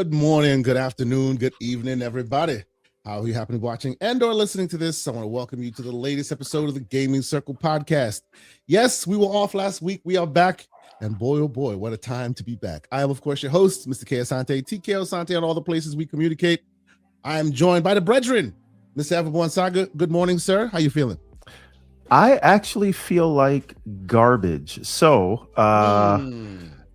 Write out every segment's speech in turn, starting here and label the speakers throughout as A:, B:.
A: Good morning, good afternoon, good evening, everybody. How you happen to be watching and or listening to this? I want to welcome you to the latest episode of the Gaming Circle podcast. Yes, we were off last week. We are back. And boy, oh boy, what a time to be back. I am, of course, your host, Mr. K. Asante, TK Asante, on all the places we communicate. I am joined by the brethren, Mr. Everborn Saga. Good morning, sir. How you feeling?
B: I actually feel like garbage. So,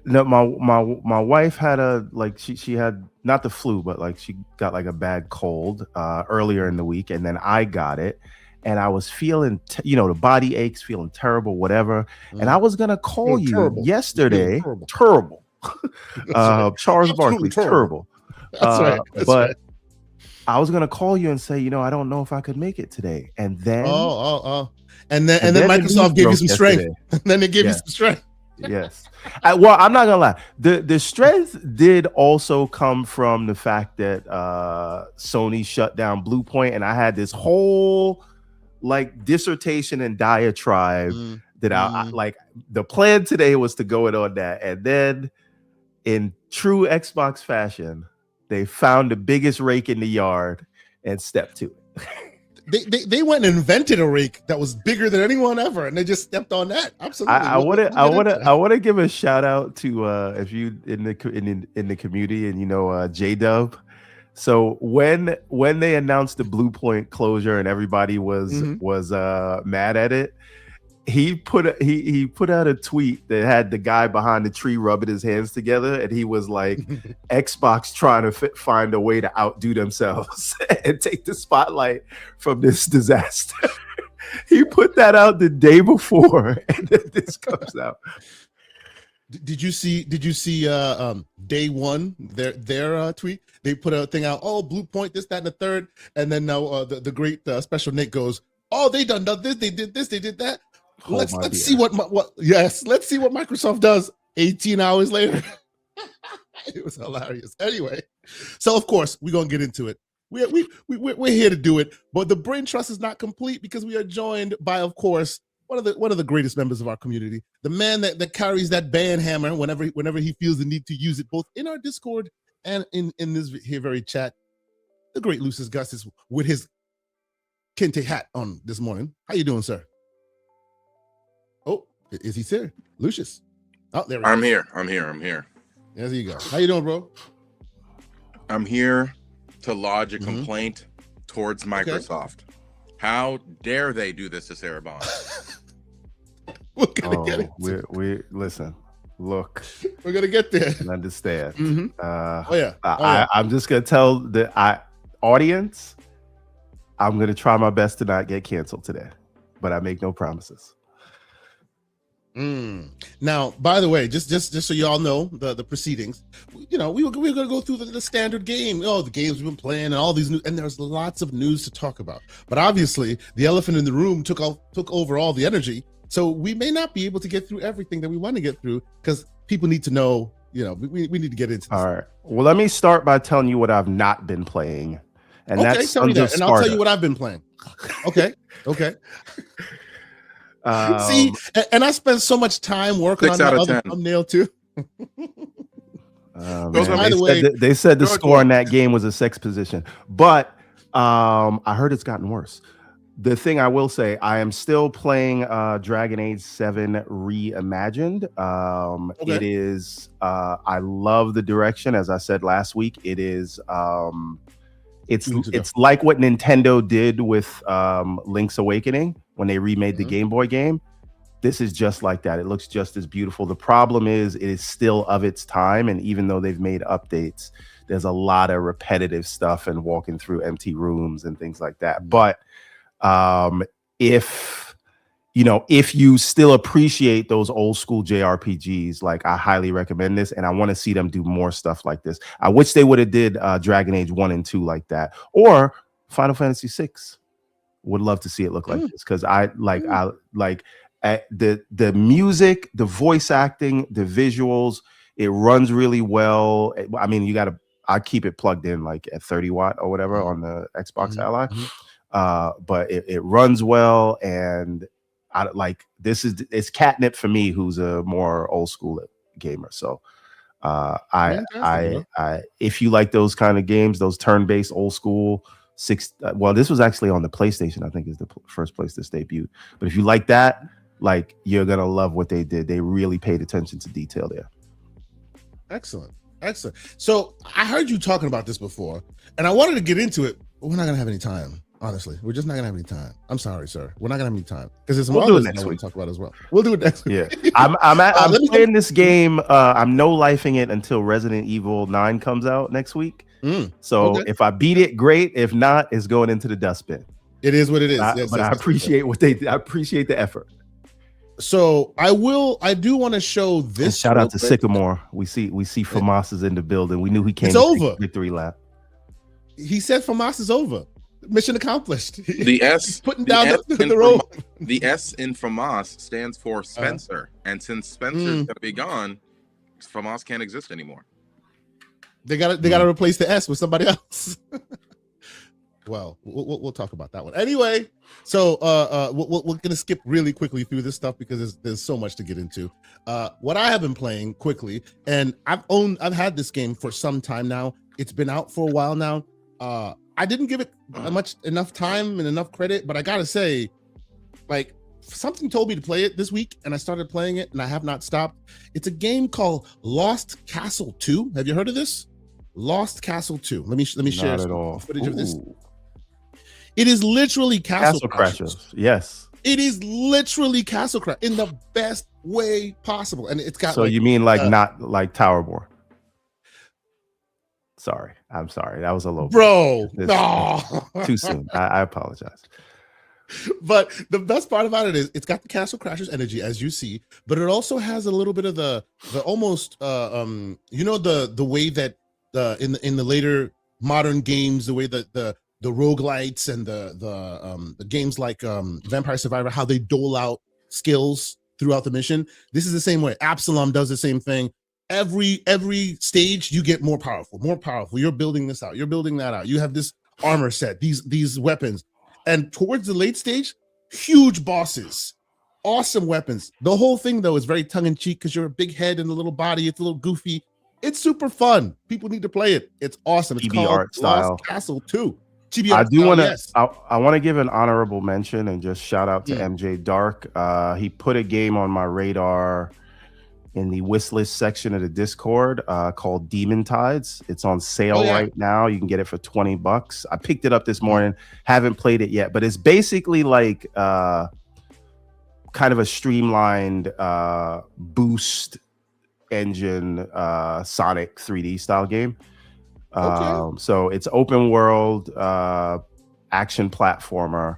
B: no, my wife had she had not the flu, but like she got like a bad cold earlier in the week, and then I got it, and I was feeling the body aches, feeling terrible, whatever. And I was gonna call you yesterday. Terrible. Charles Barkley, terrible.
A: That's right. That's
B: but
A: right.
B: I was gonna call you and say, I don't know if I could make it today, and then
A: and then Microsoft gave you some strength. And then they gave you some strength.
B: Yes. Well, I'm not gonna lie. The strength did also come from the fact that Sony shut down Bluepoint, and I had this whole like dissertation and diatribe that I like. The plan today was to go in on that, and then in true Xbox fashion, they found the biggest rake in the yard and stepped to it.
A: They went and invented a rake that was bigger than anyone ever, and they just stepped on that. Absolutely.
B: I want to give a shout out to if you in the community and J-Dub. So when they announced the Bluepoint closure and everybody was mad at it, he put out a tweet that had the guy behind the tree rubbing his hands together, and he was like, Xbox trying to find a way to outdo themselves and take the spotlight from this disaster. He put that out the day before, and then this comes out.
A: Did you see day one their tweet? They put a thing out, Bluepoint, this, that, and the third, and then now the great special Nick goes, they done this, they did this, they did that. Let's see what let's see what Microsoft does 18 hours later. It was hilarious. Anyway, so of course we're gonna get into it. We're here to do it, but the brain trust is not complete because we are joined by, of course, one of the greatest members of our community, the man that carries that band hammer whenever he feels the need to use it, both in our Discord and in this here very chat. The great Lucius Gus is with his Kente hat on this morning. How you doing, sir? Oh, is he there? Lucius. Oh, there we go.
C: I'm here.
A: There you go. How you doing, bro?
C: I'm here to lodge a complaint towards Microsoft. Okay. How dare they do this to Sarah Bond?
A: We're gonna get it.
B: We listen. Look,
A: we're gonna get there.
B: And understand.
A: I'm
B: just gonna tell the audience, I'm gonna try my best to not get canceled today, but I make no promises.
A: Now, by the way, just so y'all know the proceedings, we're gonna go through the standard game. The games we've been playing and all these news, and there's lots of news to talk about. But obviously, the elephant in the room took over all the energy, so we may not be able to get through everything that we want to get through because people need to know. We need to get into this.
B: All right. Well, let me start by telling you what I've not been playing, and that's
A: tell me that, and I'll tell you what I've been playing. Okay. See, and I spent so much time working on that other thumbnail too.
B: By the way, they said the score in that game was a sex position, but I heard it's gotten worse. The thing I will say, I am still playing Dragon Age 7 Reimagined. It is, I love the direction. As I said last week, it is, it's like what Nintendo did with Link's Awakening when they remade the Game Boy game. This is just like that. It looks just as beautiful. The problem is it is still of its time, and even though they've made updates, there's a lot of repetitive stuff and walking through empty rooms and things like that. But if you still appreciate those old school JRPGs, like, I highly recommend this, and I want to see them do more stuff like this. I wish they would have did Dragon Age 1 and 2 like that, or Final Fantasy 6. Would love to see it look like this, because I like the music, the voice acting, the visuals. It runs really well. I mean, I keep it plugged in like at 30 watt or whatever on the Xbox Ally, but it runs well, and it's catnip for me, who's a more old school gamer. So If you like those kind of games, those turn-based, old school well, this was actually on the PlayStation. I think is the first place this debuted. But if you like that, like you're gonna love what they did. They really paid attention to detail there.
A: Excellent. So I heard you talking about this before, and I wanted to get into it, but we're not gonna have any time. Honestly, we're just not gonna have any time. I'm sorry, sir. We're not gonna have any time because there's some others I want to talk about as well. We'll do it next week.
B: Yeah, I'm playing this game. I'm no lifing it until Resident Evil 9 comes out next week. So if I beat it, great. If not, it's going into the dustbin.
A: It is what it is.
B: But I appreciate what they did. I appreciate the effort.
A: So I do want to show this.
B: And shout out to Sycamore. We see Famas is in the building. We knew he came.
A: It's over.
B: Victory lap.
A: He said Famas is over. Mission accomplished.
C: The S
A: putting down the road.
C: The S in Famas stands for Spencer, and since Spencer's gonna be gone, Famas can't exist anymore.
A: They gotta replace the S with somebody else. Well, we'll talk about that one anyway. So we're gonna skip really quickly through this stuff because there's so much to get into. What I have been playing quickly, and I've had this game for some time now. It's been out for a while now. I didn't give it enough time and enough credit, but I gotta say, like, something told me to play it this week, and I started playing it, and I have not stopped. It's a game called Lost Castle 2. Have you heard of this? Lost Castle 2. Let me share some footage of this. It is literally Castle Crashers.
B: Yes.
A: It is literally Castle Crash in the best way possible, and it's got.
B: So you mean like not like Tower War? Sorry, I'm sorry. That was a little
A: bro. No,
B: too soon. I apologize.
A: But the best part about it is it's got the Castle Crashers energy, as you see, but it also has a little bit of the almost the way that in the later modern games, the way that the roguelites and the games like Vampire Survivor, how they dole out skills throughout the mission. This is the same way. Absalom does the same thing. Every stage you get more powerful. You're building this out. You're building that out. You have this armor set, these weapons. And towards the late stage, huge bosses, awesome weapons. The whole thing though is very tongue-in-cheek because you're a big head and a little body. It's a little goofy. It's super fun. People need to play it. It's awesome. It's called
B: art style.
A: Lost Castle 2.
B: I do want to. Yes. I want to give an honorable mention and just shout out to MJ Dark. He put a game on my radar in the wish list section of the Discord called Demon Tides. It's on sale right now. You can get it for $20. I picked it up this morning. Haven't played it yet, but it's basically like kind of a streamlined boost engine Sonic 3D style game. So it's open world action platformer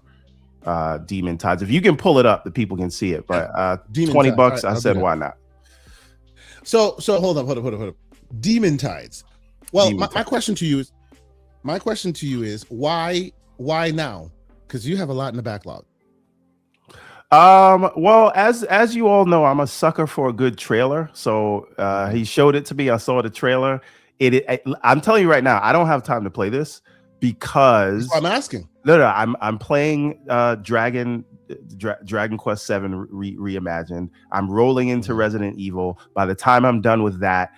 B: Demon Tides. If you can pull it up, the people can see it. But $20, right, I said why not?
A: So hold up. Demon Tides. Well, my question to you is why now? Because you have a lot in the backlog.
B: Well, as you all know, I'm a sucker for a good trailer. So he showed it to me. I saw the trailer. I'm telling you right now, I don't have time to play this because
A: I'm asking.
B: No, I'm playing Dragon Quest 7 reimagined. I'm rolling into Resident Evil. By the time I'm done with that,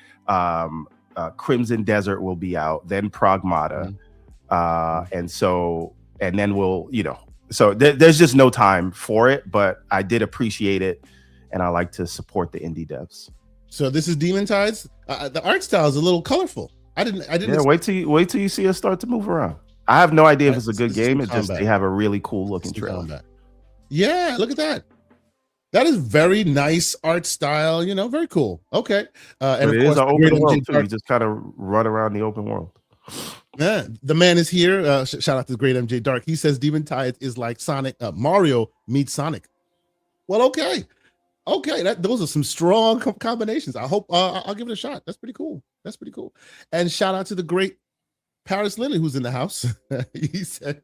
B: Crimson Desert will be out, then Pragmata. And then we'll, so there's just no time for it, but I did appreciate it and I like to support the indie devs. So
A: this is Demon Tides. The art style is a little colorful. I didn't.
B: Yeah, wait till you see us start to move around. I have no idea if it's a good game. It's just they have a really cool looking trailer.
A: Yeah, look at that. That is very nice art style. Very cool. Okay,
B: and it is an open world too. You just kind of run around the open world.
A: Yeah, the man is here. Shout out to the great MJ Dark. He says Demon Tides is like Mario meets Sonic. Well, okay. Those are some strong combinations. I hope I'll give it a shot. That's pretty cool. And shout out to the great Paris Lily who's in the house. He said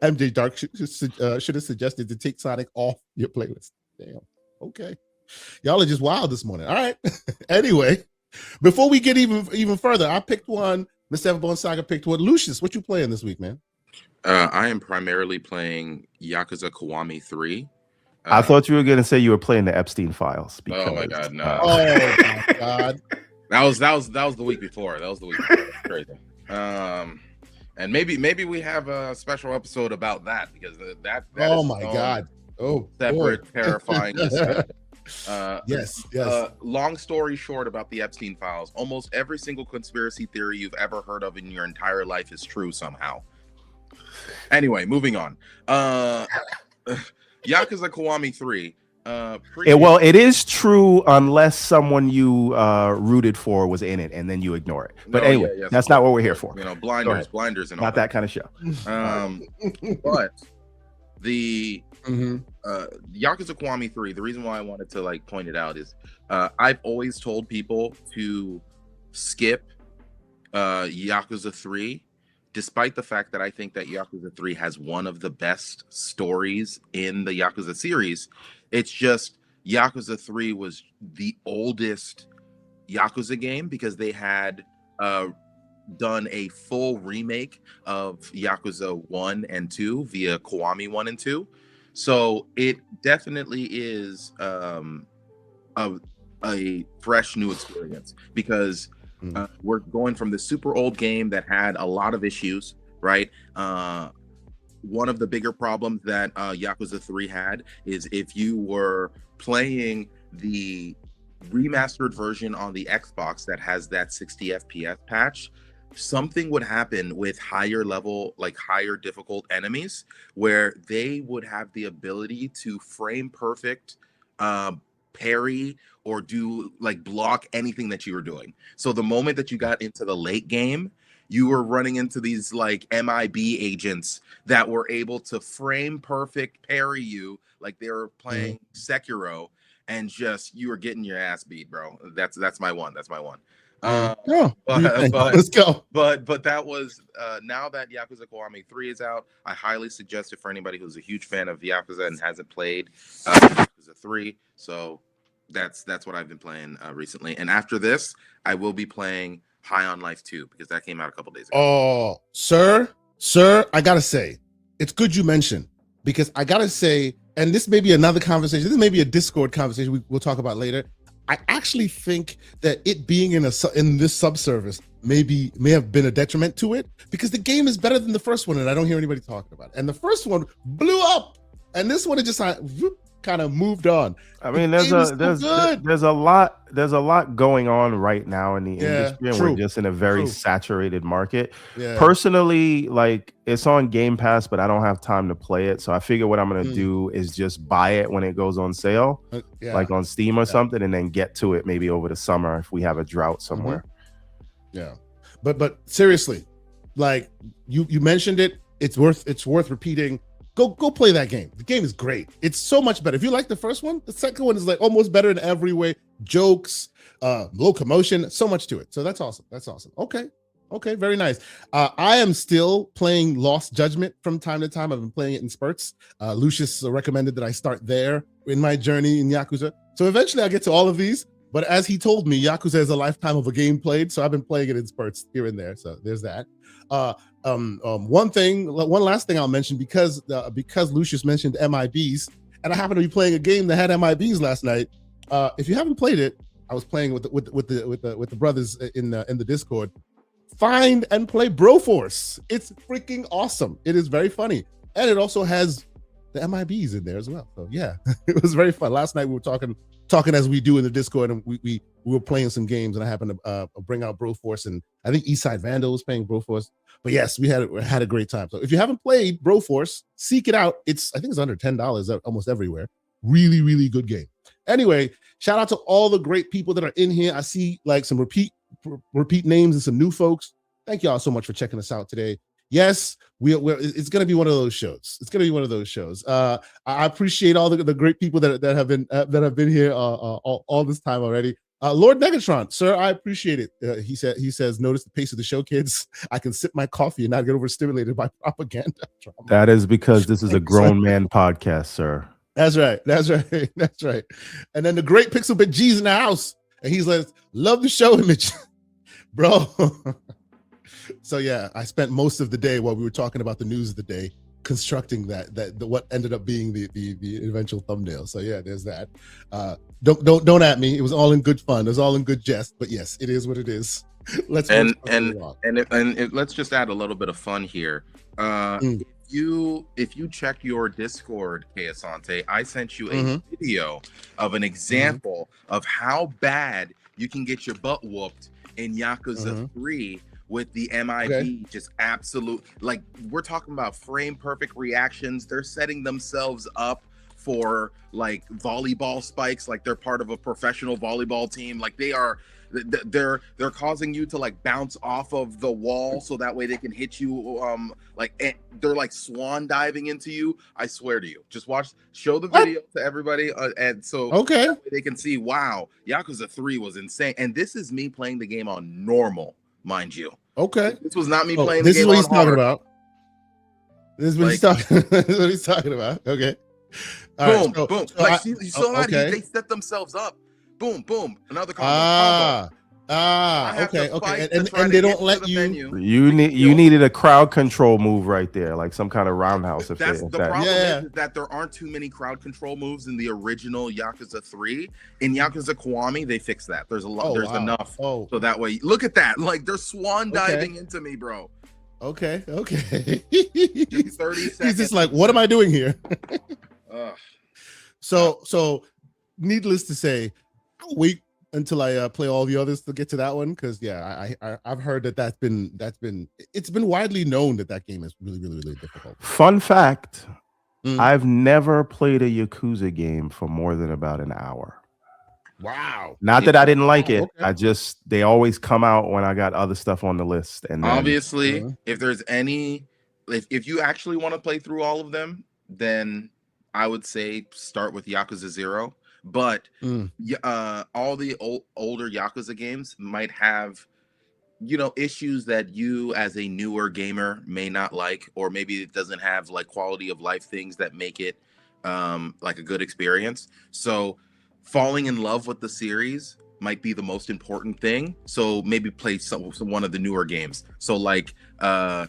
A: MJ Dark should have suggested to take Sonic off your playlist. Damn. Okay. Y'all are just wild this morning. All right. Anyway, before we get even further, I picked one. Mr. Everbone Saga picked one. Lucius, what you playing this week, man?
C: I am primarily playing Yakuza Kiwami 3.
B: I thought you were going to say you were playing the Epstein Files.
C: Oh my God, no.
A: Oh my God.
C: That was the week before. That was the week before. Crazy. And maybe we have a special episode about that because that
A: Oh
C: is
A: my
C: its own
A: God. Oh,
C: separate
A: boy.
C: terrifying issue.
A: Yes.
C: Long story short about the Epstein files, almost every single conspiracy theory you've ever heard of in your entire life is true somehow. Anyway, moving on. Yakuza Kiwami 3.
B: Well, it is true unless someone you rooted for was in it, and then you ignore it. But anyway, that's not what we're here for.
C: You know, blinders, and all
B: not that kind of show.
C: But the Yakuza Kiwami 3. The reason why I wanted to like point it out is I've always told people to skip Yakuza 3. Despite the fact that I think that Yakuza 3 has one of the best stories in the Yakuza series, it's just Yakuza 3 was the oldest Yakuza game because they had done a full remake of Yakuza 1 and 2 via Kiwami 1 and 2. So it definitely is a fresh new experience because we're going from the super old game that had a lot of issues, right? One of the bigger problems that Yakuza 3 had is if you were playing the remastered version on the Xbox that has that 60 FPS patch, something would happen with higher level, like higher difficult enemies, where they would have the ability to frame perfect parry or do like block anything that you were doing. So the moment that you got into the late game, you were running into these like MIB agents that were able to frame perfect parry you like they were playing Sekiro, and just you were getting your ass beat, bro. That's my one. Let's go. But that was now that Yakuza Kiwami 3 is out, I highly suggest it for anybody who's a huge fan of Yakuza and hasn't played Yakuza 3. So that's what I've been playing recently. And after this, I will be playing High on Life 2 because that came out a couple days ago.
A: Oh, sir, I gotta say, it's good you mentioned, because I gotta say, and this may be another conversation, this may be a Discord conversation we'll talk about later. I actually think that it being in this subservice may have been a detriment to it, because the game is better than the first one, and I don't hear anybody talking about it. And the first one blew up, and this one it just kind of moved on.
B: I mean, there's a lot going on right now in the industry, and we're just in a very saturated market. Personally, like, it's on Game Pass, but I don't have time to play it, so I figure what I'm gonna do is just buy it when it goes on sale, like on Steam or something, and then get to it maybe over the summer if we have a drought somewhere.
A: But seriously, like you mentioned it, it's worth repeating. Go play that game. The game is great. It's so much better. If you like the first one, the second one is like almost better in every way. Jokes, locomotion, so much to it. So that's awesome. Okay, very nice. I am still playing Lost Judgment from time to time. I've been playing it in spurts. Lucius recommended that I start there in my journey in Yakuza. So eventually I'll get to all of these. But as he told me, Yakuza is a lifetime of a game played. So I've been playing it in spurts here and there. So there's that. One last thing I'll mention, because Lucius mentioned MIBs, and I happen to be playing a game that had MIBs last night. If you haven't played it, I was playing with the brothers in the Discord. Find and play Broforce. It's freaking awesome. It is very funny, and it also has the MIBs in there as well. So yeah, it was very fun. Last night we were talking as we do in the Discord, and we were playing some games, and I happened to bring out Broforce, and I think Eastside Vandal was playing Broforce. But yes, we had a great time. So if you haven't played Broforce, seek it out. I think it's under $10 almost everywhere. Really, really good game. Anyway, shout out to all the great people that are in here. I see like some repeat names and some new folks. Thank y'all so much for checking us out today. Yes, it's going to be one of those shows. I appreciate all the great people that have been here all this time already. Lord Megatron, sir, I appreciate it. He says, notice the pace of the show, kids. I can sip my coffee and not get overstimulated by propaganda.
B: That is because this is a grown man podcast, sir.
A: That's right. And then the great Pixel Bit G's in the house, and he's like, love the show image, bro. So yeah, I spent most of the day while we were talking about the news of the day constructing what ended up being the eventual thumbnail. So yeah, there's that. Don't at me. It was all in good fun. It was all in good jest. But yes, it is what it is. Let's
C: let's just add a little bit of fun here. If you check your Discord, Asante, I sent you a video of an example of how bad you can get your butt whooped in Yakuza 3 with the MIB. Just absolute, like, we're talking about frame perfect reactions. They're setting themselves up for like volleyball spikes, like they're part of a professional volleyball team. Like they're causing you to like bounce off of the wall so that way they can hit you. They're like swan diving into you. I swear to you, just show the video to everybody, and so they can see. Wow, Yakuza 3 was insane, and this is me playing the game on normal, mind you.
A: Okay,
C: this was not me playing.
A: This
C: the game
A: is what he's
C: on hard.
A: talking about. This is what he's talking. This is what he's talking about. Okay.
C: Boom, boom. You saw that they set themselves up. Boom, boom. Another combo.
A: Okay. And they don't let you.
B: You needed a crowd control move right there, like some kind of roundhouse.
C: The problem is that there aren't too many crowd control moves in the original Yakuza 3. In Yakuza Kiwami, they fixed that. There's a lot. There's enough. So that way, look at that. Like they're swan diving into me, bro.
A: Okay.
C: Just 30 seconds.
A: He's just like, what am I doing here? So needless to say, I'll wait until I play all the others to get to that one, because I've heard that's been widely known that game is really, really, really difficult.
B: Fun fact, I've never played a Yakuza game for more than about an hour.
A: Wow.
B: Not that I didn't like it. Okay. They always come out when I got other stuff on the list. And then,
C: obviously, if there's if you actually want to play through all of them, then I would say start with Yakuza 0. But all the older Yakuza games might have, issues that you as a newer gamer may not like, or maybe it doesn't have like quality of life things that make it like a good experience. So falling in love with the series might be the most important thing. So maybe play one of the newer games. So like some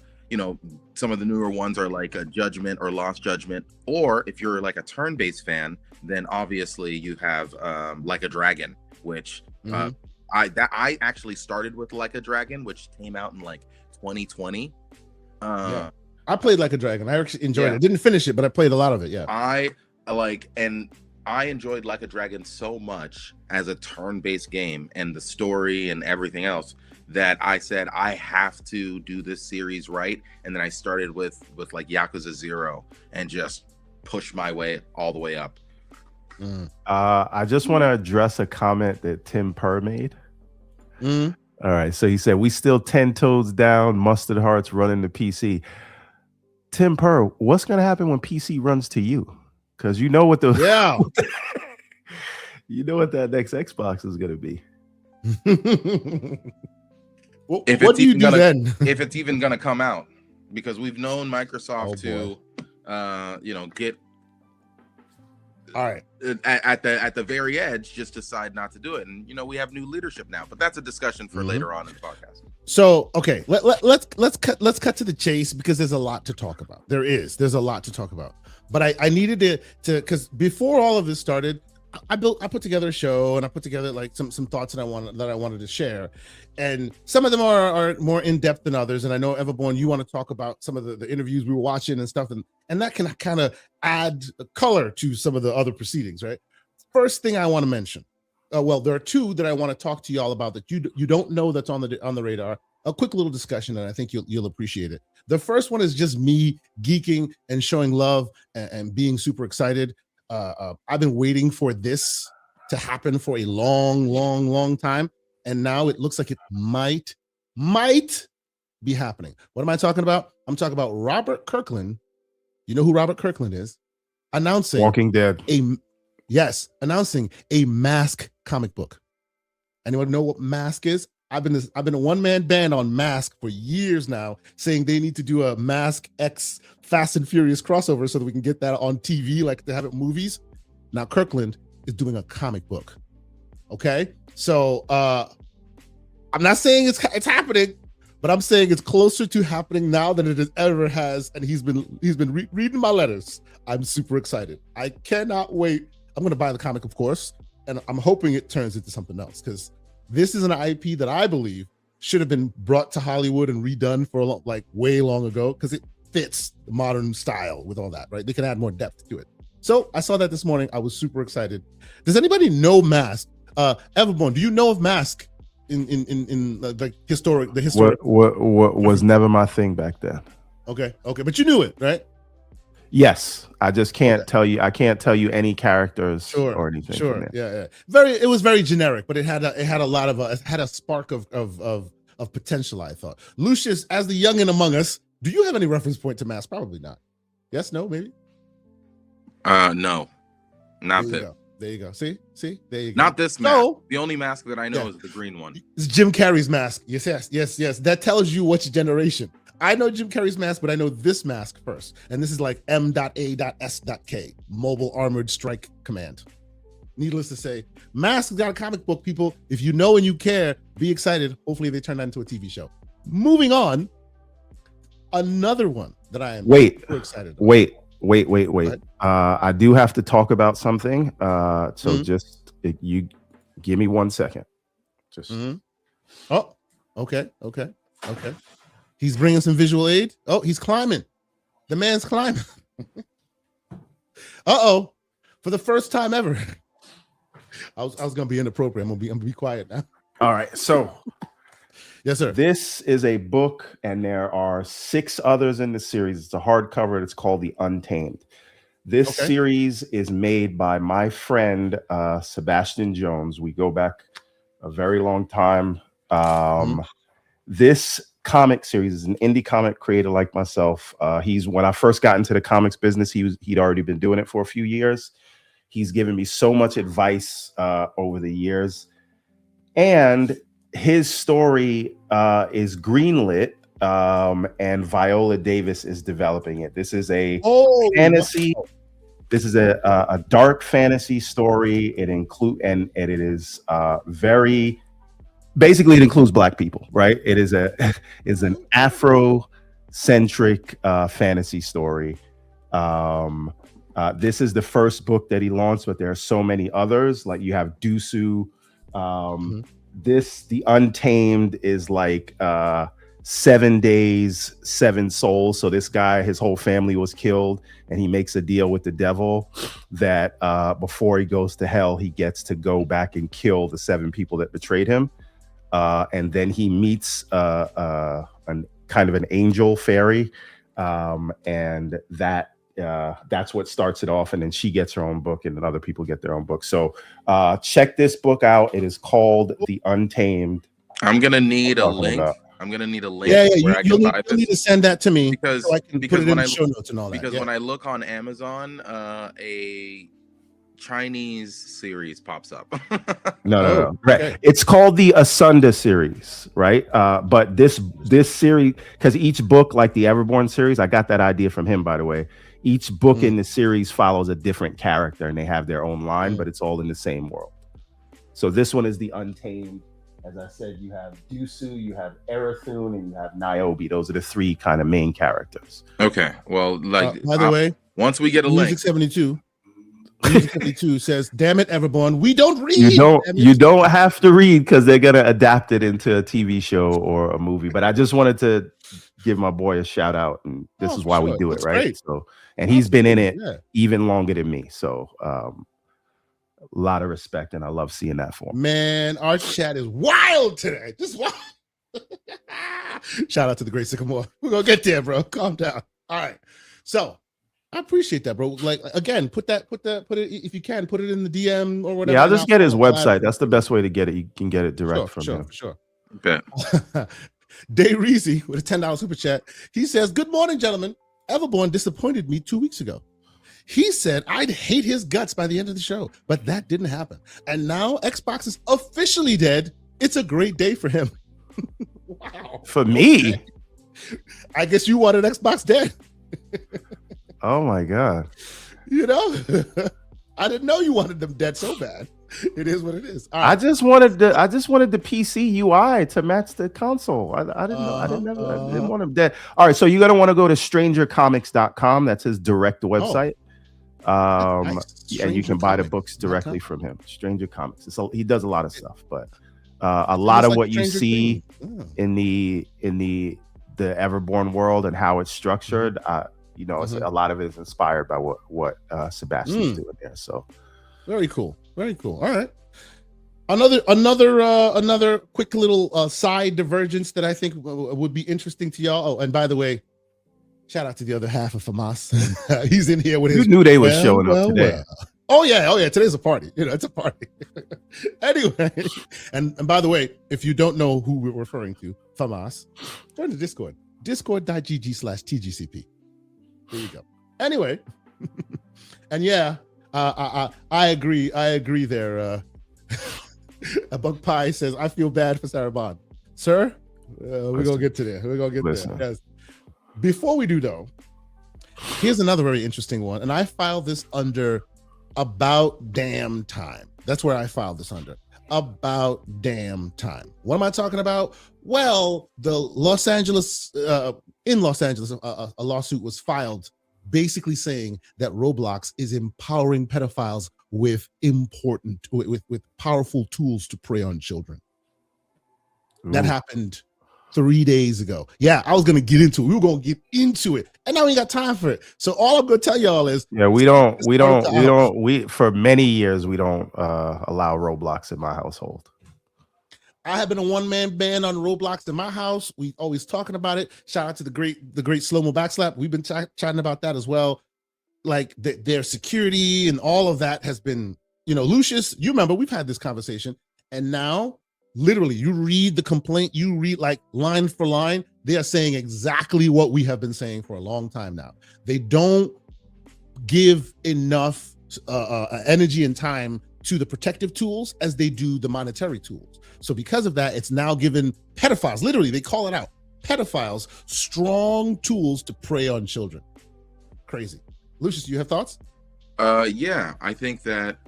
C: of the newer ones are like a Judgment or Lost Judgment, or if you're like a turn-based fan, then obviously you have Like a Dragon, which I actually started with Like a Dragon, which came out in like 2020.
A: I played Like a Dragon. I actually enjoyed it. I didn't finish it, but I played a lot of it. Yeah,
C: I enjoyed Like a Dragon so much as a turn-based game, and the story and everything else, that I said I have to do this series right. And then I started with like Yakuza 0 and just pushed my way all the way up.
B: I just want to address a comment that Tim Purr made. All right, so he said, we still 10 toes down, mustard hearts running the PC. Tim Purr, what's going to happen when PC runs to you? Because you know what you know what that next Xbox is going to be.
A: What do you do then?
C: If it's even going to come out, because we've known Microsoft get
A: all right
C: at the very edge, just decide not to do it, and we have new leadership now. But that's a discussion for later on in the podcast.
A: So okay, let's cut to the chase, because there's a lot to talk about. There's a lot to talk about. But I needed to because before all of this started, I put together a show, and I put together like some thoughts that I wanted to share, and some of them are more in depth than others. And I know, Everborn, you want to talk about some of the interviews we were watching and stuff, and that can kind of add color to some of the other proceedings, right? First thing I want to mention, there are two that I want to talk to y'all about that you don't know that's on the radar. A quick little discussion, and I think you'll appreciate it. The first one is just me geeking and showing love and being super excited. I've been waiting for this to happen for a long time, and now it looks like it might be happening. What am I talking about? I'm talking about Robert Kirkland. You know who Robert Kirkland is? Announcing
B: Walking Dead.
A: Announcing a Mask comic book. Anyone know what Mask is? I've been a one-man band on Mask for years now, saying they need to do a Mask X Fast and Furious crossover so that we can get that on TV, like they have it in movies. Now Kirkland is doing a comic book. Okay, so I'm not saying it's happening, but I'm saying it's closer to happening now than it ever has. And he's been reading my letters. I'm super excited. I cannot wait. I'm going to buy the comic, of course, and I'm hoping it turns into something else, because this is an IP that I believe should have been brought to Hollywood and redone for way long ago, because it fits the modern style with all that, right? They can add more depth to it. So I saw that this morning. I was super excited. Does anybody know Mask? Everborn, do you know of Mask in the historic?
B: What was never my thing back then.
A: Okay, but you knew it, right?
B: Yes, I just can't tell you. I can't tell you any characters or anything.
A: Sure, yeah. It was very generic, but it had a lot of it had a spark of potential. I thought. Lucius, as the youngin among us, do you have any reference point to Mask? Probably not. Yes, no, maybe.
C: No, not that.
A: There you go. See, there you go.
C: Not this mask. No. The only mask that I know is the green one.
A: It's Jim Carrey's mask. Yes. That tells you which generation. I know Jim Carrey's mask, but I know this mask first. And this is like M.A.S.K, Mobile Armored Strike Command. Needless to say, Mask got a comic book, people. If you know and you care, be excited. Hopefully they turn that into a TV show. Moving on, another one that I am super excited about.
B: Wait. I do have to talk about something. Just you give me 1 second. Just
A: Oh, okay. He's bringing some visual aid. Oh, he's climbing. The man's climbing. Uh-oh. For the first time ever. I was gonna be inappropriate. I'm gonna be quiet now.
B: All right. So
A: yes, sir.
B: This is a book, and there are 6 others in the series. It's a hardcover. It's called The Untamed. This series is made by my friend Sebastian Jones. We go back a very long time. This comic series is an indie comic creator like myself. When I first got into the comics business, he'd already been doing it for a few years. He's given me so much advice over the years, and his story is greenlit, and Viola Davis is developing it. This is a fantasy. This is a dark fantasy story. It is very. Basically, it includes Black people, right? It is an Afro-centric fantasy story. This is the first book that he launched, but there are so many others. Like you have Dusu. The Untamed is like 7 days, 7 souls. So this guy, his whole family was killed, and he makes a deal with the devil that before he goes to hell, he gets to go back and kill the 7 people that betrayed him. And then he meets an kind of an angel fairy, and that's what starts it off. And then she gets her own book, and then other people get their own book. So check this book out. It is called The Untamed.
C: I'm gonna need a link. I'm gonna need a link.
A: Yeah. You'll need to send that to me
C: because
A: so I can put it in the show notes and all that.
C: Because when I look on Amazon, a Chinese series pops up.
B: No. Right. Okay. It's called the Asunda series, right? But this series, because each book, like the Everborn series, I got that idea from him, by the way. Each book in the series follows a different character, and they have their own line, but it's all in the same world. So this one is the Untamed. As I said, you have Dusu, you have Erathun, and you have Niobe. Those are the 3 kind of main characters.
C: Okay. Well,
A: by the way,
C: once we get a link.
A: Music 72 says, "Damn it, Everborn, we don't read."
B: You don't have to read because they're gonna adapt it into a TV show or a movie. But I just wanted to give my boy a shout out, and this is why we do it, right? Great. So, and he's been in it even longer than me. So, a lot of respect, and I love seeing that for him.
A: Man, our chat is wild today. Just wild. Shout out to the great Sycamore. We're gonna get there, bro. Calm down. All right. So I appreciate that, bro. Like again, put it if you can, put it in the DM or whatever.
B: Yeah, I'll just get his website. That's the best way to get it. You can get it direct from him.
A: Sure.
C: Okay.
A: Day Reezy with a $10 super chat. He says, "Good morning, gentlemen. Everborn disappointed me 2 weeks ago. He said I'd hate his guts by the end of the show, but that didn't happen. And now Xbox is officially dead. It's a great day for him." Wow.
B: For me?
A: Okay. I guess you wanted Xbox dead.
B: Oh my God.
A: You know, I didn't know you wanted them dead so bad. It is what it is. All
B: I
A: right.
B: just wanted the PC UI to match the console. I didn't know. I didn't want him dead. All right, so you're gonna want to go to strangercomics.com. That's his direct website.
A: Nice.
B: And you can buy the books directly from him. Stranger Comics. He does a lot of stuff, but a lot of what you see in the Everborn world and how it's structured, it's a lot of it is inspired by what Sebastian's doing there. So
A: very cool. Very cool. All right. Another quick little side divergence that I think would be interesting to y'all. Oh, and by the way, shout out to the other half of Famas. He's in here with his.
B: You knew they were showing up today.
A: Oh yeah. Today's a party. It's a party. Anyway, and by the way, if you don't know who we're referring to, Famas, join the Discord. Discord.gg/TGCP. There you go. Anyway, and yeah, I agree. I agree there. A Bug Pie says, I feel bad for Sarah Bond. Sir, we're going to get to there. We're going to get there. Yes. Before we do, though, here's another very interesting one. And I filed this under About Damn Time. That's where I filed this under. About Damn Time. What am I talking about? Well, in Los Angeles, a lawsuit was filed basically saying that Roblox is empowering pedophiles with powerful tools to prey on children. Ooh. That happened 3 days ago. Yeah, I was gonna get into it. We were gonna get into it, and now we ain't got time for it. So all I'm gonna tell y'all is, we for many years we don't allow Roblox in my household. I have been a one-man band on Roblox in my house. We always talking about it. Shout out to the great Slow-Mo Backslap. We've been chatting about that as well. Like their security and all of that has been, Lucius, you remember we've had this conversation, and now literally you read the complaint, you read like line for line, they are saying exactly what we have been saying for a long time now. They don't give enough energy and time to the protective tools as they do the monetary tools. So because of that, it's now given pedophiles, literally they call it out, pedophiles, strong tools to prey on children. Crazy. Lucius, do you have thoughts?
C: Yeah, I think that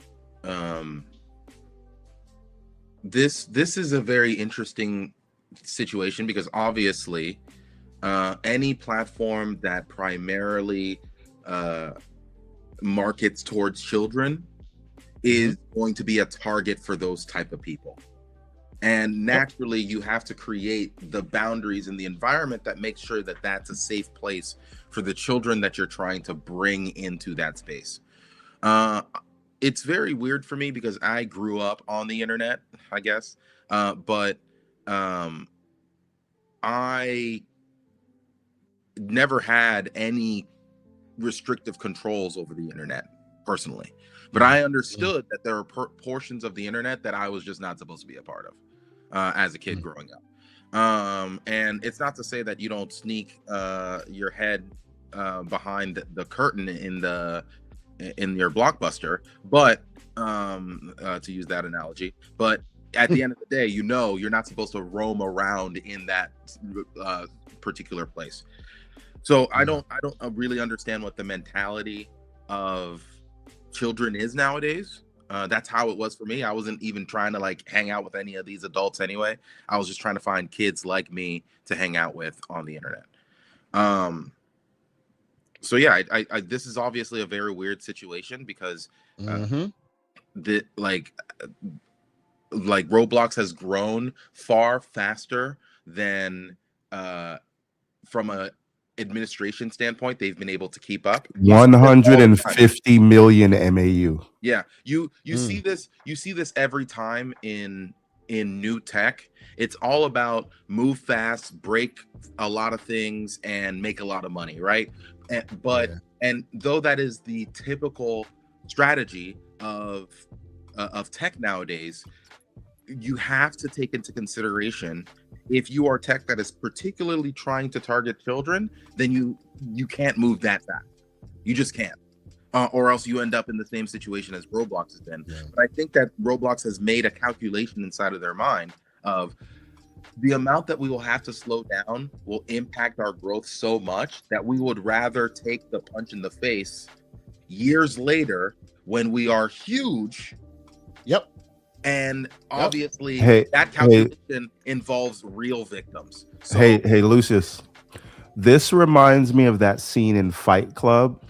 C: this is a very interesting situation because obviously any platform that primarily markets towards children is going to be a target for those type of people. And naturally, you have to create the boundaries and the environment that makes sure that that's a safe place for the children that you're trying to bring into that space. It's very weird for me because I grew up on the internet, I guess. But I never had any restrictive controls over the internet personally. But I understood that there are portions of the internet that I was just not supposed to be a part of as a kid growing up. And it's not to say that you don't sneak your head behind the curtain in your Blockbuster, but to use that analogy, but at the end of the day, you're not supposed to roam around in that particular place. So I don't really understand what the mentality of children is nowadays. That's how it was for me. I wasn't even trying to like hang out with any of these adults anyway. I was just trying to find kids like me to hang out with on the internet. So yeah, I this is obviously a very weird situation because like Roblox has grown far faster than from a administration standpoint they've been able to keep up.
B: 150 million MAU.
C: Yeah, you see this every time in new tech. It's all about move fast, break a lot of things, and make a lot of money, right? And though that is the typical strategy of tech nowadays, you have to take into consideration, if you are tech that is particularly trying to target children, then you can't move that fast. You just can't. Or else you end up in the same situation as Roblox has been. Yeah. But I think that Roblox has made a calculation inside of their mind of the amount that we will have to slow down will impact our growth so much that we would rather take the punch in the face years later when we are huge
A: Yep.
C: And obviously that calculation involves real victims. So,
B: hey, Lucius, this reminds me of that scene in Fight Club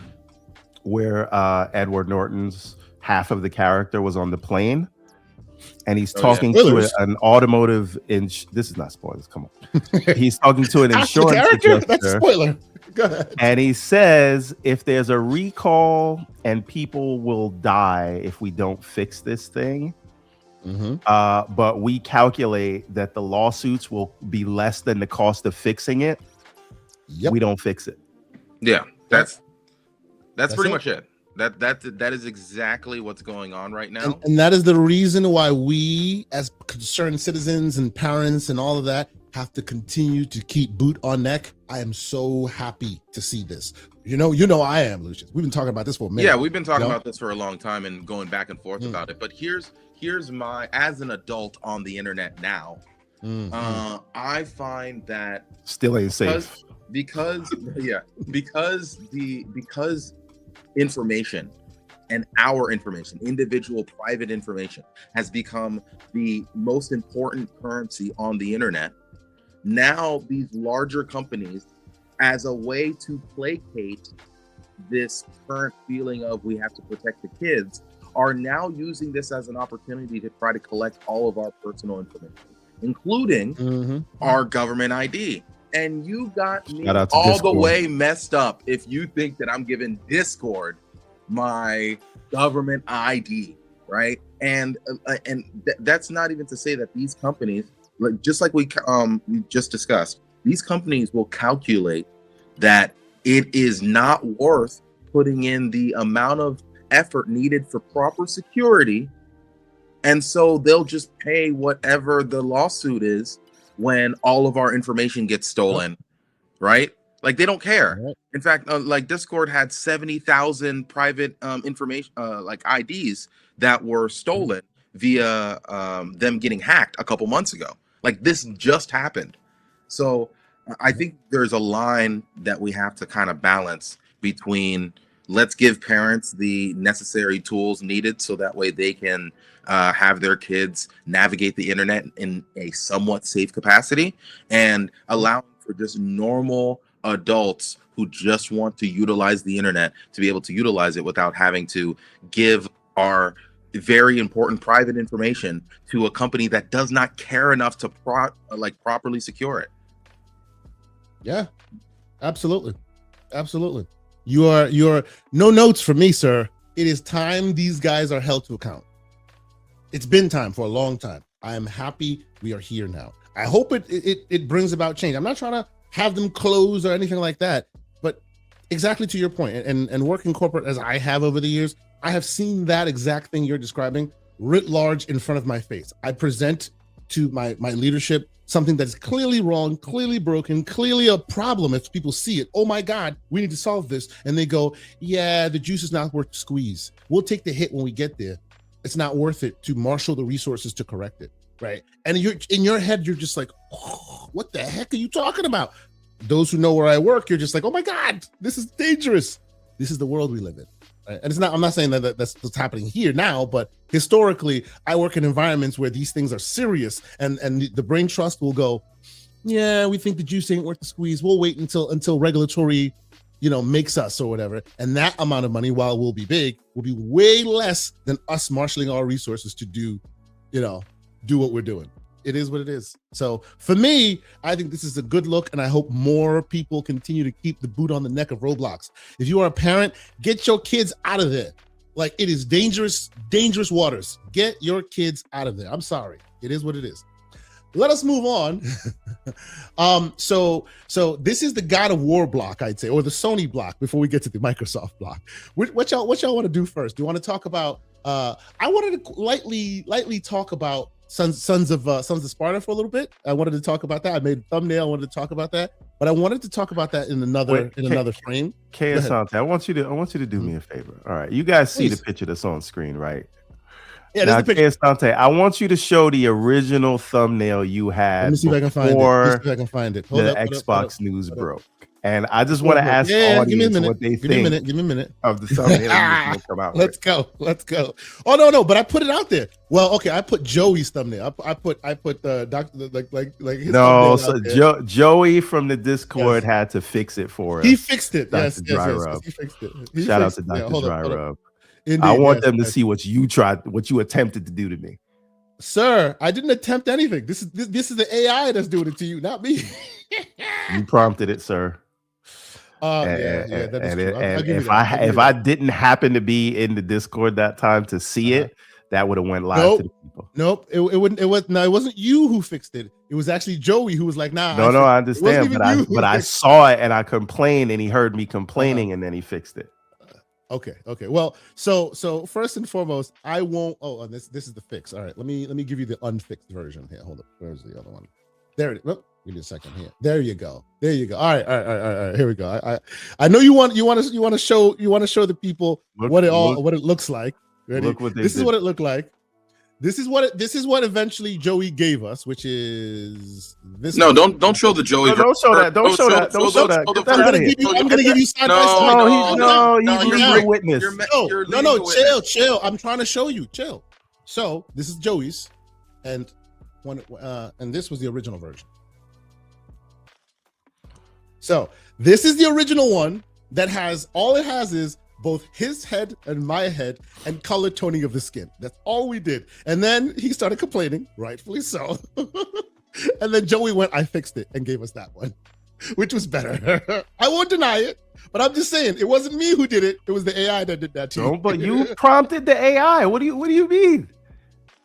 B: where Edward Norton's half of the character was on the plane and he's talking to an automotive this is not spoilers, come on. He's talking to an insurance adjuster.
A: That's a spoiler. Go ahead.
B: And he says if there's a recall and people will die if we don't fix this thing, but we calculate that the lawsuits will be less than the cost of fixing it. We don't fix it.
C: Yeah, that's pretty much it. That is exactly what's going on right now.
A: And that is the reason why we, as concerned citizens and parents and all of that, have to continue to keep boot on neck. I am so happy to see this. You know I am, Lucius. We've been talking about this for a minute.
C: Yeah, we've been talking about this for a long time and going back and forth about it. But here's my, as an adult on the internet now, I find that
B: still ain't safe
C: because information and our information, individual private information, has become the most important currency on the internet. Now these larger companies, as a way to placate this current feeling of we have to protect the kids, are now using this as an opportunity to try to collect all of our personal information, including our government ID. And you got me all the way messed up if you think that I'm giving Discord my government ID, right? And that's not even to say that these companies, like just like we just discussed, these companies will calculate that it is not worth putting in the amount of effort needed for proper security, and so they'll just pay whatever the lawsuit is when all of our information gets stolen, right? Like they don't care. In fact, like Discord had 70,000 private information, like IDs that were stolen via them getting hacked a couple months ago. Like this just happened. So I think there's a line that we have to kind of balance between let's give parents the necessary tools needed so that way they can have their kids navigate the internet in a somewhat safe capacity, and allowing for just normal adults who just want to utilize the internet to be able to utilize it without having to give our very important private information to a company that does not care enough to properly secure it.
A: Yeah, absolutely. You're no notes for me, sir. It is time these guys are held to account. It's been time for a long time. I am happy we are here now. I hope it brings about change. I'm not trying to have them close or anything like that, but exactly to your point, and working corporate as I have over the years, I have seen that exact thing you're describing writ large in front of my face. I present to my leadership something that's clearly wrong, clearly broken, clearly a problem. If people see it, oh my God, we need to solve this. And they go, yeah, the juice is not worth the squeeze. We'll take the hit when we get there. It's not worth it to marshal the resources to correct it, right? And you're in your head, you're just like, oh, what the heck are you talking about? Those who know where I work, you're just like, oh my God, this is dangerous. This is the world we live in. Right? And it's not, I'm not saying that's what's happening here now, but historically, I work in environments where these things are serious, and the brain trust will go, yeah, we think the juice ain't worth the squeeze. We'll wait until regulatory, makes us or whatever. And that amount of money, while will be big, will be way less than us marshaling our resources to do what we're doing. It is what it is. So for me, I think this is a good look, and I hope more people continue to keep the boot on the neck of Roblox. If you are a parent, get your kids out of there. Like, it is dangerous waters. Get your kids out of there. I'm sorry. It is what it is. Let us move on. So this is the God of War block, I'd say, or the Sony block before we get to the Microsoft block. What y'all want to do first? Do you want to talk about I wanted to lightly talk about Sons of Sparta for a little bit. I wanted to talk about that. I made a thumbnail. I wanted to talk about that, but I wanted to talk about that in another frame.
B: Asante, I want you to do me a favor. All right, you guys see the picture that's on screen, right?
A: Yeah,
B: now, Asante, I want you to show the original thumbnail you had.
A: Let me see if I can find it.
B: The Xbox news broke. And I just want to ask the audience what they think.
A: Give me a minute.
B: Of the thumbnail that come out.
A: Let's go. Oh no, but I put it out there. Well, okay, I put Joey's thumbnail. I put Dr. like his
B: no. So Joey from the Discord had to fix it for us.
A: He fixed it.
B: Dr.
A: Yes,
B: Dry Rub.
A: he fixed it.
B: Shout out to Dr. Dry Rub.
A: Indeed,
B: I want them to see what you attempted to do to me.
A: Sir, I didn't attempt anything. This is the AI that's doing it to you, not me.
B: You prompted it, sir.
A: That is true.
B: If I didn't happen to be in the Discord that time to see it, that would have went live to the people.
A: Nope, it wouldn't. It wasn't you who fixed it. It was actually Joey who was like, "Nah."
B: I understand, but I saw it and I complained, and he heard me complaining, and then he fixed it.
A: Okay. Well, so first and foremost, I won't. Oh, this is the fix. All right, let me give you the unfixed version here. Hold up, where's the other one? There it is. Oh, give me a second here. There you go. All right. Here we go. I know you want to show the people what it looks like. Ready? This is what it looked like. This is what eventually Joey gave us, which is this.
C: No, don't show the Joey.
B: No, don't show that. Don't show that. Get that out of here.
A: I'm gonna give you side by side.
B: No, you're a witness.
A: No, chill. I'm trying to show you. Chill. So this is Joey's, and this was the original version. So this is the original one that has all it has is both his head and my head and color toning of the skin. That's all we did. And then he started complaining, rightfully so. And then Joey went, I fixed it, and gave us that one, which was better. I won't deny it, but I'm just saying it wasn't me who did it. It was the AI that did that to you.
B: But you prompted the AI. What do you mean?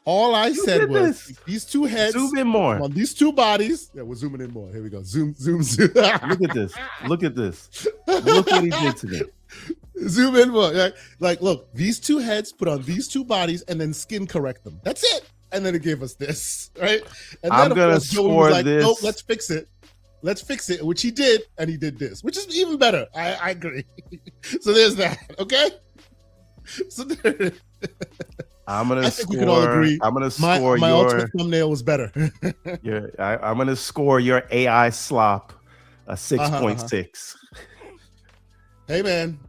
A: All I said was these two heads.
B: Zoom in more
A: on these two bodies. Yeah, we're zooming in more. Here we go. Zoom.
B: Look at this. Look what he did to me.
A: Zoom in more. Like, look, these two heads put on these two bodies and then skin correct them. That's it. And then it gave us this, right? And then
B: I'm gonna score this.
A: Nope, let's fix it. Which he did, and he did this, which is even better. I agree. So there's that. Okay. So there.
B: I'm gonna score.
A: We can all agree.
B: I'm gonna score
A: my ultimate thumbnail was better.
B: I'm gonna score your AI slop a 6.6.
A: Hey man,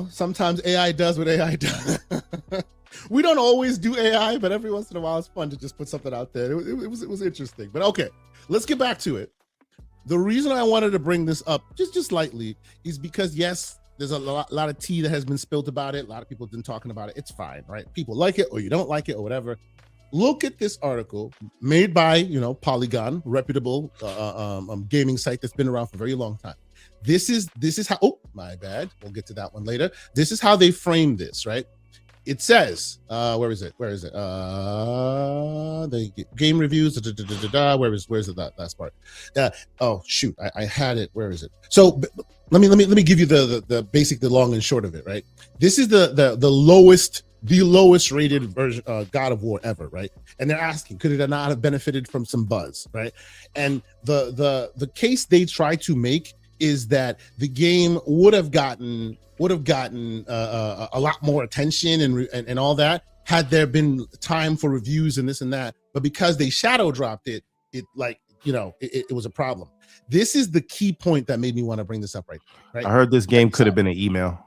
A: sometimes AI does what AI does. We don't always do AI, but every once in a while it's fun to just put something out there. It was interesting. But okay, let's get back to it. The reason I wanted to bring this up just lightly is because yes, there's a lot of tea that has been spilled about it. A lot of people have been talking about it. It's fine, right? People like it or you don't like it or whatever. Look at this article made by, Polygon, reputable gaming site that's been around for a very long time. This is how, oh, my bad. We'll get to that one later. This is how they frame this, right? It says, where is it? The game reviews, where is it, that last part? Oh, shoot, I had it. Where is it? So let me give you the basic, the long and short of it, right? This is the lowest rated version God of War ever, right? And they're asking, could it not have benefited from some buzz, right? And the case they try to make is that the game would have gotten a lot more attention and all that had there been time for reviews and this and that. But because they shadow dropped it was a problem. This is the key point that made me want to bring this up right.
B: I heard this game could have been an email.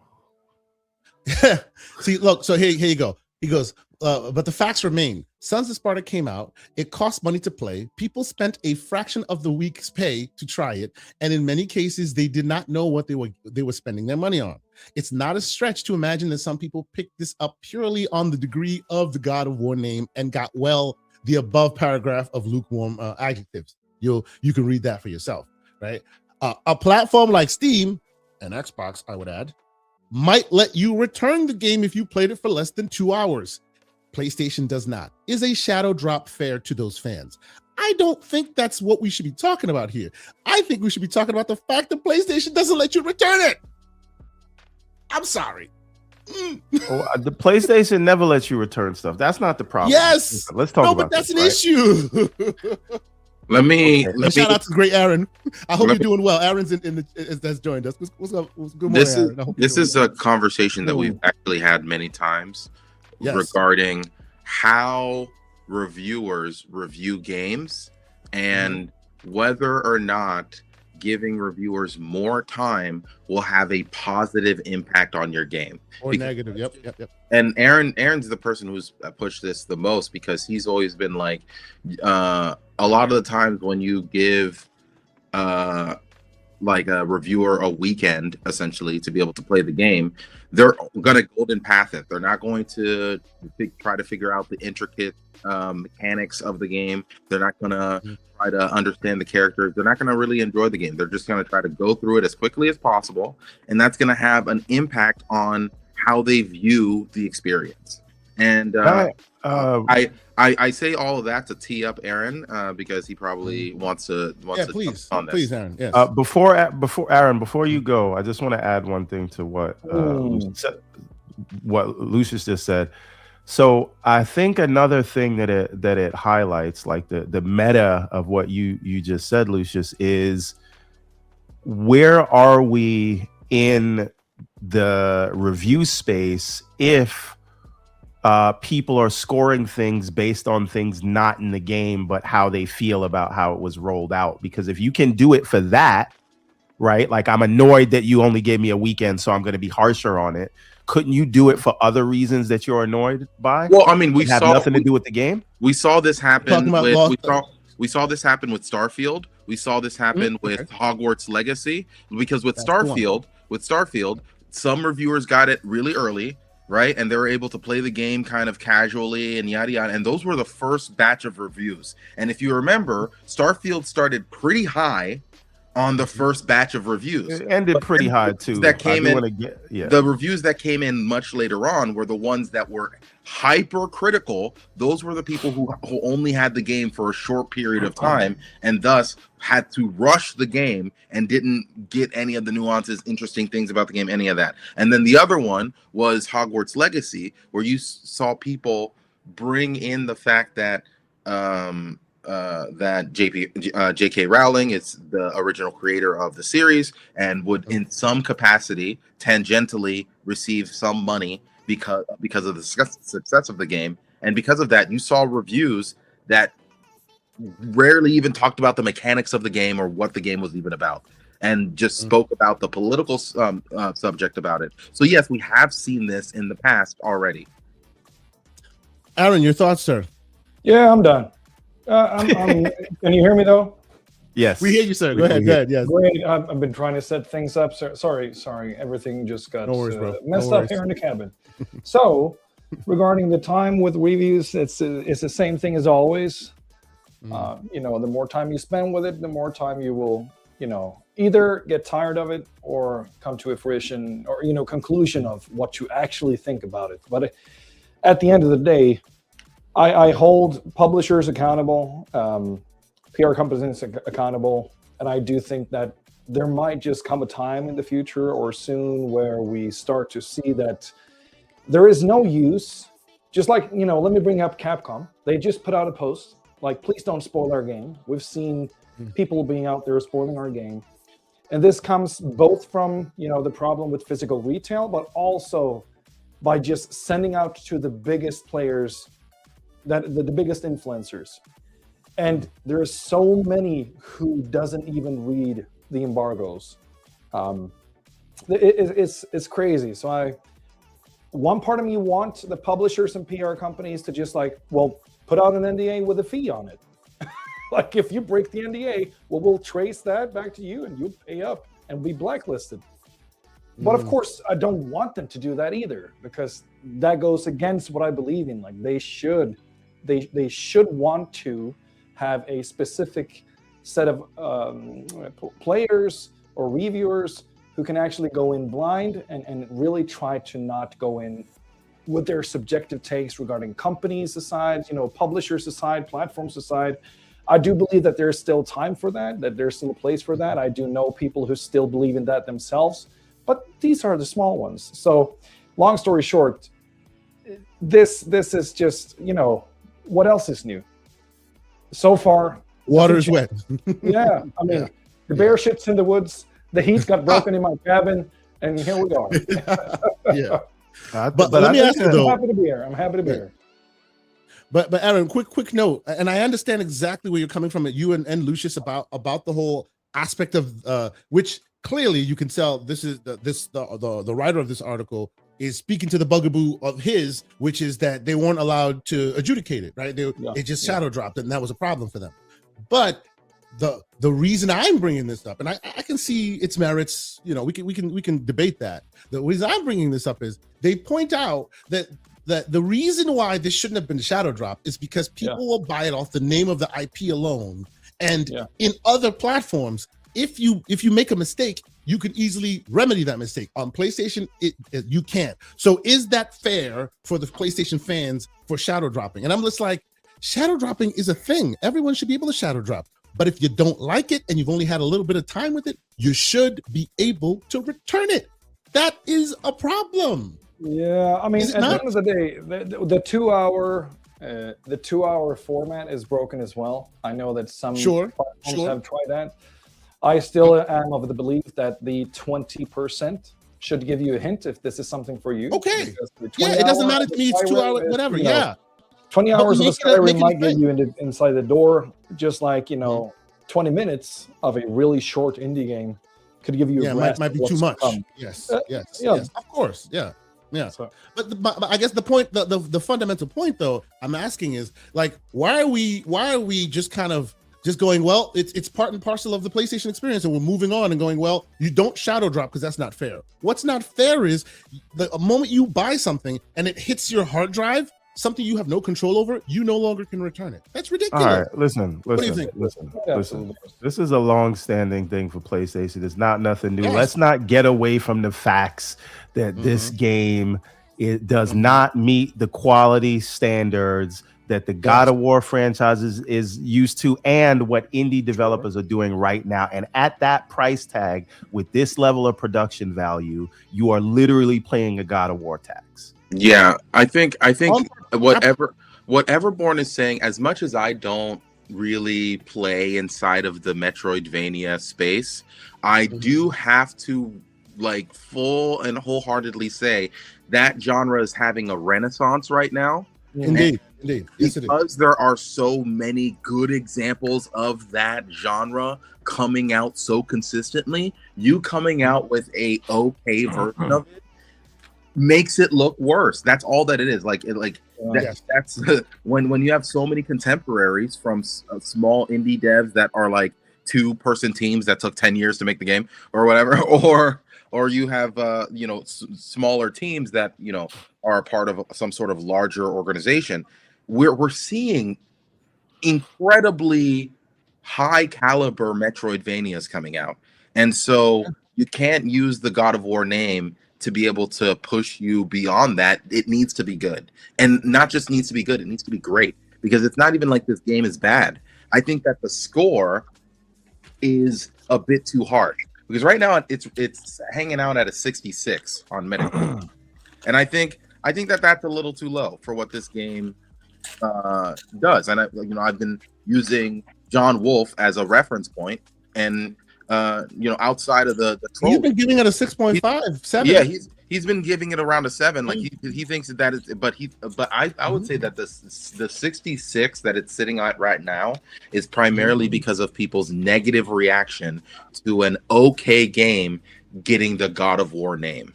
A: See, look, so here you go. He goes, but the facts remain. Sons of Sparta came out. It cost money to play. People spent a fraction of the week's pay to try it. And in many cases, they did not know what they were spending their money on. It's not a stretch to imagine that some people picked this up purely on the degree of the God of War name and got the above paragraph of lukewarm adjectives. You can read that for yourself, right? A platform like Steam and Xbox, I would add, might let you return the game if you played it for less than 2 hours. PlayStation does not. Is a shadow drop fair to those fans? I don't think that's what we should be talking about here. I think we should be talking about the fact that PlayStation doesn't let you return it. I'm sorry.
B: The PlayStation never lets you return stuff. That's not the problem.
A: Yes.
B: Let's talk about
A: but that's
B: this,
A: an
B: right?
A: issue.
C: Let me
A: shout out to great Aaron. I hope you're doing well. Aaron's that's joined us. What's up? Good morning, Aaron.
C: This is a conversation that we've actually had many times regarding how reviewers review games and whether or not giving reviewers more time will have a positive impact on your game.
A: Or negative. Yep.
C: And Aaron's the person who's pushed this the most, because he's always been like, a lot of the times when you give like a reviewer a weekend essentially to be able to play the game, they're gonna golden path it. They're not going to try to figure out the intricate mechanics of the game. They're not gonna try to understand the characters. They're not gonna really enjoy the game. They're just gonna try to go through it as quickly as possible, and that's gonna have an impact on how they view the experience. And I say all of that to tee up Aaron because he probably wants to
A: please,
C: on this.
A: Please, Aaron. Yes.
B: Before Aaron, before you go, I just want to add one thing to what Lucius just said. So I think another thing that it highlights, like the meta of what you just said, Lucius, is where are we in the review space if people are scoring things based on things not in the game, but how they feel about how it was rolled out. Because if you can do it for that, right? Like, I'm annoyed that you only gave me a weekend, so I'm going to be harsher on it. Couldn't you do it for other reasons that you're annoyed by?
C: Well, I mean, we
B: have nothing to do with the game.
C: We saw this happen we saw this happen with Starfield. We saw this happen with Hogwarts Legacy, because with Starfield, some reviewers got it really early, right? And they were able to play the game kind of casually and yada yada. And those were the first batch of reviews. And if you remember, Starfield started pretty high on the first batch of reviews.
B: It ended pretty high too.
C: That came in. The reviews that came in much later on were the ones that were hyper critical. Those were the people who only had the game for a short period of time and thus had to rush the game and didn't get any of the nuances, interesting things about the game, any of that. And then the other one was Hogwarts Legacy, where you saw people bring in the fact that that J.K. Rowling is the original creator of the series and would, in some capacity, tangentially receive some money because of the success of the game. And because of that, you saw reviews that rarely even talked about the mechanics of the game or what the game was even about, and just spoke about the political subject about it. So yes, we have seen this in the past already.
A: Aaron, your thoughts, sir?
D: Yeah, I'm done. Can you hear me though?
B: Yes,
A: we hear you, sir. Go ahead. Yes.
D: Great. I've been trying to set things up. Sorry. Everything just got messed up here in the cabin. So, regarding the time with reviews, it's the same thing as always. The more time you spend with it, the more time you will, either get tired of it or come to a fruition or conclusion of what you actually think about it. But at the end of the day, I hold publishers accountable, PR companies accountable, and I do think that there might just come a time in the future or soon where we start to see that there is no use. Just like, let me bring up Capcom. They just put out a post like, please don't spoil our game. We've seen people being out there spoiling our game. And this comes both from, the problem with physical retail, but also by just sending out to the biggest players, the biggest influencers. And there's so many who doesn't even read the embargoes. It's crazy. So one part of me wants the publishers and PR companies to just put out an NDA with a fee on it. Like, if you break the NDA, we'll trace that back to you and you pay up and be blacklisted. But of course, I don't want them to do that either, because that goes against what I believe in. Like, they should want to have a specific set of players or reviewers who can actually go in blind and really try to not go in with their subjective takes regarding companies aside, publishers aside, platforms aside. I do believe that there's still time for that there's still a place for that. I do know people who still believe in that themselves, but these are the small ones. So long story short, this is just, what else is new? So far,
A: water's wet.
D: Yeah, I mean, the bear shit's in the woods. The heat got broken in my cabin, and here we are.
A: Yeah. But let me ask you though.
D: I'm happy to be here.
A: But Aaron, quick note, and I understand exactly where you're coming from, you and Lucius about the whole aspect of which clearly you can tell this is the writer of this article is speaking to the bugaboo of his, which is that they weren't allowed to adjudicate it, right? They just shadow dropped it, and that was a problem for them. But the reason I'm bringing this up, and I can see its merits, you know, we can debate that. The reason I'm bringing this up is they point out that the reason why this shouldn't have been shadow drop is because people will buy it off the name of the IP alone, and in other platforms, if you make a mistake, you can easily remedy that mistake. On PlayStation, you can't. So is that fair for the PlayStation fans for shadow dropping? And I'm just like, shadow dropping is a thing. Everyone should be able to shadow drop. But if you don't like it and you've only had a little bit of time with it, you should be able to return it. That is a problem.
D: Yeah, I mean, at the end of the day, the 2 hour the 2 hour format is broken as well. I know that some platforms have tried that. I still am of the belief that the 20% should give you a hint if this is something for you.
A: Okay. Yeah, it doesn't matter to me. It's 2 hours, whatever.
D: 20 hours of a Skyrim might get you inside the door, just like, 20 minutes of a really short indie game could give you a grasp.
A: Might be too much. Yes, of course. Yeah. So. But I guess the point, the fundamental point, though, I'm asking is, like, why are we just kind of just going, well, it's part and parcel of the PlayStation experience, and we're moving on and going, well, you don't shadow drop because that's not fair. What's not fair is the moment you buy something and it hits your hard drive, something you have no control over, you no longer can return it. That's ridiculous.
B: All right, listen. What do you think? Listen. This is a long-standing thing for PlayStation. It's not nothing new. Yes. Let's not get away from the facts that this game does not meet the quality standards that the God of War franchises is used to, and what indie developers are doing right now. And at that price tag, with this level of production value, you are literally playing a God of War tax.
C: Yeah, I think whatever Born is saying, as much as I don't really play inside of the Metroidvania space, I do have to full and wholeheartedly say that genre is having a renaissance right now.
A: Indeed. Yes,
C: because there are so many good examples of that genre coming out so consistently, you coming out with a okay version of it makes it look worse. That's all that it is. That's when you have so many contemporaries from small indie devs that are like 2-person teams that took 10 years to make the game or whatever, or you have smaller teams that are a part of some sort of larger organization. We're seeing incredibly high caliber Metroidvanias coming out, and so you can't use the God of War name to be able to push you beyond that. It needs to be good, and not just needs to be good, it needs to be great, because it's not even like this game is bad. I think that the score is a bit too harsh, because right now it's hanging out at a 66 on Metacritic, and I think that that's a little too low for what this game does. And I've been using John Wolfe as a reference point, and outside of the troll,
A: you've been giving it a 6.5, 7.
C: Yeah, he's been giving it around a 7. Like he thinks that is, but I would say that the 66 that it's sitting at right now is primarily because of people's negative reaction to an okay game getting the God of War name.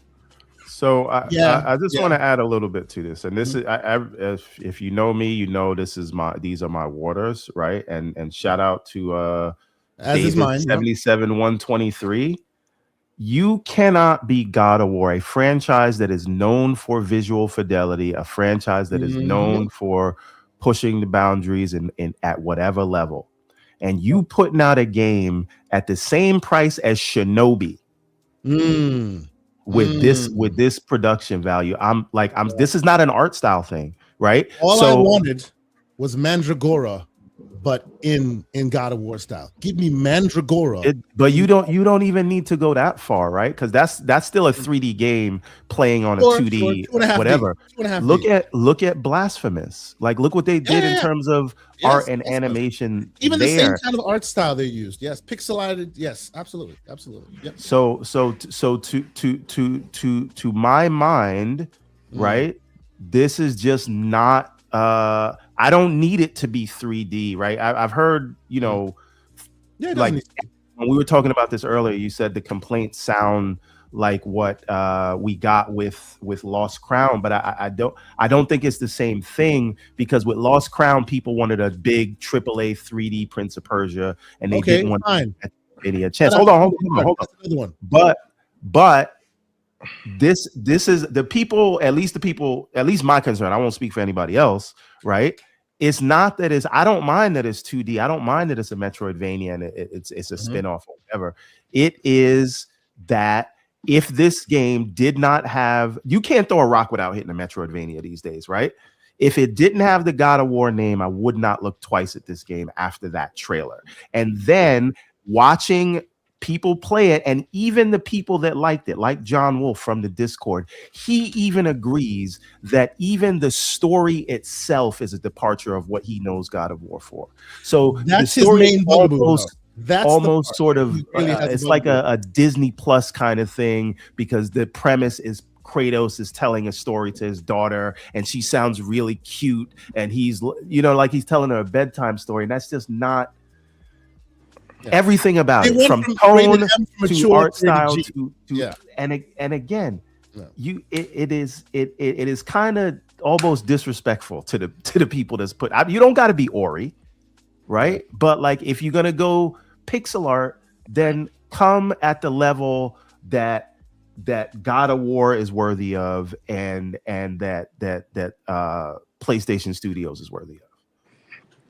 B: So I just want to add a little bit to this, and this is if you know me, these are my waters, right? And shout out to David 77-123. You cannot be God of War, a franchise that is known for visual fidelity, a franchise that is known for pushing the boundaries in at whatever level, and you putting out a game at the same price as Shinobi. With this production value, this is not an art style thing, right?
A: All I wanted was Mandragora, but in God of War style. Give me Mandragora.
B: But you don't even need to go that far, right? Because that's still a 3D game playing on a 2D whatever. Look at Blasphemous. Look what they did in terms of art and animation.
A: Even the same kind of art style they used. Yes, pixelated. Yes, absolutely. Yep.
B: So to my mind, right? This is just not. I don't need it to be 3D, right? I've heard, when we were talking about this earlier, you said the complaints sound like what we got with Lost Crown, but I don't think it's the same thing, because with Lost Crown, people wanted a big AAA 3D Prince of Persia, and they didn't want any chance. Hold on.
A: Another one.
B: But this is the people, at least my concern. I won't speak for anybody else, right? It's not that I don't mind that it's 2D. I don't mind that it's a Metroidvania and it's a spin-off or whatever. It is that if this game did not have, you can't throw a rock without hitting a Metroidvania these days, right? If it didn't have the God of War name, I would not look twice at this game after that trailer. And then watching people play it, and even the people that liked it, like John Wolf from the Discord, he even agrees that even the story itself is a departure of what he knows God of War for. So
A: that's
B: the story
A: his main bugaboo. That's
B: almost sort of it's like a Disney Plus kind of thing, because the premise is Kratos is telling a story to his daughter, and she sounds really cute, and he's like he's telling her a bedtime story, and that's just not everything about it, from tone to art style to and again, it is kind of almost disrespectful to the people that's put. You don't got to be Ori, right? But like, if you're gonna go pixel art, then come at the level that God of War is worthy of, and that PlayStation Studios is worthy of.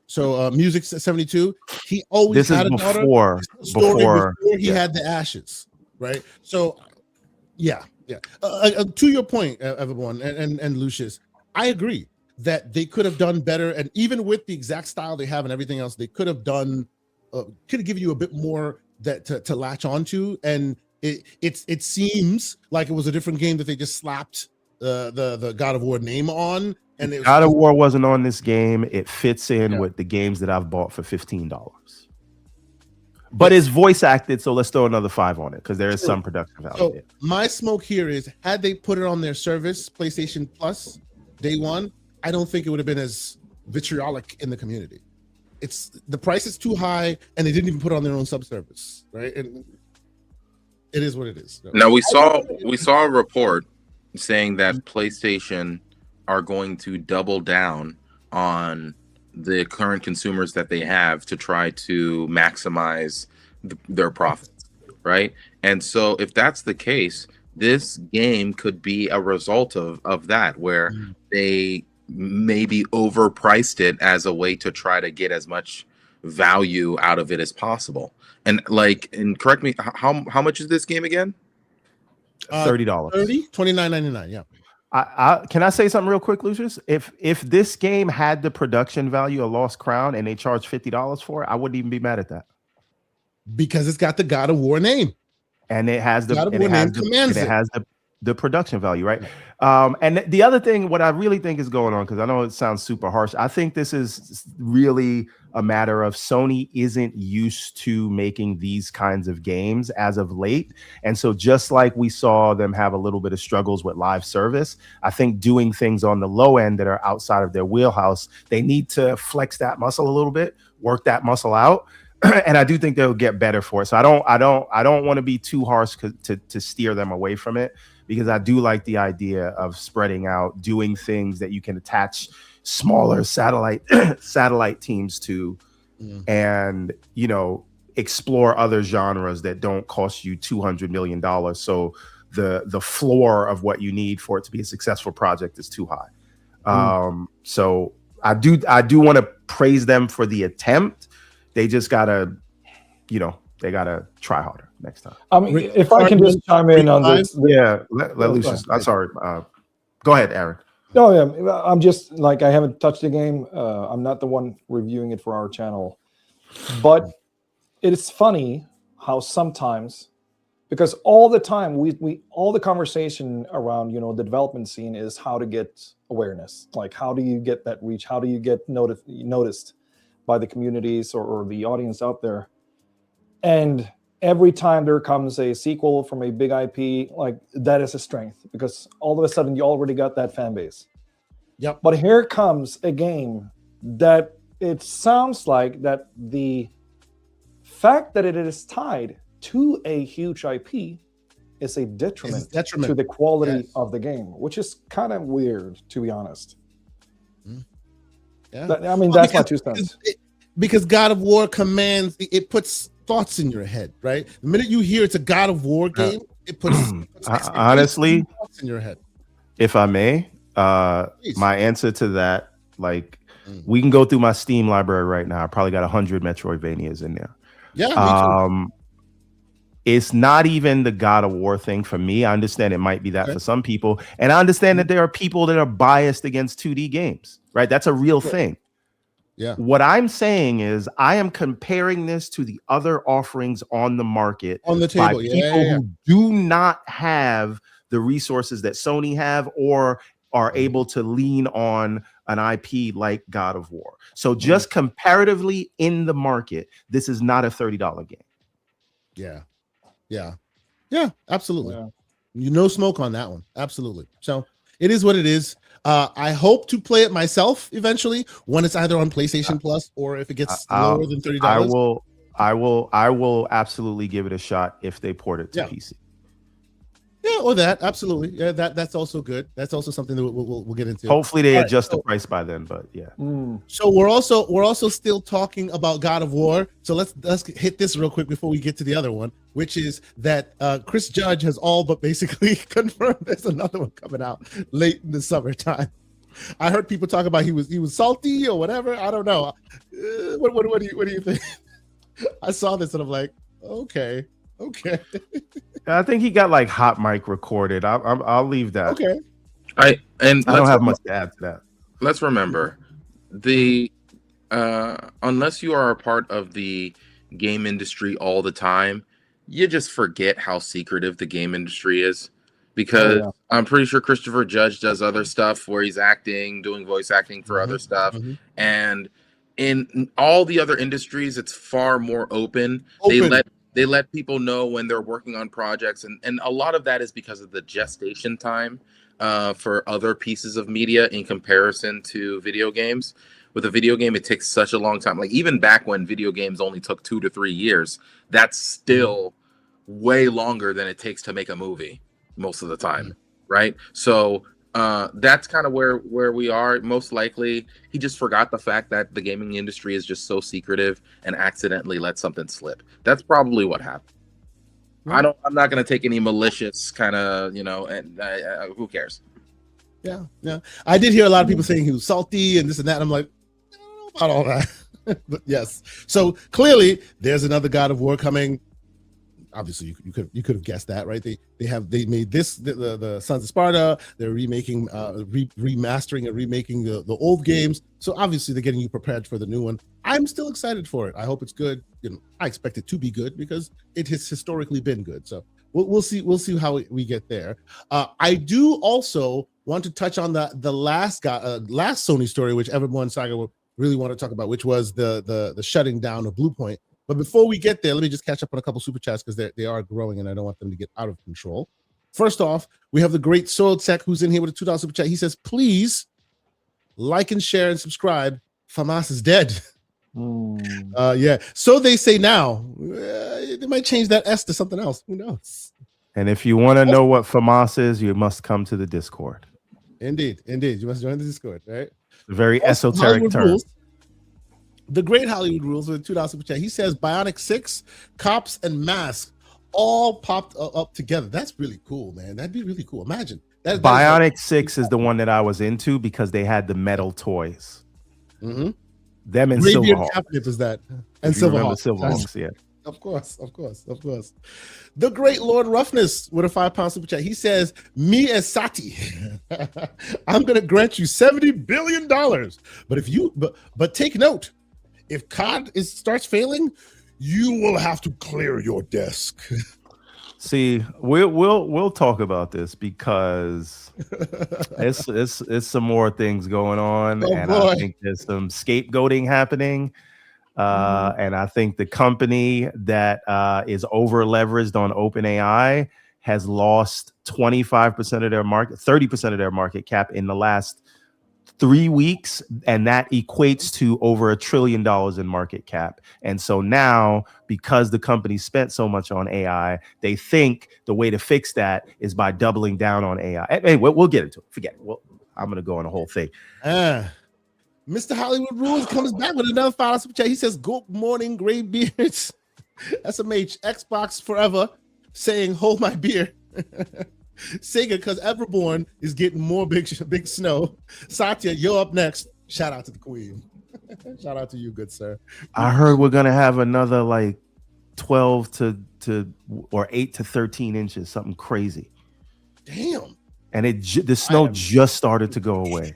A: So Music 72, he always had a daughter.
B: Before
A: he had the Ashes, right? So to your point, everyone, and Lucius, I agree that they could have done better, and even with the exact style they have and everything else, they could have done could have given you a bit more that to latch onto. And it seems like it was a different game that they just slapped the God of War name on. And
B: God of War wasn't on this game. It fits in with the games that I've bought for $15. But it's voice acted, so let's throw another $5 on it, because there is some production value.
A: So my smoke here is, had they put it on their service, PlayStation Plus, day one, I don't think it would have been as vitriolic in the community. The price is too high, and they didn't even put it on their own subservice, right? And it is what it is.
C: Now we saw a report saying that PlayStation are going to double down on the current consumers that they have to try to maximize their profits, right? And so if that's the case, this game could be a result of that, where they maybe overpriced it as a way to try to get as much value out of it as possible. And correct me, how much is this game again?
B: $30.
A: $29.99, yeah.
B: Can I say something real quick, Lucius? If this game had the production value of Lost Crown and they charged $50 for it, I wouldn't even be mad at that,
A: because it's got the God of War name,
B: and it has the production value, right? And the other thing, what I really think is going on, because I know it sounds super harsh, I think this is really a matter of Sony isn't used to making these kinds of games as of late. And so just like we saw them have a little bit of struggles with live service, I think doing things on the low end that are outside of their wheelhouse, they need to flex that muscle a little bit, work that muscle out. And I do think they'll get better for it. So I don't want to be too harsh to steer them away from it, because I do like the idea of spreading out, doing things that you can attach smaller satellite teams to, and explore other genres that don't cost you $200 million. So the floor of what you need for it to be a successful project is too high. So I do want to praise them for the attempt. They just gotta, they gotta try harder next time.
D: I mean, if I can just chime in on this,
B: let Lucius. I'm sorry. Go ahead, Aaron.
D: No, yeah, I'm just I haven't touched the game. I'm not the one reviewing it for our channel, but it is funny how sometimes, because all the time we all the conversation around the development scene is how to get awareness, like how do you get that reach, how do you get noticed by the communities or the audience out there, and every time there comes a sequel from a big IP, that is a strength, because all of a sudden you already got that fan base.
A: Yep.
D: But here comes a game that it sounds like that the fact that it is tied to a huge IP is a detriment to the quality of the game, which is kind of weird, to be honest.
A: Yeah.
D: I mean, that's my 2 cents.
A: Because God of War commands, it puts thoughts in your head, right? The minute you hear it's a God of War game, it puts
B: honestly
A: thoughts in your head.
B: If I may, my answer to that, like, we can go through my Steam library right now. I probably got 100 Metroidvanias in there.
A: Yeah, me too.
B: It's not even the God of War thing for me. I understand it might be that for some people, and I understand that there are people that are biased against 2D games, right? That's a real thing.
A: Yeah.
B: What I'm saying is I am comparing this to the other offerings on the market
A: on the table
B: by people who do not have the resources that Sony have or are able to lean on an IP like God of War. So just comparatively in the market, this is not a $30 game.
A: Yeah, absolutely. No smoke on that one. Absolutely. So it is what it is. I hope to play it myself eventually when it's either on PlayStation Plus or if it gets lower than $30.
B: I will absolutely give it a shot if they port it to PC.
A: Yeah, or that. Absolutely. Yeah, that's also good. That's also something that we'll get into.
B: Hopefully they adjust the price by then, but yeah.
A: So we're also still talking about God of War. So let's hit this real quick before we get to the other one, which is that Chris Judge has all but basically confirmed there's another one coming out late in the summertime. I heard people talk about he was salty or whatever. I don't know. What do you think? I saw this and I'm like, okay.
B: I think he got like hot mic recorded. I'll leave that.
A: Okay.
B: I don't have much to add to that.
C: Let's remember unless you are a part of the game industry all the time, you just forget how secretive the game industry is. Because I'm pretty sure Christopher Judge does other stuff where he's doing voice acting for other stuff. And in all the other industries, it's far more open. They let people know when they're working on projects, and a lot of that is because of the gestation time for other pieces of media in comparison to video games. With a video game, it takes such a long time. Like even back when video games only took 2 to 3 years, that's still way longer than it takes to make a movie most of the time, right? So that's kind of where we are. Most likely, he just forgot the fact that the gaming industry is just so secretive and accidentally let something slip. That's probably what happened. I'm not going to take any malicious kind of, and who cares?
A: Yeah. I did hear a lot of people saying he was salty and this and that. And I'm like, I don't know about all that. But yes. So clearly, there's another God of War coming. Obviously, you could have guessed that, right? They made this the Sons of Sparta. They're remaking, remastering and remaking the old games. So obviously, they're getting you prepared for the new one. I'm still excited for it. I hope it's good. I expect it to be good because it has historically been good. So we'll see. We'll see how we get there. I do also want to touch on the last Sony story, which everyone Saga will really want to talk about, which was the shutting down of Bluepoint. But before we get there, let me just catch up on a couple super chats because they are growing and I don't want them to get out of control. First off, we have the great Soiled Tech who's in here with a $2 super chat. He says, please like and share and subscribe. FAMAS is dead. Yeah. So they say now. They might change that S to something else. Who knows?
B: And if you want to know what FAMAS is, you must come to the Discord.
A: Indeed. You must join the Discord, right?
B: A very esoteric term.
A: Rules. The great Hollywood Rules with a $2 super chat. He says Bionic 6, Cops, and Mask all popped up together. That's really cool, man. That'd be really cool. Imagine.
B: Bionic 6 is the one that I was into because they had the metal toys. Them and Silverhawks.
A: Is that? And Silverhawks.
B: Yeah.
A: Of course. The great Lord Roughness with a £5 super chat. He says, "Me as Sati, I'm going to grant you $70 billion. But take note, if COD starts failing, you will have to clear your desk."
B: See, we'll talk about this because it's some more things going on, I think there's some scapegoating happening. And I think the company that is over leveraged on OpenAI has lost 25% of their market, 30% of their market cap in the last 3 weeks, and that equates to over $1 trillion in market cap. And so now, because the company spent so much on AI, they think the way to fix that is by doubling down on AI. Anyway, we'll get into it. Forget it. I'm going to go on the whole thing.
A: Mr. Hollywood Rules comes back with another $5 super chat. He says, "Good morning, gray beards." SMH, Xbox forever, saying, "Hold my beer." Sega, because Everborn is getting more big snow. Satya, you're up next. Shout out to the queen. Shout out to you, good sir.
B: I heard we're gonna have another like 12 to or 8 to 13 inches, something crazy.
A: Damn.
B: And the snow just started to go away.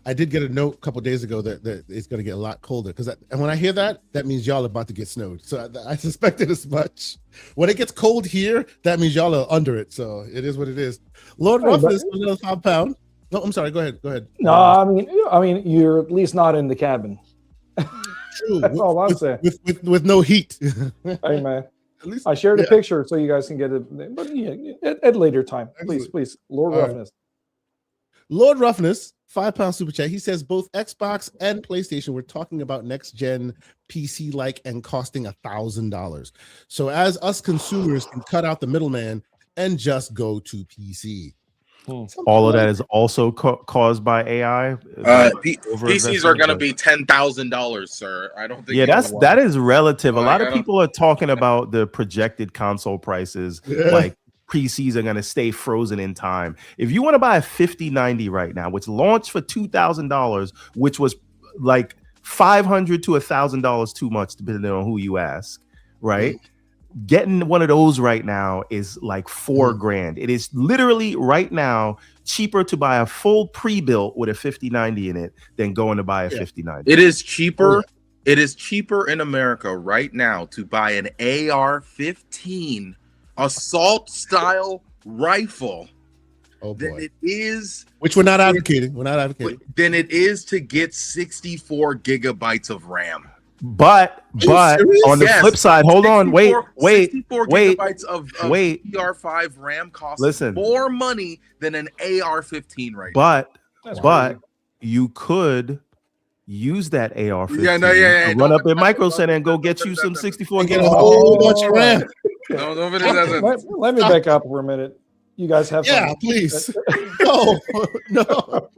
A: I did get a note a couple days ago that it's going to get a lot colder and when I hear that means y'all are about to get snowed. So I suspected as much. When it gets cold here, that means y'all are under it. So it is what it is. Lord Ruffus, another £5. No, I'm sorry. Go ahead.
D: No, I mean, you're at least not in the cabin.
A: True.
D: That's all I'm saying.
A: With no heat.
D: Hey man, at least I shared a picture so you guys can get it, but at later time, please, Lord Roughness.
A: Lord Roughness, £5 super chat. He says both Xbox and PlayStation were talking about next gen PC like and costing $1,000. So as us consumers can cut out the middleman and just go to PC.
B: All of that is also caused by AI.
C: PCs are going to be $10,000, sir. I don't think.
B: Yeah, that is relative. A lot of people are talking about the projected console prices, like PCs are going to stay frozen in time. If you want to buy a 5090 right now, which launched for $2,000, which was like $500 to $1,000 too much, depending on who you ask, right? Getting one of those right now is like $4,000. It is literally right now cheaper to buy a full pre-built with a 5090 in it than going to buy a 5090.
C: It is cheaper. It is cheaper in America right now to buy an AR-15 assault style rifle than it is,
A: which we're not advocating.
C: Than it is to get 64 gigabytes of RAM.
B: But on the flip side, hold on, wait,
C: 64 gigabytes of DDR5 RAM costs more money than an AR-15 right now.
B: But you could use that AR-15 run up in Micro Center and go get you some 64
A: gigabytes. Get a whole bunch of RAM.
D: Let me back up for a minute. You guys have fun.
A: Please. No.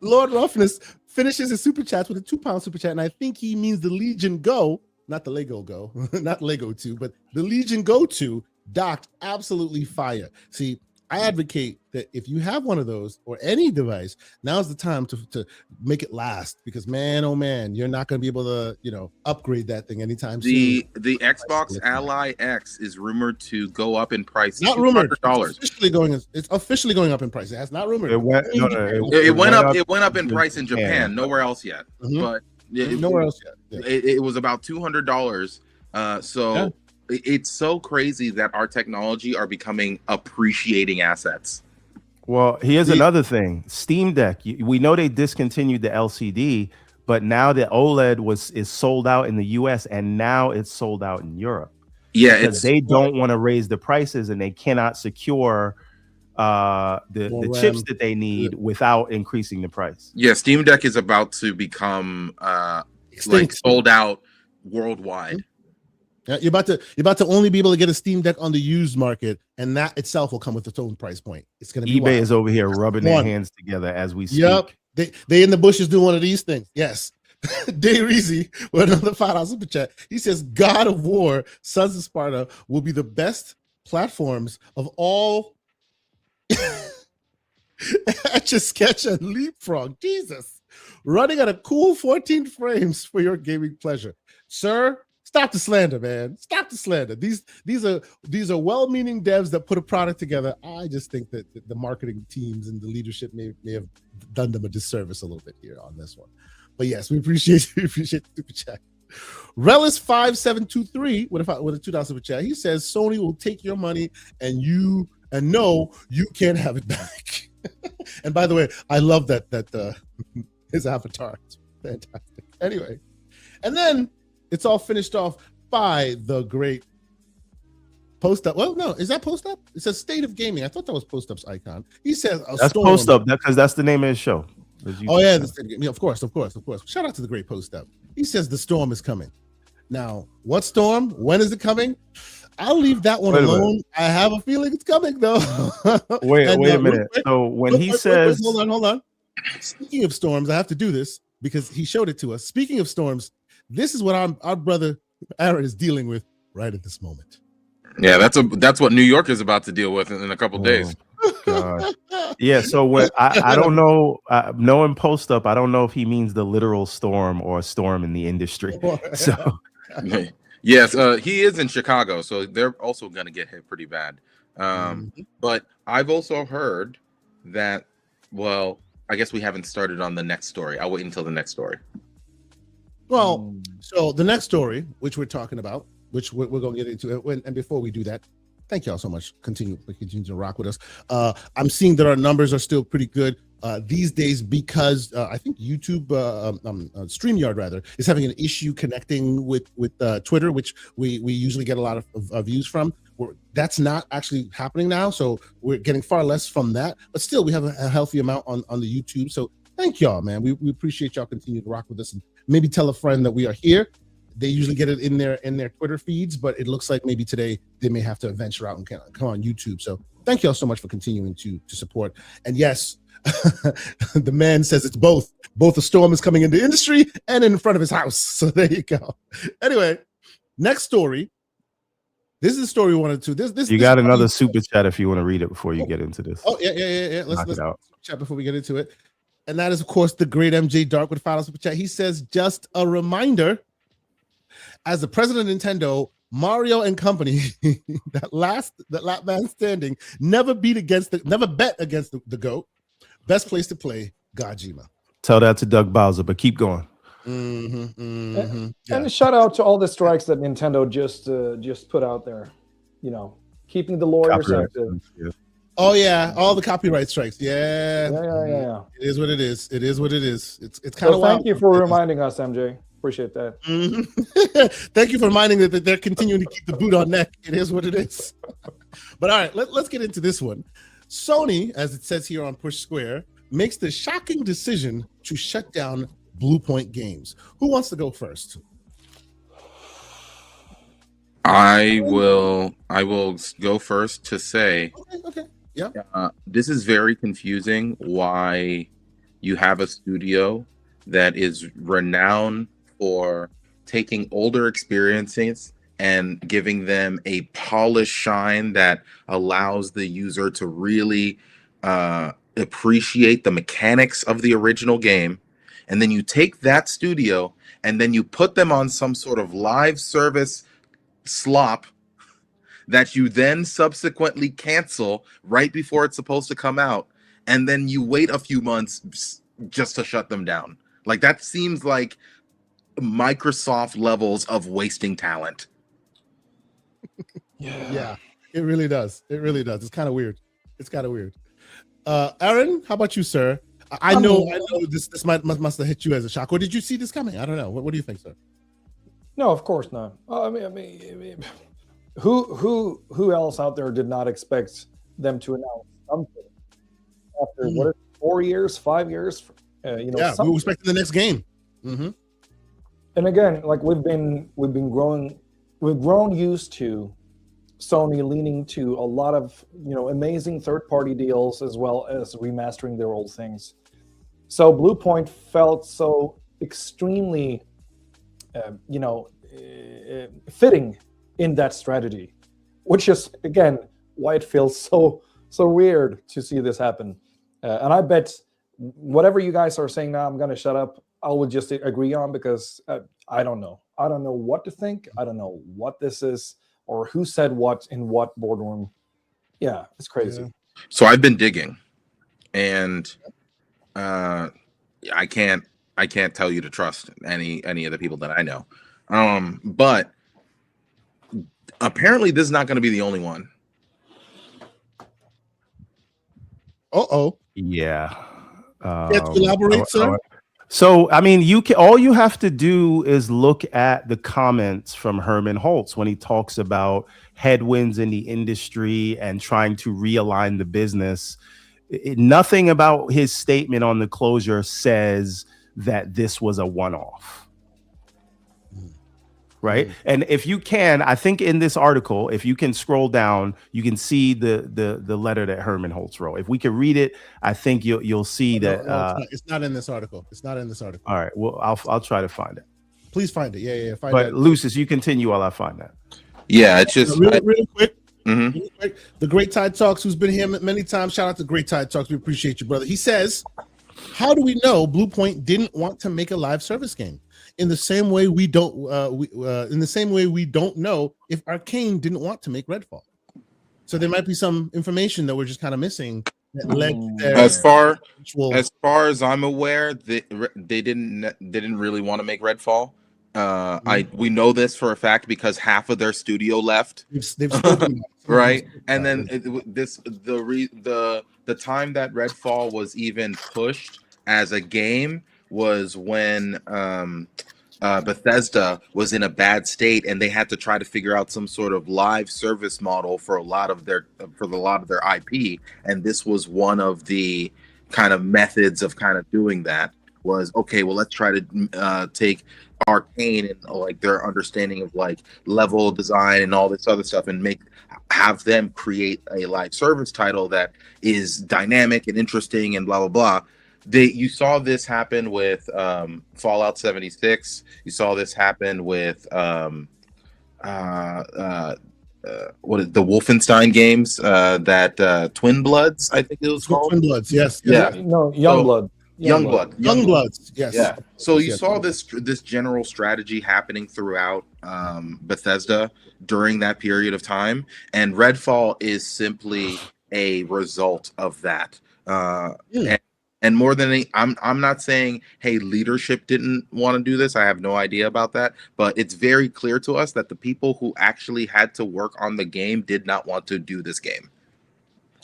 A: Lord Roughness finishes his super chats with a £2 super chat, and I think he means the Legion Go, not the Lego Go, not Lego 2, but the Legion Go 2 docked absolutely fire. See, I advocate that if you have one of those or any device, now's the time to make it last, because man, oh man, you're not going to be able to, upgrade that thing anytime soon.
C: The Xbox Ally X is rumored to go up in price.
A: Not rumored. It's officially going up in price. It has not rumored.
C: It went up in price in Japan. Nowhere else yet. But
A: nowhere else yet.
C: It was about $200. It's so crazy that our technology are becoming appreciating assets.
B: Well, here's another thing. Steam Deck. We know they discontinued the LCD, but now the OLED is sold out in the US and now it's sold out in Europe.
C: Yeah,
B: because they don't want to raise the prices and they cannot secure the chips that they need without increasing the price.
C: Yeah, Steam Deck is about to become like sold out worldwide.
A: You're about to only be able to get a Steam Deck on the used market, and that itself will come with its own price point. It's going to be
B: eBay is over here rubbing their hands together as we speak.
A: Yep, they in the bushes doing one of these things. Yes, Day Reezy with another $5 super chat. He says, "God of War, Sons of Sparta will be the best platforms of all." Etch a Sketch and Leapfrog. Jesus, running at a cool 14 frames for your gaming pleasure, sir. Stop the slander, man. Stop the slander. These are well-meaning devs that put a product together. I just think that the marketing teams and the leadership may have done them a disservice a little bit here on this one. But yes, we appreciate the super chat. Relis 5723 with a $2 super chat. He says Sony will take your money and no, you can't have it back. And by the way, I love that his avatar. It's fantastic. Anyway, and then it's all finished off by the great Post Up. Well, no, is that Post Up? It says State of Gaming. I thought that was Post Up's icon. He says
B: that's
A: storm.
B: Post Up, because that's the name of his show.
A: Oh yeah, of course. Shout out to the great Post Up. He says the storm is coming. Now, what storm? When is it coming? I'll leave that one alone. I have a feeling it's coming though.
B: wait a minute. So when he says,
A: hold on. Speaking of storms, I have to do this because he showed it to us. Speaking of storms, this is what our brother Aaron is dealing with right at this moment.
C: Yeah, that's what New York is about to deal with in a couple days.
B: God. Yeah, so when I don't know, knowing Post Up, I don't know if he means the literal storm or a storm in the industry. So
C: yes, he is in Chicago, so they're also going to get hit pretty bad. But I've also heard that, well, I guess we haven't started on the next story. I'll wait until the next story.
A: Well, so the next story, which we're talking about, which we're going to get into, and before we do that, thank y'all so much. Continue to rock with us. I'm seeing that our numbers are still pretty good these days because I think YouTube, StreamYard rather, is having an issue connecting with Twitter, which we usually get a lot of views from. That's not actually happening now, so we're getting far less from that. But still, we have a healthy amount on the YouTube. So thank y'all, man. We appreciate y'all continue to rock with us, and maybe tell a friend that we are here. They usually get it in their Twitter feeds, but it looks like maybe today they may have to venture out and come on YouTube. So thank y'all so much for continuing to support. And yes, the man says it's both. Both a storm is coming in the industry and in front of his house. So there you go. Anyway, next story. This is the story we wanted to. This
B: got another super chat if you want to read it before you get into this.
A: Oh yeah. Let's chat before we get into it. And that is, of course, the great MJ Dark with $5 super chat. He says, just a reminder, as the president of Nintendo, Mario and company, that last man standing, never bet against the GOAT. Best place to play, Gojima.
B: Tell that to Doug Bowser, but keep going.
D: And a shout out to all the strikes that Nintendo just put out there. You know, keeping the lawyers active.
B: Yeah.
A: Oh yeah, all the copyright strikes. Yeah. It is what it is. It's kind of.
D: Thank you for reminding us, MJ. Appreciate that.
A: Thank you for reminding that they're continuing to keep the boot on neck. It is what it is. But all right, let's get into this one. Sony, as it says here on Push Square, makes the shocking decision to shut down Bluepoint Games. Who wants to go first?
C: I will go first to say.
A: Okay. Yeah.
C: This is very confusing. Why you have a studio that is renowned for taking older experiences and giving them a polished shine that allows the user to really appreciate the mechanics of the original game. And then you take that studio and then you put them on some sort of live service slop that you then subsequently cancel right before it's supposed to come out. And then you wait a few months just to shut them down. Like, that seems like Microsoft levels of wasting talent.
A: Yeah, it really does. It's kind of weird. Aaron, how about you, sir? I know this must have hit you as a shock. Or did you see this coming? I don't know. What do you think, sir?
D: No, of course not. I mean, who else out there did not expect them to announce something after 4 years, 5 years? We were expecting the next game. Mm-hmm. And again, like we've grown used to Sony leaning to a lot of amazing third-party deals as well as remastering their old things. So Bluepoint felt so extremely, fitting in that strategy, which is again why it feels so weird to see this happen. And I bet whatever you guys are saying now, I'm gonna shut up. I will just agree on because I don't know. I don't know what to think. I don't know what this is or who said what in what boardroom. Yeah, it's crazy.
A: Yeah.
C: So I've been digging, and I can't tell you to trust any of the people that I know. But apparently this is not going to be the only one.
A: Uh-oh.
B: Yeah.
A: Can't you elaborate, sir?
B: So, I mean, all you have to do is look at the comments from Herman Holtz when he talks about headwinds in the industry and trying to realign the business. Nothing about his statement on the closure says that this was a one-off. Right. And if you can, I think in this article, if you can scroll down, you can see the letter that Herman Holtz wrote. If we can read it, I think you'll see that.
A: No, it's not in this article. It's not in this article.
B: All right. Well, I'll try to find it.
A: Please find it. Yeah. Find
B: but
A: it.
B: Lucis, you continue while I find that.
C: Yeah, it's just
A: really quick. Really quick. The Great Tide Talks, who's been here many times. Shout out to Great Tide Talks. We appreciate you, brother. He says, "How do we know Bluepoint didn't want to make a live service game? In the same way we don't know if Arcane didn't want to make Redfall. So there might be some information that we're just kind of missing that led to their
C: as far as I'm aware, they didn't really want to make Redfall. We know this for a fact because half of their studio left.
A: They've spoken
C: right, and then the time that Redfall was even pushed as a game was when Bethesda was in a bad state and they had to try to figure out some sort of live service model for a lot of their IP, and this was one of the kind of methods of kind of doing that. Was okay, well, let's try to take Arcane and like their understanding of like level design and all this other stuff and have them create a live service title that is dynamic and interesting and blah blah blah. You saw this happen with Fallout 76. You saw this happen with what is the Wolfenstein games that Twin Bloods, I think it was called.
A: Twin Bloods, yes.
C: Yeah.
D: No, Youngblood.
A: Youngbloods, yes.
C: Yeah. So you saw this general strategy happening throughout Bethesda during that period of time, and Redfall is simply a result of that. And more than any, I'm not saying, hey, leadership didn't want to do this. I have no idea about that, but it's very clear to us that the people who actually had to work on the game did not want to do this game.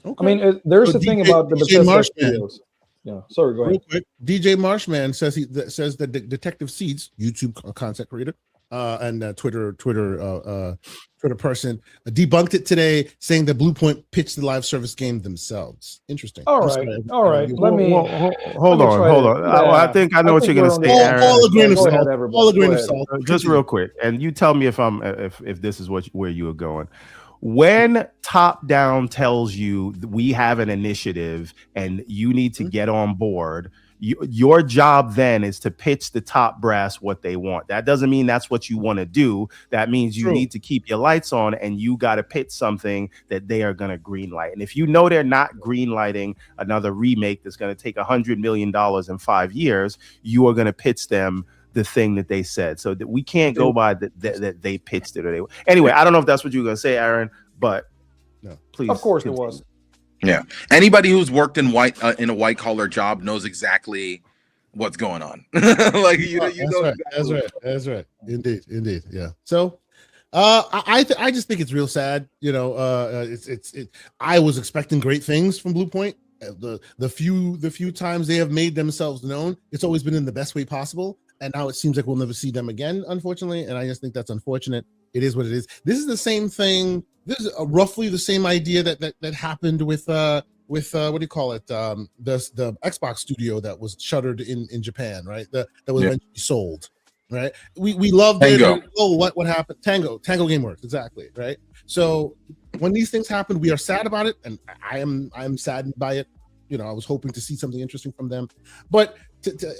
D: Okay. I mean, there's the thing about the Bethesda studios. Yeah, sorry, go ahead.
A: Real quick, DJ Marshman says that Detective Seeds, YouTube content creator, and Twitter person, debunked it today, saying that Bluepoint pitched the live service game themselves. Interesting.
D: All right. Let me
B: hold on. I think I know what you're going to say, Aaron.
A: All a grain of salt. All a grain of salt.
B: Just real quick, and you tell me if this is where you are going. When top down tells you we have an initiative and you need to get on board, your job then is to pitch the top brass what they want. That doesn't mean that's what you want to do. That means you need to keep your lights on and you got to pitch something that they are going to green light. And if you know they're not green lighting another remake that's going to take $100 million in 5 years, you are going to pitch them the thing that they said, so that we can't go by that they pitched it. Anyway, I don't know if that's what you were gonna say, Aaron, but no, please.
D: Of course continue. It was.
C: Yeah, anybody who's worked in a white collar job knows exactly what's going on. Like
A: that's right. Indeed. Yeah. So, I just think it's real sad. I was expecting great things from Bluepoint. The few times they have made themselves known, it's always been in the best way possible. And now it seems like we'll never see them again, unfortunately. And I just think that's unfortunate. It is what it is. This is the same thing. This is roughly the same idea that happened with what do you call it? The Xbox studio that was shuttered in Japan, right? That was eventually sold, right? We loved
C: Tango.
A: it. Oh, what happened? Tango GameWorks, exactly, right? So when these things happen, we are sad about it, and I'm saddened by it. I was hoping to see something interesting from them, but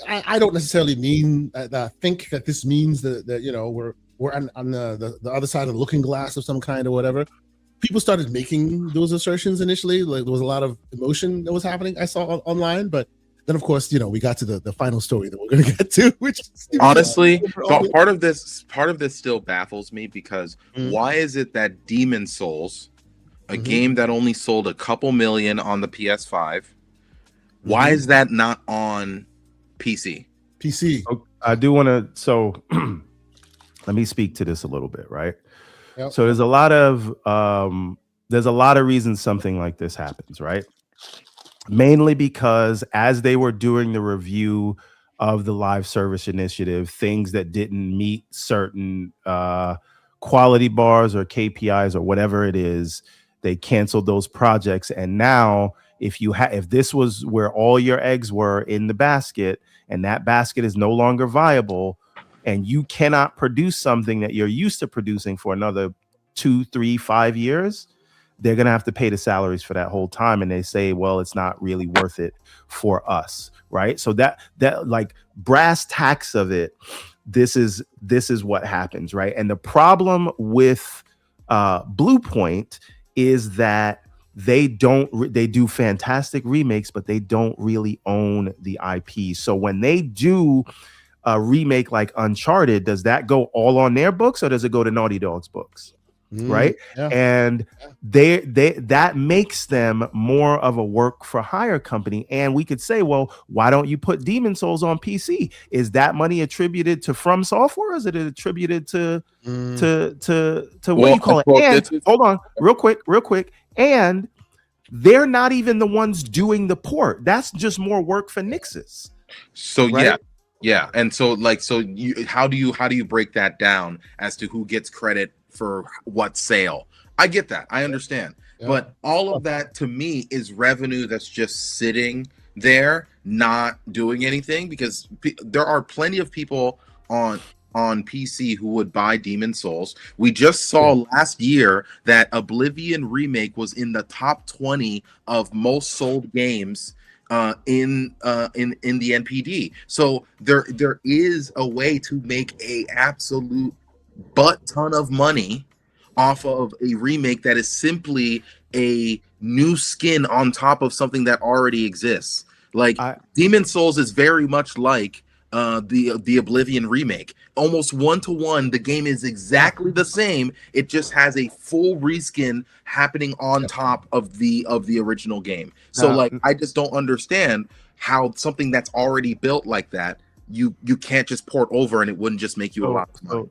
A: I don't necessarily mean think that this means that we're on the other side of the looking glass of some kind or whatever. People started making those assertions initially, like there was a lot of emotion that was happening. I saw online, but then of course we got to the final story that we're going to get to, which
C: honestly, part of this still baffles me because why is it that Demon Souls, a game that only sold a couple million on the PS5, why is that not on PC?
B: I do want to. So let me speak to this a little bit, right? Yep. So there's a lot of reasons something like this happens, right? Mainly because as they were doing the review of the live service initiative, things that didn't meet certain quality bars or KPIs or whatever it is, they canceled those projects. And now if this was where all your eggs were in the basket, and that basket is no longer viable, and you cannot produce something that you're used to producing for another 2, 3, 5 years, they're going to have to pay the salaries for that whole time. And they say, well, it's not really worth it for us. Right. So that like brass tacks of it, this is what happens. Right. And the problem with Bluepoint is that they do fantastic remakes, but they don't really own the IP. So when they do a remake like Uncharted, does that go all on their books, or does it go to Naughty Dog's books? Right. Yeah. And they that makes them more of a work for hire company. And we could say, well, why don't you put Demon Souls on PC? Is that money attributed to From Software, or is it attributed to what you call it? And hold on, real quick. And they're not even the ones doing the port. That's just more work for Nixus.
C: So right? Yeah. And so how do you break that down as to who gets credit for what sale? I get that. I understand. Yeah. But all of that to me is revenue that's just sitting there, not doing anything, because there are plenty of people on PC who would buy Demon Souls. We just saw last year that Oblivion Remake was in the top 20 of most sold games in the NPD. So there is a way to make a absolute butt ton of money off of a remake that is simply a new skin on top of something that already exists. Like Demon Souls is very much like the Oblivion remake. Almost 1-to-1, the game is exactly the same. It just has a full reskin happening on top of the original game. So I just don't understand how something that's already built like that, you can't just port over and it wouldn't just make you a lot of money.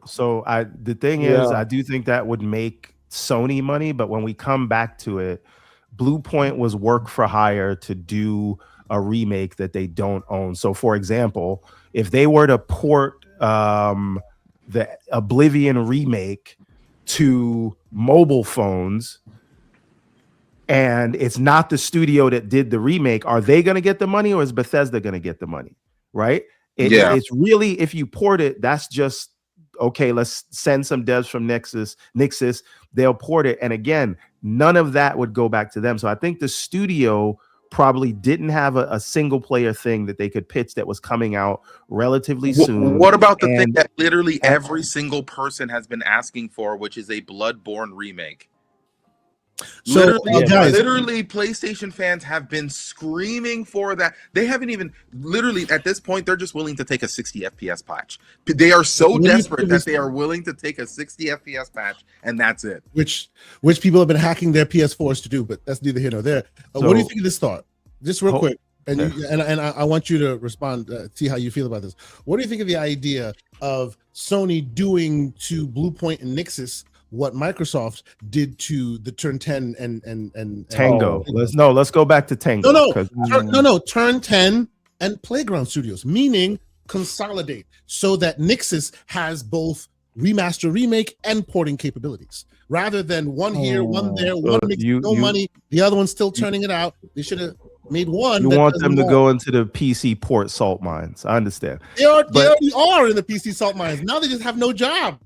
B: The thing is, I do think that would make Sony money, but when we come back to it, Bluepoint was work for hire to do a remake that they don't own. So for example, if they were to port the Oblivion remake to mobile phones, and it's not the studio that did the remake, are they going to get the money, or is Bethesda going to get the money? Right. It's really, if you port it, that's just, okay, let's send some devs from Nixus, they'll port it. And again, none of that would go back to them. So I think the studio probably didn't have a single player thing that they could pitch that was coming out relatively soon.
C: What about the thing that literally every single person has been asking for, which is a Bloodborne remake? So literally PlayStation fans have been screaming for that. They haven't even, literally at this point, they're just willing to take a 60 FPS patch. They are so desperate that they are willing to take a 60 FPS patch, and that's it.
A: Which people have been hacking their PS4s to do, but that's neither here nor there. What do you think of this thought? Just real quick. And I want you to respond, see how you feel about this. What do you think of the idea of Sony doing to Bluepoint and Nixus what Microsoft did to the Turn 10 and
B: Tango? Let's go back to Tango.
A: No, Turn 10 and Playground Studios, meaning consolidate so that Nixus has both remaster, remake, and porting capabilities, rather than one here, one there, one makes money, the other one's still turning it out. They should have made one.
B: You want them to go into the PC port salt mines. I understand.
A: They already are in the PC salt mines. Now they just have no job.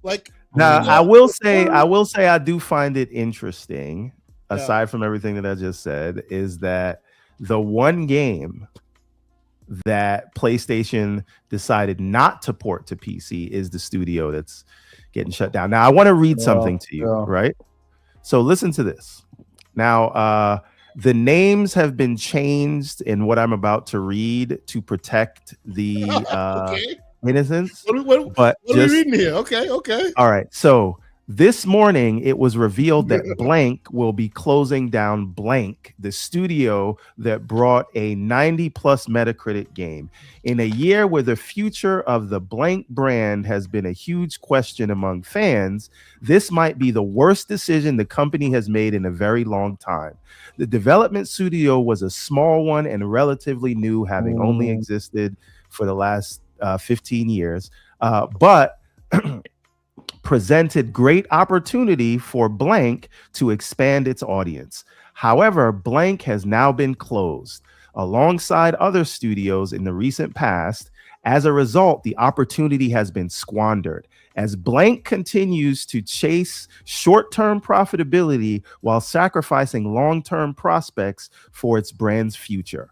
B: Now, I will say I do find it interesting, aside from everything that I just said, is that the one game that PlayStation decided not to port to PC is the studio that's getting shut down. Now, I want to read something to you, right? So listen to this. Now, the names have been changed in what I'm about to read to protect the innocence.
A: What are we reading here? Okay.
B: All right. So this morning, it was revealed that Blank will be closing down Blank, the studio that brought a 90+ Metacritic game. In a year where the future of the Blank brand has been a huge question among fans, this might be the worst decision the company has made in a very long time. The development studio was a small one and relatively new, having only existed for the last 15 years, but presented great opportunity for Blank to expand its audience. However, Blank has now been closed alongside other studios in the recent past. As a result, the opportunity has been squandered as Blank continues to chase short-term profitability while sacrificing long-term prospects for its brand's future.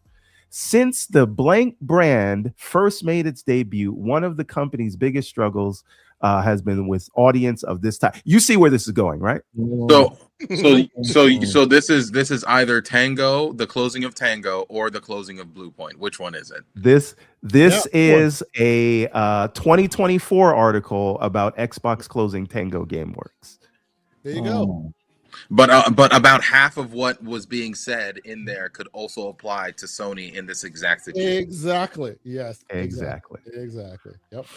B: Since the Blank brand first made its debut, one of the company's biggest struggles has been with audience of this type. You see where this is going, right?
C: So this is either Tango, the closing of Tango, or the closing of Bluepoint. Which one is it?
B: This is a 2024 article about Xbox closing Tango GameWorks.
A: There you go.
C: But about half of what was being said in there could also apply to Sony in this exact situation.
A: Exactly. Yes.
B: Exactly.
A: Yep.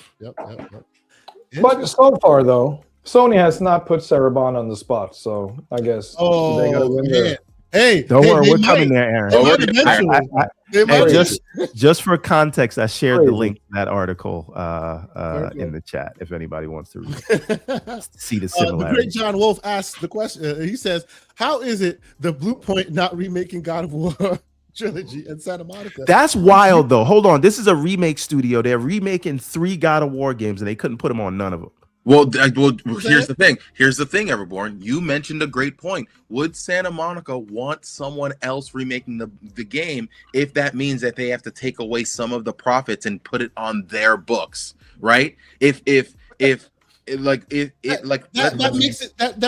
D: But so far, though, Sony has not put Sarabon on the spot, so I guess they gotta win there.
A: Hey,
B: don't worry, we're coming there, Aaron. Just for context, I shared the link to that article in the chat if anybody wants to read it. See the similarity.
A: The great John Wolf asked the question. He says, "How is it the Bluepoint not remaking God of War trilogy in Santa Monica?"
B: That's wild, though. Hold on, this is a remake studio. They're remaking 3 God of War games, and they couldn't put them on none of them.
C: Well, here's the thing. Everborn. You mentioned a great point. Would Santa Monica want someone else remaking the game if that means that they have to take away some of the profits and put it on their books, right? That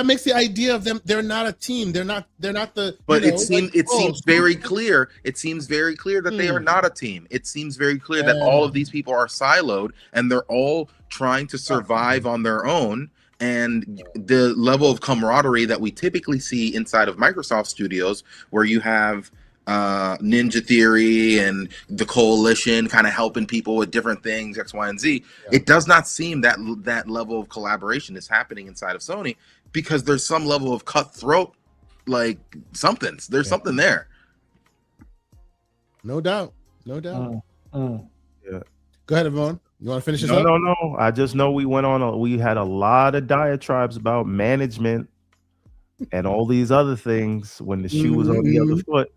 A: makes the idea of them. They're not a team. They're not the.
C: But it seems very clear. It seems very clear that they are not a team. It seems very clear that all of these people are siloed and they're all trying to survive on their own. And the level of camaraderie that we typically see inside of Microsoft studios, where you have Ninja Theory and the Coalition kind of helping people with different things, X, Y, and Z. It does not seem that level of collaboration is happening inside of Sony, because there's some level of cutthroat, like there's something there.
A: No doubt.
B: Yeah.
A: Go ahead, Yvonne. You want to finish this up?
B: No. I just know we had a lot of diatribes about management and all these other things when the shoe was on the other foot.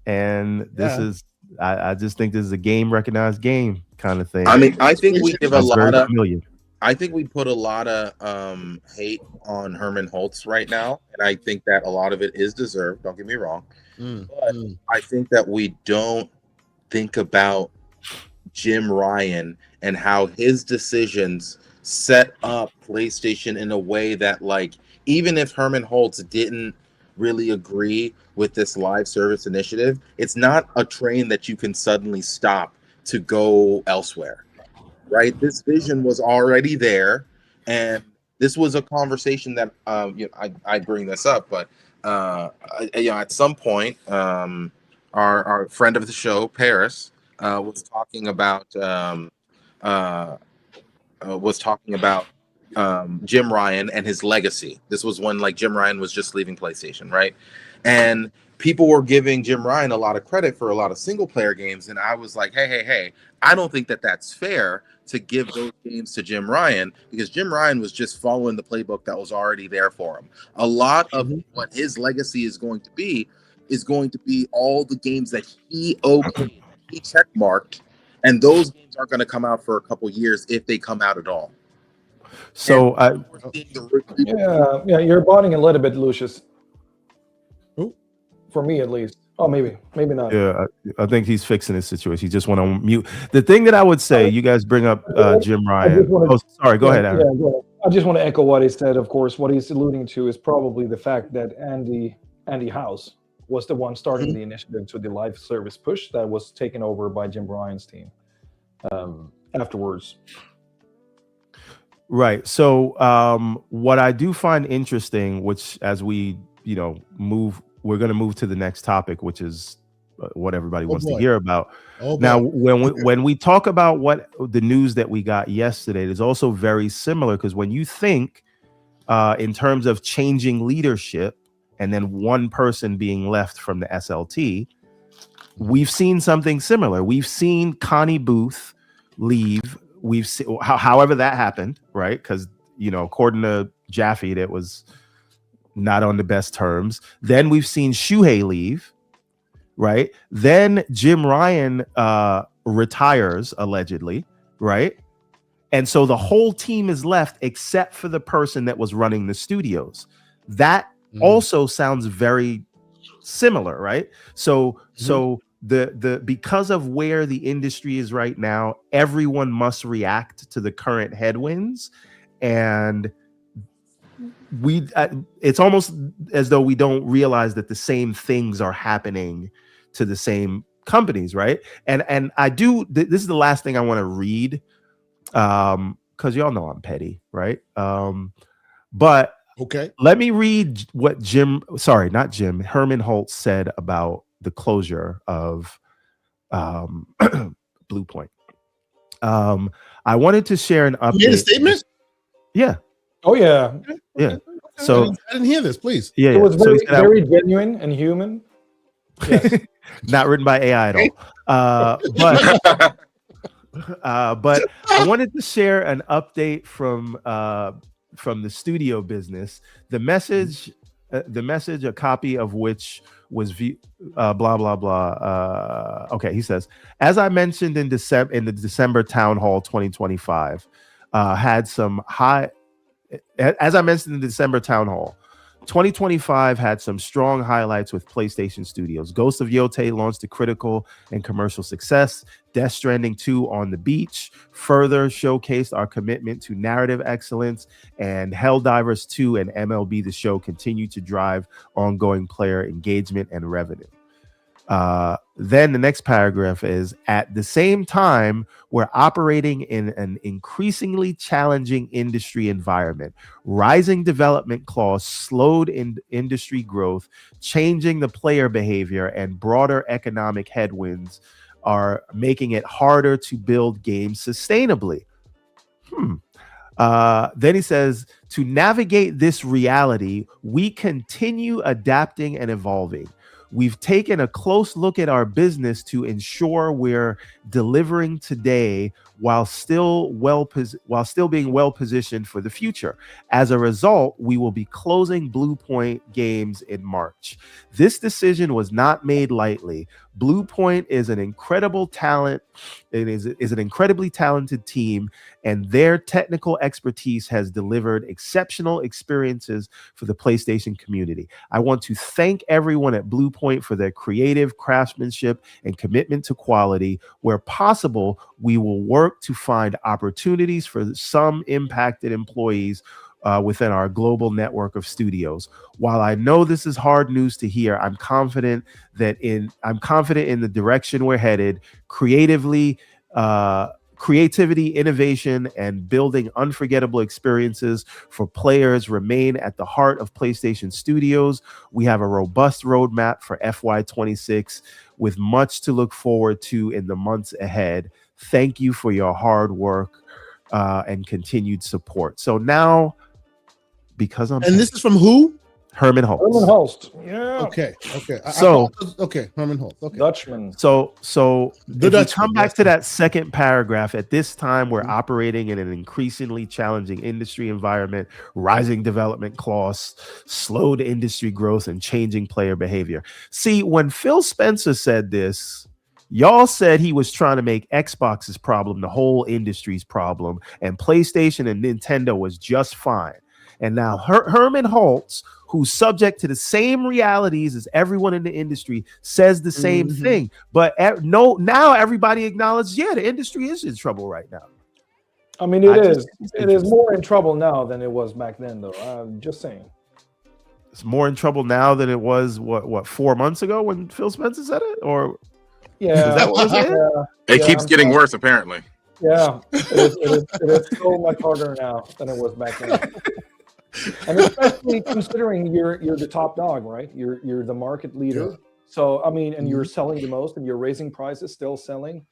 B: And this is I just think this is a game recognized game kind of thing.
C: I mean, I think we give a lot of
B: familiar.
C: I think we put a lot of hate on Herman Holtz right now, and I think that a lot of it is deserved, don't get me wrong. But I think that we don't think about Jim Ryan and how his decisions set up PlayStation in a way that, like, even if Herman Holtz didn't really agree with this live service initiative, it's not a train that you can suddenly stop to go elsewhere, right? This vision was already there, and this was a conversation that I bring this up, but at some point, our friend of the show, Paris, was talking about Jim Ryan and his legacy. This was when, like, Jim Ryan was just leaving PlayStation, right? And people were giving Jim Ryan a lot of credit for a lot of single player games, and I was like, hey, I don't think that that's fair to give those games to Jim Ryan, because Jim Ryan was just following the playbook that was already there for him. A lot of what his legacy is going to be all the games that he check marked, and those games aren't going to come out for a couple years, if they come out at all.
B: So
D: you're botting a little bit, Lucius. For me, at least. Oh, maybe not.
B: Yeah, I think he's fixing his situation. He just went on mute. The thing that I would say, you guys bring up Jim Ryan. Sorry, go ahead, Aaron.
D: Yeah, I just want to echo what he said. Of course, what he's alluding to is probably the fact that Andy House was the one starting the initiative to the live service push that was taken over by Jim Ryan's team afterwards.
B: Right. So what I do find interesting, which as we move, we're going to move to the next topic, which is what everybody wants to hear about. Now, when we talk about what the news that we got yesterday, is also very similar, because when you think in terms of changing leadership and then one person being left from the SLT, we've seen something similar. We've seen Connie Booth leave. We've seen however that happened, right? Because according to Jaffe, that was not on the best terms. Then we've seen Shuhei leave, right? Then Jim Ryan retires allegedly, right? And so the whole team is left except for the person that was running the studios. That also sounds very similar, right? So the because of where the industry is right now, everyone must react to the current headwinds, and it's almost as though we don't realize that the same things are happening to the same companies, right? And I do. This is the last thing I want to read, because y'all know I'm petty, right? But
A: okay,
B: let me read what Herman Holtz said about the closure of Bluepoint. I wanted to share an update.
A: You made a statement?
B: Yeah.
D: Oh yeah.
B: Yeah. So
A: I didn't hear this. Please.
B: Yeah.
D: It was very genuine and human. Yes.
B: Not written by AI at all. But I wanted to share an update from the studio business. The message, a copy of which was blah blah blah. Okay, he says, as I mentioned in the December Town Hall 2025, as I mentioned in the December Town Hall, 2025 had some strong highlights with PlayStation Studios. Ghost of Yotei launched to critical and commercial success. Death Stranding 2 on the Beach further showcased our commitment to narrative excellence, and Helldivers 2 and MLB The Show continue to drive ongoing player engagement and revenue. Then the next paragraph is, at the same time, we're operating in an increasingly challenging industry environment. Rising development costs slowed industry growth, changing the player behavior, and broader economic headwinds are making it harder to build games sustainably. Then he says, to navigate this reality, we continue adapting and evolving. We've taken a close look at our business to ensure we're delivering today while still being well positioned for the future. As a result, we will be closing Bluepoint Games in March. This decision was not made lightly. Bluepoint is an incredible talent. It is an incredibly talented team, and their technical expertise has delivered exceptional experiences for the PlayStation community. I want to thank everyone at Bluepoint for their creative craftsmanship and commitment to quality. Where possible, we will work to find opportunities for some impacted employees within our global network of studios. While I know this is hard news to hear, I'm confident in the direction we're headed. Creativity, innovation, and building unforgettable experiences for players remain at the heart of PlayStation Studios. We have a robust roadmap for FY26 with much to look forward to in the months ahead. Thank you for your hard work and continued support. So now, because
A: this is from who?
B: Herman Holtz.
D: Herman Holtz. Yeah.
A: Okay. Herman Holtz. Okay.
D: Dutchman.
B: So if we come back to that second paragraph, at this time, we're operating in an increasingly challenging industry environment, rising development costs, slowed industry growth, and changing player behavior. See, when Phil Spencer said this, y'all said he was trying to make Xbox's problem the whole industry's problem, and PlayStation and Nintendo was just fine. And now Herman Holtz, who's subject to the same realities as everyone in the industry, says the same thing. But now everybody acknowledges, the industry is in trouble right now.
D: I mean, it is more in trouble now than it was back then, though. I'm just saying.
B: It's more in trouble now than it was, what 4 months ago when Phil Spencer said it? Or
D: yeah,
B: is that what was it?
C: It keeps getting worse, apparently.
D: Yeah, it is so much harder now than it was back then. And especially considering you're the top dog, right? You're the market leader. Yeah. So I mean, and you're selling the most, and you're raising prices, still selling.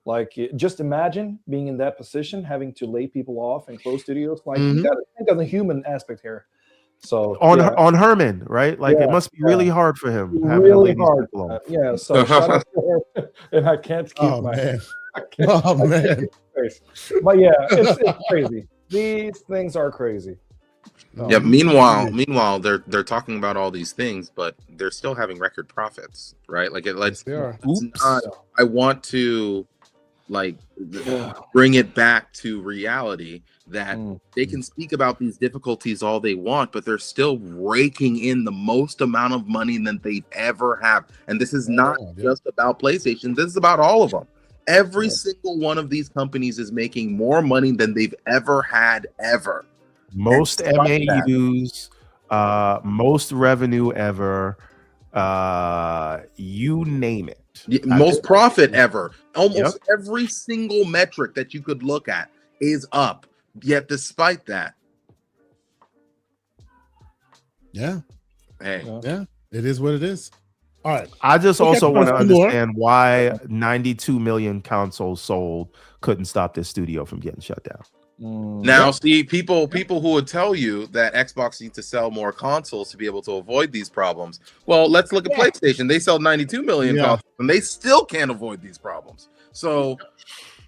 D: Like, just imagine being in that position, having to lay people off and close studios. Like, you got to think of the human aspect here. So
B: on Herman, right? Like it must be really hard for him.
D: Really hard. So shout out to her. And I can't keep
A: man.
D: But yeah, it's crazy. These things are crazy.
C: Yeah. Meanwhile, they're talking about all these things, but they're still having record profits, right? Like
A: yes, they are.
C: I want to bring it back to reality that they can speak about these difficulties all they want, but they're still raking in the most amount of money than they've ever have. And this is not just about PlayStation. This is about all of them. Every single one of these companies is making more money than they've ever had ever.
B: Most MAUs, most revenue ever, you name it.
C: Most profit ever. Almost every single metric that you could look at is up. Yet despite that,
A: yeah, it is what it is. All right.
B: I just also want to understand why 92 million consoles sold couldn't stop this studio from getting shut down.
C: Now, see, people who would tell you that Xbox needs to sell more consoles to be able to avoid these problems. Well, let's look at PlayStation. They sell 92 million consoles, and they still can't avoid these problems. So,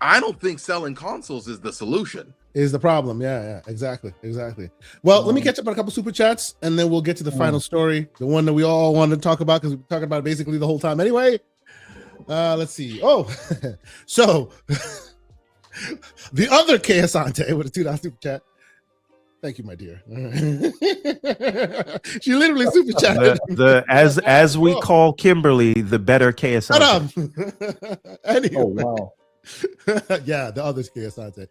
C: I don't think selling consoles is the solution.
A: Is the problem? Yeah, exactly. Well, let me catch up on a couple super chats, and then we'll get to the final story, the one that we all wanted to talk about because we've been talking about it basically the whole time. Anyway, let's see. Oh, so. The other K Asante with a $2 super chat. Thank you, my dear. She literally super chatted.
B: As we call Kimberly, the better K Asante.
A: Anyway.
D: Oh wow.
A: Yeah, the other K Asante.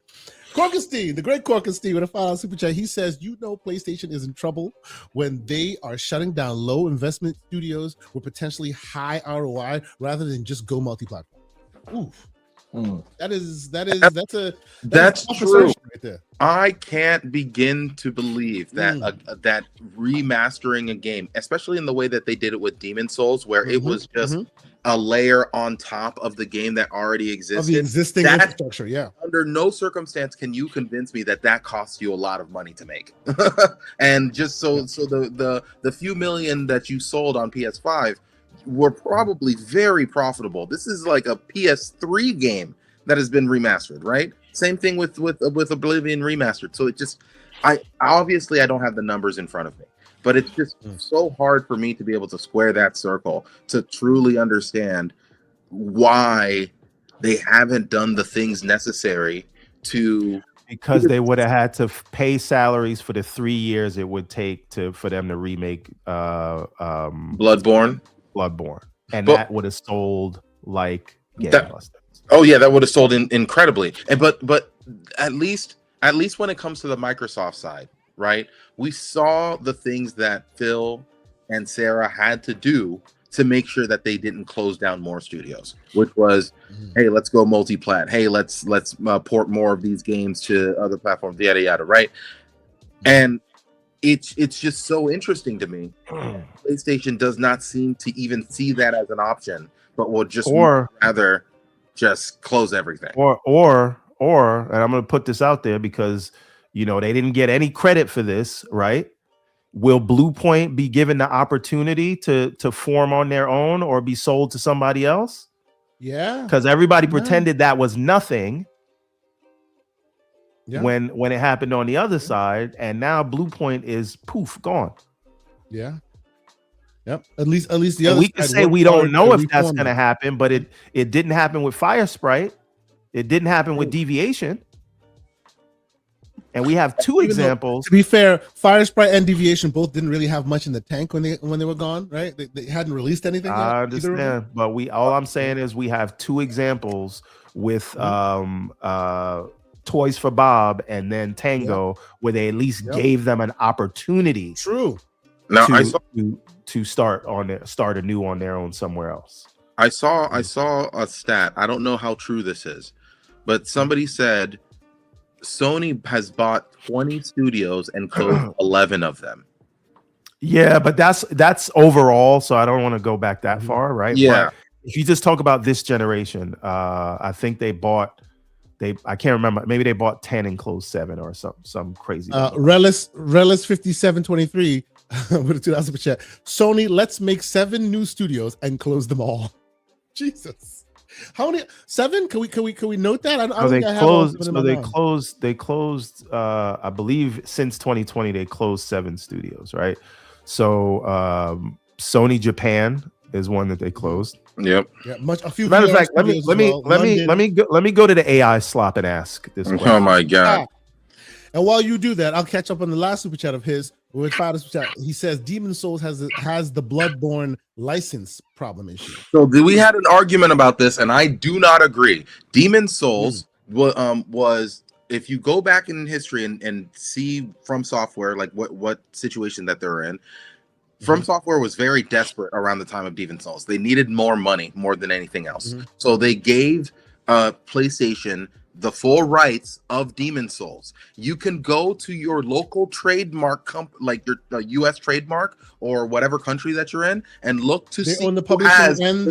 A: Corkenstein, the great Corkenstein with a $5 super chat. He says, PlayStation is in trouble when they are shutting down low investment studios with potentially high ROI rather than just go multi-platform. Oof. That's
C: true.
A: Right there.
C: I can't begin to believe that that remastering a game, especially in the way that they did it with Demon Souls, where it was just a layer on top of the game that already existed.
A: Of the existing infrastructure, yeah.
C: Under no circumstance can you convince me that costs you a lot of money to make. And just so the few million that you sold on PS5 were probably very profitable. This is like a PS3 game that has been remastered, right? Same thing with Oblivion remastered. So I don't have the numbers in front of me, but it's just so hard for me to be able to square that circle to truly understand why they haven't done the things necessary to.
B: Because they would have had to pay salaries for the 3 years it would take for them to remake
C: Bloodborne,
B: and that would have sold like gangbusters.
C: That would have sold incredibly. And but at least when it comes to the Microsoft side, right? We saw the things that Phil and Sarah had to do to make sure that they didn't close down more studios, which was, hey, let's go multi-plat. Hey, let's port more of these games to other platforms, yada yada, right? And it's just so interesting to me. PlayStation does not seem to even see that as an option, but will just rather just close everything.
B: Or and I'm going to put this out there because they didn't get any credit for this, right? Will Bluepoint be given the opportunity to form on their own or be sold to somebody else?
A: Yeah,
B: because everybody pretended that was nothing. Yeah. When it happened on the other side, and now Bluepoint is gone.
A: Yeah. Yep. At least the other.
B: We can say we don't know if that's going to happen, but it didn't happen with Fire Sprite. It didn't happen with Deviation. And we have two examples.
A: To be fair, Fire Sprite and Deviation both didn't really have much in the tank when they were gone, right? They hadn't released anything yet.
B: I understand, but all I'm saying is we have two examples with Toys for Bob and then Tango, where they at least gave them an opportunity.
A: True.
C: Now
B: to start anew on their own somewhere else.
C: I saw a stat. I don't know how true this is, but somebody said Sony has bought 20 studios and closed 11 of them.
B: Yeah, but that's overall, so I don't want to go back that far, right?
C: Yeah.
B: But if you just talk about this generation, I think they bought I can't remember. Maybe they bought 10 and closed 7 or some crazy.
A: Relis 5723 with a $2 super chat. Sony, let's make 7 new studios and close them all. Jesus, how many? 7? Can we note that? I don't think I have all
B: closed. So they closed. I believe since 2020 they closed 7 studios, right? So Sony Japan is one that they closed.
C: Yep.
A: Yeah, a few.
B: Matter of fact, let me go to the AI slop and ask this question.
C: Oh my god!
A: And while you do that, I'll catch up on the last super chat of his. With super chat, he says Demon Souls has the Bloodborne license problem issue.
C: So we had an argument about this, and I do not agree. Demon Souls was, if you go back in history and see From Software, like what situation that they're in. From Software was very desperate around the time of Demon Souls. They needed more money more than anything else. So they gave PlayStation the full rights of Demon Souls. You can go to your local trademark like your US trademark or whatever country that you're in and look to see
A: own the publishing and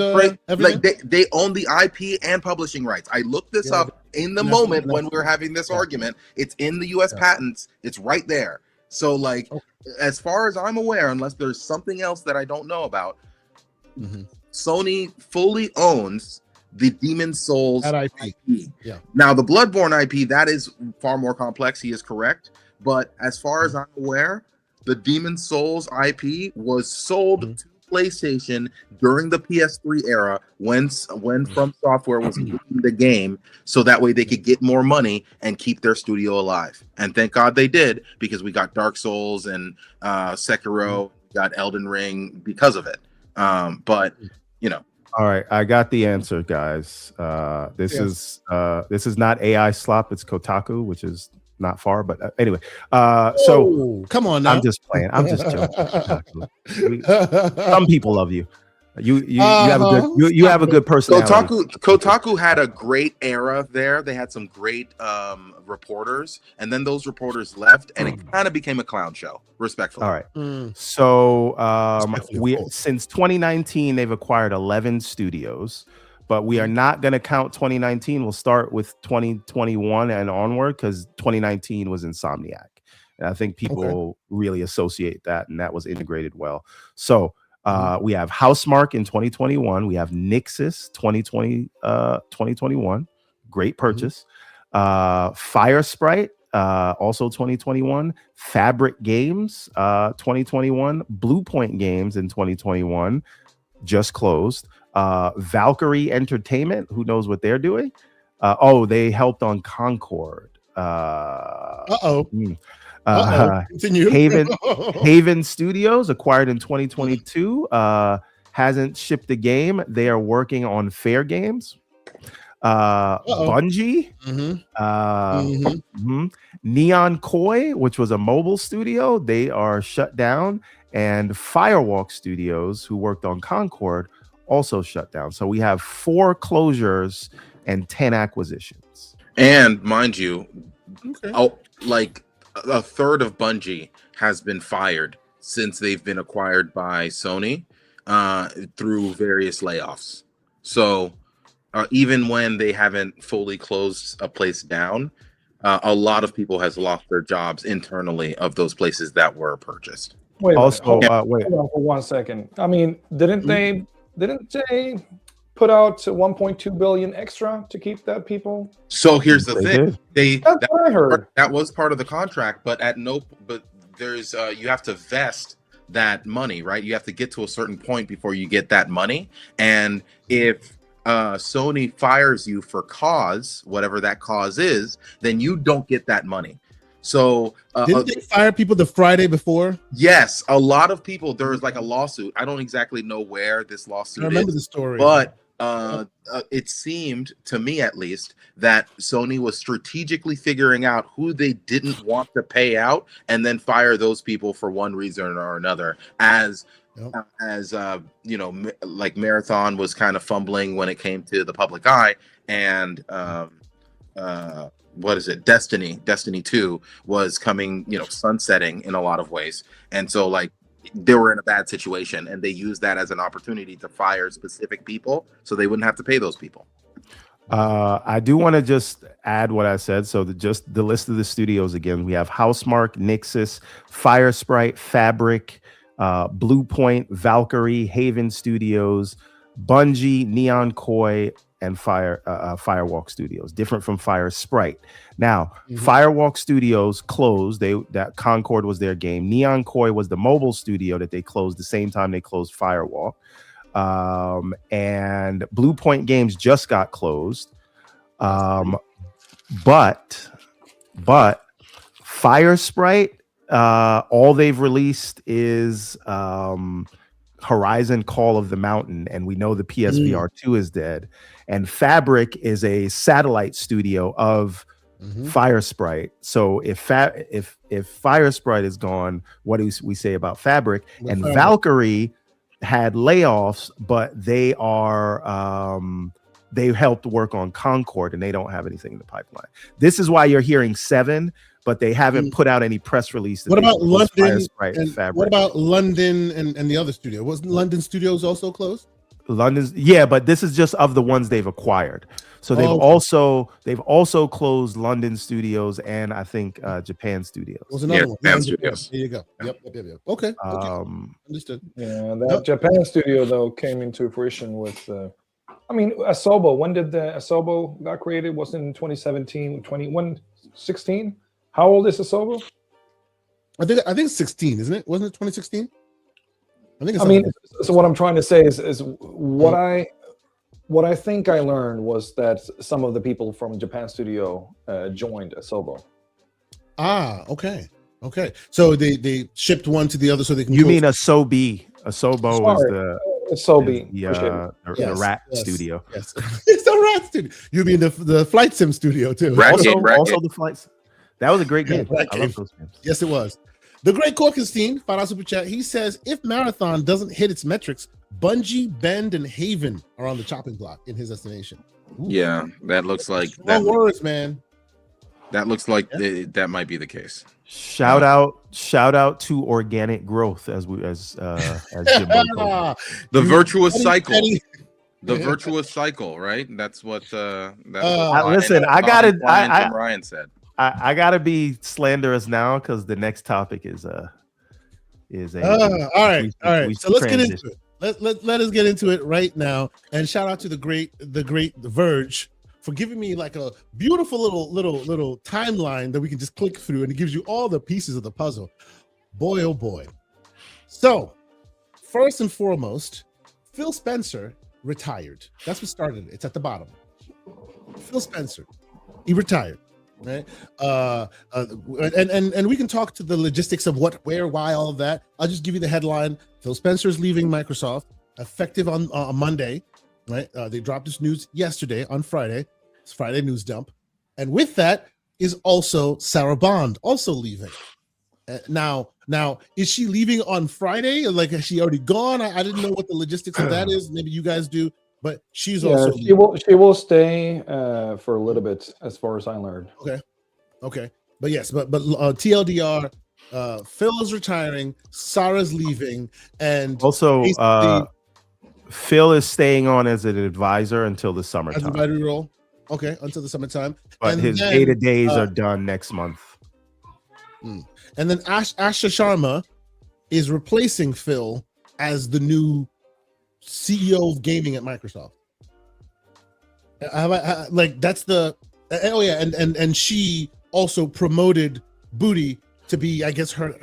C: they own the IP and publishing rights. I looked this up in the moment when we were having this argument. It's in the US patents. It's right there. So like as far as I'm aware, unless there's something else that I don't know about, Sony fully owns the Demon Souls IP.
A: Yeah.
C: Now the Bloodborne IP, that is far more complex. He is correct. But as far as I'm aware, the Demon Souls IP was sold to PlayStation during the PS3 era when From Software was making the game, so that way they could get more money and keep their studio alive. And thank God they did, because we got Dark Souls and Sekiro, got Elden Ring because of it. But you know.
B: All right, I got the answer, guys. This is not AI slop. It's Kotaku, which is not far, but anyway. So
A: come on now.
B: I'm just playing. I'm just joking. Some people love you. You have a good personality.
C: Kotaku had a great era there. They had some great reporters, and then those reporters left, and it kind of became a clown show. Respectfully.
B: All right. So since 2019, they've acquired 11 studios, but we are not going to count 2019. We'll start with 2021 and onward, because 2019 was Insomniac, and I think people really associate that, and that was integrated well. So. We have Housemarque in 2021. We have Nixus 2021. Great purchase. Fire Sprite, also 2021. Fabric Games, 2021. Bluepoint Games in 2021. Just closed. Valkyrie Entertainment. Who knows what they're doing? They helped on Concord. Haven Studios, acquired in 2022, hasn't shipped a game. They are working on Fair Games. Bungie, Neon Koi, which was a mobile studio, they are shut down, and Firewalk Studios, who worked on Concord, also shut down. So we have 4 closures and 10 acquisitions. And
C: mind you, like a third of Bungie has been fired since they've been acquired by Sony through various layoffs. So even when they haven't fully closed a place down, a lot of people has lost their jobs internally of those places that were purchased.
D: Wait hold on for 1 second. I mean, didn't they put out 1.2 billion extra to keep that people?
C: So here's the thing.
D: That's what I heard.
C: That was part of the contract, but there's you have to vest that money, right? You have to get to a certain point before you get that money. And if Sony fires you for cause, whatever that cause is, then you don't get that money. So
A: didn't they fire people the Friday before?
C: Yes, a lot of people. There was like a lawsuit. I don't exactly know where this lawsuit is.
A: I remember the story,
C: but it seemed to me, at least, that Sony was strategically figuring out who they didn't want to pay out, and then fire those people for one reason or another. As you know, like Marathon was kind of fumbling when it came to the public eye, and what is it? Destiny 2 was coming, sunsetting in a lot of ways. And so like they were in a bad situation, and they used that as an opportunity to fire specific people so they wouldn't have to pay those people.
B: I do want to just add what I said. So just the list of the studios again. We have Housemark, Nixus, Fire Sprite, Fabric, Bluepoint, Valkyrie, Haven Studios, Bungie, Neon Koi, and Firewalk Studios. Different from Fire Sprite. Now, Firewalk Studios closed. That Concord was their game. Neon Koi was the mobile studio that they closed the same time they closed Firewalk. And Bluepoint Games just got closed. But Fire Sprite, all they've released is Horizon Call of the Mountain, and we know the PSVR 2 is dead. And Fabric is a satellite studio of Fire Sprite. So if Fire Sprite is gone, what do we say about Fabric? And Valkyrie had layoffs, but they are they helped work on Concord, and they don't have anything in the pipeline. This is why you're hearing 7, but they haven't put out any press release.
A: What about London?
B: What
A: about London and the other studio? Wasn't London Studios also closed?
B: London's, yeah, but this is just of the ones they've acquired. So they've also closed London Studios and I think Japan Studios.
A: Was another one.
C: Japan Studios.
A: There you go. Yep. Okay. Understood.
D: Yeah, that Japan studio though came into fruition with Asobo. When did the Asobo got created? Was it in 2017, 2016? How old is Asobo?
A: I think it's 16, isn't it? Wasn't it 2016?
D: So what I'm trying to say is what I think I learned was that some of the people from Japan studio joined Asobo.
A: Okay. So they shipped one to the other so they can.
B: You mean Asobi? Asobo was the
D: Asobi,
B: the rat studio.
A: Yes, it's the rat studio. You mean the flight sim studio too?
B: Also the flights. That was a great game. I love those games.
A: Yes, it was. The Great Corkenstein, $5 super chat. He says, if Marathon doesn't hit its metrics, Bungie, Bend, and Haven are on the chopping block in his estimation.
C: Ooh. Yeah, that looks like
A: that. Words, man.
C: That looks like that might be the case.
B: Shout out to organic growth as Jimbo
C: the virtuous cycle. The virtuous cycle, right? That's what
B: listen, Ryan said. I gotta be slanderous now because the next topic is a
A: all right. So let's get into it. Let us get into it right now. And shout out to the great Verge for giving me like a beautiful little timeline that we can just click through, and it gives you all the pieces of the puzzle. Boy, oh boy. So first and foremost, Phil Spencer retired. That's what started it. It's at the bottom. Phil Spencer, he retired. Right, and we can talk to the logistics of what, where, why, all of that. I'll just give you the headline. Phil Spencer is leaving Microsoft, effective on Monday. Right, they dropped this news yesterday on Friday. It's Friday news dump, and with that is also Sarah Bond also leaving. Now, is she leaving on Friday? Like, has she already gone? I didn't know what the logistics of that is. Maybe you guys do. But she's also
D: she will stay for a little bit, as far as I learned.
A: Okay, but yes, but TLDR, Phil is retiring, Sarah's leaving, and
B: also Phil is staying on as an advisor until the summertime.
A: As advisory role, okay, until the summertime.
B: But and his day-to-days are done next month.
A: And then Asha Sharma is replacing Phil as the new CEO of gaming at Microsoft. That's the and she also promoted Booty to be, I guess, her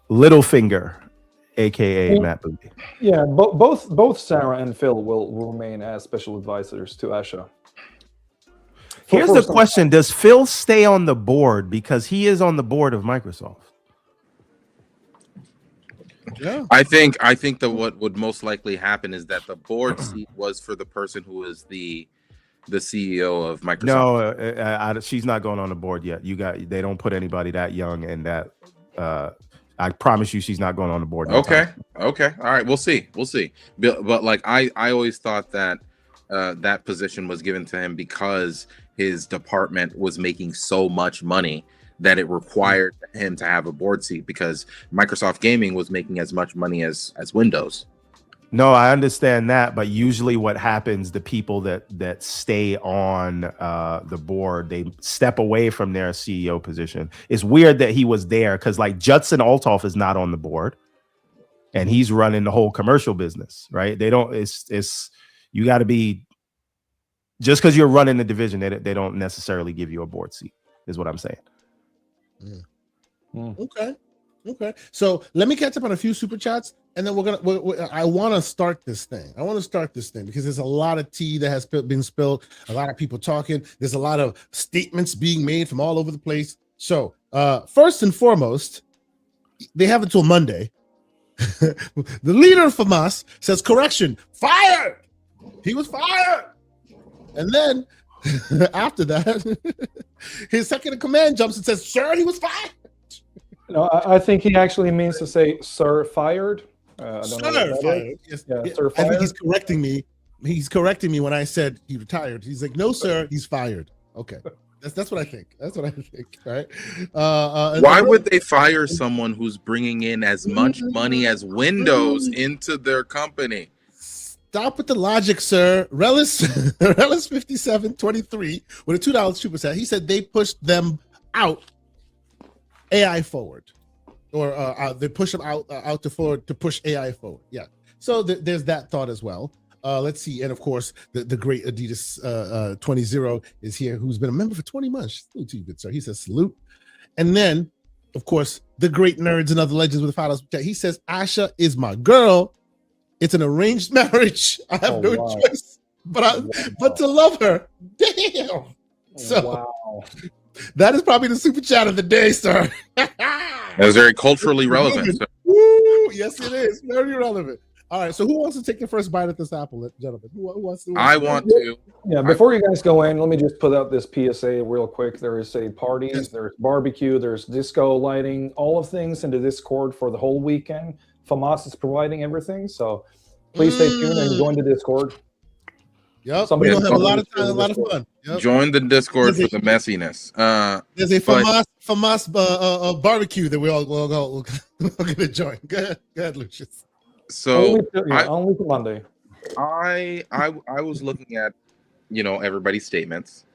B: Littlefinger, aka Matt Booty.
D: Yeah, both Sarah and Phil will remain as special advisors to Asha.
B: Here's the question: does Phil stay on the board, because he is on the board of Microsoft?
C: Yeah, I think that what would most likely happen is that the board seat was for the person who is the CEO of Microsoft.
B: No, she's not going on the board yet. They don't put anybody that young and that. I promise you, she's not going on the board.
C: Okay, all right, we'll see. But like I always thought that that position was given to him because his department was making so much money that it required him to have a board seat, because Microsoft Gaming was making as much money as Windows.
B: No, I understand that, but usually what happens, the people that stay on the board, they step away from their CEO position. It's weird that he was there because like Judson Althoff is not on the board, and he's running the whole commercial business, right? They don't. It's you got to be just because you're running the division, they don't necessarily give you a board seat, is what I'm saying.
A: Okay. So let me catch up on a few super chats, and then I want to start this thing. Because there's a lot of tea that has been spilled, a lot of people talking. There's a lot of statements being made from all over the place. So first and foremost, they have until Monday. The leader of Hamas says, correction, fired. He was fired. And then after that, his second in command jumps and says, sir, he was fired.
D: No, I think he actually means to say, sir, fired. I don't
A: sir,
D: know
A: fired. Yes.
D: Yeah,
A: Yeah.
D: sir, fired.
A: I think he's correcting me. He's correcting me when I said he retired. He's like, no, sir, he's fired. Okay. That's what I think. Right.
C: Why would they fire someone who's bringing in as much money as Windows into their company?
A: Stop with the logic, sir. Relis 5723 with a $2 super. He said they pushed them out AI forward, or they push them out to push AI forward. Yeah. So there's that thought as well. Let's see, and of course the great Adidas 20 is here, who's been a member for 20 months. Salute to you, good sir. He says salute, and then of course the great nerds and other legends with the $5. He says Asha is my girl. It's an arranged marriage. I have no choice but to love her. Damn. So that is probably the super chat of the day, sir.
C: That was very culturally relevant.
A: Woo, yes, it is. Very relevant. All right, so who wants to take the first bite at this apple, gentlemen? Who wants to?
C: I want to.
D: Yeah, before you guys go in, let me just put out this PSA real quick. There is a party, there's barbecue, there's disco lighting, all of things in the Discord for the whole weekend. FAMAS is providing everything, so please stay tuned and join the Discord.
A: Yep, we're gonna have a lot of time, a lot of fun. Yep.
C: Join the Discord for the messiness.
A: There's a FAMAS barbecue that we're gonna join. Go ahead, Lucius.
C: So
D: only for Monday.
C: I was looking at everybody's statements,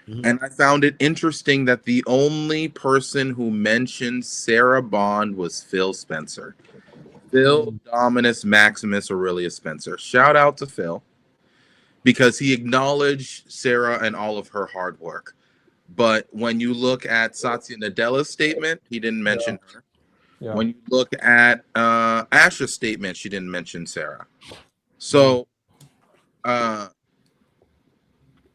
C: and I found it interesting that the only person who mentioned Sarah Bond was Phil Spencer. Phil Dominus Maximus Aurelius Spencer. Shout out to Phil, because he acknowledged Sarah and all of her hard work. But when you look at Satya Nadella's statement, he didn't mention her. Yeah. When you look at Asha's statement, she didn't mention Sarah. So all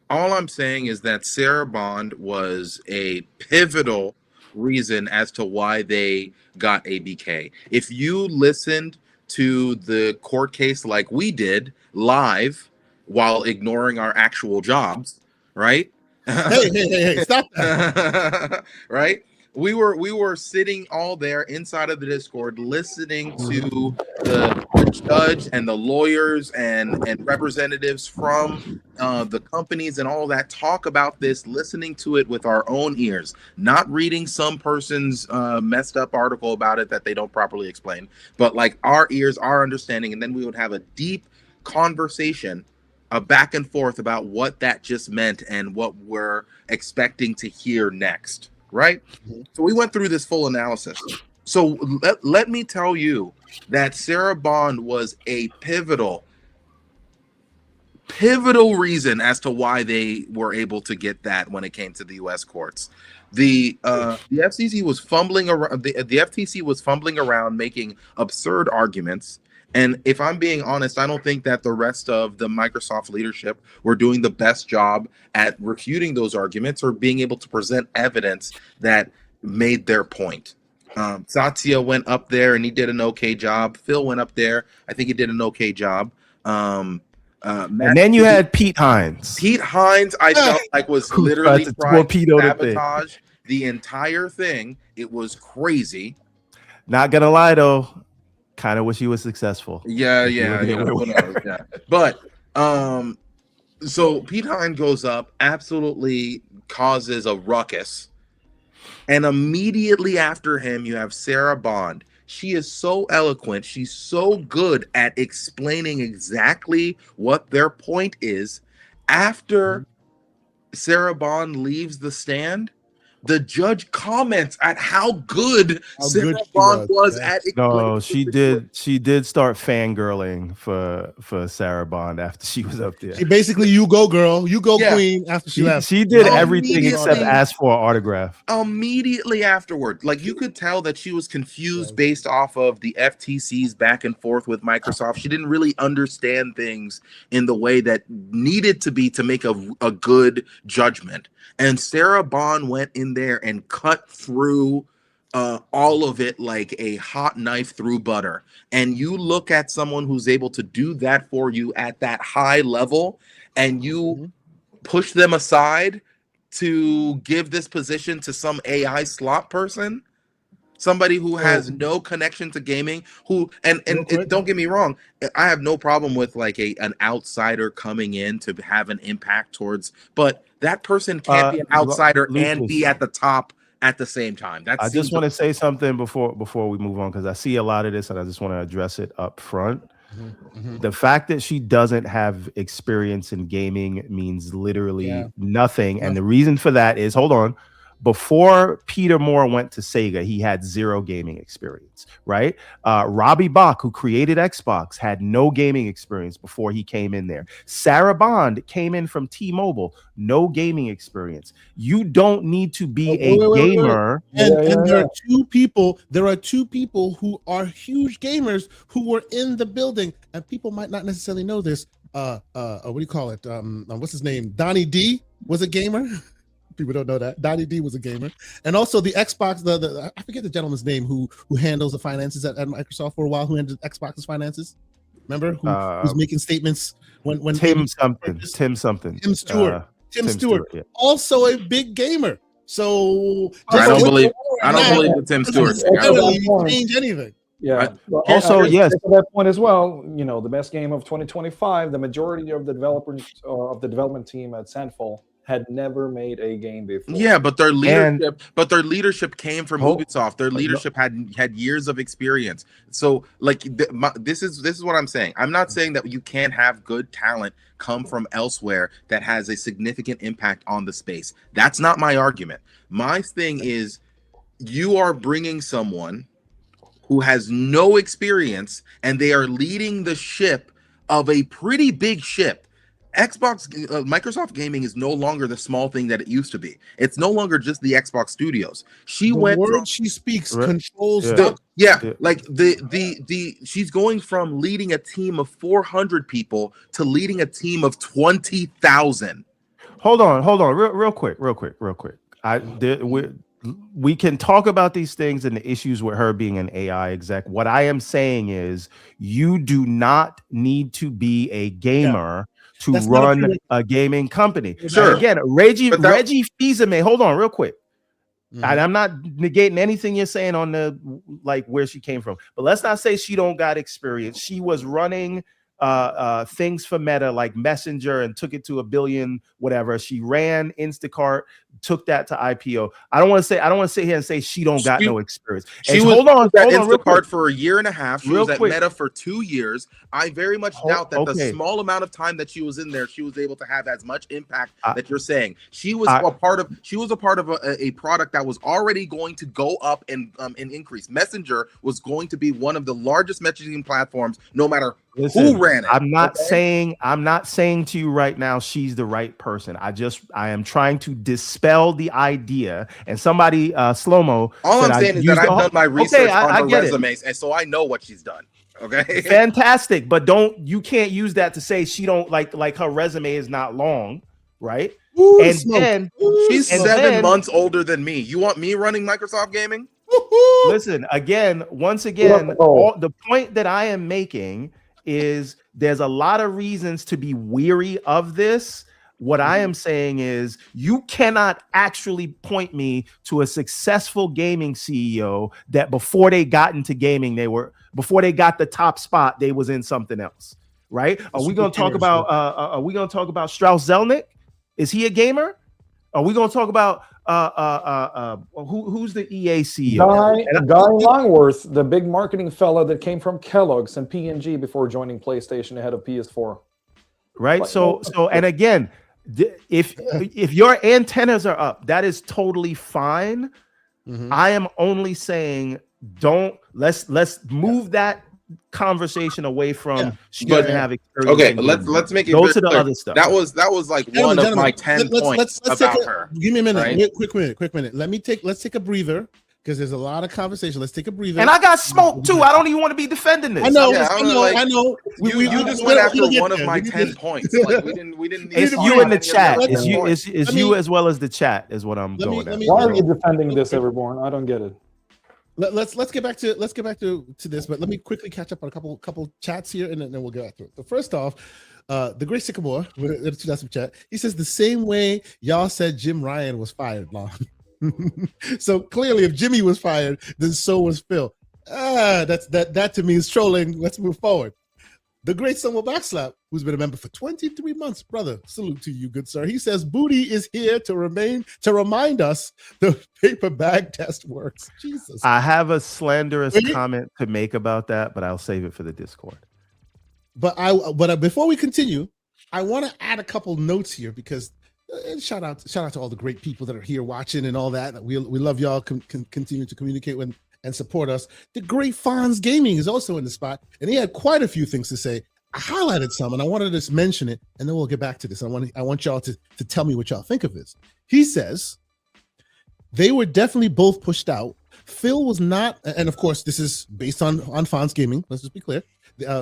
C: I'm saying is that Sarah Bond was a pivotal reason as to why they got ABK. If you listened to the court case like we did live while ignoring our actual jobs, right?
A: Hey, stop that.
C: Right? We were sitting all there inside of the Discord listening to the judge and the lawyers and representatives from the companies and all that talk about this, listening to it with our own ears, not reading some person's messed up article about it that they don't properly explain, but like our ears, our understanding, and then we would have a deep conversation, a back and forth about what that just meant and what we're expecting to hear next. Right? So we went through this full analysis. So let me tell you that Sarah Bond was a pivotal reason as to why they were able to get that when it came to the U.S. courts. The FCC was fumbling around. The FTC was fumbling around, making absurd arguments. And if I'm being honest, I don't think that the rest of the Microsoft leadership were doing the best job at refuting those arguments or being able to present evidence that made their point. Satya went up there and he did an okay job. Phil went up there. I think he did an okay job.
B: And then you had Pete Hines.
C: Pete Hines, I felt like was literally trying to sabotage the entire thing. It was crazy.
B: Not gonna lie though. Kind of wish he was successful.
C: Yeah. But so Pete Hine goes up, absolutely causes a ruckus, and immediately after him, you have Sarah Bond. she is so eloquent. She's so good at explaining exactly what their point is. After Sarah Bond leaves the stand, the judge comments at how good Sarah Bond was at explaining.
B: No, she did start fangirling for Sarah Bond after she was up there.
A: She basically, you go girl, you go queen. After she left,
B: she did everything except ask for an autograph.
C: Immediately afterward, like you could tell that she was confused based off of the FTC's back and forth with Microsoft. She didn't really understand things in the way that needed to be to make a good judgment. And Sarah Bond went in there and cut through all of it like a hot knife through butter. And you look at someone who's able to do that for you at that high level, and you push them aside to give this position to some AI slot person, somebody who has no connection to gaming, don't get me wrong, I have no problem with like an outsider coming in to have an impact towards, but that person can't be an outsider and be at the top at the same time.
B: I just want to say something before we move on, because I see a lot of this and I just want to address it up front. The fact that she doesn't have experience in gaming means literally nothing. And the reason for that is, hold on, before Peter Moore went to Sega, he had zero gaming experience, right? Robbie Bach, who created Xbox, had no gaming experience before he came in there. Sarah Bond came in from T-Mobile, no gaming experience. You don't need to be a gamer.
A: And there are two people. There are two people who are huge gamers who were in the building, and people might not necessarily know this. What do you call it? What's his name? Donnie D was a gamer. People don't know that Donnie D was a gamer, and also the Xbox. I forget the gentleman's name who handles the finances at Microsoft for a while. Who handled Xbox's finances? Remember who's making statements when
B: Tim Stewart.
A: Tim Stewart, also a big gamer. So
C: I don't believe that Tim Stewart
A: change anything.
D: Yeah. Well,
B: also, yes,
D: to that point as well. You know, the best game of 2025. The majority of the developers of the development team at Sandfall had never made a game before.
C: Yeah, but their leadership came from Ubisoft. Their leadership had years of experience. So like this is what I'm saying. I'm not saying that you can't have good talent come from elsewhere that has a significant impact on the space. That's not my argument. My thing is, you are bringing someone who has no experience and they are leading the ship of a pretty big ship. Microsoft gaming is no longer the small thing that it used to be. It's no longer just the Xbox studios. She
A: speaks controls.
C: She's going from leading a team of 400 people to leading a team of 20,000.
B: Hold on, real quick. We can talk about these things and the issues with her being an AI exec. What I am saying is, you do not need to be a gamer to run a gaming company.
C: Sure.
B: And again, Reggie Fils-Aimé, hold on real quick. And I'm not negating anything you're saying on the where she came from, but let's not say she don't got experience. She was running things for Meta like Messenger and took it to 1 billion, whatever. She ran Instacart, took that to IPO. I don't want to sit here and say she don't got no experience.
C: She was at Instacart for 1.5 years. She was at Meta for 2 years. I very much doubt that the small amount of time that she was in there, she was able to have as much impact that you're saying. She was a part of a product that was already going to go up and increase. Messenger was going to be one of the largest messaging platforms, no matter who ran it.
B: I'm not saying to you right now she's the right person. I am trying to dispel the idea. And somebody slow-mo.
C: All I'm saying is that I've done my research on her resumes, and so I know what she's done. Okay.
B: Fantastic, but you can't use that to say she don't like her resume is not long, right? Then
C: she's 7 months older than me. You want me running Microsoft Gaming?
B: Listen, once again, the point that I am making is there's a lot of reasons to be weary of this. What I am saying is, you cannot actually point me to a successful gaming CEO that before they got into gaming, before they got the top spot, they was in something else, right? Are we going to talk about Strauss Zelnick? Is he a gamer? Are we going to talk about who's the EA CEO?
D: Guy Longworth, the big marketing fella that came from Kellogg's and P&G before joining PlayStation ahead of PS4.
B: Right. So and again, if your antennas are up, that is totally fine. I am only saying let's move that conversation away from she doesn't have experience.
C: Okay, let's make it
B: go to the
C: clear.
B: other stuff.
C: That was like one of my 10 points about her.
A: Give me a minute,
C: right?
A: quick minute. Let's take a breather because there's a lot of conversation. Let's take a breather.
B: And I got smoked too. I don't even want to be defending this.
A: I know.
C: You just went after one of my 10 points. Like we didn't.
B: It's you in the chat. It's you as well as the chat is what I'm going at.
D: Why are you defending this, Everborn? I don't get it.
A: Let's get back to this, but let me quickly catch up on a couple chats here, and then we'll get back to it. So first off, the Great Sycamore with a chat. He says the same way y'all said Jim Ryan was fired, Lon. So clearly, if Jimmy was fired, then so was Phil. That to me is trolling. Let's move forward. The Great Samuel Backslap, who's been a member for 23 months, brother. Salute to you, good sir. He says Booty is here to remind us the paper bag test works. Jesus.
B: I have a slanderous comment to make about that, but I'll save it for the Discord.
A: But before we continue, I want to add a couple notes here because shout out to all the great people that are here watching and all that. We love y'all. Continue to communicate with and support us. The great Fonz Gaming is also in the spot, and he had quite a few things to say. I highlighted some, and I wanted to just mention it, and then we'll get back to this. I want y'all to tell me what y'all think of this. He says they were definitely both pushed out. Phil was not, and of course, this is based on Fonz Gaming. Let's just be clear.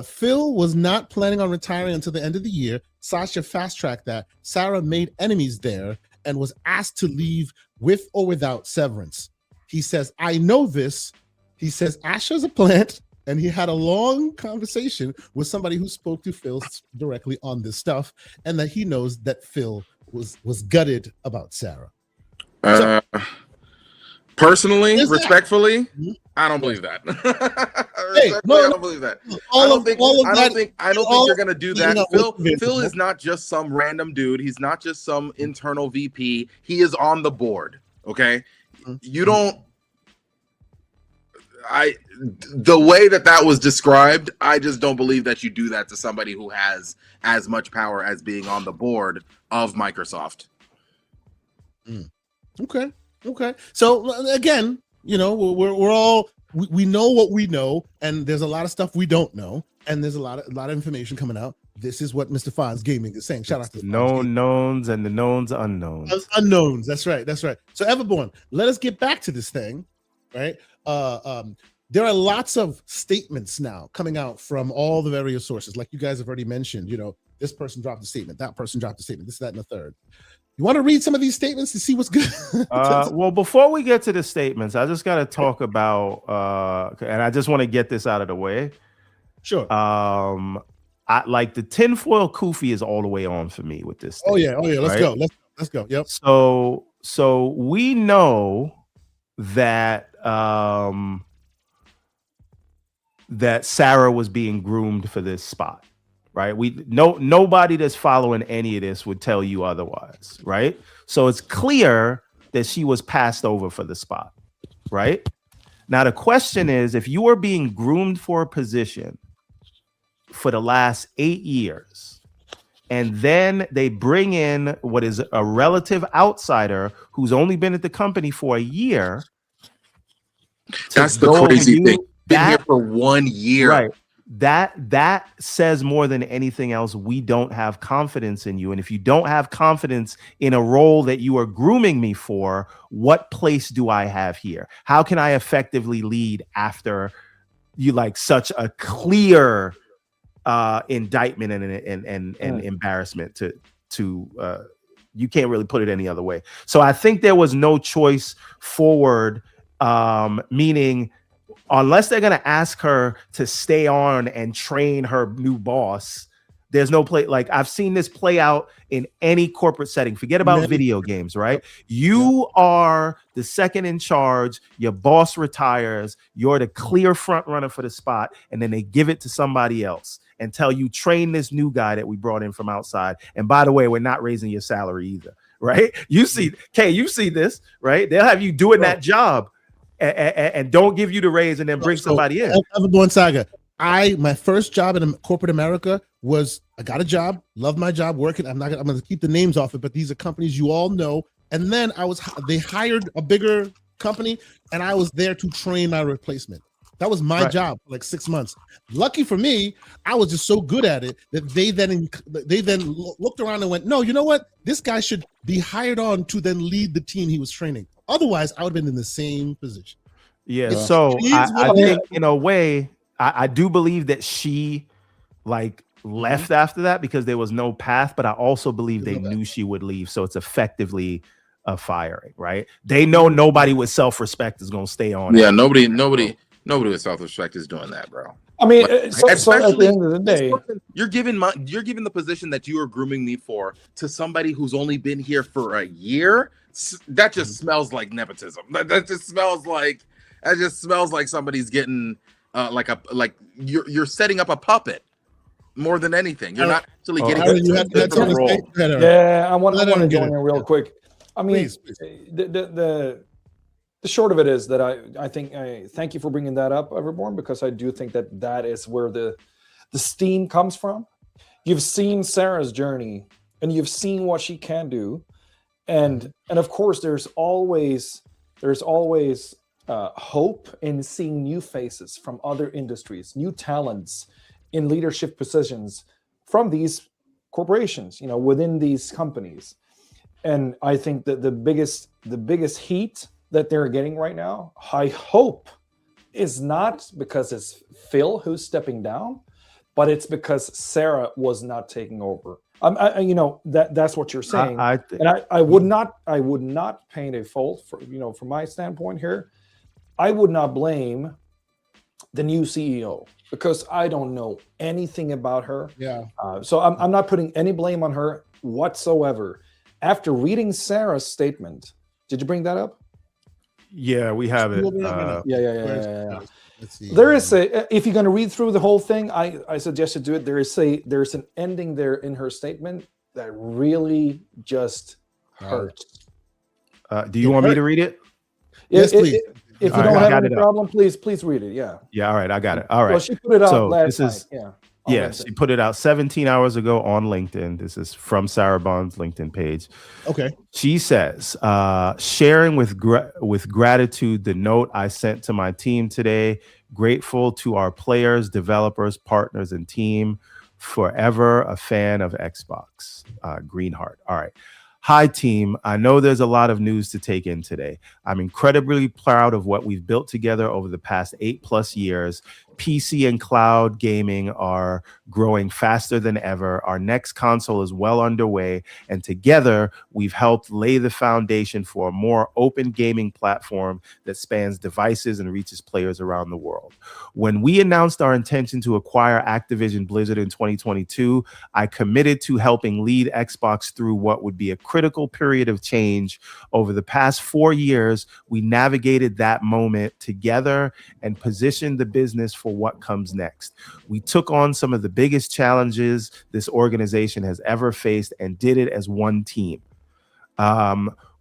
A: Phil was not planning on retiring until the end of the year. Sasha fast-tracked that. Sarah made enemies there and was asked to leave with or without severance. He says, I know this. He says, Asha's a plant, and he had a long conversation with somebody who spoke to Phil directly on this stuff, and that he knows that Phil was gutted about Sarah.
C: Personally, respectfully, I don't believe that. I don't believe that. I don't think you're gonna do that. Phil is not just some random dude. He's not just some internal VP. He is on the board. Okay. You don't. The way that was described, I just don't believe that you do that to somebody who has as much power as being on the board of Microsoft.
A: Okay. So again, we're all we know what we know, and there's a lot of stuff we don't know, and there's a lot of information coming out. This is what Mr. Fonz Gaming is saying. Shout out to
B: the known knowns and the knowns unknowns.
A: Unknowns. That's right. So Everborn, let us get back to this thing, right? There are lots of statements now coming out from all the various sources, like you guys have already mentioned. This person dropped a statement, that person dropped a statement, this, that, and the third. You want to read some of these statements to see what's good?
B: Well, before we get to the statements, I just got to talk about, and I just want to get this out of the way.
A: Sure.
B: I like the tinfoil kufi is all the way on for me with this thing,
A: oh yeah. Let's go. Let's go. Yep.
B: So we know that that Sarah was being groomed for this spot, right? Nobody that's following any of this would tell you otherwise, right? So it's clear that she was passed over for the spot, right? Now the question is, if you are being groomed for a position for the last 8 years, and then they bring in what is a relative outsider who's only been at the company for a year.
C: That's the crazy thing. Been here for 1 year.
B: Right. That says more than anything else, we don't have confidence in you. And if you don't have confidence in a role that you are grooming me for, what place do I have here? How can I effectively lead after you like such a clear indictment and embarrassment to you can't really put it any other way. So I think there was no choice forward, meaning unless they're going to ask her to stay on and train her new boss, there's no play. Like I've seen this play out in any corporate setting. Forget about video games, right? You are the second in charge. Your boss retires. You're the clear front runner for the spot. And then they give it to somebody else and tell you, train this new guy that we brought in from outside. And by the way, we're not raising your salary either, right? You see, you see this, right? They'll have you doing that job and don't give you the raise and then bring somebody in.
A: Everborn Saga. My first job in corporate America was I got a job, loved my job, working. I'm going to keep the names off it, but these are companies you all know. And then they hired a bigger company, and I was there to train my replacement. That was my job for like 6 months. Lucky for me, I was just so good at it that they then looked around and went, no, you know what? This guy should be hired on to then lead the team he was training. Otherwise, I would have been in the same position.
B: Yeah. So I think in a way, I do believe that she left after that because there was no path, but I also believe they knew she would leave. So it's effectively a firing, right? They know nobody with self-respect is going to stay on.
C: Yeah. Nobody with self-respect is doing that, bro.
D: I mean, so at the end of the day,
C: you're giving the position that you are grooming me for to somebody who's only been here for a year. That just smells like nepotism. That just smells like somebody's getting you're setting up a puppet more than anything. You're not actually getting the role.
D: Yeah, I want to join in real quick. I mean, please. The short of it is that I think thank you for bringing that up, Everborn, because I do think that is where the steam comes from. You've seen Sarah's journey, and you've seen what she can do, and of course there's always hope in seeing new faces from other industries, new talents in leadership positions from these corporations, within these companies. And I think that the biggest heat that they're getting right now, I hope, is not because it's Phil who's stepping down, but it's because Sarah was not taking over. That's what you're saying. I would not paint a fault for, from my standpoint here. I would not blame the new CEO because I don't know anything about her.
A: Yeah.
D: So I'm not putting any blame on her whatsoever. After reading Sarah's statement, did you bring that up?
B: Yeah, we have it.
D: Yeah. There is if you're going to read through the whole thing, I suggest you do it. There's an ending there in her statement that really just hurts.
B: Do you want me to read it?
A: Yes, please.
D: If you don't have any problem, please read it. Yeah.
B: Yeah. All right. I got it. All right.
D: Well, she put it out last night.
B: Yes, she put it out 17 hours ago on LinkedIn. This is from Sarah Bond's LinkedIn page.
A: Okay.
B: She says, sharing with gratitude the note I sent to my team today. Grateful to our players, developers, partners, and team. Forever a fan of Xbox. Greenheart. All right. Hi, team. I know there's a lot of news to take in today. I'm incredibly proud of what we've built together over the past 8+ years. PC and cloud gaming are growing faster than ever. Our next console is well underway, and together we've helped lay the foundation for a more open gaming platform that spans devices and reaches players around the world. When we announced our intention to acquire Activision Blizzard in 2022, I committed to helping lead Xbox through what would be a critical period of change. Over the past 4 years, we navigated that moment together and positioned the business for what comes next. We took on some of the biggest challenges this organization has ever faced and did it as one team.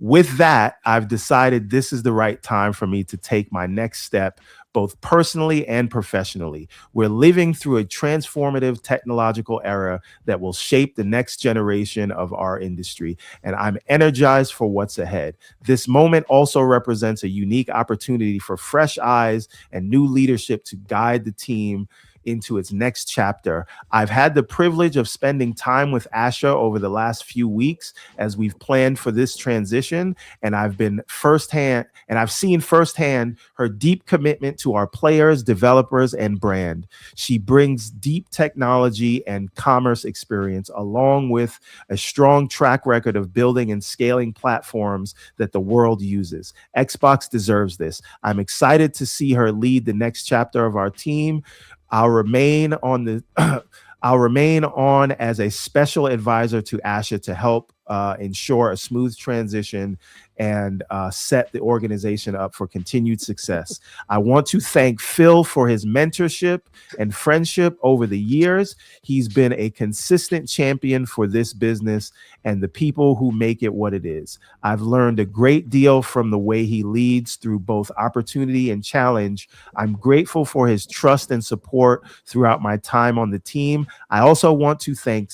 B: With that, I've decided this is the right time for me to take my next step, both personally and professionally. We're living through a transformative technological era that will shape the next generation of our industry, and I'm energized for what's ahead. This moment also represents a unique opportunity for fresh eyes and new leadership to guide the team into its next chapter. I've had the privilege of spending time with Asha over the last few weeks as we've planned for this transition, and I've seen firsthand her deep commitment to our players, developers, and brand. She brings deep technology and commerce experience along with a strong track record of building and scaling platforms that the world uses. Xbox deserves this. I'm excited to see her lead the next chapter of our team. I'll remain on as a special advisor to Asha to help ensure a smooth transition and set the organization up for continued success. I want to thank Phil for his mentorship and friendship over the years. He's been a consistent champion for this business and the people who make it what it is. I've learned a great deal from the way he leads through both opportunity and challenge. I'm grateful for his trust and support throughout my time on the team. I also want to thank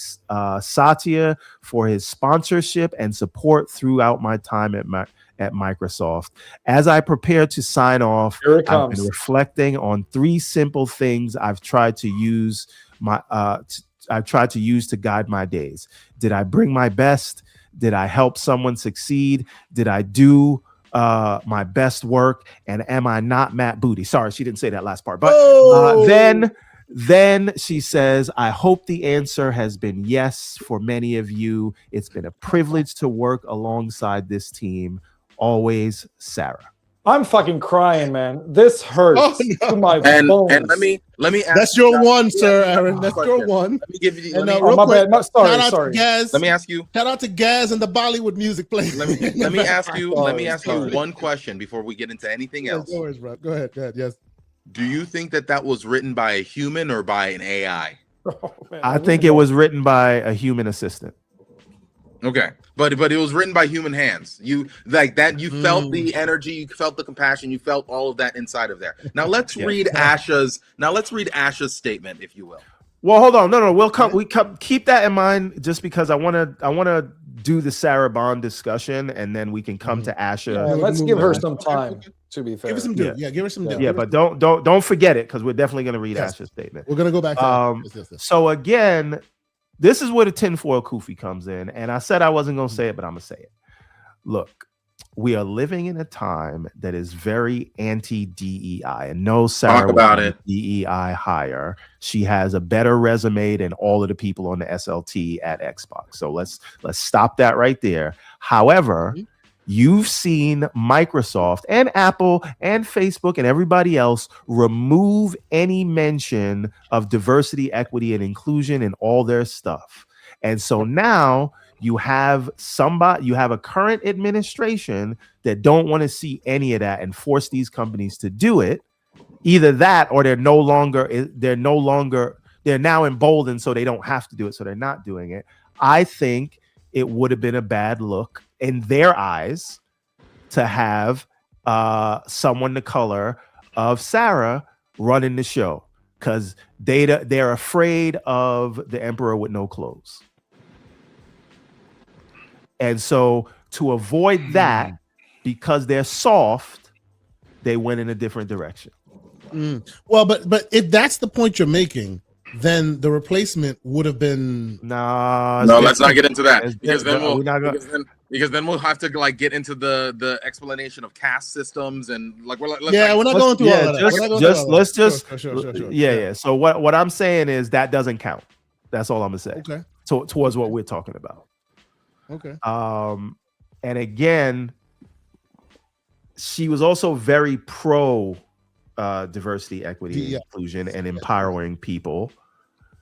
B: Satya for his sponsorship and support throughout my time at Microsoft. As I prepare to sign off, I've been reflecting on 3 simple things I've tried to use to guide my days. Did I bring my best? Did I help someone succeed? Did I do my best work? And am I not Matt Booty? Sorry, she didn't say that last part. But then she says, I hope the answer has been yes for many of you. It's been a privilege to work alongside this team. Always, Sarah.
D: I'm fucking crying, man. This hurts to my bones.
C: And let me ask
A: that's your one, sir, Aaron. That's your one.
C: Let me give you.
D: Sorry.
A: Gaz.
C: Let me ask you.
A: Shout out to Gaz and the Bollywood music playing.
C: Let me ask you. Let me ask you one question before we get into anything else.
A: No worries, bro. Go ahead. Yes.
C: Do you think that was written by a human or by an AI?
B: I think it was written by a human assistant.
C: Okay, but it was written by human hands. You like that? You felt the energy, you felt the compassion, you felt all of that inside of there. Now let's read Asha's. Now let's read Asha's statement, if you will.
B: Well, hold on. No. We'll come. Keep that in mind, just because I want to do the Sarah Bond discussion, and then we can come to Asha.
D: Yeah, let's give her some time. To be fair,
A: give her some due. Yeah, give her some due.
B: Yeah, but don't forget it, because we're definitely going to read Asha's statement.
A: We're going to go back to
B: So again, this is where the tinfoil kufi comes in, and I said I wasn't going to say it, but I'm going to say it. Look, we are living in a time that is very anti-DEI, and no, Sarah was a DEI hire. She has a better resume than all of the people on the SLT at Xbox. So let's stop that right there. However, you've seen Microsoft and Apple and Facebook and everybody else remove any mention of diversity, equity, and inclusion in all their stuff. And so now you have a current administration that don't want to see any of that and force these companies to do it. Either that, or they're now emboldened, so they don't have to do it, so they're not doing it. I think it would have been a bad look in their eyes to have someone the color of Sarah running the show, because they're afraid of the emperor with no clothes. And so to avoid that, because they're soft, they went in a different direction.
A: Well, but if that's the point you're making, then the replacement would have been
C: no. Let's not get into that, because then we'll have to like get into the explanation of caste systems and like we're not going through all of
B: that. Yeah. So what I'm saying is that doesn't count. That's all I'm gonna say.
A: Okay.
B: Towards what we're talking about.
A: Okay.
B: And again, she was also very pro diversity, equity, inclusion, and empowering people.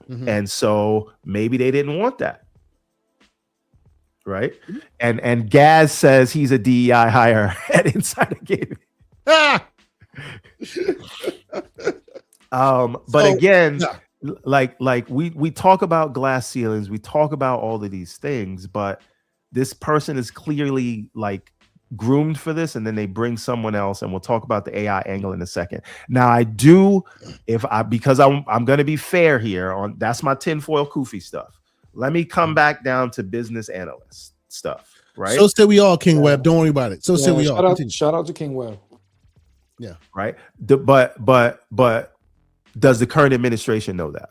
B: And so maybe they didn't want that. Right. And Gaz says he's a DEI hire at Insider Gaming. But again, like we talk about glass ceilings, we talk about all of these things, but this person is clearly like groomed for this, and then they bring someone else, and we'll talk about the AI angle in a second. Now because I'm going to be fair here on that's my tinfoil kufi stuff. Let me come back down to business analyst stuff, right?
A: So say we all, King Webb. Don't worry about it. So say we all.
D: Shout out to King Webb.
A: Yeah.
B: Right. But does the current administration know that?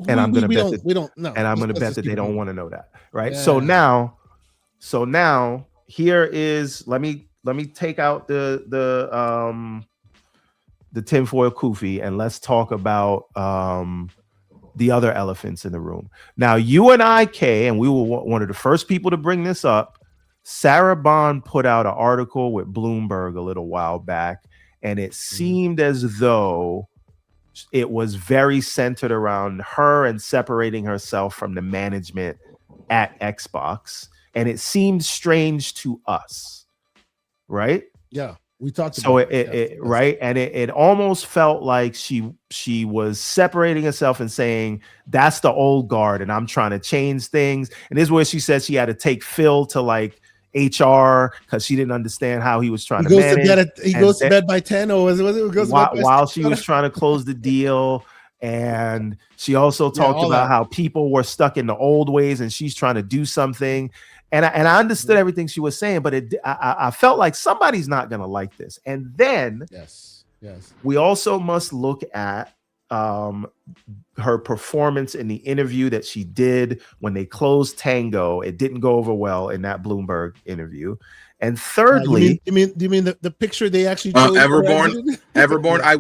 B: And I'm going to bet that we don't know. And I'm going to bet that they don't want to know that. Right. Yeah. So now here is let me take out the tinfoil kufi, and let's talk about the other elephants in the room. Now, you and I, Kay, and we were one of the first people to bring this up. Sarah Bond put out an article with Bloomberg a little while back, and it seemed as though it was very centered around her and separating herself from the management at Xbox. and it seemed strange to us, right?
A: Yeah, we talked about
B: so it right, and it almost felt like she was separating herself and saying that's the old guard and I'm trying to change things. And this is where she said she had to take Phil to like HR because she didn't understand how he was trying to manage.
A: He goes to bed by 10, or was it
B: while she was trying to close the deal. And she also talked about how people were stuck in the old ways and she's trying to do something. And I understood everything she was saying, but I felt like somebody's not going to like this. And then
A: yes,
B: we also must look at her performance in the interview that she did when they closed Tango. It didn't go over well in that Bloomberg interview. And thirdly,
A: you mean the picture they actually
C: Everborn. I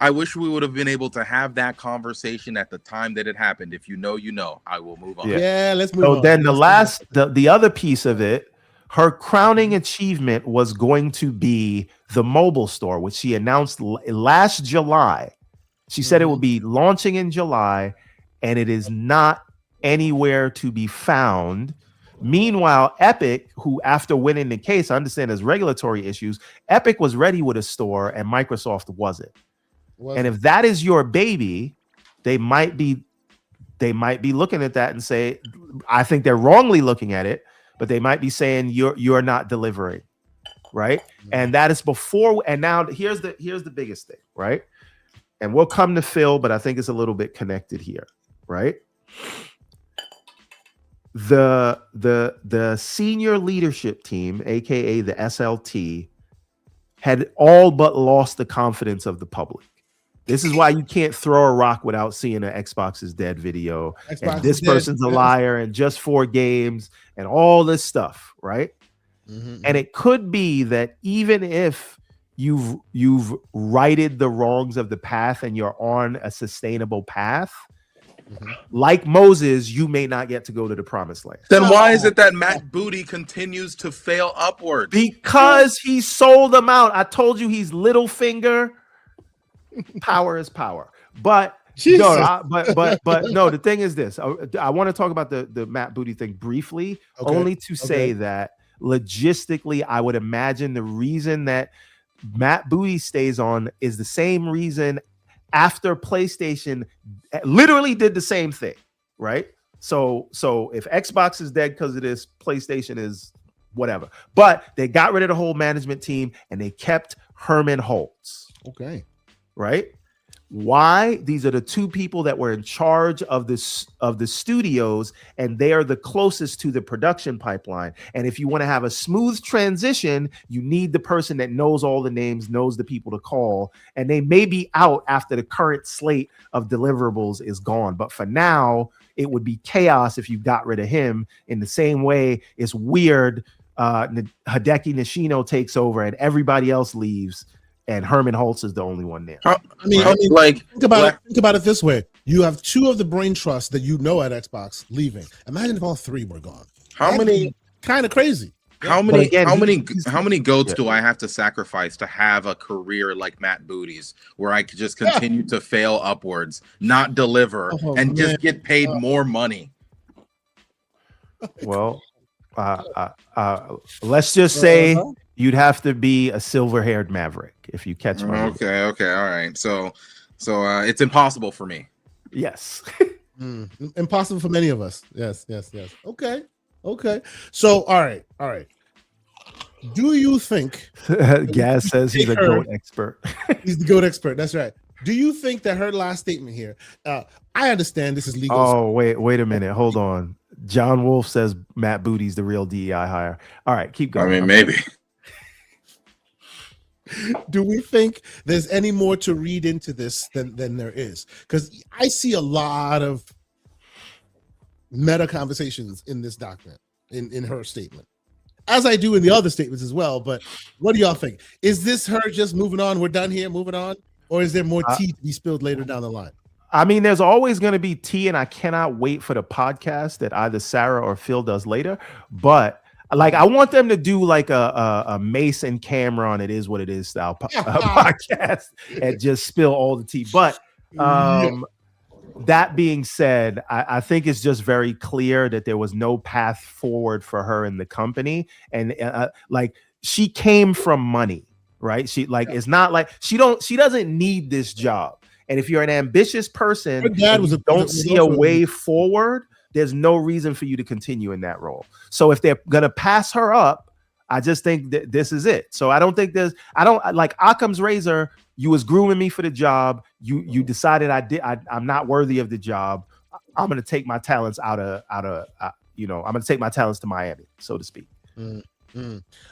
C: wish we would have been able to have that conversation at the time that it happened. If you know, you know. I will move on.
A: Yeah, let's move on.
B: So then the other piece of it, her crowning achievement was going to be the mobile store, which she announced last July. She said it would be launching in July, and it is not anywhere to be found. Meanwhile, Epic, who after winning the case, I understand there's regulatory issues, Epic was ready with a store and Microsoft wasn't. And if that is your baby, they might be looking at that and say, I think they're wrongly looking at it, but they might be saying you're not delivering, right? And that is before. And now here's the biggest thing, right? And we'll come to Phil, but I think it's a little bit connected here, right? The senior leadership team, aka the SLT, had all but lost the confidence of the public. This is why you can't throw a rock without seeing an Xbox is dead video. And this person's a liar and just 4 games and all this stuff, right? And it could be that even if you've righted the wrongs of the path and you're on a sustainable path, like Moses, you may not get to go to the promised land.
C: Then why is it that Matt Booty continues to fail upwards?
B: Because he sold them out. I told you he's little finger. Power is power. But no, no, the thing is this. I want to talk about the Matt Booty thing briefly, only to say that logistically, I would imagine the reason that Matt Booty stays on is the same reason after PlayStation literally did the same thing, right? So if Xbox is dead because of this, PlayStation is whatever. But they got rid of the whole management team and they kept Herman Holtz.
A: Okay.
B: Right? Why? These are the 2 people that were in charge of the studios, and they are the closest to the production pipeline. And if you want to have a smooth transition, you need the person that knows all the names, knows the people to call, and they may be out after the current slate of deliverables is gone. But for now, it would be chaos if you got rid of him. In the same way, it's weird. Hideki Nishino takes over and everybody else leaves. And Herman Holtz is the only one there.
A: Think about it this way: you have 2 of the brain trust that you know at Xbox leaving. Imagine if all 3 were gone.
C: How many?
A: Kind of crazy.
C: How many goats do I have to sacrifice to have a career like Matt Booty's, where I could just continue to fail upwards, not deliver, and just get paid more money?
B: Well, let's just say you'd have to be a silver-haired maverick if you catch my
C: Okay, all right. So it's impossible for me.
B: Yes.
A: Impossible for many of us. Yes. Okay. So, all right. Do you think
B: Gaz says he's a GOAT expert?
A: He's the GOAT expert. That's right. Do you think that her last statement here? I understand this is legal.
B: Oh, wait a minute. Hold on. John Wolf says Matt Booty's the real DEI hire. All right, keep going.
C: I mean, maybe.
A: Do we think there's any more to read into this than there is? Because I see a lot of meta conversations in this document, in her statement, as I do in the other statements as well. But what do y'all think? Is this her just moving on? We're done here, moving on? Or is there more tea to be spilled later down the line?
B: I mean, there's always going to be tea, and I cannot wait for the podcast that either Sarah or Phil does later. But like, I want them to do like a Mace and Cameron, It Is What It Is style podcast and just spill all the tea. But that being said, I think it's just very clear that there was no path forward for her in the company, and like she came from money, right? She it's not like she doesn't need this job. And if you're an ambitious person and you don't see a way forward, there's no reason for you to continue in that role. So if they're gonna pass her up, I just think that this is it. So I don't think I don't like Occam's razor. You was grooming me for the job. You decided I'm not worthy of the job. I'm gonna take my talents I'm gonna take my talents to Miami, so to speak.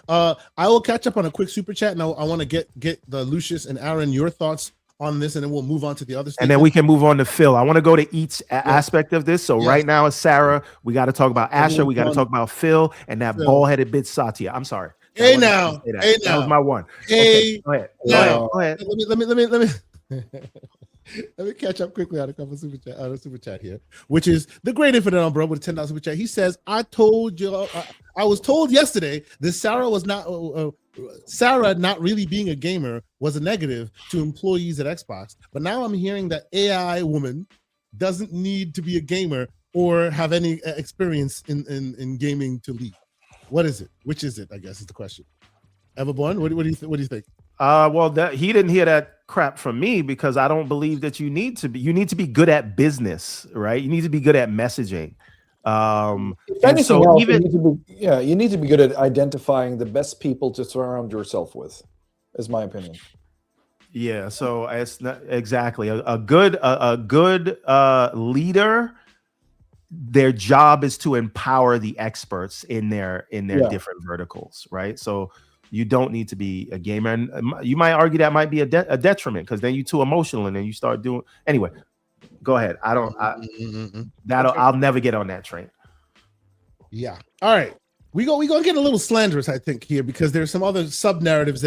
A: I will catch up on a quick super chat. And I want to get the Lucius and Aaron your thoughts on this, and then we'll move on to the other.
B: And then we can move on to Phil. I want to go to each aspect of this. So right now it's Sarah. We got to talk about Asher. We got to talk about Phil and that ball-headed bitch Satya. I'm sorry. That was my one.
A: Hey,
B: okay. Go ahead.
A: Let me catch up quickly on a couple of super chat here, which is the great Infinite Umbrella with a $10 super chat. He says, I was told yesterday that Sarah not really being a gamer was a negative to employees at Xbox, but now I'm hearing that AI woman doesn't need to be a gamer or have any experience in gaming to lead. What is it? Which is it? I guess is the question. Everborn, what do you think?
B: Well, he didn't hear that crap from me, because I don't believe that you need to be good at business, right? You need to be good at messaging.
D: If anything else, you need to be good at identifying the best people to surround yourself with, is my opinion.
B: Yeah, so it's not exactly a good leader. Their job is to empower the experts in their different verticals, right? So you don't need to be a gamer, and you might argue that might be a detriment, because then you're too emotional and then you start doing anyway. Go ahead. I'll never get on that train.
A: Yeah. All right. We gonna get a little slanderous, I think, here, because there's some other sub narratives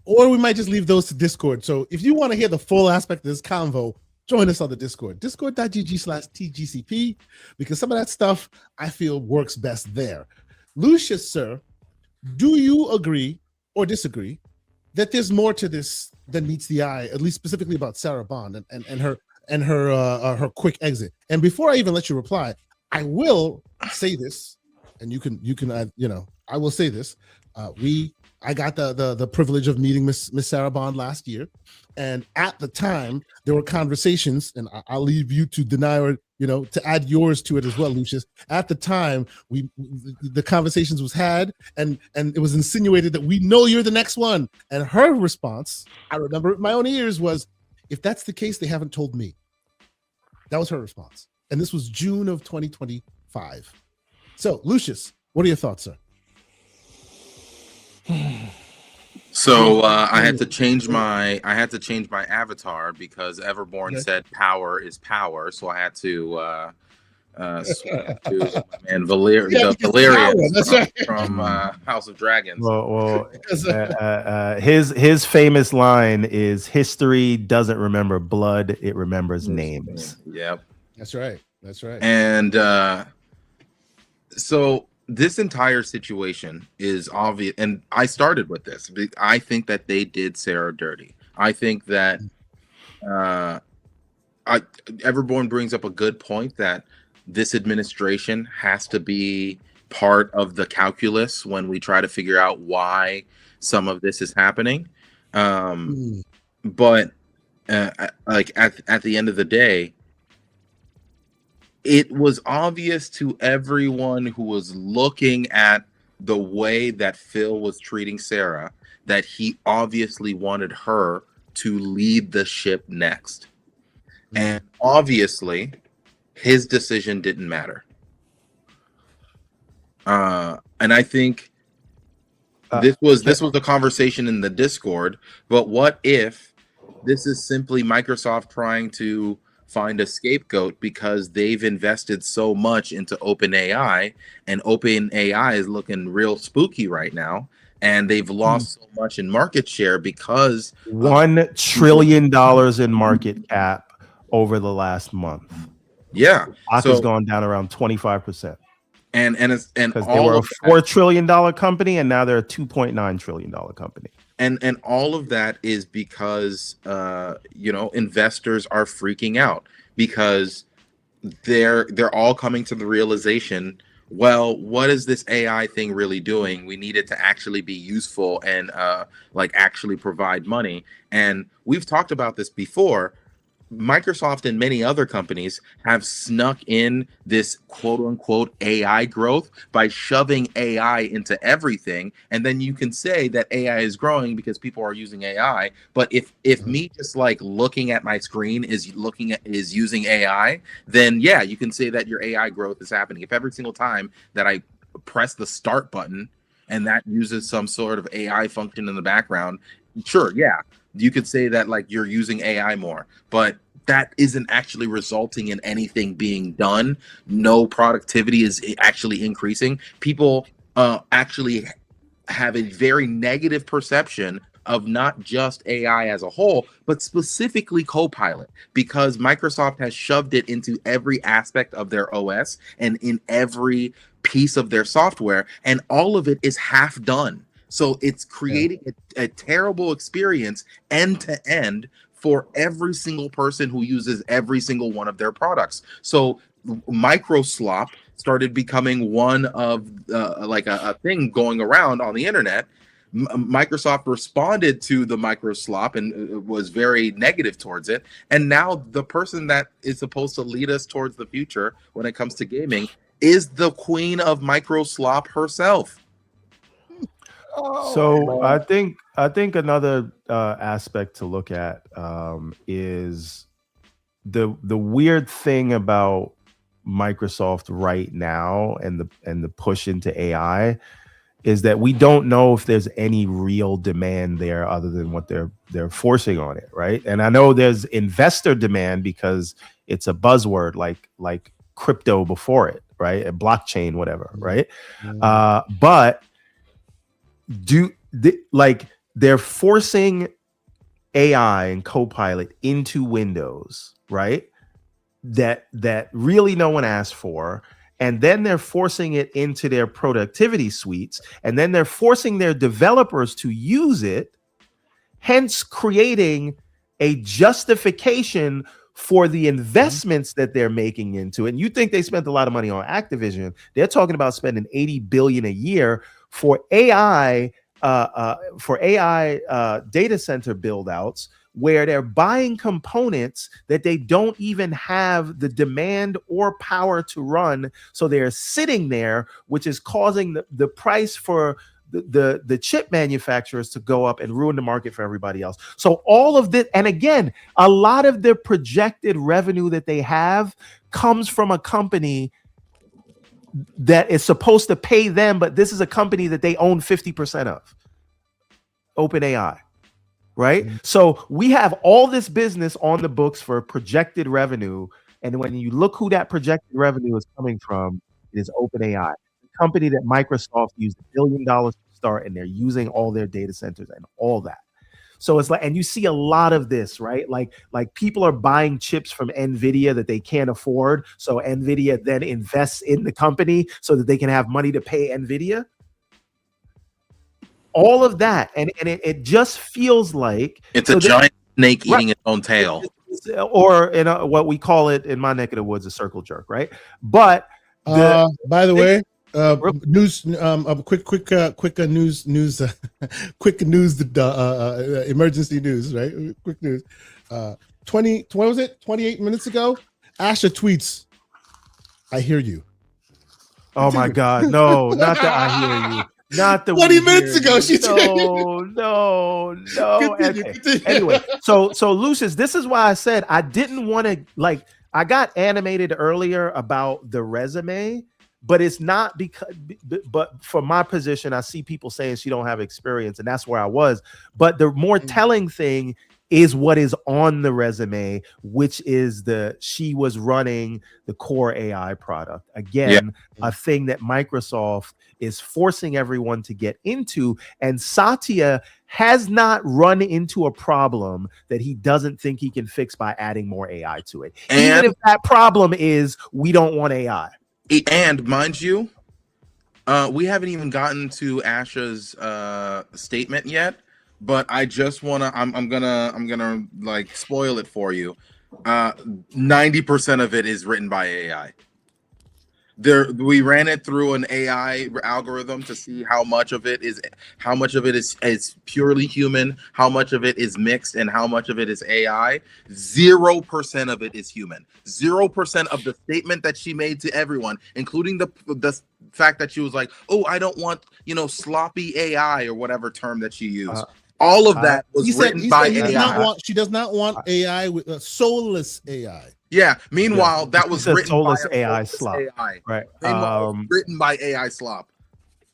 A: or we might just leave those to Discord. So if you want to hear the full aspect of this convo, join us on the Discord, discord.gg/TGCP, because some of that stuff I feel works best there. Lucius, sir, do you agree or disagree that there's more to this than meets the eye, at least specifically about Sarah Bond and her quick exit? And before I even let you reply, I will say this, and you can I will say this. I got the privilege of meeting Miss Sarah Bond last year, and at the time there were conversations, and I'll leave you to deny or to add yours to it as well, Lucius. At the time, the conversations was had, and it was insinuated that we know you're the next one. And her response, I remember it in my own ears, was, "If that's the case, they haven't told me." That was her response, and this was June of 2025. So, Lucius, what are your thoughts, sir?
C: So I had to change my avatar because Everborn said power is power, so I had to switch to my man Valerian from House of Dragons.
B: Well, his famous line is, "History doesn't remember blood; it remembers names."
C: Yep,
A: that's right.
C: And so this entire situation is obvious, and I started with this. I think that they did Sarah dirty. I think that Everborn brings up a good point that this administration has to be part of the calculus when we try to figure out why some of this is happening. But like at the end of the day, it was obvious to everyone who was looking at the way that Phil was treating Sarah that he obviously wanted her to lead the ship next. And obviously, his decision didn't matter. And I think this was the conversation in the Discord. But what if this is simply Microsoft trying to find a scapegoat because they've invested so much into OpenAI, and OpenAI is looking real spooky right now, and they've lost so much in market share because
B: $1 trillion in market cap over the last month.
C: Yeah,
B: stock has gone down around 25%.
C: And because
B: they were a $4 trillion company, and now they're a $2.9 trillion company.
C: And all of that is because investors are freaking out. because they're all coming to the realization, well, what is this AI thing really doing? We need it to actually be useful and like actually provide money. And we've talked about this before. Microsoft and many other companies have snuck in this quote unquote AI growth by shoving AI into everything. And then you can say that AI is growing because people are using AI. But if me just like looking at my screen is using AI, then yeah, you can say that your AI growth is happening. If every single time that I press the start button and that uses some sort of AI function in the background, sure, yeah, you could say that like you're using AI more, but that isn't actually resulting in anything being done. No productivity is actually increasing. People actually have a very negative perception of not just AI as a whole, but specifically Copilot, because Microsoft has shoved it into every aspect of their OS and in every piece of their software, and all of it is half done. So it's creating a terrible experience end to end for every single person who uses every single one of their products. So microslop started becoming one of like a thing going around on the internet. Microsoft responded to the microslop and was very negative towards it. And now the person that is supposed to lead us towards the future when it comes to gaming is the queen of microslop herself.
B: So I think another aspect to look at is the weird thing about Microsoft right now and the push into AI is that we don't know if there's any real demand there other than what they're forcing on it, right? And I know there's investor demand because it's a buzzword like crypto before it, right? A blockchain, whatever, right? But they're forcing AI and Copilot into Windows, right? That really no one asked for, and then they're forcing it into their productivity suites, and then they're forcing their developers to use it, hence creating a justification for the investments that they're making into it. And you think they spent a lot of money on Activision? They're talking about spending $80 billion a year for AI data center build outs, where they're buying components that they don't even have the demand or power to run. So they're sitting there, which is causing the price for the chip manufacturers to go up and ruin the market for everybody else. So all of this, and again, a lot of the projected revenue that they have comes from a company that is supposed to pay them, but this is a company that they own 50% of, OpenAI, right? Mm-hmm. So we have all this business on the books for projected revenue, and when you look who that projected revenue is coming from, it is OpenAI, the company that Microsoft used $1 billion to start, and they're using all their data centers and all that. So it's like, and you see a lot of this, right? Like people are buying chips from NVIDIA that they can't afford. So NVIDIA then invests in the company so that they can have money to pay NVIDIA. All of that. And it just feels like
C: it's a giant snake eating its own tail.
B: Or in what we call it in my neck of the woods, a circle jerk, right? But
A: by the way, news, quick news, quick news, emergency news, right? Quick news. 28 minutes ago, Asha tweets, "I hear you."
B: Oh my God, no, not that I hear you. Not the
A: 20 minutes ago, she
B: no. Continue. Anyway, so Lucius, this is why I said I didn't want to I got animated earlier about the resume. But it's not because, but for my position, I see people saying she don't have experience, and that's where I was. But the more telling thing is what is on the resume, which is she was running the core AI product. Again, a thing that Microsoft is forcing everyone to get into. And Satya has not run into a problem that he doesn't think he can fix by adding more AI to it. Even if that problem is we don't want AI.
C: And mind you, we haven't even gotten to Asha's statement yet, but I just wanna I'm gonna like spoil it for you. 90% of it is written by AI. We ran it through an AI algorithm to see how much of it is purely human, how much of it is mixed, and how much of it is AI. 0% of it is human. 0% of the statement that she made to everyone, including the fact that she was like, "Oh, I don't want sloppy AI" or whatever term that she used. All of that was written by AI.
A: She does not want AI with soulless AI.
C: Yeah. Meanwhile, that was written
B: soulless
C: by
B: AI slop.
C: AI.
B: Right.
C: Written by AI slop.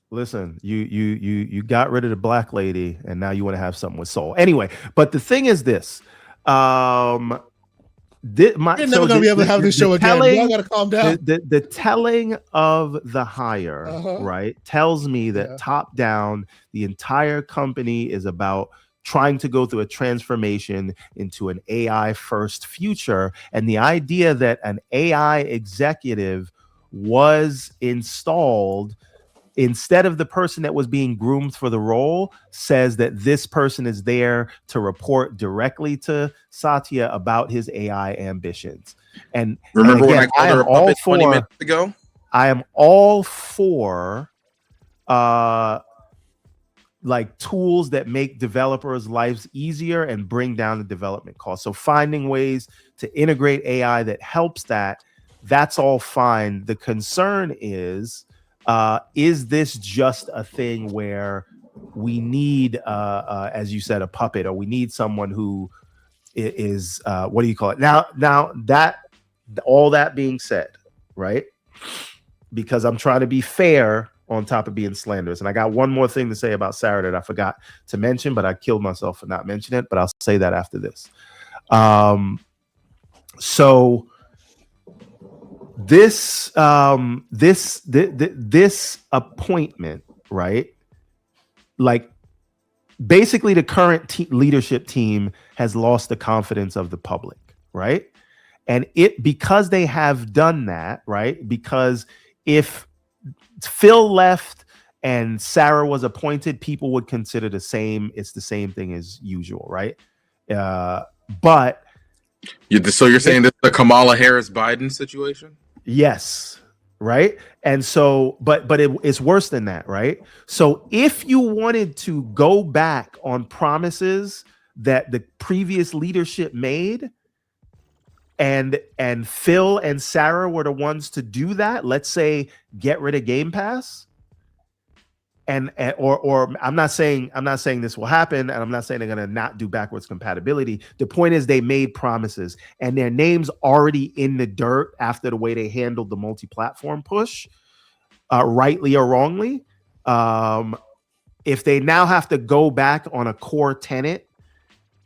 B: Listen, you got rid of the black lady, and now you want to have something with soul. Anyway, but the thing is this. You're
A: never gonna be able to have this show again. You gotta calm down.
B: The telling of the hire, right, tells me that top down, the entire company is about trying to go through a transformation into an AI first future. And the idea that an AI executive was installed instead of the person that was being groomed for the role says that this person is there to report directly to Satya about his AI ambitions. And
C: remember
B: again,
C: when I called her a puppet 20 minutes ago?
B: I am all for like tools that make developers' lives easier and bring down the development cost. So finding ways to integrate AI that helps that's all fine. The concern is this just a thing where we need, as you said, a puppet, or we need someone who is what do you call it? Now that all that being said, right? Because I'm trying to be fair on top of being slanderous. And I got one more thing to say about Sarah that I forgot to mention, but I killed myself for not mentioning it, but I'll say that after this. So this appointment, right? Like basically the current leadership team has lost the confidence of the public, right? And because they have done that, right? Because if Phil left and Sarah was appointed, people would consider it's the same thing as usual, right? But
C: so you're saying this is the Kamala Harris Biden situation?
B: Yes, right. And so, but it's worse than that, right? So if you wanted to go back on promises that the previous leadership made, and Phil and Sarah were the ones to do that, let's say get rid of Game Pass, or I'm not saying this will happen, and I'm not saying they're gonna not do backwards compatibility. The point is they made promises, and their name's already in the dirt after the way they handled the multi-platform push, rightly or wrongly. If they now have to go back on a core tenet,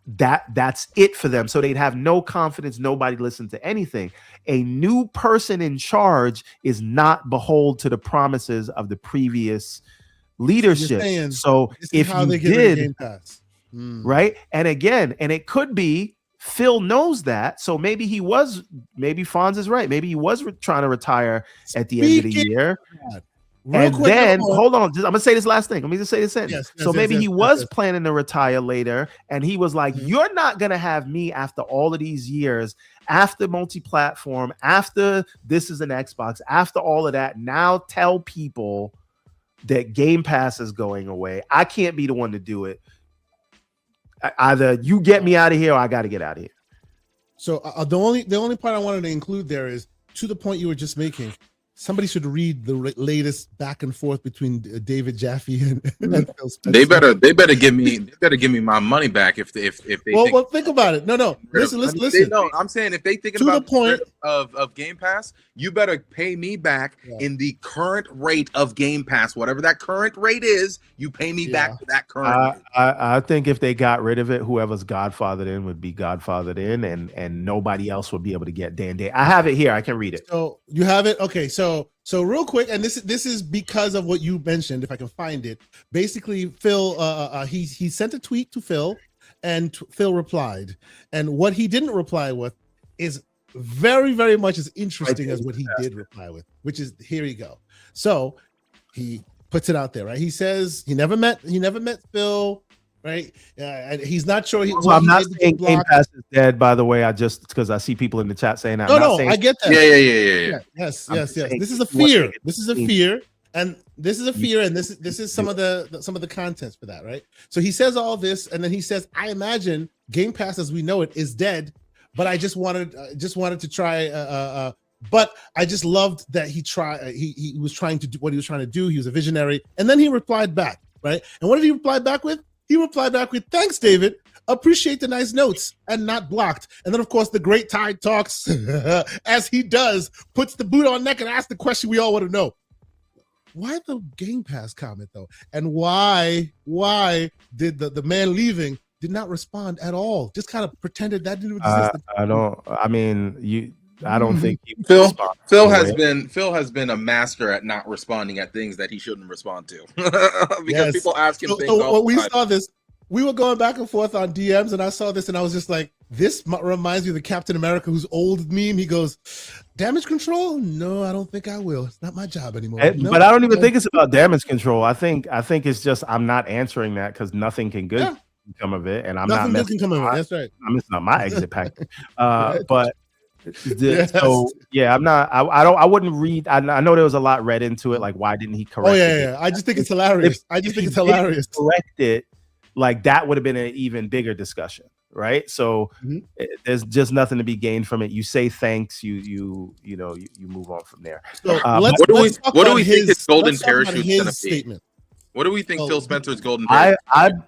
B: that's it for them. So they'd have no confidence. Nobody listened to anything. A new person in charge is not beholden to the promises of the previous leadership. So if you did, right? And again, and it could be Phil knows that. So maybe Fonz is right. Maybe he was trying to retire at the end of the year. Hold on, I'm gonna say this last thing. Let me just say this sentence. Maybe he was planning to retire later, and he was like, "You're not gonna have me after all of these years, after multi-platform, after this is an Xbox, after all of that. Now tell people that Game Pass is going away. I can't be the one to do it. Either you get me out of here, or I got to get out of here."
A: So the only part I wanted to include there is, to the point you were just making, somebody should read the latest back and forth between David Jaffe and Phil Spencer.
C: They better give me my money back if they
A: well think about it. No, listen.
C: No, I'm saying if they thinking about the point of Game Pass, you better pay me back in the current rate of Game Pass, whatever that current rate is. You pay me back to that current rate.
B: I think if they got rid of it, whoever's godfathered in would be godfathered in, and nobody else would be able to get day. I have it here. I can read it.
A: So you have it. Okay, so real quick, and this is because of what you mentioned. If I can find it, basically, Phil, he sent a tweet to Phil, and Phil replied. And what he didn't reply with is very, very much as interesting as what he did reply with, which is, here you go. So he puts it out there, right? He says he never met Phil, right? And he's not sure.
B: So I'm not saying Game Pass is dead, by the way. I just because I see people in the chat saying that.
A: No, I get that.
C: Yeah.
A: Yes. This is a fear. This is a fear, and this is some of the contents for that, right? So he says all this, and then he says, "I imagine Game Pass as we know it is dead, but I just wanted to try." But I just loved that he tried. He was trying to do what he was trying to do. He was a visionary, and then he replied back, right? And what did he reply back with? He replied back with, "Thanks, David. Appreciate the nice notes and not blocked." And then, of course, the great Tide talks, as he does, puts the boot on neck and asks the question we all want to know: why the Game Pass comment though? And why did the man leaving did not respond at all? Just kind of pretended that didn't exist.
B: I don't think
C: Phil has been a master at not responding at things that he shouldn't respond to because people ask him things.
A: So when we saw this, we were going back and forth on DMs, and I saw this, and I was just like, "This reminds me of the Captain America who's old meme." He goes, "Damage control? No, I don't think I will. It's not my job anymore."
B: But I don't even think it's about damage control. I think it's just I'm not answering that because nothing can come of it, and I'm
A: nothing
B: not
A: good can come of it. That's right.
B: I'm missing on my exit package. But. So yeah, I'm not. I wouldn't read. I know there was a lot read into it. Like, why didn't he correct?
A: Oh yeah. I just think it's hilarious.
B: Correct it. Like that would have been an even bigger discussion, right? So there's just nothing to be gained from it. You say thanks. You move on from there.
C: So what do we think his golden parachute is going to be? What do we think Phil Spencer's golden parachute?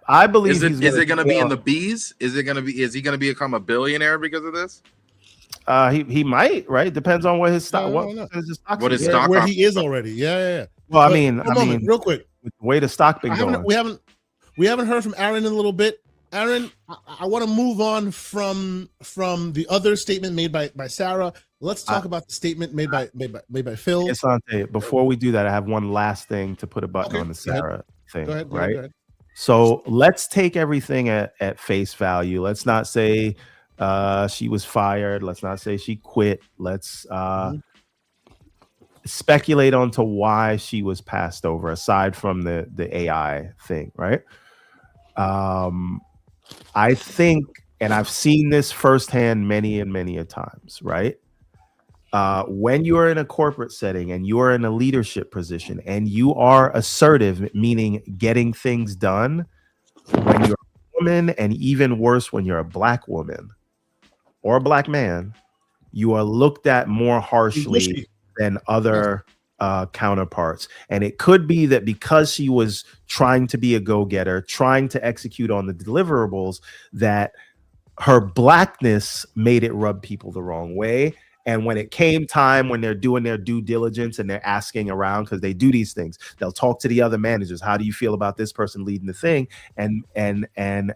B: I believe
C: is it going to be in the bees? Is he going to become a billionaire because of this?
B: He might, right? Depends on what his stock.
C: What his stock?
A: Where he is already. Yeah.
B: Well, I mean,
A: real quick.
B: With the way the stock been going,
A: we haven't heard from Aaron in a little bit. Aaron, I want to move on from the other statement made by Sarah. Let's talk about the statement made by Phil.
B: Asante, before we do that, I have one last thing to put a button on the Sarah thing.
A: Go ahead.
B: So let's take everything at face value. Let's not say she was fired. Let's not say she quit. Let's speculate onto why she was passed over, aside from the AI thing, right? I think, and I've seen this firsthand many and many a times, right? When you are in a corporate setting and you are in a leadership position and you are assertive, meaning getting things done, when you're a woman, and even worse, when you're a black woman or a black man, you are looked at more harshly than other counterparts. And it could be that because she was trying to be a go-getter, trying to execute on the deliverables, that her blackness made it rub people the wrong way. And when it came time, when they're doing their due diligence and they're asking around, because they do these things, they'll talk to the other managers. How do you feel about this person leading the thing? And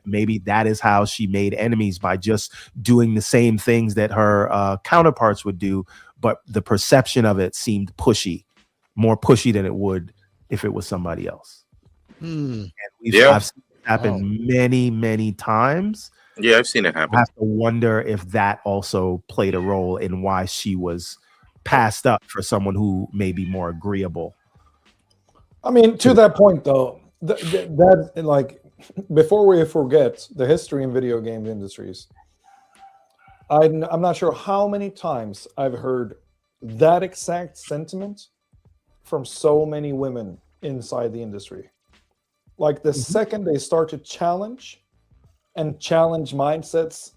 B: maybe that is how she made enemies, by just doing the same things that her counterparts would do. But the perception of it seemed more pushy than it would if it was somebody else. And I've seen it happen many, many times.
C: Yeah, I've seen it happen.
B: I have to wonder if that also played a role in why she was passed up for someone who may be more agreeable.
D: I mean, to that point, though, that like, before we forget the history in video game industries, I'm not sure how many times I've heard that exact sentiment from so many women inside the industry. Like the second they start to challenge mindsets,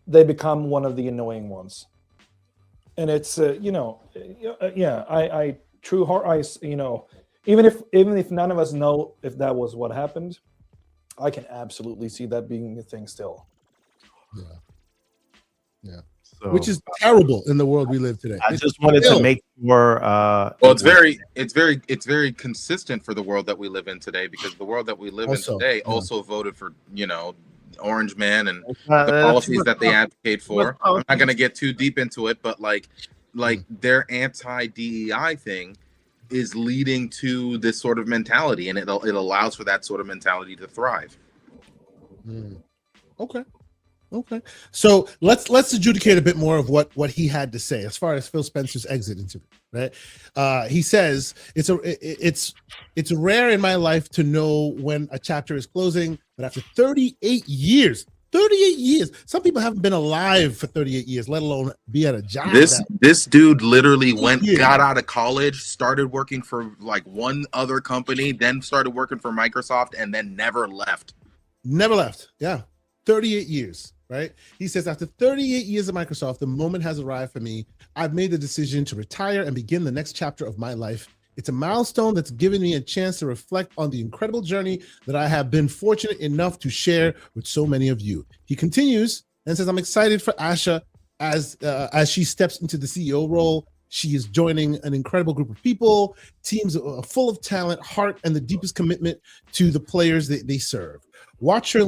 D: they become one of the annoying ones. And it's I true heart, even if none of us know if that was what happened, I can absolutely see that being a thing still.
A: Yeah. So, which is terrible in the world we live today.
B: I just wanted to make sure.
C: It's very consistent for the world that we live in today, because the world that we live in today also voted for Orange Man and the policies that they advocate for. I'm not going to get too deep into it, but like their anti-DEI thing is leading to this sort of mentality, and it allows for that sort of mentality to thrive.
A: Okay. Okay, so let's adjudicate a bit more of what he had to say as far as Phil Spencer's exit interview. Right, he says it's rare in my life to know when a chapter is closing, but after 38 years, 38 years, some people haven't been alive for 38 years, let alone be at a job.
C: This dude literally got out of college, started working for like one other company, then started working for Microsoft, and then never left.
A: Never left. Yeah, 38 years. Right. He says, after 38 years at Microsoft, the moment has arrived for me. I've made the decision to retire and begin the next chapter of my life. It's a milestone that's given me a chance to reflect on the incredible journey that I have been fortunate enough to share with so many of you. He continues and says, I'm excited for Asha as she steps into the CEO role. She is joining an incredible group of people, teams full of talent, heart, and the deepest commitment to the players that they serve. Watching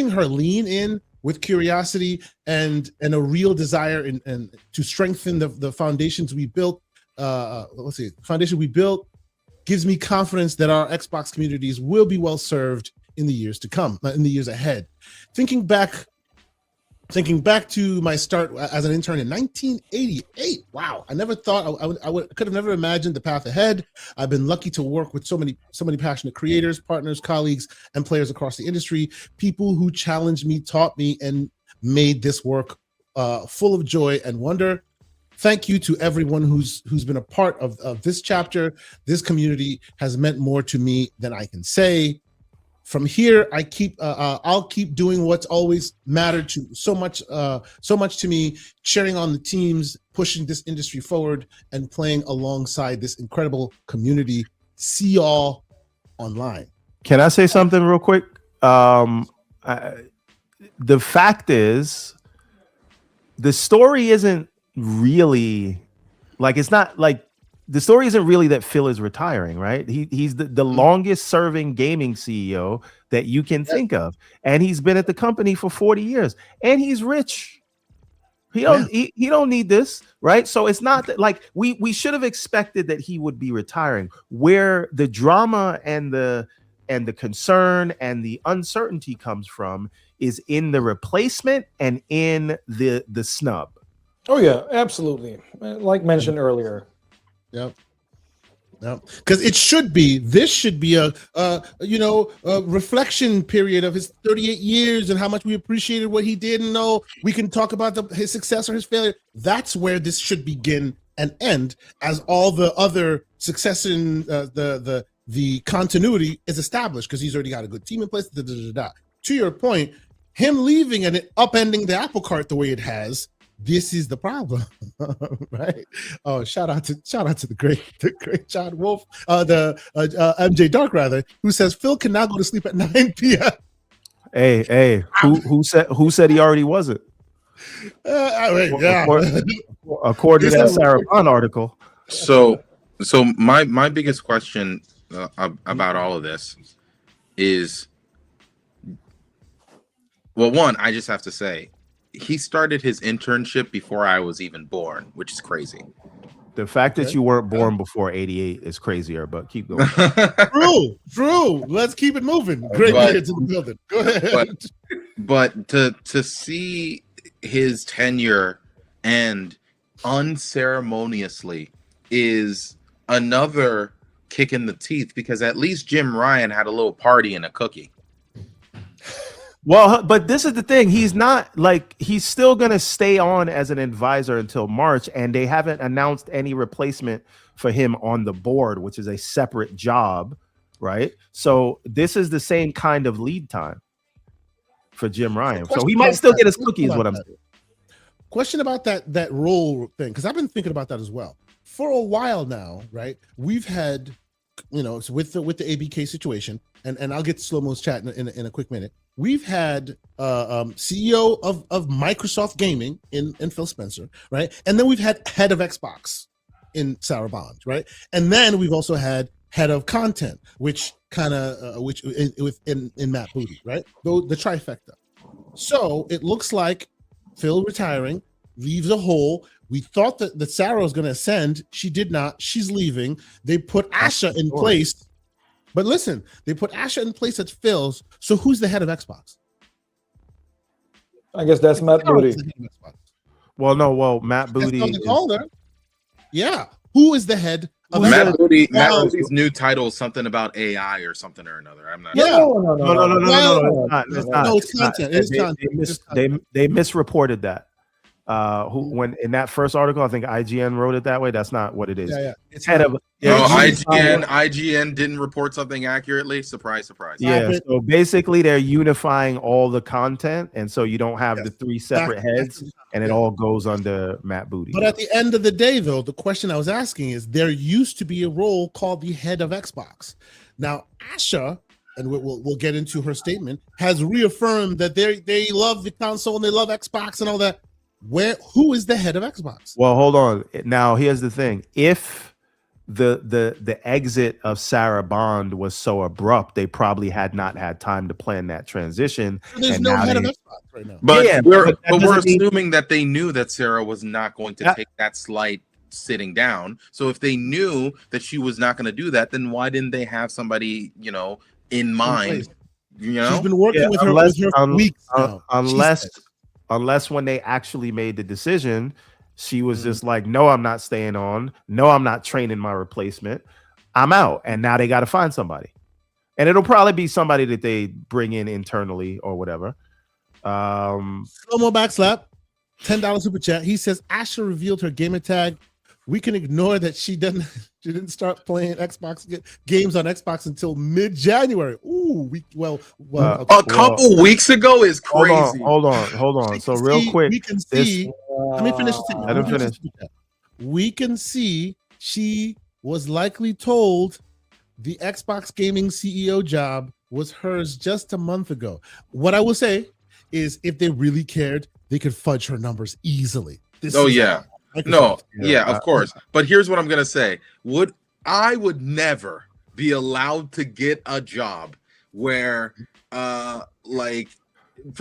A: her lean in with curiosity and a real desire and to strengthen the foundations we built. Foundation we built gives me confidence that our Xbox communities will be well served in the years to come, in the years ahead. Thinking back to my start as an intern in 1988. Wow, I never thought I could have never imagined the path ahead. I've been lucky to work with so many passionate creators, partners, colleagues, and players across the industry. People who challenged me, taught me, and made this work full of joy and wonder. Thank you to everyone who's been a part of this chapter. This community has meant more to me than I can say. From here, I'll keep doing what's always mattered to so much to me, cheering on the teams, pushing this industry forward, and playing alongside this incredible community. See y'all online.
B: Can I say something real quick? The fact is, the story isn't really the story isn't really that Phil is retiring, right? He's the longest serving gaming CEO that you can think of. And he's been at the company for 40 years and he's rich. He don't need this, right? So it's not that like we should have expected that he would be retiring. Where the drama and the concern and the uncertainty comes from is in the replacement and in the snub.
D: Oh yeah, absolutely. Like mentioned earlier.
A: Yep. Because this should be a reflection period of his 38 years and how much we appreciated what he did, and we can talk about his success or his failure. That's where this should begin and end, as all the other success in the continuity is established, because he's already got a good team in place. To your point, him leaving and it upending the apple cart the way it has. This is the problem, right? Oh, shout out to the great John Wolf, the MJ Dark rather, who says Phil can now go to sleep at 9 p.m.
B: Hey, who said he already wasn't?
A: According
B: to that Sarah Bond article.
C: So my biggest question about all of this is, well, one, I just have to say, he started his internship before I was even born, which is crazy.
B: The fact that you weren't born before 88 is crazier, but keep going.
A: True. Let's keep it moving. Great way to the building. Go ahead.
C: But to see his tenure end unceremoniously is another kick in the teeth, because at least Jim Ryan had a little party and a cookie.
B: Well, but this is the thing. He's still going to stay on as an advisor until March, and they haven't announced any replacement for him on the board, which is a separate job, right? So this is the same kind of lead time for Jim Ryan. So he might still get his cookie, is what I'm saying.
A: Question about that role thing, because I've been thinking about that as well. For a while now, right? We've had, with the ABK situation, and I'll get to Slow-Mo's chat in a quick minute. We've had CEO of Microsoft Gaming in Phil Spencer, right? And then we've had head of Xbox in Sarah Bond, right? And then we've also had head of content, which in Matt Booty, right? The trifecta. So it looks like Phil retiring leaves a hole. We thought that Sarah was going to ascend. She did not. She's leaving. They put Asha in place. But listen, they put Asha in place at Phil's. So who's the head of Xbox?
D: I guess that's Matt Booty.
B: Well, no, Matt Booty.
A: Yeah. Who is the head of
C: Matt Booty? Matt Booty's new title is something about AI or something or another. I'm not.
A: Yeah.
B: No, it's not.
A: No, it's content. It's content.
B: They misreported that. When in that first article, I think IGN wrote it that way. That's not what it is.
A: Yeah. It's
B: head of.
C: IGN didn't report something accurately. Surprise, surprise.
B: Yeah. So basically, they're unifying all the content, and so you don't have the three separate heads, and it all goes under Matt Booty.
A: But at the end of the day, though, the question I was asking is: there used to be a role called the head of Xbox. Now, Asha, and we'll get into her statement, has reaffirmed that they love the console and they love Xbox and all that. Who is the head of Xbox?
B: Well, hold on. Now, here's the thing: if the exit of Sarah Bond was so abrupt, they probably had not had time to plan that transition.
A: So there's no head of Xbox right now.
C: But we're assuming that they knew that Sarah was not going to take that slight sitting down. So if they knew that she was not going to do that, then why didn't they have somebody, in mind?
A: She's been working with her for weeks now.
B: Unless when they actually made the decision, she was just like, no, I'm not staying on. No, I'm not training my replacement. I'm out. And now they got to find somebody. And it'll probably be somebody that they bring in internally or whatever.
A: Slow-mo backslap, $10 super chat. He says, Asha revealed her gamer tag. We can ignore that she didn't start playing Xbox games on Xbox until mid-January. Ooh,
C: a couple weeks ago is crazy.
B: Hold on. So real quick,
A: we can see. Let me finish.
B: Let him finish.
A: We can see she was likely told the Xbox gaming CEO job was hers just a month ago. What I will say is, if they really cared, they could fudge her numbers easily.
C: Of course. But here's what I'm gonna say: I would never be allowed to get a job where, for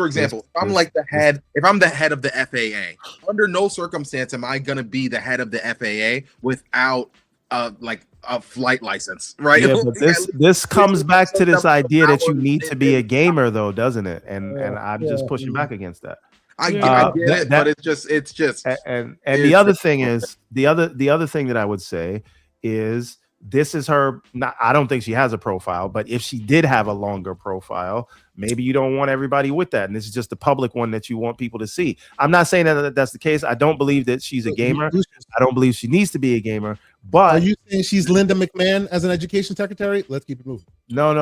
C: example, if I'm the head of the FAA, under no circumstance am I gonna be the head of the FAA without a flight license, right?
B: Yeah, but this comes back to this idea that you need to be a gamer, though, doesn't it? And I'm just pushing back against that.
C: I get it, but it's just.
B: And the other thing is the other thing that I would say is, this is her. I don't think she has a profile, but if she did have a longer profile, maybe you don't want everybody with that, and this is just the public one that you want people to see. I'm not saying that that's the case. I don't believe that she's a gamer. I don't believe she needs to be a gamer. But
A: are you saying she's Linda McMahon as an education secretary? Let's keep it moving.
B: No.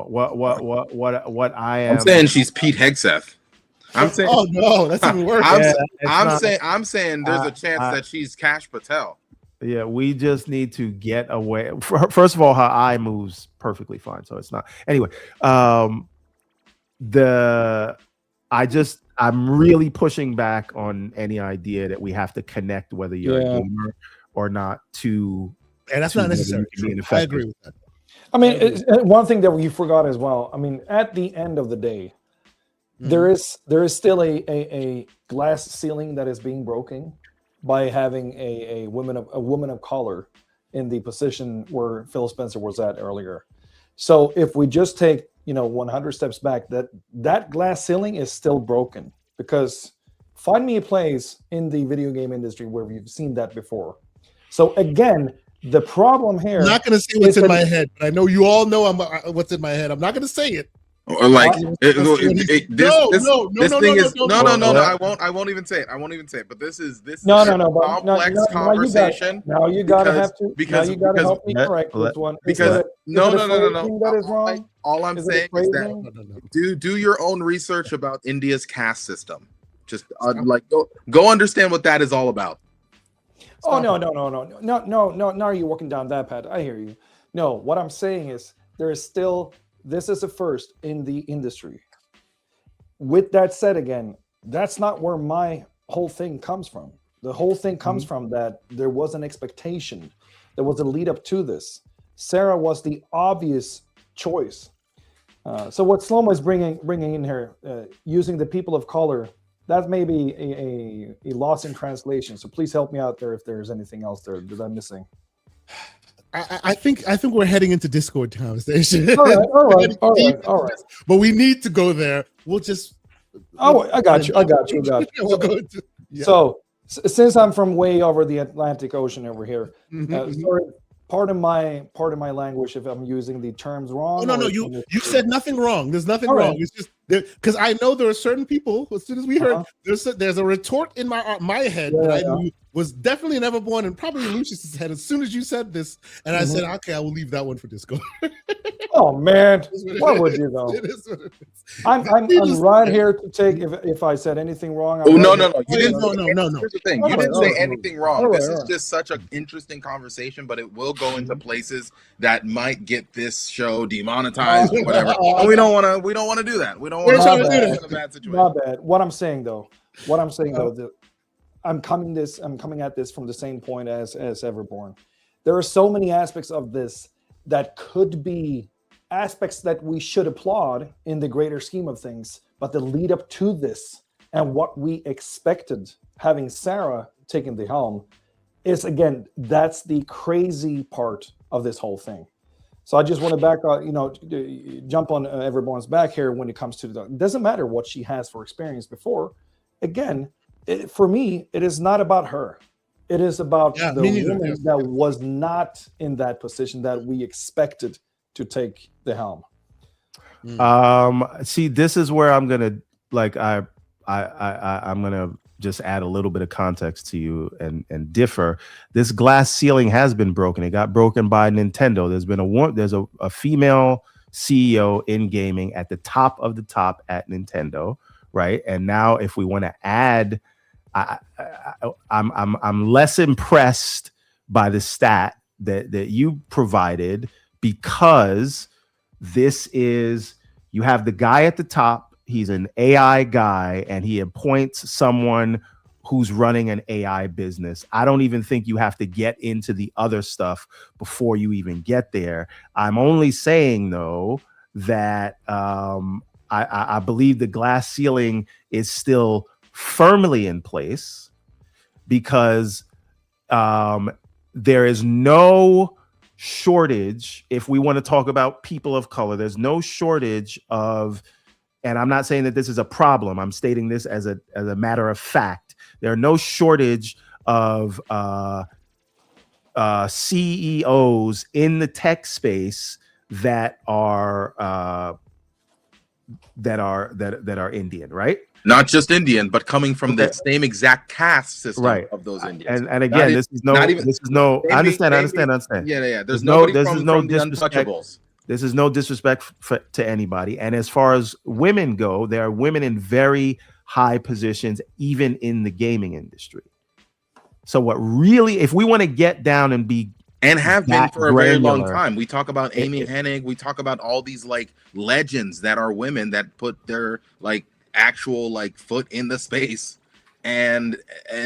B: What I'm
C: saying, she's Pete Hegseth. I'm saying,
A: oh no, that's even worse.
C: I'm saying there's a chance that she's Kash Patel.
B: Yeah, we just need to get away. First of all, her eye moves perfectly fine, so it's not. Anyway, I'm really pushing back on any idea that we have to connect whether you're a gamer or not to.
A: And that's not necessary. I agree with that.
D: I mean, one thing that we forgot as well. I mean, at the end of the day, there is still a glass ceiling that is being broken by having a woman of color in the position where Phil Spencer was at earlier. So if we just take 100 steps back, that glass ceiling is still broken, because find me a place in the video game industry where we've seen that before. So again, the problem here.
A: I'm not going to say what's in my head, but I know you all know what's in my head. I'm not going to say it.
C: Or like this thing is no. I won't even say it. But this is complex conversation.
D: Now you gotta help me correct this one.
C: Because no. That is wrong. All I'm saying is that do your own research about India's caste system. Just go understand what that is all about.
D: Oh no. Now you're walking down that path. I hear you. No, what I'm saying is there is still. This is a first in the industry. With that said, again, that's not where my whole thing comes from. The whole thing comes from that there was an expectation. There was a lead up to this. Sarah was the obvious choice. So what Slomo is bringing in here, using the people of color, that may be a loss in translation. So please help me out there if there's anything else there that I'm missing.
A: I think we're heading into Discord conversation.
D: All right.
A: But we need to go there. We'll just
D: Oh, I got you.
A: We'll go into,
D: So since I'm from way over the Atlantic Ocean over here, sorry, pardon my language if I'm using the terms wrong.
A: Oh, no, you said nothing wrong. There's nothing wrong. It's just because I know there are certain people. As soon as we heard, there's a retort in my head that I knew was definitely never born, and probably Lucius's head. As soon as you said this, and I said, okay, I will leave that one for Disco.
D: Oh man, what would you though? I'm right here to take if I said anything wrong.
C: No. You didn't.
A: No.
C: Here's the thing. You didn't say anything wrong. This is just such an interesting conversation, but it will go into places that might get this show demonetized or whatever. And we don't want to do that. We don't want to do that in a bad situation.
D: Not bad. What I'm saying though, I'm coming at this from the same point as Everborn. There are so many aspects of this that could be aspects that we should applaud in the greater scheme of things, but the lead up to this and what we expected, having Sarah taking the helm, is again, that's the crazy part of this whole thing. So I just want to jump on Everborn's back here when it comes to it doesn't matter what she has for experience before. Again, for me, it is not about her. It is about the woman that was not in that position that we expected to take the helm.
B: See, this is where I'm gonna I'm gonna just add a little bit of context to you and differ. This glass ceiling has been broken. It got broken by Nintendo. There's a female CEO in gaming at the top of the top at Nintendo, right? And now if we want to add, I'm less impressed by the stat that you provided, because you have the guy at the top, he's an AI guy, and he appoints someone who's running an AI business. I don't even think you have to get into the other stuff before you even get there. I'm only saying though that I believe the glass ceiling is still firmly in place, because there is no shortage. If we want to talk about people of color, there's no shortage of, and I'm not saying that this is a problem, I'm stating this as a matter of fact, there are no shortage of CEOs in the tech space that are Indian, right?
C: Not just Indian, but coming from the same exact caste system of those Indians.
B: And again, this is no. I understand.
C: Yeah. There's no
B: disrespect. This is no disrespect to anybody. And as far as women go, there are women in very high positions, even in the gaming industry. So what really, if we want to get down and be
C: and have been for a very long time. We talk about Amy Hennig. We talk about all these like legends that are women that put their like actual like foot in the space, and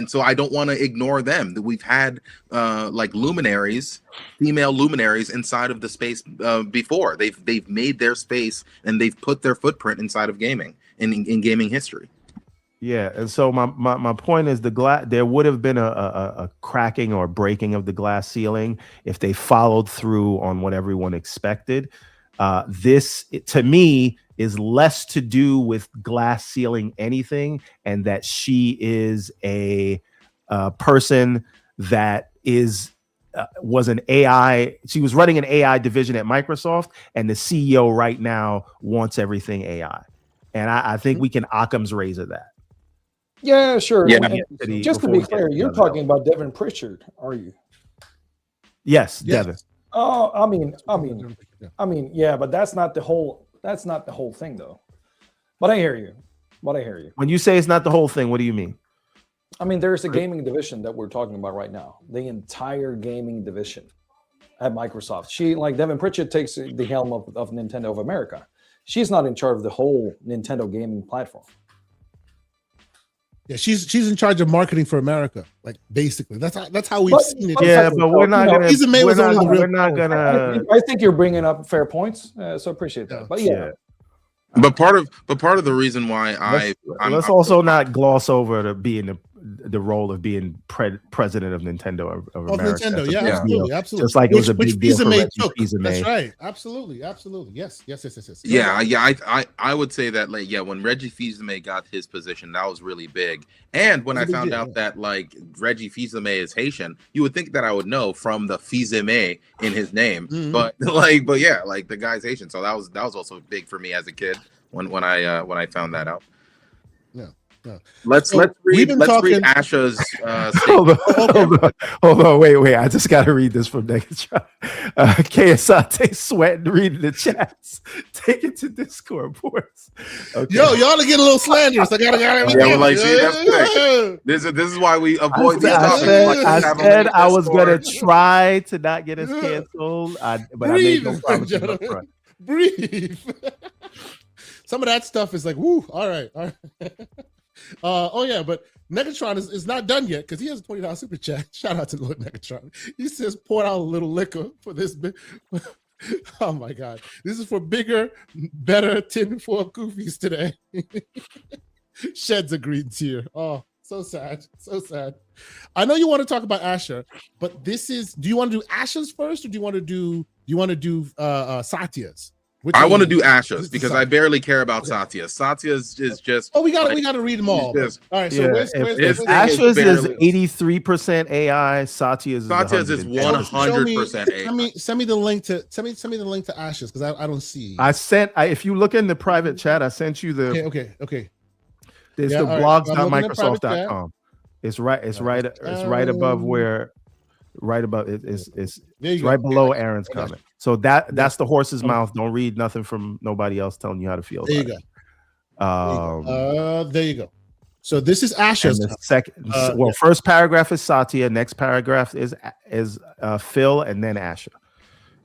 C: so I don't want to ignore them. That we've had like luminaries, female luminaries inside of the space before. They've made their space and they've put their footprint inside of gaming in gaming history.
B: Yeah, and so my point is there would have been a cracking or breaking of the glass ceiling if they followed through on what everyone expected. This, to me, is less to do with glass ceiling anything, and that she is a person that was an AI. She was running an AI division at Microsoft, and the CEO right now wants everything AI. And I think we can Occam's razor that.
D: Yeah, sure.
C: Yeah.
D: Just to be clear, you're talking about Devin Pritchard, are you?
B: Yes, Devin.
D: Oh, I mean, yeah, but that's not the whole thing, though. But I hear you.
B: When you say it's not the whole thing, what do you mean?
D: I mean, there's a gaming division that we're talking about right now. The entire gaming division at Microsoft. Like Devin Pritchard takes the helm of Nintendo of America. She's not in charge of the whole Nintendo gaming platform.
A: Yeah, she's in charge of marketing for America. Like basically, that's how we've seen it.
B: Yeah, but we're not gonna.
D: I think you're bringing up fair points, so appreciate that. But yeah.
C: But part of the reason why
B: let's also not gloss over to being the role of being president of Nintendo of America.
A: Nintendo,
B: yeah,
A: absolutely.
B: Just like it was a big deal for Reggie Fils-Aimé.
A: That's right. Absolutely. Yes.
C: I would say that when Reggie Fils-Aimé got his position, that was really big. And when I found out that like Reggie Fils-Aimé is Haitian, you would think that I would know from the Fils-Aimé in his name. But the guy's Haitian, so that was also big for me as a kid when I found that out.
A: Yeah.
C: Let's read Asha's
B: hold on, wait. I just gotta read this from Negatron. KSate sweating reading the chats. Take it to Discord boards. Okay.
A: Yo, y'all are getting a little slanderous. I gotta
C: this is why we avoid these topics.
B: I said I was gonna try to not get us canceled, but I made no promises up front.
A: Breathe. Some of that stuff is like, woo, all right. But Negatron is not done yet because he has a $20 super chat. Shout out to Lord Negatron. He says, pour out a little liquor for this bit. Oh my God. This is for bigger, better tinfoil goofies today. Sheds a green tear. Oh, so sad. So sad. I know you want to talk about Asha, but do you want to do Asha's first or do you want to do Satya's?
C: I want to do Asha's because I barely care about Satya. Satya's is just.
A: Oh, we got to read them all. All right, so where's
B: Asha's is 83% AI. Satya's is
C: 100% AI.
A: Send me the link to Asha's because I don't see.
B: If you look in the private chat, I sent you the.
A: Okay.
B: There's the blogs.microsoft.com. It's right above where. Right above it's right below Aaron's comment. So that's the horse's mouth. Don't read nothing from nobody else telling you how to feel.
A: There you go. There you go. So this is Asha's.
B: The second, first paragraph is Satya. Next paragraph is Phil, and then Asha,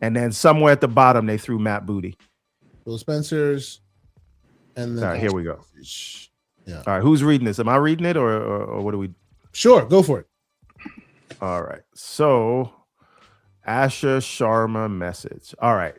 B: and then somewhere at the bottom they threw Matt Booty.
A: Phil Spencer's, and then
B: all right, here we go.
A: Yeah.
B: All right, who's reading this? Am I reading it or what do we?
A: Sure, go for it.
B: All right. So Asha Sharma message. All right.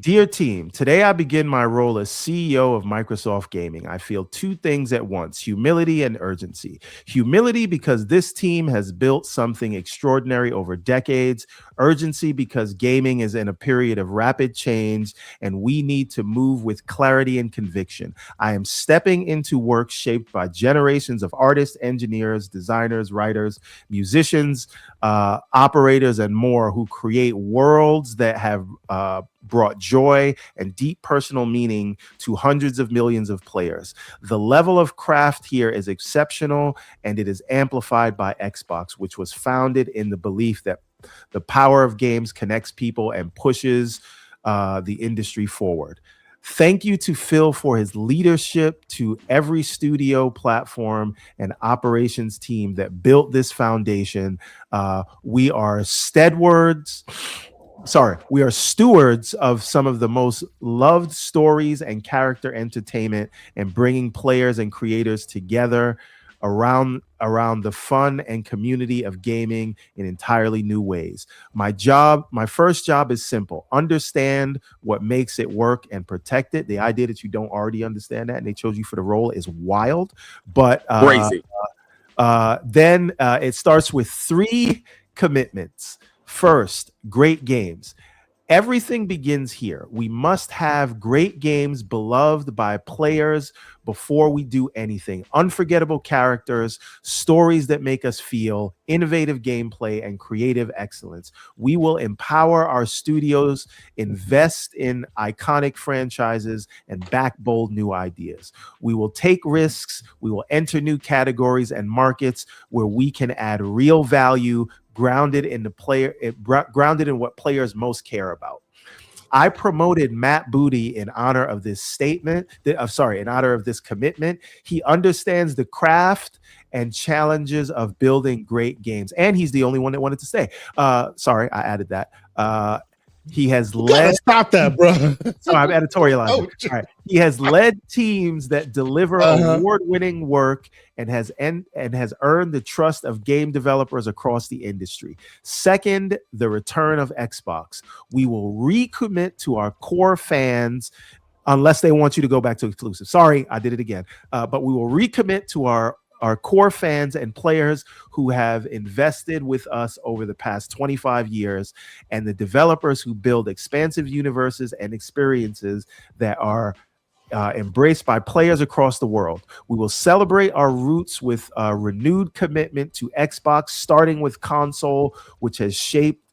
B: Dear team, today I begin my role as CEO of Microsoft Gaming. I feel two things at once, humility and urgency. Humility because this team has built something extraordinary over decades. Urgency because gaming is in a period of rapid change and we need to move with clarity and conviction. I am stepping into work shaped by generations of artists, engineers, designers, writers, musicians, operators, and more who create worlds that have brought joy and deep personal meaning to hundreds of millions of players. The level of craft here is exceptional, and it is amplified by Xbox, which was founded in the belief that the power of games connects people and pushes the industry forward. Thank you to Phil for his leadership, to every studio, platform, and operations team that built this foundation. We are stewards of some of the most loved stories and character entertainment and bringing players and creators together around the fun and community of gaming in entirely new ways. My first job is simple. Understand what makes it work and protect it. The idea that you don't already understand that and they chose you for the role is wild, but
C: crazy.
B: Then it starts with 3 commitments. First, great games. Everything begins here. We must have great games beloved by players before we do anything. Unforgettable characters, stories that make us feel, innovative gameplay, and creative excellence. We will empower our studios, invest in iconic franchises, and back bold new ideas. We will take risks. We will enter new categories and markets where we can add real value, grounded in what players most care about. I promoted Matt Booty in honor of this in honor of this commitment. He understands the craft and challenges of building great games, and he's the only one that wanted to stay. Sorry, I added that. He has led.
A: Stop that, bro.
B: So I'm editorializing. All right. He has led teams that deliver award-winning work and has earned the trust of game developers across the industry. Second, the return of Xbox. We will recommit to our core fans unless they want you to go back to exclusive. Sorry, I did it again. But we will recommit to our our core fans and players who have invested with us over the past 25 years, and the developers who build expansive universes and experiences that are embraced by players across the world. We will celebrate our roots with a renewed commitment to Xbox, starting with console, which has shaped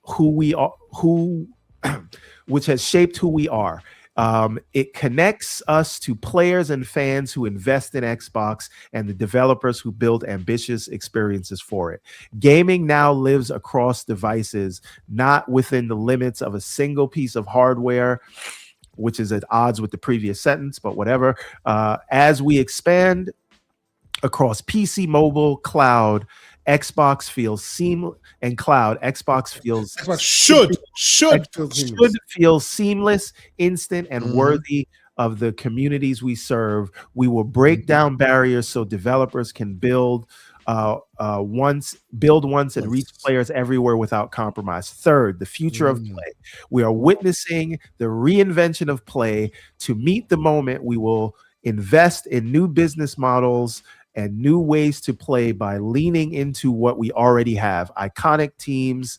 B: who we are, which has shaped who we are. It connects us to players and fans who invest in Xbox and the developers who build ambitious experiences for it. Gaming now lives across devices, not within the limits of a single piece of hardware, which is at odds with the previous sentence, but whatever. As we expand across PC, mobile, cloud, Xbox feels seamless, and cloud, Xbox
A: should
B: feel seamless, instant, and worthy of the communities we serve. We will break down barriers so developers can build once and reach players everywhere without compromise. Third, the future of play. We are witnessing the reinvention of play. To meet the moment, we will invest in new business models and new ways to play by leaning into what we already have: iconic teams,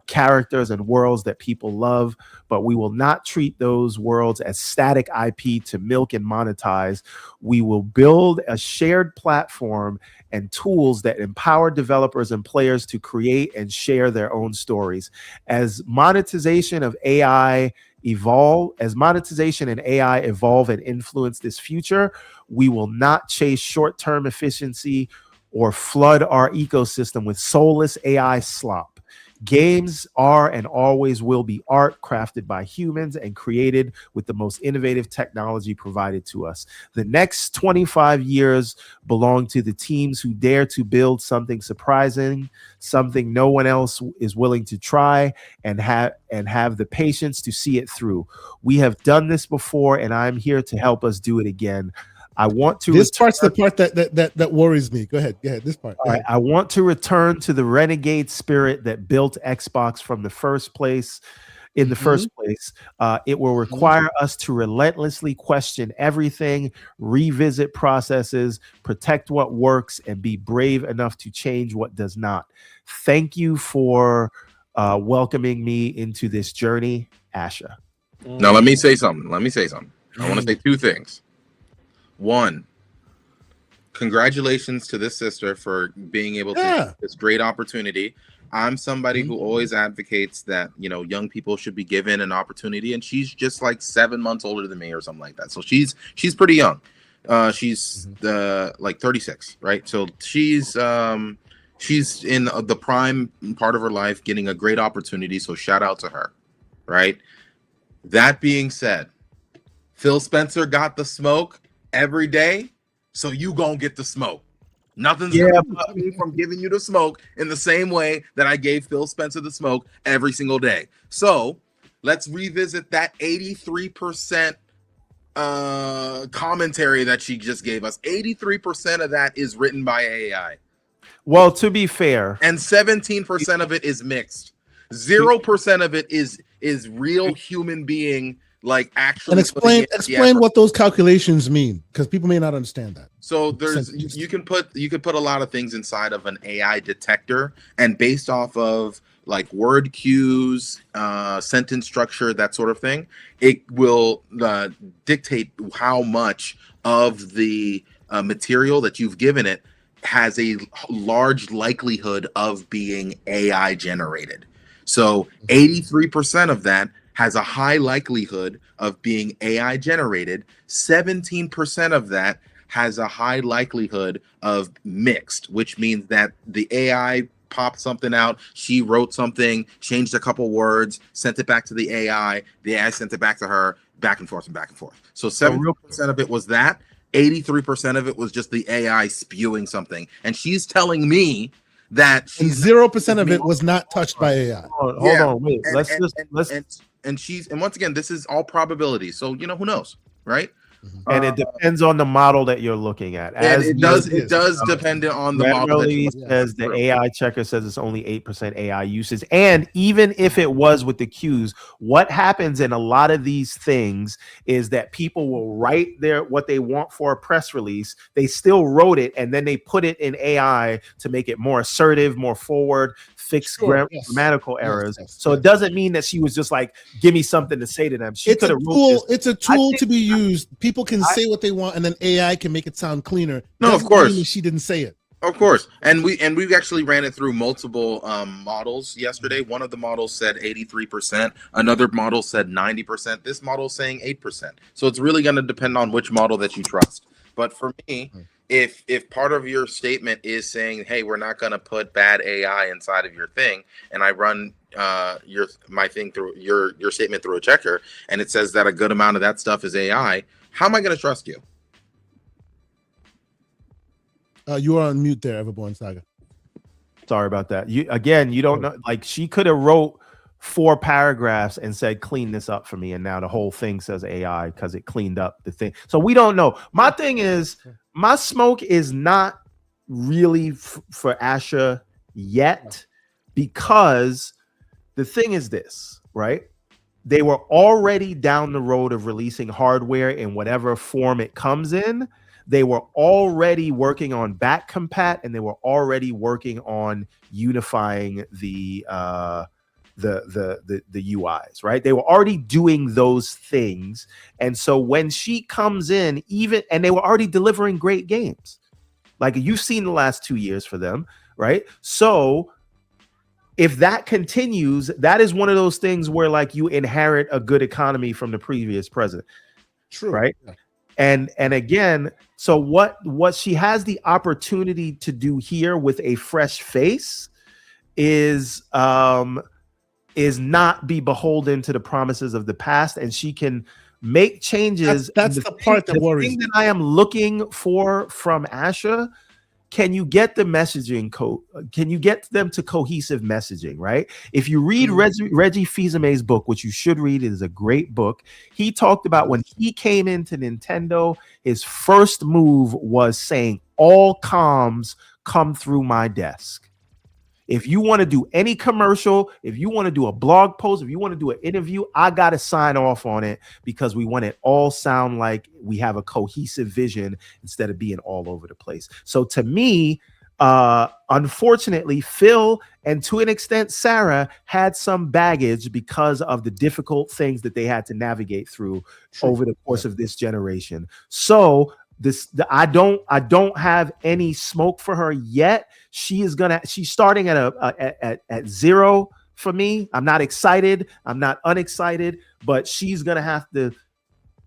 B: characters, and worlds that people love. But we will not treat those worlds as static IP to milk and monetize. We will build a shared platform and tools that empower developers and players to create and share their own stories. As monetization and AI evolve and influence this future, we will not chase short-term efficiency or flood our ecosystem with soulless AI slop. Games are and always will be art crafted by humans and created with the most innovative technology provided to us. The next 25 years belong to the teams who dare to build something surprising, something no one else is willing to try, and have the patience to see it through. We have done this before, and I'm here to help us do it again. I want to.
A: This part's the part that worries me. Go ahead. This part.
B: All right. I want to return to the renegade spirit that built Xbox from the first place. In the first place, it will require us to relentlessly question everything, revisit processes, protect what works, and be brave enough to change what does not. Thank you for welcoming me into this journey, Asha.
C: Now let me say something. I want to say two things. One, congratulations to this sister for being able to get this great opportunity. I'm somebody who always advocates that, young people should be given an opportunity, and she's just like 7 months older than me or something like that. So she's pretty young. She's like 36, right? So she's in the prime part of her life, getting a great opportunity. So shout out to her, right? That being said, Phil Spencer got the smoke every day, so you gonna get the smoke. Nothing's gonna stop me from giving you the smoke in the same way that I gave Phil Spencer the smoke every single day. So let's revisit that 83% commentary that she just gave us. 83% of that is written by AI.
B: Well, to be fair,
C: and 17% of it is mixed. 0% of it is real human being. Like actually,
A: and explain what those calculations mean, because people may not understand that.
C: So you can put a lot of things inside of an AI detector, and based off of like word cues, sentence structure, that sort of thing, it will dictate how much of the material that you've given it has a large likelihood of being AI generated. So 83% of that has a high likelihood of being AI generated. 17% of that has a high likelihood of mixed, which means that the AI popped something out, she wrote something, changed a couple words, sent it back to the AI sent it back to her, back and forth and back and forth. So 7% of it was that, 83% of it was just the AI spewing something. And she's telling me that
A: 0% of it was not touched by AI.
B: Hold on, wait.
C: And once again, this is all probability. So who knows, right?
B: And it depends on the model that you're looking at.
C: And it does depend on the model.
B: Says the AI checker says it's only 8% AI usage. And even if it was with the cues, what happens in a lot of these things is that people will write what they want for a press release. They still wrote it, and then they put it in AI to make it more assertive, more forward, fix grammatical errors. So it doesn't mean that she was just like, give me something to say to them. It's
A: a tool to be used. People can say what they want, and then AI can make it sound cleaner.
C: No, of course
A: she didn't say it.
C: Of course, and we actually ran it through multiple models yesterday. One of the models said 83%. Another model said 90%. This model is saying 8%. So it's really going to depend on which model that you trust. But for me, if part of your statement is saying, hey, we're not going to put bad AI inside of your thing, and I run my thing through your statement through a checker, and it says that a good amount of that stuff is AI, how am I going to trust you?
A: You are on mute there, Everborn Saga.
B: Sorry about that. You don't know. Like, she could have wrote 4 paragraphs and said, clean this up for me, and now the whole thing says AI because it cleaned up the thing. So we don't know. My thing is, my smoke is not really for Asha yet, because the thing is this, right? They were already down the road of releasing hardware in whatever form it comes in. They were already working on back compat, and they were already working on unifying the UIs, right? They were already doing those things. And so when she comes in, and they were already delivering great games. Like, you've seen the last 2 years for them, right? So if that continues, that is one of those things where, like, you inherit a good economy from the previous president.
A: True.
B: Right? Yeah. And again, so what she has the opportunity to do here with a fresh face is not be beholden to the promises of the past, and she can make changes.
A: That's the part that worries me.
B: That I am looking for from Asha. Can you get the messaging can you get them to cohesive messaging, right? If you read Reggie Fils-Aimé's book, which you should read, it is a great book. He talked about when he came into Nintendo, his first move was saying, all comms come through my desk. If you want to do any commercial, if you want to do a blog post, if you want to do an interview, I got to sign off on it, because we want it all sound like we have a cohesive vision instead of being all over the place. So to me, unfortunately, Phil and to an extent Sarah had some baggage because of the difficult things that they had to navigate through over the course of this generation. So I don't have any smoke for her yet. She's starting at 0 for me. I'm not excited. I'm not unexcited, but she's gonna have to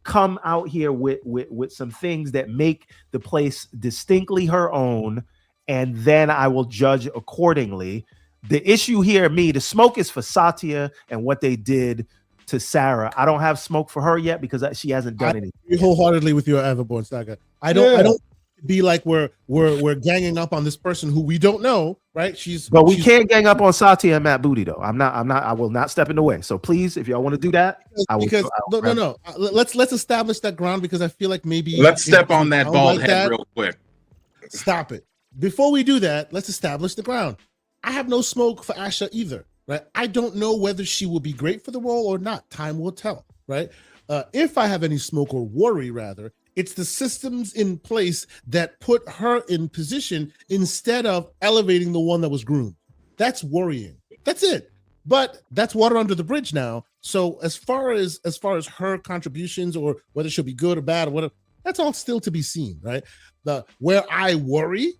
B: come out here with some things that make the place distinctly her own, and then I will judge accordingly. The issue here, the smoke is for Satya and what they did to Sarah. I don't have smoke for her yet because she hasn't done anything.
A: Wholeheartedly with your Everborn Saga. I don't be like we're ganging up on this person who we don't know, right?
B: But we can't gang up on Satya and Matt Booty though. I will not step in the way. So please, if y'all want to do that,
A: no. Let's establish that ground, because I feel like maybe
C: let's step on that bald head real quick.
A: Stop it. Before we do that, let's establish the ground. I have no smoke for Asha either. Right? I don't know whether she will be great for the role or not. Time will tell, right? If I have any smoke or worry, rather, it's the systems in place that put her in position instead of elevating the one that was groomed. That's worrying. That's it. But that's water under the bridge now. So as far as her contributions, or whether she'll be good or bad or whatever, that's all still to be seen, right? Where I worry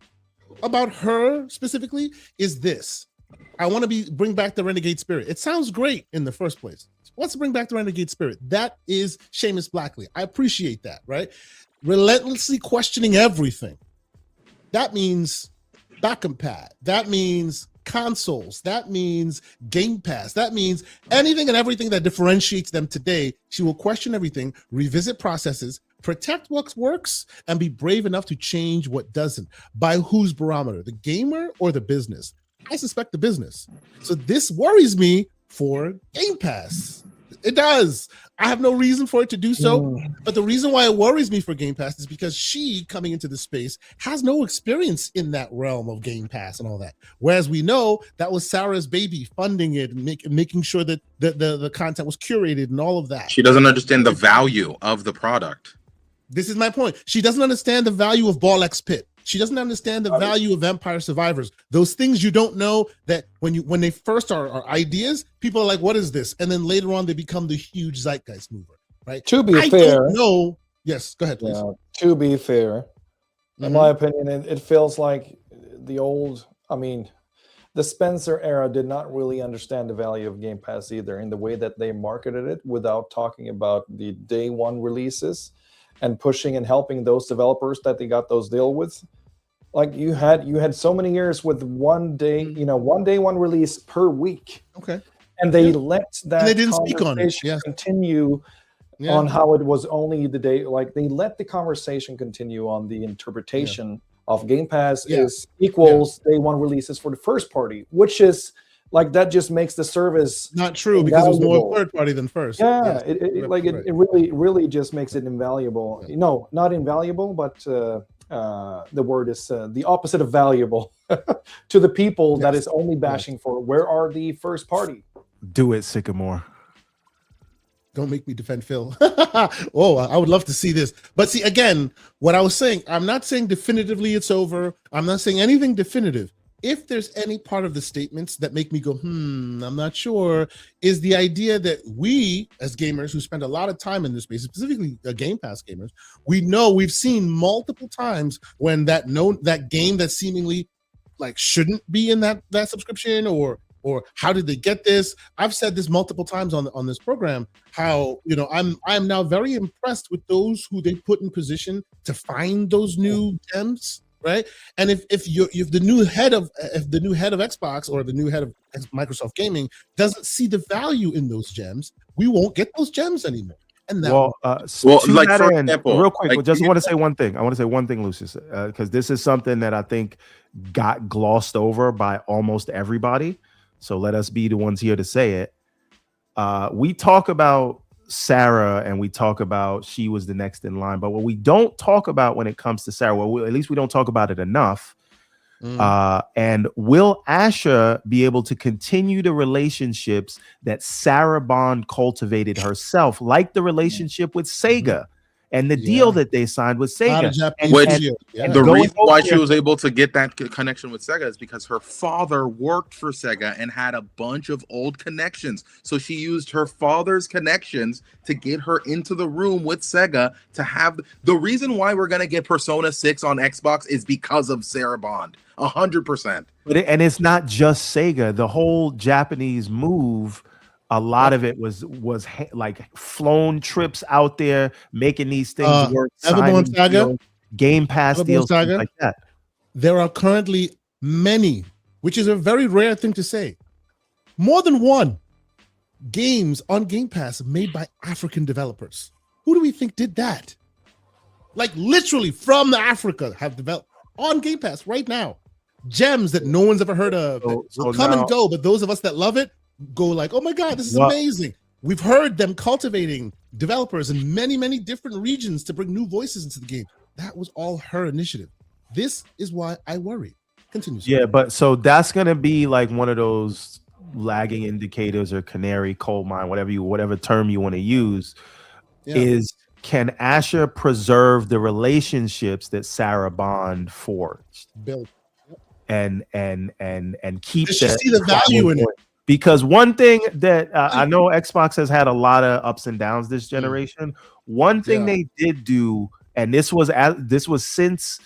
A: about her specifically is this. I want to bring back the renegade spirit. It sounds great in the first place. Let's bring back the renegade spirit. That is Seamus Blackley. I appreciate that, right? Relentlessly questioning everything. That means back compat. That means consoles. That means Game Pass. That means anything and everything that differentiates them today. She will question everything, revisit processes, protect what works, and be brave enough to change what doesn't. By whose barometer? The gamer or the business? I suspect the business. So this worries me for Game Pass. It does. I have no reason for it to do so. But the reason why it worries me for Game Pass is because she, coming into the space, has no experience in that realm of Game Pass and all that. Whereas we know that was Sarah's baby, funding it and making sure that the content was curated and all of that.
C: She doesn't understand the value of the product.
A: This is my point. She doesn't understand the value of Ball X Pit. She doesn't understand the value of Vampire Survivors. Those things you don't know that when they first are ideas, people are like, what is this? And then later on, they become the huge zeitgeist mover, right?
D: To be fair.
A: No. Yes, go ahead, please.
D: To be fair, in my opinion, it feels like the Spencer era did not really understand the value of Game Pass either in the way that they marketed it without talking about the day one releases and pushing and helping those developers that they got those deal with. Like you had so many years with one day one release per week.
A: Okay.
D: And they let that
A: and they didn't speak on it.
D: Continue on how it was only the day. Like they let the conversation continue on the interpretation of Game Pass is equals day one releases for the first party, which is like that just makes the service
A: not true because it was more third party than first.
D: It really just makes it invaluable. No, not invaluable, but the word is the opposite of valuable to the people that is only bashing for where are the first party.
B: Do it, Sycamore.
A: Don't make me defend Phil. Oh, I would love to see this. But see, again, what I was saying, I'm not saying definitively it's over. I'm not saying anything definitive. If there's any part of the statements that make me go, I'm not sure, is the idea that we, as gamers who spend a lot of time in this space, specifically Game Pass gamers, we've seen multiple times when that game that seemingly like shouldn't be in that subscription or how did they get this? I've said this multiple times on this program, how I'm now very impressed with those who they put in position to find those new gems. Right, and if the new head of Xbox or the new head of Microsoft Gaming doesn't see the value in those gems, we won't get those gems anymore. And that
C: like for example,
B: real quick, I just want to say one thing. I want to say one thing, Lucius, because this is something that I think got glossed over by almost everybody. So let us be the ones here to say it. We talk about Sarah and we talk about she was the next in line, but what we don't talk about when it comes to Sarah, at least we don't talk about it enough. And will Asher be able to continue the relationships that Sarah Bond cultivated herself, like the relationship with Sega and the deal that they signed with Sega?
C: The reason why she was able to get that connection with Sega is because her father worked for Sega and had a bunch of old connections. So she used her father's connections to get her into the room with Sega to have the reason why we're going to get Persona 6 on Xbox is because of Sarah Bond. 100%.
B: And it's not just Sega. The whole Japanese move, a lot of it was like flown trips out there, making these things work. Game Pass deals, things like that.
A: There are currently many, which is a very rare thing to say, more than one games on Game Pass made by African developers. Who do we think did that? Like literally from Africa have developed on Game Pass right now. Gems that no one's ever heard of will come and go, but those of us that love it go like, oh my God, this is amazing. We've heard them cultivating developers in many, many different regions to bring new voices into the game. That was all her initiative. This is why I worry. Continue.
B: Yeah, but so that's gonna be like one of those lagging indicators or canary coal mine, whatever term you want to use, is can Asher preserve the relationships that Sarah Bond forged?
A: Built.
B: And keep
A: Does she see the value in it?
B: Because one thing that I know Xbox has had a lot of ups and downs this generation. One thing they did do, and this was since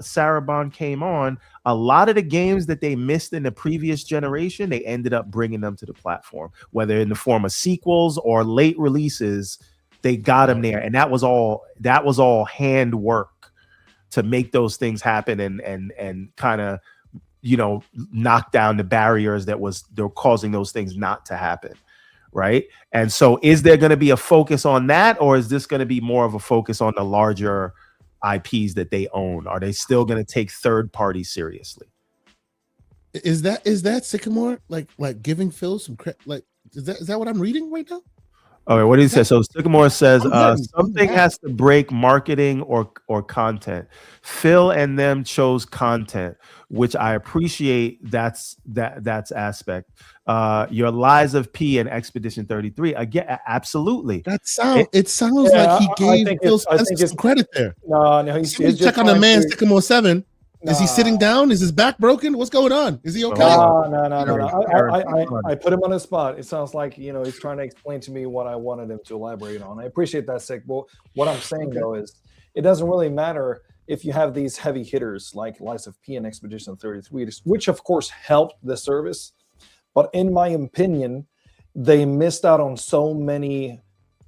B: Sarah Bond came on, a lot of the games that they missed in the previous generation, they ended up bringing them to the platform, whether in the form of sequels or late releases. They got them there, and that was all handwork to make those things happen and kind of knock down the barriers they're causing those things not to happen, right? And so is there going to be a focus on that, or is this going to be more of a focus on the larger IPs that they own? Are they still going to take third parties seriously?
A: Is that Sycamore like giving Phil some credit? Like is that what I'm reading right now?
B: Okay, what did he say? So Sycamore says something has to break marketing or content. Phil and them chose content, which I appreciate. That's aspect. Your Lies of P and Expedition 33 again, absolutely.
A: It sounds like he gave Phil Spencer some credit there.
D: No, he's
A: check on the man Sycamore 7. Is he sitting down? Is his back broken? What's going on? Is he okay?
D: No. I put him on the spot. It sounds like, he's trying to explain to me what I wanted him to elaborate on. I appreciate that, Sick. Well, what I'm saying, though, is it doesn't really matter if you have these heavy hitters like Lies of P and Expedition 33, which, of course, helped the service. But in my opinion, they missed out on so many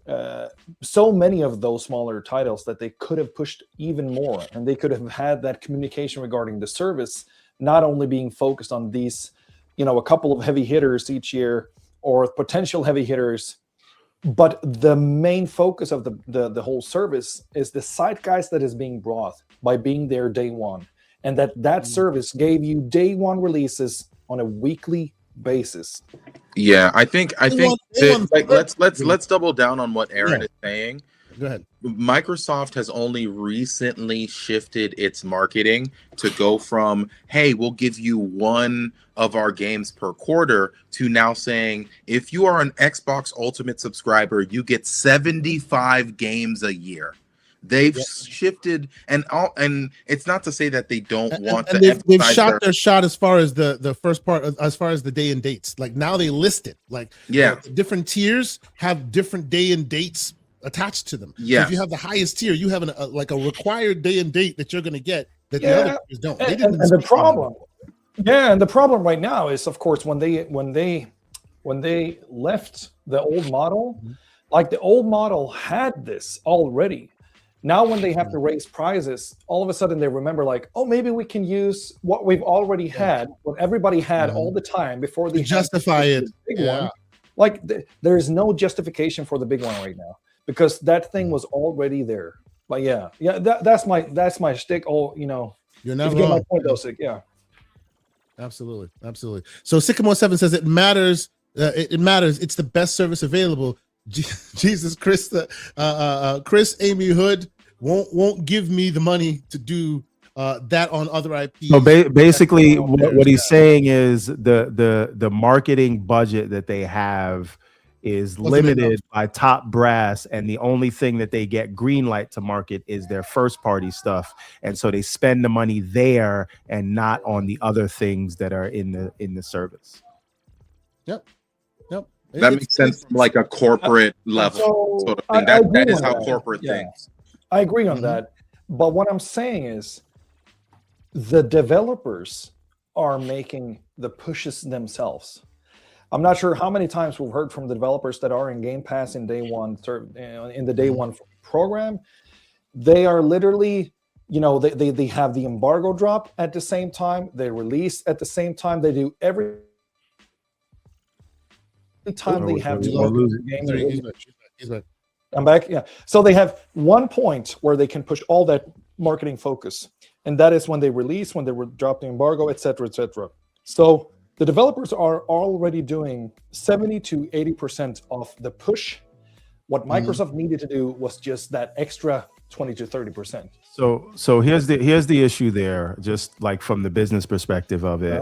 D: of those smaller titles that they could have pushed even more, and they could have had that communication regarding the service not only being focused on these, a couple of heavy hitters each year or potential heavy hitters, but the main focus of the whole service is the zeitgeist that is being brought by being there day one, and that service gave you day one releases on a weekly basis.
C: Yeah, I think let's double down on what Aaron is saying.
A: Go ahead.
C: Microsoft has only recently shifted its marketing to go from, hey, we'll give you one of our games per quarter, to now saying, if you are an Xbox Ultimate subscriber, you get 75 games a year. They've shifted, and it's not to say that they don't want to.
A: They've shot their shot as far as the first part, as far as the day and dates. Like now they list it. Like different tiers have different day and dates attached to them.
C: Yeah,
A: so if you have the highest tier, you have a required day and date that you're going to get that the other tiers don't.
D: And the problem, and the problem right now is, of course, when they left the old model, like the old model had this already. Now, when they have to raise prices, all of a sudden they remember, like, oh, maybe we can use what we've already had, what everybody had all the time before they
A: justify it.
D: Big one. Like, there's no justification for the big one right now because that thing was already there. But that's my shtick. Oh,
A: you're not
D: you
A: wrong.
D: get my point, though, Sick. Yeah,
A: absolutely. So Sycamore 7 says it matters. It matters. It's the best service available. Jesus, Chris, Amy Hood won't give me the money to do that on other IPs.
B: So basically, what he's saying is the marketing budget that they have is limited by top brass, and the only thing that they get green light to market is their first party stuff, and so they spend the money there and not on the other things that are in the service.
A: Yep.
C: That makes sense from like a corporate level sort of thing. That is how corporate thinks.
D: I agree on that. But what I'm saying is the developers are making the pushes themselves. I'm not sure how many times we've heard from the developers that are in Game Pass in day one, in the day one program. They are literally, they have the embargo drop at the same time. They release at the same time. They do every time they have to lose the game. He's back. I'm back. Yeah. So they have one point where they can push all that marketing focus, and that is when they release, when they drop the embargo, etc., etc. So the developers are already doing 70 to 80% of the push. What Microsoft needed to do was just that extra 20 to 30%.
B: So here's the issue there, just like from the business perspective of it.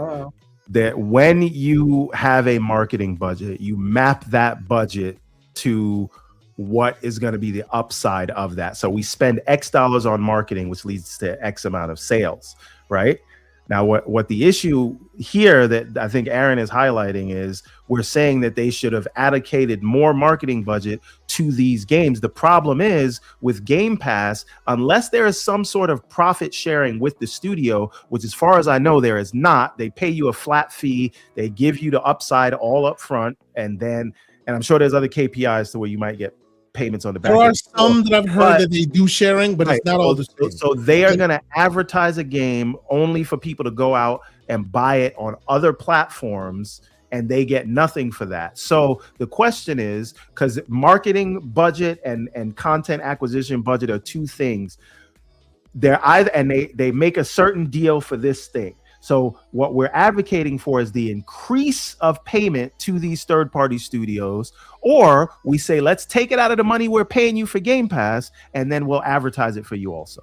B: That when you have a marketing budget, you map that budget to what is going to be the upside of that. So we spend X dollars on marketing, which leads to X amount of sales, right? Now, what the issue here that I think Aaron is highlighting is we're saying that they should have allocated more marketing budget to these games. The problem is with Game Pass, unless there is some sort of profit sharing with the studio, which as far as I know, there is not. They pay you a flat fee. They give you the upside all up front. And I'm sure there's other KPIs to where you might get payments on the back.
A: There are some that I've heard that they do sharing, but it's not all the same.
B: So they are going to advertise a game only for people to go out and buy it on other platforms, and they get nothing for that. So the question is, because marketing budget and content acquisition budget are two things. They're either, and they make a certain deal for this thing. So what we're advocating for is the increase of payment to these third-party studios, or we say, let's take it out of the money we're paying you for Game Pass, and then we'll advertise it for you also.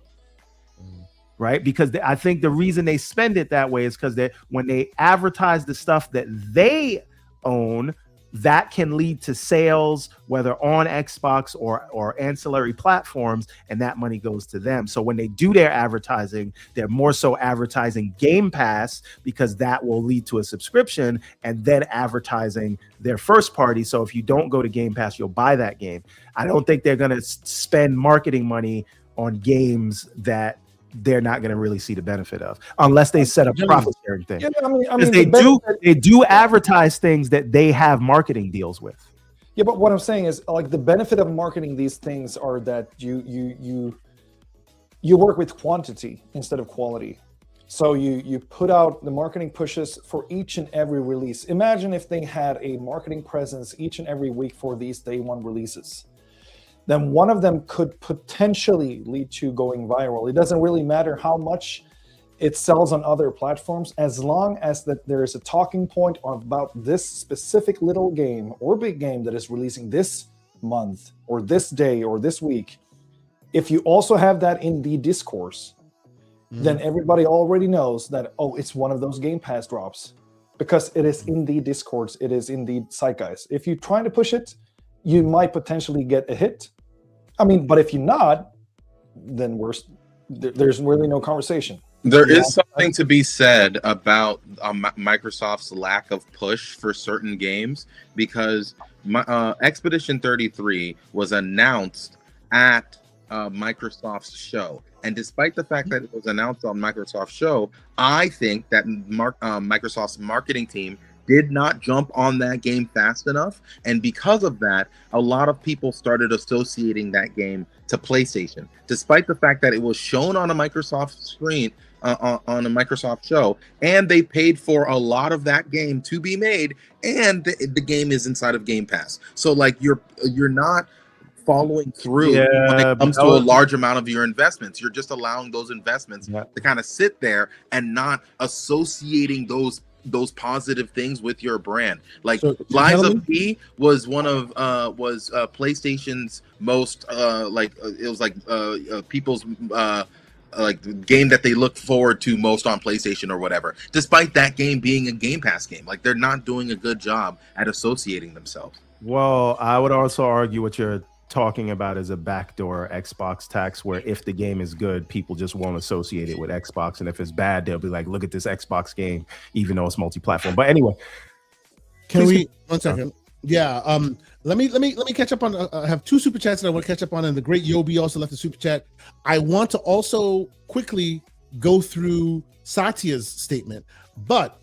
B: Right? Because I think the reason they spend it that way is because when they advertise the stuff that they own, that can lead to sales, whether on Xbox or ancillary platforms, and that money goes to them. So when they do their advertising, they're more so advertising Game Pass because that will lead to a subscription, and then advertising their first party. So if you don't go to Game Pass, you'll buy that game. I don't think they're going to spend marketing money on games that they're not going to really see the benefit of, unless they set up profit sharing thing. Yeah, I mean they do advertise things that they have marketing deals with.
D: Yeah, but what I'm saying is, like, the benefit of marketing these things are that you work with quantity instead of quality. So you put out the marketing pushes for each and every release. Imagine if they had a marketing presence each and every week for these day one releases. Then one of them could potentially lead to going viral. It doesn't really matter how much it sells on other platforms, as long as that there is a talking point about this specific little game or big game that is releasing this month or this day or this week. If you also have that in the discourse, then everybody already knows that, oh, it's one of those Game Pass drops, because it is in the discourse, it is in the zeitgeist. If you're trying to push it, you might potentially get a hit. I mean, but if you're not, then there's really no conversation.
C: There is something to be said about Microsoft's lack of push for certain games, because Expedition 33 was announced at Microsoft's show. And despite the fact that it was announced on Microsoft's show, I think that Microsoft's marketing team did not jump on that game fast enough, and because of that, a lot of people started associating that game to PlayStation, despite the fact that it was shown on a Microsoft screen, on a Microsoft show, and they paid for a lot of that game to be made, and the game is inside of Game Pass. So like you're not following through when it comes to a large amount of your investments. You're just allowing those investments to kind of sit there and not associating those positive things with your brand. Like Lies of P was one of PlayStation's most people's like game that they look forward to most on PlayStation or whatever, despite that game being a Game Pass game. Like, they're not doing a good job at associating themselves.
B: Well, I would also argue what you're talking about is a backdoor Xbox tax, where if the game is good, people just won't associate it with Xbox, and if it's bad, they'll be like, look at this Xbox game, even though it's multi-platform. But anyway,
A: one second? Yeah, let me catch up on. I have two super chats that I want to catch up on, and the great Yobi also left a super chat. I want to also quickly go through Satya's statement, but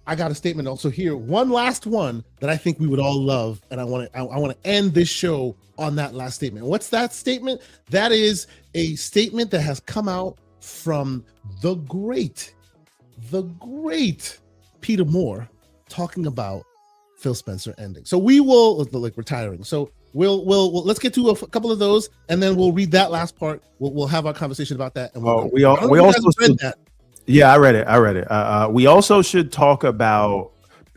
A: I got a statement also here. One last one that I think we would all love, and I want to end this show on that last statement. What's that statement? That is a statement that has come out from the great Peter Moore talking about Phil Spencer ending. So we will retiring. So we'll let's get to a couple of those, and then we'll read that last part. We'll have our conversation about that. And
B: we also read that. Yeah, I read it. We also should talk about,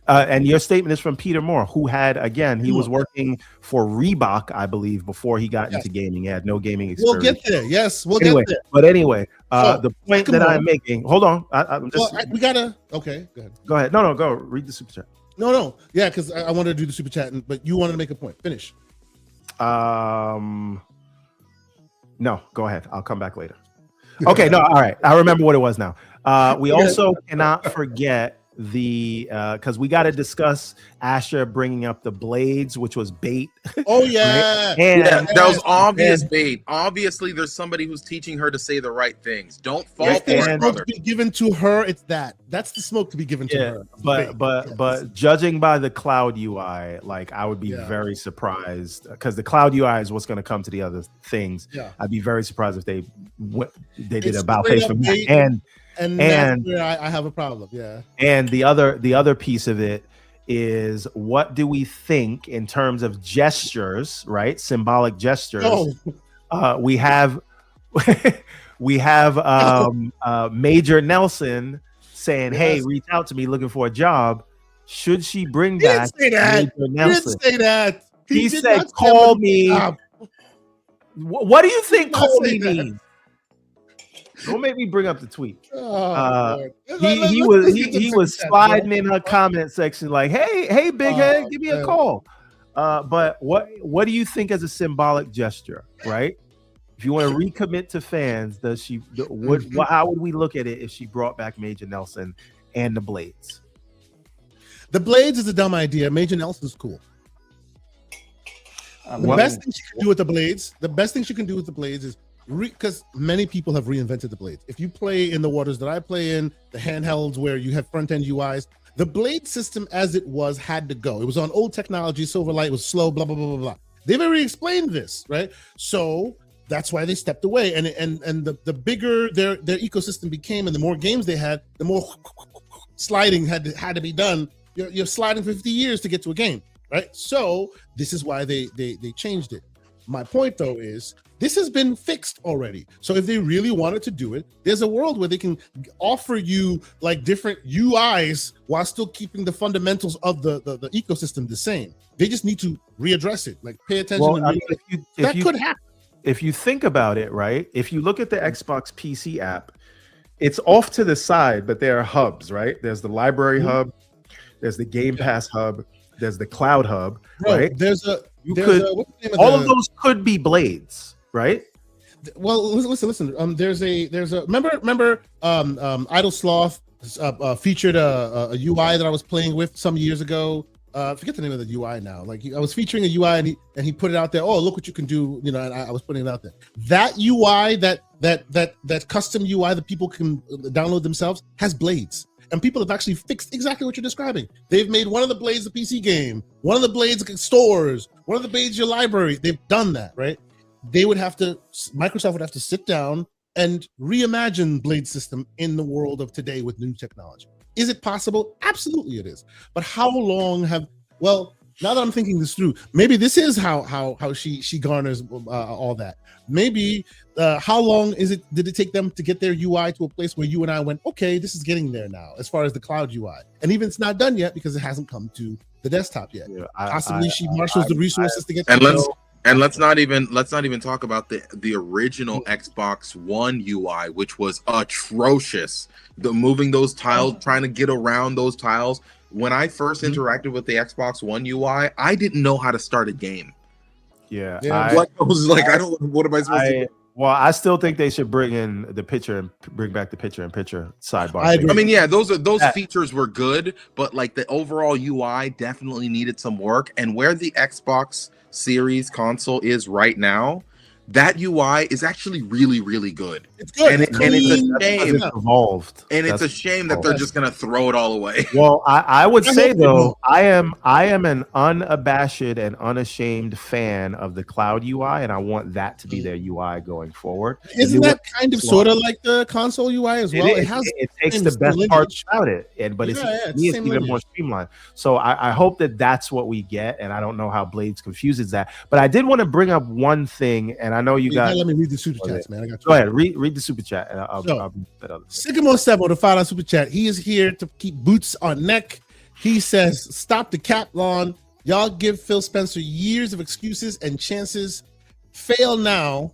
B: and your statement is from Peter Moore, who had, again, he was working for Reebok, I believe, before he got into gaming. He had no gaming experience.
A: We'll get there. Yes, we'll get there.
B: But anyway, the point that I'm making, hold on.
A: We gotta, okay, go ahead.
B: Go ahead. No, go. Read the super chat.
A: No. Yeah, because I wanted to do the super chat, but you wanted to make a point. Finish.
B: No, go ahead. I'll come back later. Okay, no, all right. I remember what it was now. We also cannot forget because we got to discuss Asher bringing up the blades, which was bait.
A: Oh yeah,
B: right? And
C: that was obvious bait. Obviously, there's somebody who's teaching her to say the right things. Don't fall for it, brother.
A: Be given to her. It's that's the smoke to be given to her.
B: But judging by the cloud UI, like, I would be very surprised, because the cloud UI is what's going to come to the other things. Yeah. I'd be very surprised if they did about face for me.
A: And that's where I have a problem. Yeah.
B: And the other piece of it is, what do we think in terms of gestures, right? Symbolic gestures. Oh. We have Major Nelson saying, "Hey, reach out to me, looking for a job." Should she bring back?
A: He didn't say that.
B: He said, "Call me." What do you think "call me" means? Don't make me bring up the tweet. He was sliding in her comment section like, "Hey, big head, give me a call." But what do you think as a symbolic gesture, right? If you want to recommit to fans, how would we look at it if she brought back Major Nelson and the Blades?
A: The Blades is a dumb idea. Major Nelson's cool. The best thing she can do with the Blades is because many people have reinvented the Blades. If you play in the waters that I play in, the handhelds where you have front-end UIs, the Blade system as it was had to go. It was on old technology. Silverlight was slow, blah, blah, blah, blah, blah. They've already explained this, right? So that's why they stepped away. And the bigger their ecosystem became and the more games they had, the more sliding had to be done. You're sliding 50 years to get to a game, right? So this is why they changed it. My point, though, is this has been fixed already. So if they really wanted to do it, there's a world where they can offer you like different UIs while still keeping the fundamentals of the ecosystem the same. They just need to readdress it, like pay attention.
B: Well,
A: that could happen.
B: If you think about it, right? If you look at the Xbox PC app, it's off to the side, but there are hubs, right? There's the library hub, there's the Game Pass hub, there's the cloud hub, right? All of those could be Blades, right?
A: Well, listen. There's a remember Idle Sloth featured a UI that I was playing with some years ago. I forget the name of the UI now. Like I was featuring a UI and he put it out there. Oh, look what you can do. You know, and I was putting it out there. That UI, that custom UI that people can download themselves has Blades. And people have actually fixed exactly what you're describing. They've made one of the Blades a PC game, one of the Blades stores, one of the Blades your library. They've done that, right? Microsoft would have to sit down and reimagine Blade system in the world of today with new technology. Is it possible? Absolutely it is. But how long now that I'm thinking this through, maybe this is how she garners all that. Maybe how long did it take them to get their UI to a place where you and I went, okay, this is getting there now as far as the cloud UI, and even it's not done yet because it hasn't come to the desktop yet. Yeah, possibly she marshals the resources to get.
C: And let's not even talk about the original Xbox One UI, which was atrocious. Moving those tiles, trying to get around those tiles. When I first interacted with the Xbox One UI, I didn't know how to start a game.
B: Yeah.
C: I what am I supposed to do?
B: Well, I still think they should bring in the picture and bring back the picture-in-picture sidebar.
C: I mean, yeah, those features were good, but like the overall UI definitely needed some work. And where the Xbox Series console is right now, that UI is actually really, really good.
A: It's good.
C: And it's a shame.
B: It's evolved.
C: And it's a shame that they're just gonna throw it all away.
B: Well, I would say though, I am an unabashed and unashamed fan of the cloud UI, and I want that to be their UI going forward.
A: Isn't that kind of sort of like the console UI as well?
B: It takes the best parts about it, but it's even more streamlined. So I hope that that's what we get, and I don't know how Blades confuses that. But I did want to bring up one thing, and I know you got.
A: Let me read the super chats, man. I got you.
B: Go ahead, read the super chat, and I'll that other.
A: Sycamore Sebo, the $5 super chat. He is here to keep boots on neck. He says, "Stop the cap, Lon. Y'all give Phil Spencer years of excuses and chances. Fail now.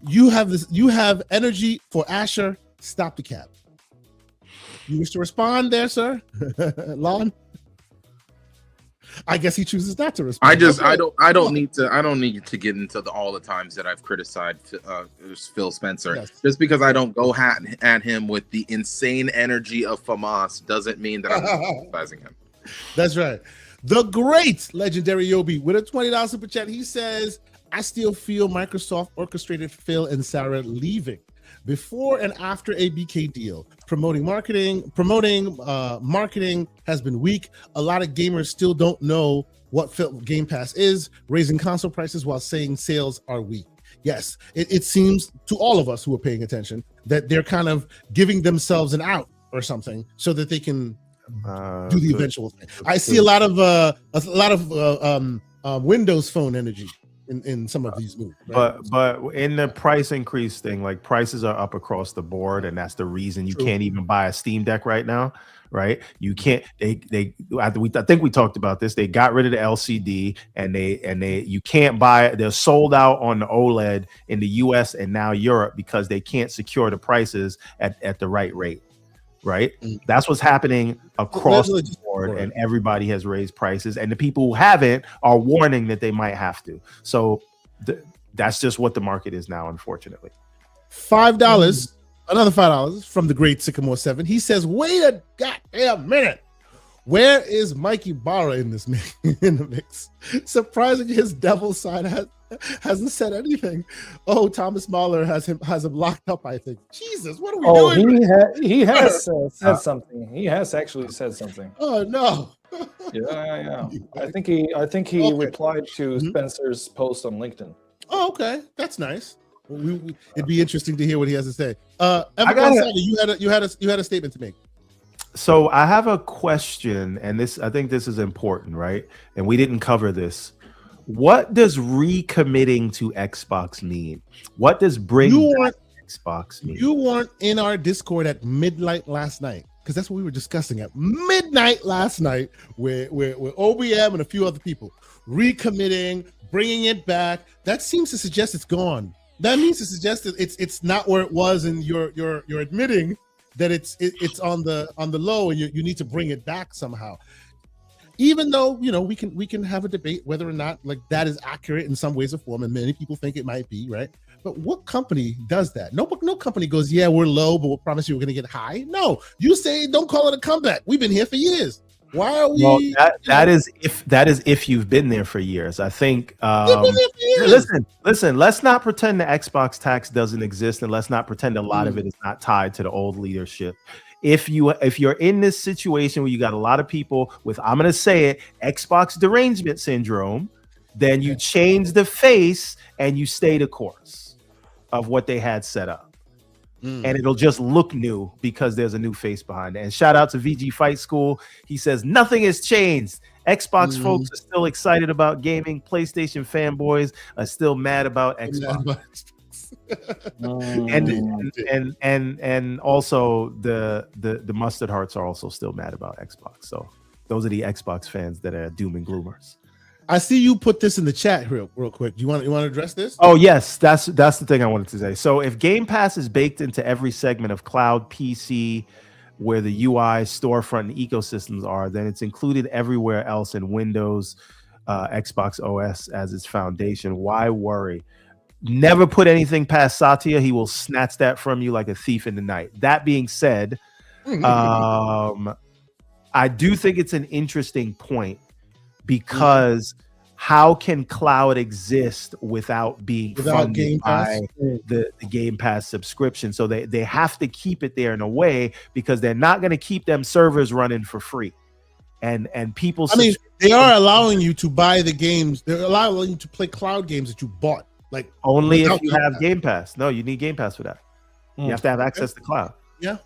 A: You have energy for Asher. Stop the cap." You wish to respond there, sir, Lon? I guess he chooses not to respond.
C: I don't need to get into all the times that I've criticized Phil Spencer. Yes. Just because I don't go at him with the insane energy of FAMAS doesn't mean that I'm criticizing him.
A: That's right. The great legendary Yobi with a $20 super chat. He says, "I still feel Microsoft orchestrated Phil and Sarah leaving before and after a BK deal. Marketing has been weak. A lot of gamers still don't know what Game Pass is, raising console prices while saying sales are weak." Yes, it seems to all of us who are paying attention that they're kind of giving themselves an out or something so that they can do the eventual thing. I see a lot of Windows Phone energy in some of these movies. Right?
B: But in the price increase thing, like prices are up across the board, and that's the reason you can't even buy a Steam Deck right now. Right, you can't. I think we talked about this. They got rid of the LCD, and you can't buy it. They're sold out on the OLED in the U.S. and now Europe because they can't secure the prices at the right rate. Right, that's what's happening across the board, and everybody has raised prices, and the people who haven't are warning that they might have to. So that's just what the market is now, unfortunately.
A: $5. Another $5 from the great Sycamore 7. He says, wait a goddamn minute. Where is Mikey Barra in this in the mix? Surprising his devil side hasn't said anything. Oh, Thomas Mahler has him locked up, I think. Jesus, what are we doing?
D: He has said something. He has actually said something.
A: Oh no.
D: Yeah. I think he replied to Spencer's post on LinkedIn.
A: Oh, okay. That's nice. It'd be interesting to hear what he has to say. You had a statement to make.
B: So I have a question, and I think this is important, right? And we didn't cover this. What does recommitting to Xbox mean? What does Xbox mean? You weren't
A: in our Discord at midnight last night, because that's what we were discussing at midnight last night, where OBM and a few other people recommitting, bringing it back. That seems to suggest it's gone. That means to suggest that it's not where it was, and you're admitting that it's on the low, and you need to bring it back somehow. Even though we can have a debate whether or not like that is accurate in some ways or form, and many people think it might be, right? But what company does that? No company goes, yeah, we're low, but we'll promise you we're going to get high. No, you say don't call it a comeback. We've been here for years. Why are we? Well,
B: that is if you've been there for years. I think. Listen. Let's not pretend the Xbox tax doesn't exist, and let's not pretend a lot of it is not tied to the old leadership. If you're in this situation where you got a lot of people with, I'm going to say it, Xbox derangement syndrome, then you change the face and you stay the course of what they had set up. And it'll just look new because there's a new face behind it. And shout out to VG Fight School. He says nothing has changed. Xbox folks are still excited about gaming. PlayStation fanboys are still mad about Xbox. and also the mustard hearts are also still mad about Xbox. So those are the Xbox fans that are doom and gloomers.
A: I see you put this in the chat real quick. Do you want to address this?
B: Oh yes, that's the thing I wanted to say. So if Game Pass is baked into every segment of cloud, PC, where the UI, storefront, and ecosystems are, then it's included everywhere else in Windows, Xbox OS as its foundation. Why worry? Never put anything past Satya. He will snatch that from you like a thief in the night. That being said, I do think it's an interesting point, because how can cloud exist without funded by the Game Pass subscription? So they have to keep it there in a way, because they're not going to keep them servers running for free. And people,
A: they are allowing you to buy the games. They're allowing you to play cloud games that you bought. Like
B: only if you have Game Pass. No, you need Game Pass for that. You have to have access to cloud.
A: Yeah,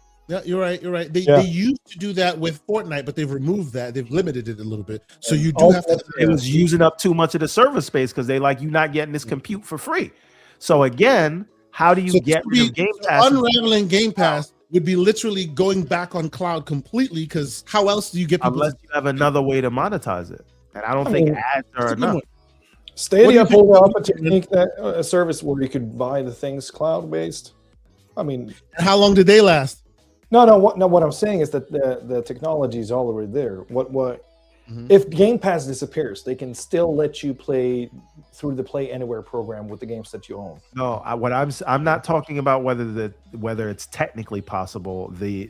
A: you're right. They used to do that with Fortnite, but they've removed that. They've limited it a little bit. So you do have to.
B: It was using up too much of the server space because they you not getting this compute for free. So again, how do you get rid of Game Pass?
A: Unraveling Game Pass would be literally going back on cloud completely, because how else do you get people?
B: Unless you have another way to monetize it, and I don't think ads are enough.
D: Stadia pulled up a technique, a service where you could buy the things cloud-based.
A: How long did they last?
D: No. What I'm saying is that the technology is already there. If Game Pass disappears, they can still let you play through the Play Anywhere program with the games that you own.
B: No, I'm not talking about whether it's technically possible. It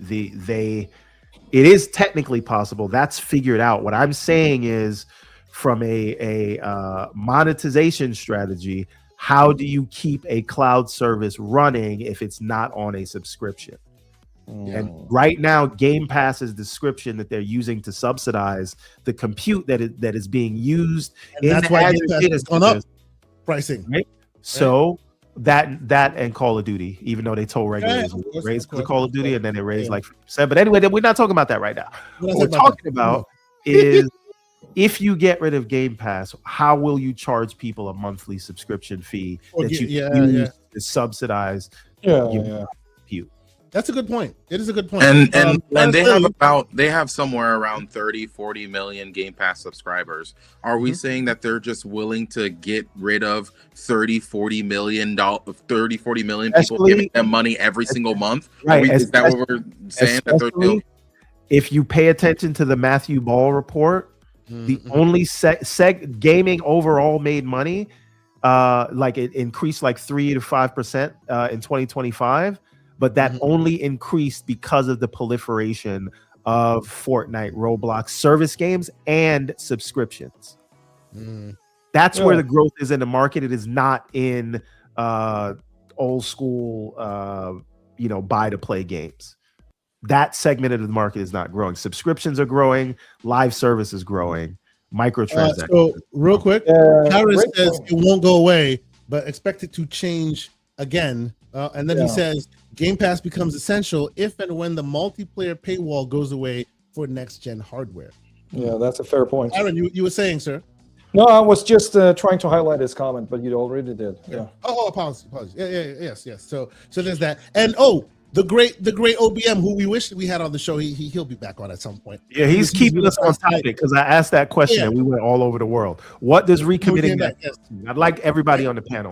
B: is technically possible. That's figured out. What I'm saying is, from a monetization strategy, how do you keep a cloud service running if it's not on a subscription? And right now, Game Pass's description that they're using to subsidize the compute that is being used,
A: and that's why Game Pass has gone up pricing.
B: Right? So that and Call of Duty, even though they told regulators raise the Call of Duty, and then they raised like 50%. But anyway, we're not talking about that right now. What we're talking about is if you get rid of Game Pass, how will you charge people a monthly subscription fee that you use to subsidize your compute?
A: That's a good point. It is a good point.
C: And they have somewhere around 30-40 million Game Pass subscribers. Are we saying that they're just willing to get rid of 30-40 million people giving them money every single month?
B: Right.
C: Is that what we're saying that they're doing?
B: If you pay attention to the Matthew Ball report, the only gaming overall made money, like it increased like 3 to 5% in 2025. But that only increased because of the proliferation of Fortnite, Roblox service games and subscriptions. That's where the growth is in the market. It is not in old school, buy to play games. That segment of the market is not growing. Subscriptions are growing. Live service is growing. Microtransactions.
A: So real quick, Harris says it won't go away, but expect it to change again. And then he says Game Pass becomes essential if and when the multiplayer paywall goes away for next gen hardware.
D: Yeah, that's a fair point.
A: Aaron, you were saying, sir?
D: No, I was just trying to highlight his comment, but you already did. Yeah.
A: Oh, apologies. Yes. So there's that. And the great OBM, who we wish we had on the show, he'll be back on at some point.
B: Yeah, he's keeping us on topic because I asked that question and we went all over the world. What does recommitting that? I'd like everybody on the panel.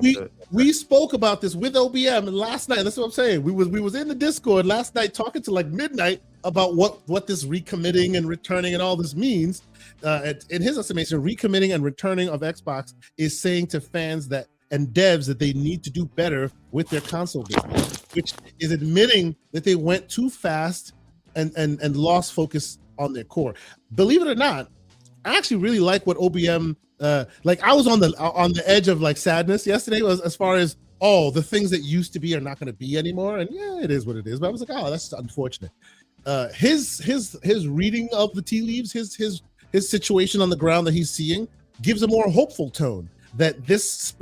A: We spoke about this with OBM last night. That's what I'm saying. We was in the Discord last night talking to like midnight about what this recommitting and returning and all this means. In his estimation, recommitting and returning of Xbox is saying to fans and devs that they need to do better with their console business, which is admitting that they went too fast and lost focus on their core. Believe it or not, I actually really like what OBM. Like I was on the edge of like sadness yesterday, as far as the things that used to be are not going to be anymore, and it is what it is. But I was like, that's unfortunate. His reading of the tea leaves, his situation on the ground that he's seeing gives a more hopeful tone. That this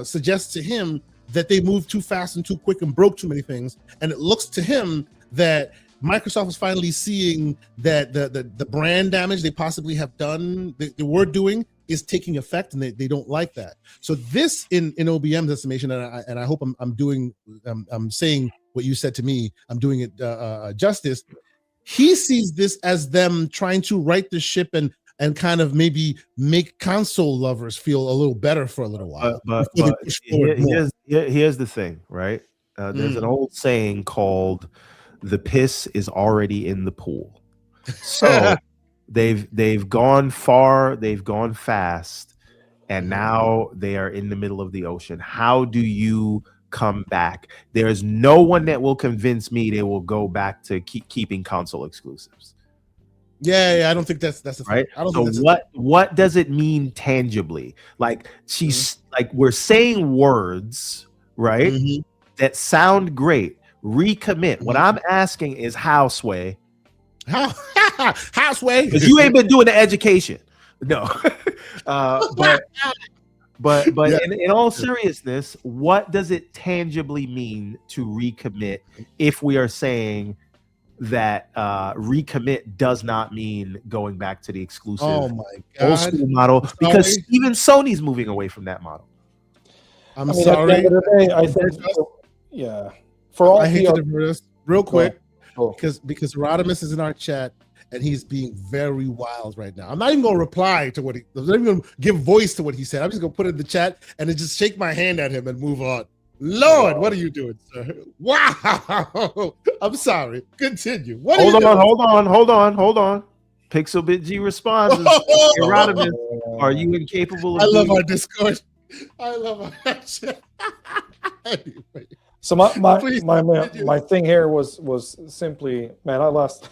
A: suggests to him that they moved too fast and too quick and broke too many things, and it looks to him that Microsoft is finally seeing that the brand damage they possibly have done, they were doing, is taking effect, and they don't like that. So this, in OBM's estimation, and I hope I'm saying what you said to me, I'm doing it justice. He sees this as them trying to right the ship and kind of maybe make console lovers feel a little better for a little while.
B: But here's the thing, right? There's an old saying called "the piss is already in the pool." So they've gone far, they've gone fast, and now they are in the middle of the ocean. How do you come back? There's no one that will convince me they will go back to keeping console exclusives.
A: Yeah, I don't think that's the
B: right. So what does it mean tangibly? Like like we're saying words, right? That sound great. Recommit. What I'm asking is how, Sway?
A: How Sway?
B: Because you ain't been doing the education. No. But in all seriousness, what does it tangibly mean to recommit if we are saying that recommit does not mean going back to the exclusive old school model, because even Sony's moving away from that model.
A: I'm sorry.
D: At the end of the day, I think, for all
A: I hate to divert us real quick because Rodimus is in our chat and he's being very wild right now. I'm not even going to reply to what I'm not even going to give voice to what he said. I'm just going to put it in the chat and then just shake my hand at him and move on. What are you doing, sir? Wow. I'm sorry. Continue.
B: Hold on. Pixelbit G responds. Rodimus, are you incapable of
A: I love our Discord. I love our chat. Anyway.
D: So my thing here was simply, man, I lost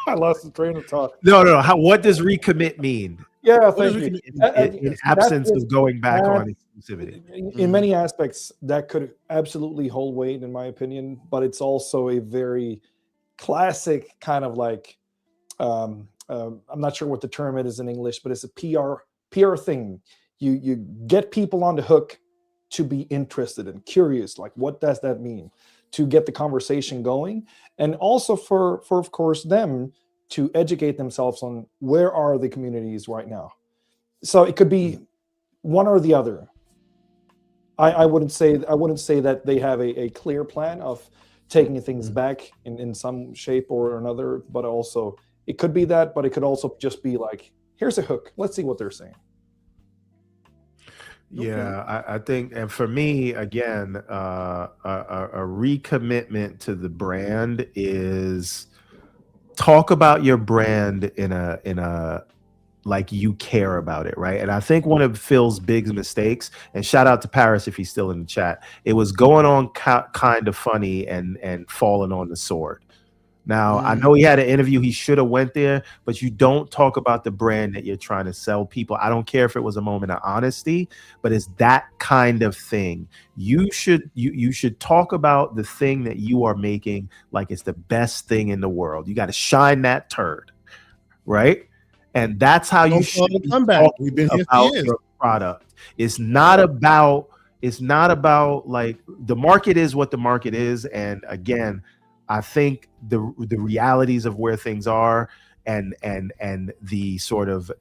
D: the train of thought.
B: No. What does recommit mean?
D: Yeah, thank you.
B: In absence of going back on exclusivity.
D: In many aspects, that could absolutely hold weight, in my opinion, but it's also a very classic kind of like, I'm not sure what the term it is in English, but it's a PR thing. You get people on the hook to be interested and curious, like what does that mean, to get the conversation going, and also for of course them to educate themselves on where are the communities right now. So it could be one or the other. I wouldn't say that they have a clear plan of taking things back in some shape or another, but also it could be that, but it could also just be like, here's a hook. Let's see what they're saying.
B: Yeah, I think, and for me, again, a recommitment to the brand is talk about your brand in a like you care about it, right? And I think one of Phil's big mistakes, and shout out to Paris if he's still in the chat, it was going on kind of funny and falling on the sword. Now, I know he had an interview. He should have went there, but you don't talk about the brand that you're trying to sell people. I don't care if it was a moment of honesty, but it's that kind of thing. You should talk about the thing that you are making like it's the best thing in the world. You got to shine that turd, right? And that's how you should
A: come back. We've been here
B: about
A: for years.
B: your product. It's not about like the market is what the market is. And again, I think the realities of where things are and the sort of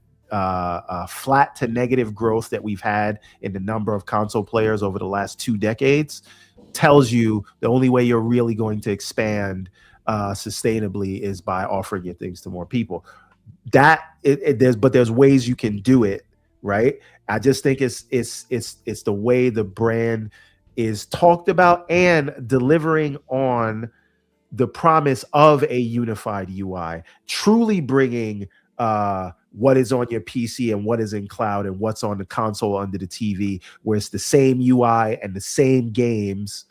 B: flat to negative growth that we've had in the number of console players over the last 2 decades tells you the only way you're really going to expand sustainably is by offering your things to more people. There's ways you can do it, right? I just think it's the way the brand is talked about and delivering on the promise of a unified UI, truly bringing what is on your PC and what is in cloud and what's on the console under the TV, where it's the same UI and the same games,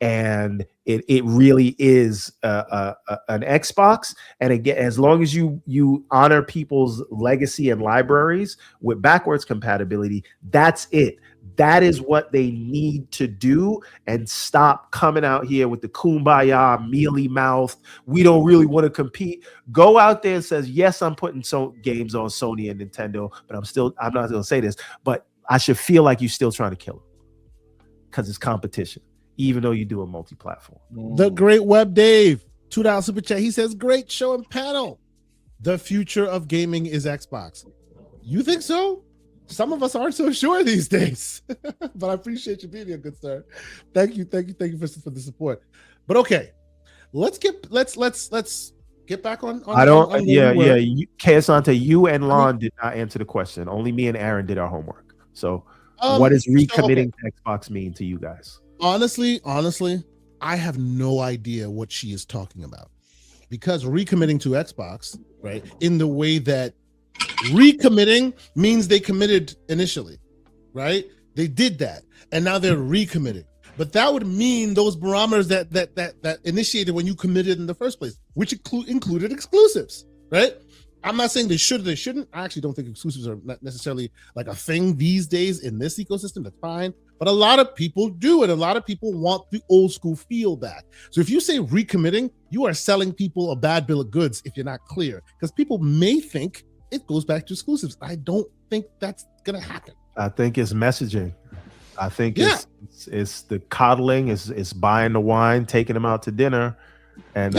B: and it really is an Xbox. And again, as long as you honor people's legacy and libraries with backwards compatibility, that's it. That is what they need to do, and stop coming out here with the kumbaya, mealy mouth. We don't really want to compete. Go out there and says, yes, I'm putting games on Sony and Nintendo, but I'm not going to say this, but I should feel like you're still trying to kill them because it's competition, even though you do a multi-platform.
A: The Great Web Dave, $2 super chat. He says, great show and panel. The future of gaming is Xbox. You think so? Some of us aren't so sure these days, but I appreciate you being here, good sir. Thank you for the support. But okay, let's get back on.
B: Asante, you and Lon did not answer the question. Only me and Aaron did our homework. So, what does recommitting to Xbox mean to you guys?
A: Honestly, I have no idea what she is talking about, because recommitting to Xbox, right, in the way that recommitting means they committed initially, right? They did that, and now they're recommitting. But that would mean those barometers that initiated when you committed in the first place, which included exclusives, right? I'm not saying they should or they shouldn't. I actually don't think exclusives are not necessarily like a thing these days in this ecosystem. That's fine. But a lot of people do, and a lot of people want the old school feel back. So if you say recommitting, you are selling people a bad bill of goods if you're not clear, because people may think it goes back to exclusives. I don't think that's gonna happen.
B: I think it's messaging. I think it's the coddling, it's buying the wine, taking them out to dinner, and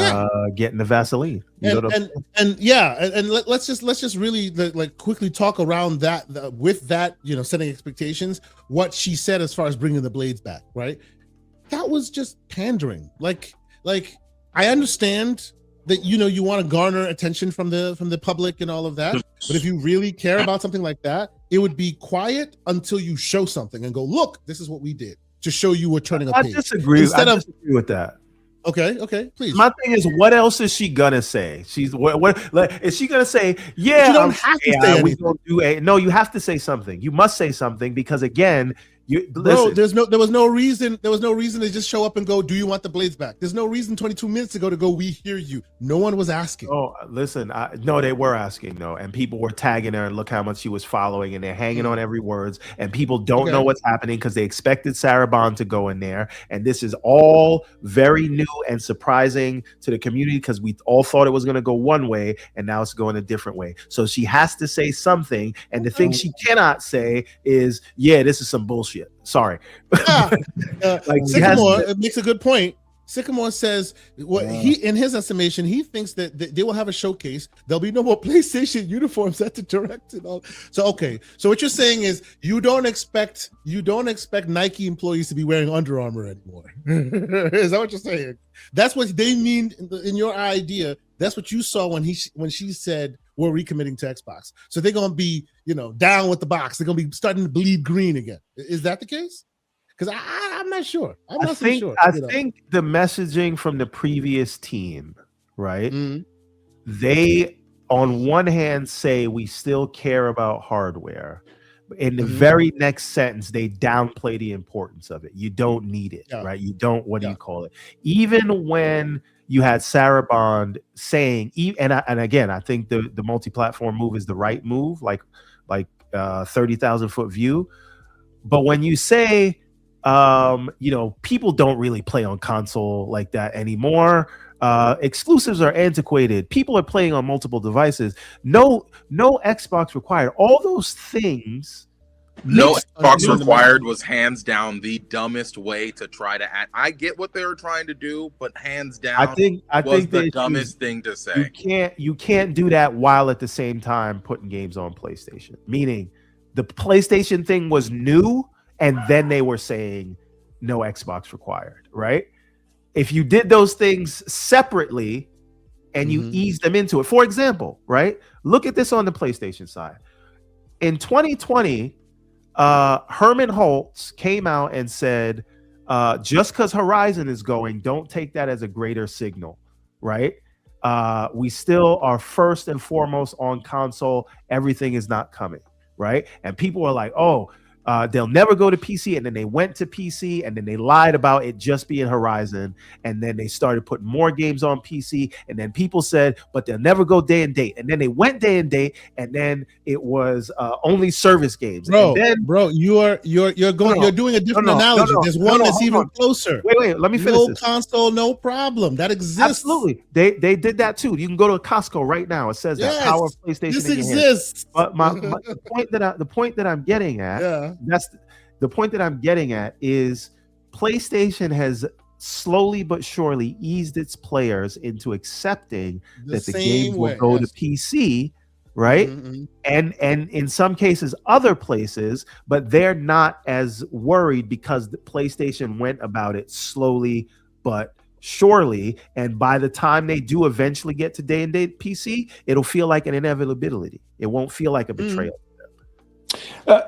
B: getting the Vaseline. Let's just really like quickly talk around that with that, setting expectations. What she said as far as bringing the blades back, right? That was just pandering. Like I understand that you want to garner attention from the public and all of that, but if you really care about something like that, it would be quiet until you show something and go, look, this is what we did, to show you we're turning a page. I disagree with that.
A: Okay, please.
B: My thing is, what else is she gonna say? What is she gonna say? Yeah,
A: you don't have to say anything.
B: No, you have to say something. You must say something, because again,
A: there was no reason to just show up and go, do you want the blades back? There's no reason 22 minutes ago to go, we hear you. No one was asking.
B: Oh, listen, no, they were asking, though, and people were tagging her, and look how much she was following, and they're hanging on every word, and people don't know what's happening because they expected Sarah Bond to go in there, and this is all very new and surprising to the community, because we all thought it was going to go one way, and now it's going a different way. So she has to say something, and the thing she cannot say is, yeah, this is some bullshit. Sorry.
A: Sycamore, it makes a good point. Sycamore says what he, in his estimation, he thinks that they will have a showcase. There'll be no more PlayStation uniforms at the direct and all. So okay, so what you're saying is you don't expect Nike employees to be wearing Under Armour anymore. Is that what you're saying? That's what they mean in your idea. That's what you saw when she said we're recommitting to Xbox. So they're gonna be down with the box. They're gonna be starting to bleed green again. Is that the case? Because I'm not sure. I think
B: the messaging from the previous team, right?
A: Mm-hmm.
B: They, on one hand, say we still care about hardware. In the very next sentence, they downplay the importance of it. You don't need it, right? You don't. What do you call it? Even when you had Sarah Bond saying, and again, I think the multi-platform move is the right move, like 30,000 foot view. But when you say people don't really play on console like that anymore. Exclusives are antiquated. People are playing on multiple devices. No Xbox required. All those things.
C: No Xbox required was hands down the dumbest way to try to add. I get what they were trying to do, but hands down, I think the dumbest thing to say.
B: You can't do that while at the same time putting games on PlayStation. Meaning, the PlayStation thing was new. And then they were saying no Xbox required, right? If you did those things separately and you eased them into it, for example, right? Look at this on the PlayStation side. In 2020, Herman Holtz came out and said, just because Horizon is going, don't take that as a greater signal, right? We still are first and foremost on console. Everything is not coming, right? And people are like, they'll never go to PC, and then they went to PC, and then they lied about it just being Horizon, and then they started putting more games on PC, and then people said, but they'll never go day and date, and then they went day and date, and then it was only service games.
A: Bro, you're doing a different analogy. There's one that's even closer.
B: Wait, let me finish.
A: No console, no problem. That exists.
B: Absolutely, they did that too. You can go to a Costco right now. It says that power of PlayStation.
A: This exists.
B: But the point that I'm getting at. That's the point that I'm getting at is PlayStation has slowly but surely eased its players into accepting that the game will go to PC, right? And in some cases, other places, but they're not as worried because the PlayStation went about it slowly but surely. And by the time they do eventually get to day and date PC, it'll feel like an inevitability. It won't feel like a betrayal.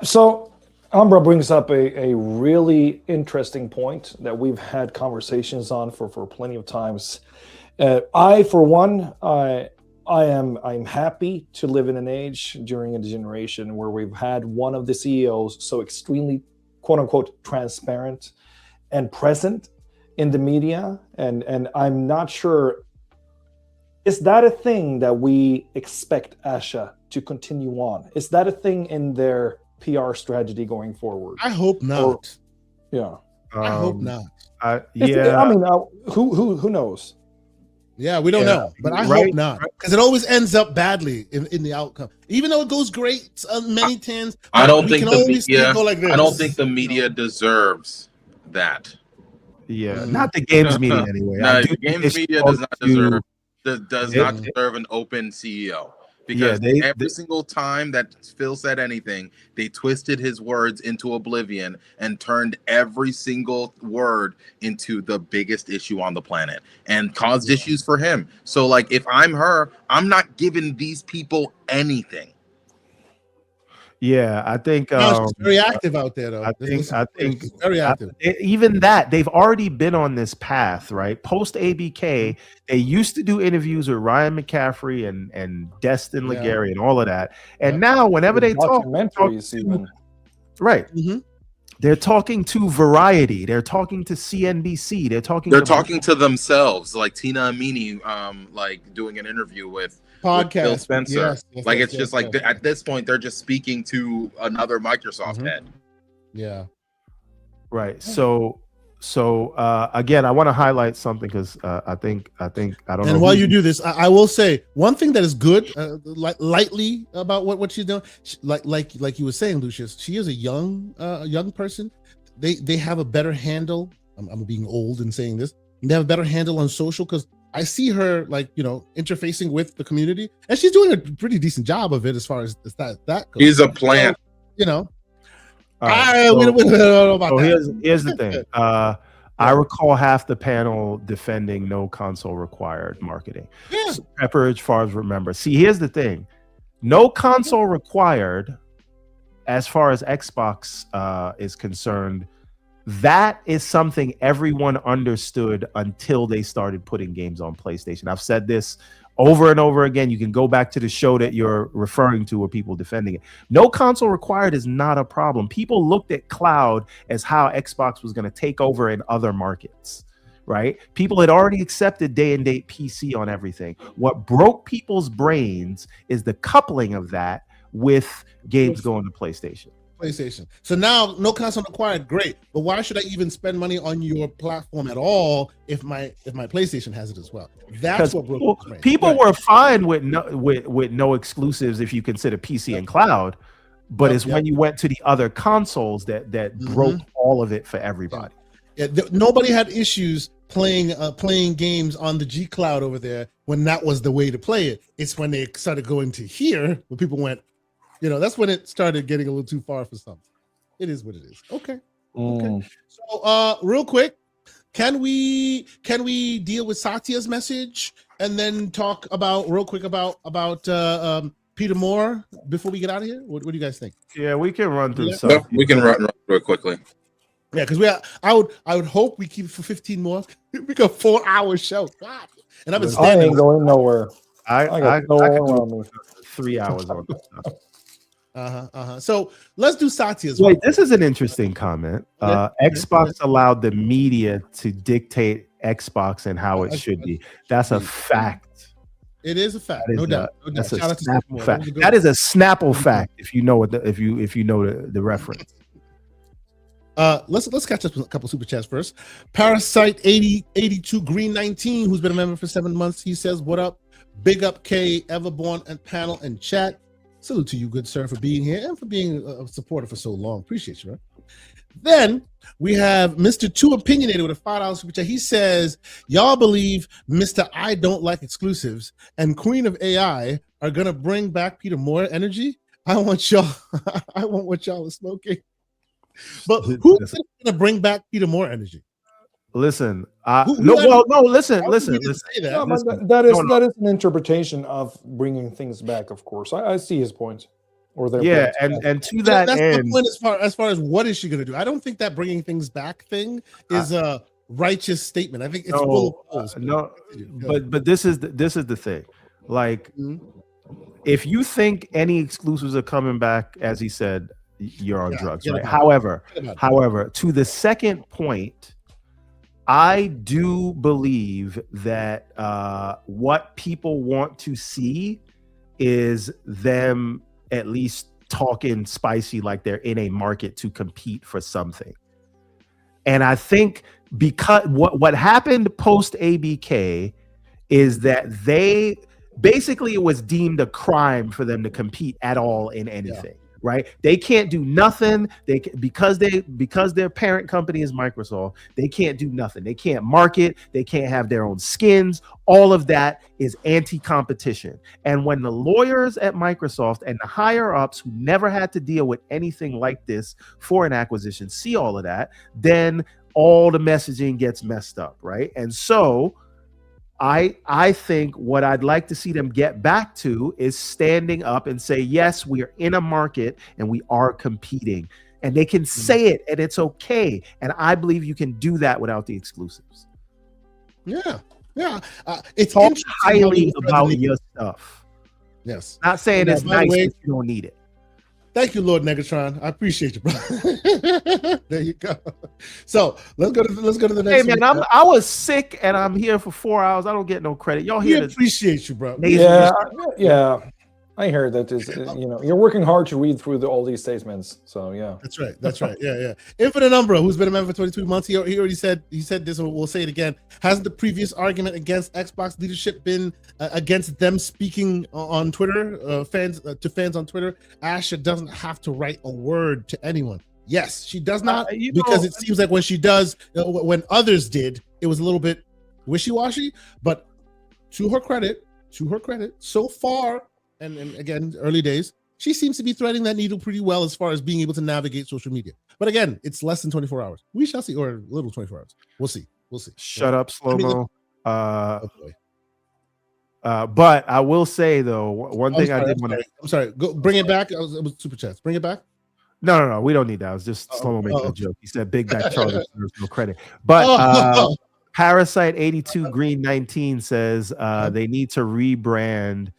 D: So Umbra brings up a really interesting point that we've had conversations on for plenty of times. For one, I'm happy to live in an age during a generation where we've had one of the CEOs so extremely, quote unquote, transparent and present in the media. And I'm not sure, is that a thing that we expect Asha to continue on? Is that a thing in their PR strategy going forward?
A: I hope not.
D: I
A: hope not.
D: Who knows?
A: Yeah, we don't know, but I hope not, because it always ends up badly in the outcome. Even though it goes great many times,
C: I don't think the media deserves that.
B: Yeah, not the games media anyway.
C: No, the games media does not deserve an open CEO. Because every single time that Phil said anything, they twisted his words into oblivion and turned every single word into the biggest issue on the planet and caused issues for him. So, like, if I'm her, I'm not giving these people anything.
B: Yeah, I think
A: it's very active out there, though.
B: I think
A: it's very active.
B: Even that, they've already been on this path, right? Post ABK, they used to do interviews with Ryan McCaffrey and Destin Legary and all of that. And now, whenever they talk right, they're talking to Variety, they're talking to CNBC, they're talking to
C: themselves, like Tina Amini, like doing an interview with Phil Spencer. At this point, they're just speaking to another Microsoft head.
A: Yeah.
B: Right. So again, I want to highlight something because I think I don't know.
A: And while you do this, I will say one thing that is good, lightly about what she's doing. Like you were saying, Lucius, she is a young person. They have a better handle. I'm being old and saying this. They have a better handle on social because I see her like interfacing with the community, and she's doing a pretty decent job of it as far as that goes.
C: He's a plant.
A: So,
B: Right,
A: we don't know about that.
B: Here's the thing. I recall half the panel defending no console required marketing.
A: Yeah.
B: So Pepper, as far as remember. See, here's the thing. No console required, as far as Xbox is concerned, that is something everyone understood until they started putting games on PlayStation. I've said this over and over again. You can go back to the show that you're referring to or people defending it. No console required is not a problem. People looked at cloud as how Xbox was going to take over in other markets, right? People had already accepted day and date PC on everything. What broke people's brains is the coupling of that with games going to PlayStation.
A: So now no console required, great. But why should I even spend money on your platform at all if my PlayStation has it as well? That's what broke
B: people were fine with no exclusives if you consider PC and cloud, but it's when you went to the other consoles that broke all of it for everybody.
A: Nobody had issues playing games on the G Cloud over there when that was the way to play it. It's when they started going to here where people went, that's when it started getting a little too far for some. It is what it is. Okay. So, real quick, can we deal with Satya's message and then talk real quick about Peter Moore before we get out of here? What do you guys think?
B: Yeah, we can run through
C: stuff. Yep, we can run through it quickly.
A: Yeah, because I would hope we keep it for 15 more. We got a 4-hour show. God. And I've been standing.
D: I ain't going nowhere.
B: I
D: got no one around me.
B: 3 hours on this stuff.
A: So let's do Satya's.
B: Wait, this is an interesting comment. Xbox allowed the media to dictate Xbox and how it should be. That's a fact.
A: It is a fact, no doubt.
B: That's a Snapple fact. That is a Snapple fact. If you know what if you know the reference.
A: Let's catch up with a couple super chats first. Parasite 8082 Green 19, who's been a member for 7 months. He says, "What up? Big up K, Everborn, and panel and chat. Salute to you, good sir, for being here and for being a supporter for so long. Appreciate you, man." Then we have Mr. Too Opinionated with a $5 super chat. He says, "Y'all believe Mr. I Don't Like Exclusives and Queen of AI are gonna bring back Peter Moore energy? I want y'all are smoking." But who's gonna bring back Peter Moore energy?
B: Listen, listen.
D: That is an interpretation of bringing things back. Of course, I see his point. Or their
B: points. and to that
A: that's
B: end,
A: the point as far as what is she going to do? I don't think that bringing things back thing is a righteous statement. I think it's full of holes.
B: But this is the thing. Like, if you think any exclusives are coming back, as he said, you're on drugs, right? However, to the second point, I do believe that what people want to see is them at least talking spicy like they're in a market to compete for something. And I think because what happened post ABK is that they basically, it was deemed a crime for them to compete at all in anything. Right? They can't do nothing. Because their parent company is Microsoft, they can't do nothing. They can't market. They can't have their own skins. All of that is anti-competition. And when the lawyers at Microsoft and the higher ups who never had to deal with anything like this for an acquisition see all of that, then all the messaging gets messed up, right? And so I think what I'd like to see them get back to is standing up and say, yes, we are in a market and we are competing. And they can say it and it's okay. And I believe you can do that without the exclusives.
A: Yeah. It's
B: talk highly about your stuff.
A: Yes.
B: Not saying it's nice if you don't need it.
A: Thank you, Lord Negatron. I appreciate you, bro. There you go. So let's go to the next.
B: Hey man, I was sick and I'm here for 4 hours. I don't get no credit. Y'all here?
A: Appreciate you, bro.
D: Yeah. I heard that is, you're working hard to read through all these statements. So yeah,
A: that's right. Yeah. Infinite Umbra, who's been a member for 22 months, he already said this. We'll say it again. Hasn't the previous argument against Xbox leadership been against them speaking on Twitter, fans on Twitter? Asha doesn't have to write a word to anyone. Yes, she does not, because it seems like when she does, when others did, it was a little bit wishy-washy, but to her credit, so far, and again, early days, she seems to be threading that needle pretty well as far as being able to navigate social media. But again, it's less than 24 hours. We shall see, or a little 24 hours. We'll see.
B: Shut up, slow-mo. But I will say though, one thing I did want to.
A: I'm sorry. Go bring it back. It was super chats. Bring it back.
B: No. We don't need that. I was just slow-mo making a joke. He said Big Back Charlie deserves no credit. But Parasite 82 Green 19 says they need to rebrand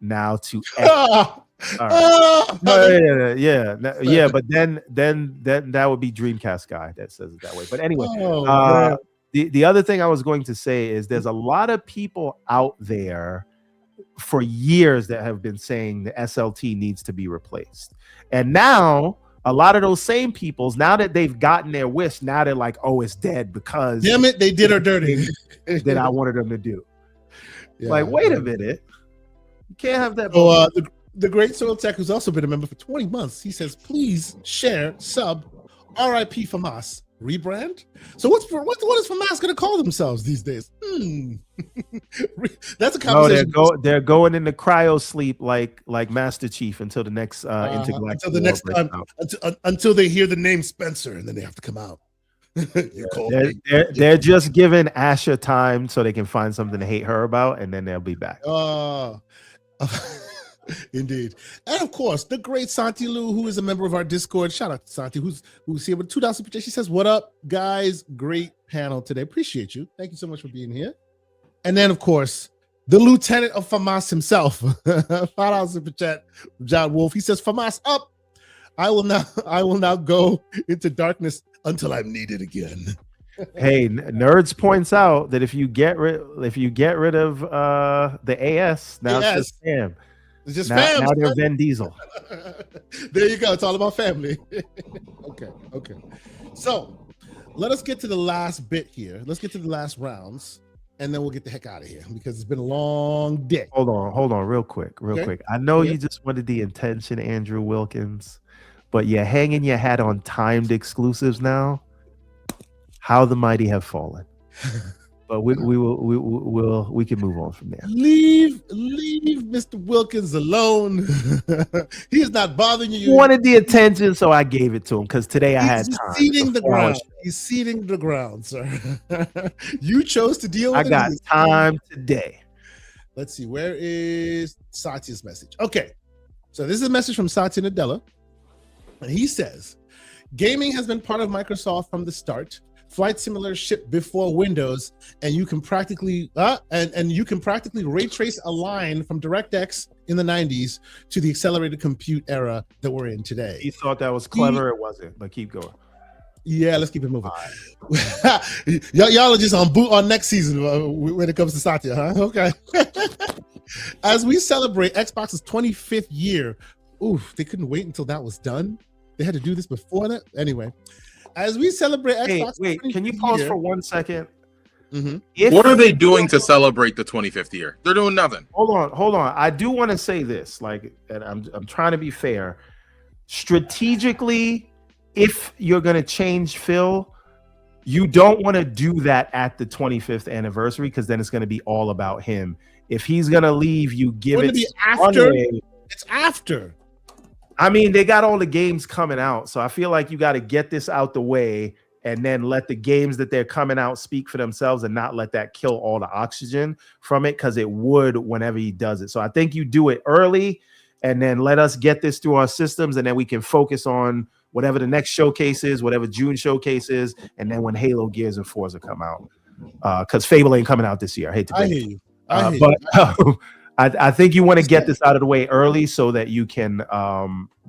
B: now to yeah, but then that would be Dreamcast guy that says it that way. But anyway, the other thing I was going to say is there's a lot of people out there for years that have been saying the SLT needs to be replaced, and now a lot of those same peoples, now that they've gotten their wish, now they're like, oh, it's dead because
A: damn it, they did her dirty
B: that I wanted them to do. Like, wait a minute. You can't have that.
A: So, the great Soil Tech, who's also been a member for 20 months, he says, please share, sub, RIP FAMAS, rebrand. So what is FAMAS going to call themselves these days? That's a conversation.
B: No, they're going into cryo sleep like Master Chief until the next intergalactic
A: until the next time, until they hear the name Spencer, and then they have to come out.
B: They're just giving Asha time so they can find something to hate her about, and then they'll be back.
A: Indeed. And of course, the great Santi Lou, who is a member of our Discord. Shout out to Santi, who's here with $2 super chat. She says, what up, guys? Great panel today. Appreciate you. Thank you so much for being here. And then, of course, the lieutenant of FAMAS himself, $5 super chat, John Wolf. He says, FAMAS up. I will now go into darkness until I'm needed again.
B: Hey, Nerds points out that if you get rid of the AS, now it's just Sam.
A: It's just
B: now they're Vin Diesel.
A: There you go. It's all about family. Okay. So let us get to the last bit here. Let's get to the last rounds, and then we'll get the heck out of here because it's been a long day.
B: Hold on, real quick. I know you just wanted the intention, Andrew Wilkins, but you're hanging your hat on timed exclusives now. How the mighty have fallen. But we can move on from there.
A: Leave Mr. Wilkins alone. He is not bothering you.
B: He wanted the attention, so I gave it to him because today I had time.
A: He's seeding the ground, sir. You chose to deal with it.
B: I got time today.
A: Let's see. Where is Satya's message? Okay. So this is a message from Satya Nadella. And he says, gaming has been part of Microsoft from the start. Flight Simulator shipped before Windows, and you can practically ray trace a line from DirectX in the 90s to the accelerated compute era that we're in today.
B: He thought that was clever. It wasn't, but keep going.
A: Yeah, let's keep it moving. Right. Y'all are just on boot on next season when it comes to Satya, huh? Okay. As we celebrate Xbox's 25th year, they couldn't wait until that was done. They had to do this before that. Anyway. As we celebrate Xbox,
B: wait, can you pause for 1 second?
C: Mm-hmm. What are they doing to celebrate the 25th year? They're doing nothing.
B: Hold on. I do want to say this, and I'm trying to be fair. Strategically, if you're going to change Phil, you don't want to do that at the 25th anniversary because then it's going to be all about him. If he's going to leave, you give it
A: after. It's after.
B: I mean, they got all the games coming out, so I feel like you got to get this out the way and then let the games that they're coming out speak for themselves and not let that kill all the oxygen from it because it would whenever he does it. So I think you do it early and then let us get this through our systems and then we can focus on whatever the next showcase is, whatever June showcase is, and then when Halo, Gears, and Forza come out. Because Fable ain't coming out this year. I hate to break it. But I think you want to get this out of the way early so that you can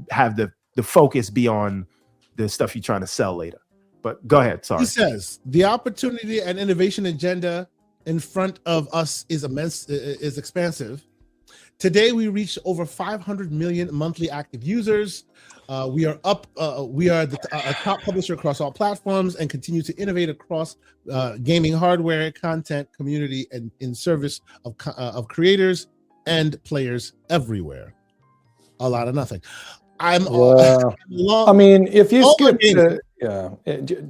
B: have the focus be on the stuff you're trying to sell later. But go ahead. Sorry.
A: He says the opportunity and innovation agenda in front of us is immense, is expansive. Today, we reached over 500 million monthly active users. We are the top publisher across all platforms and continue to innovate across gaming hardware, content, community, and in service of creators and players everywhere. A lot of nothing.
D: I mean, if Yeah,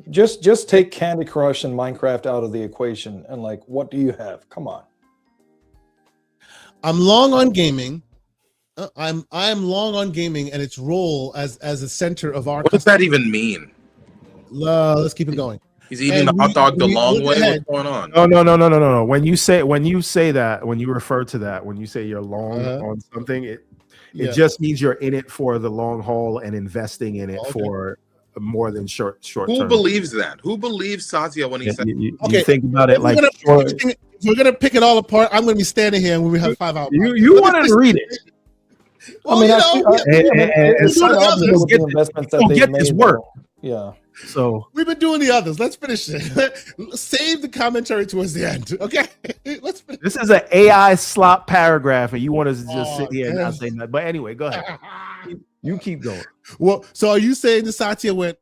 D: just take Candy Crush and Minecraft out of the equation, and like, what do you have? Come on.
A: I'm long on gaming. I'm long on gaming and its role as a center of our.
C: What does that even mean?
A: Let's keep it going.
C: He's eating the hot dog the long way.
A: Ahead.
C: What's going on?
B: No. When you say that, when you refer to that, when you say you're long on something, it just means you're in it for the long haul and investing in it for more than short
C: Who
B: term.
C: believes that? Who believes Satya when he said?
B: You think about it like
A: if we're gonna pick it all apart. I'm gonna be standing here when we have 5 hours.
B: You want to read it?
A: Well,
D: I mean,
A: it's
D: not obvious with the investments that they've made.
B: This work.
D: Yeah.
B: So
A: we've been doing the others. Let's finish it. Save the commentary towards the end. Okay. Let's finish.
B: This is an AI slop paragraph, and you want us to just sit here and not say nothing. But anyway, go ahead. You keep going.
A: Well, so are you saying the Satya went,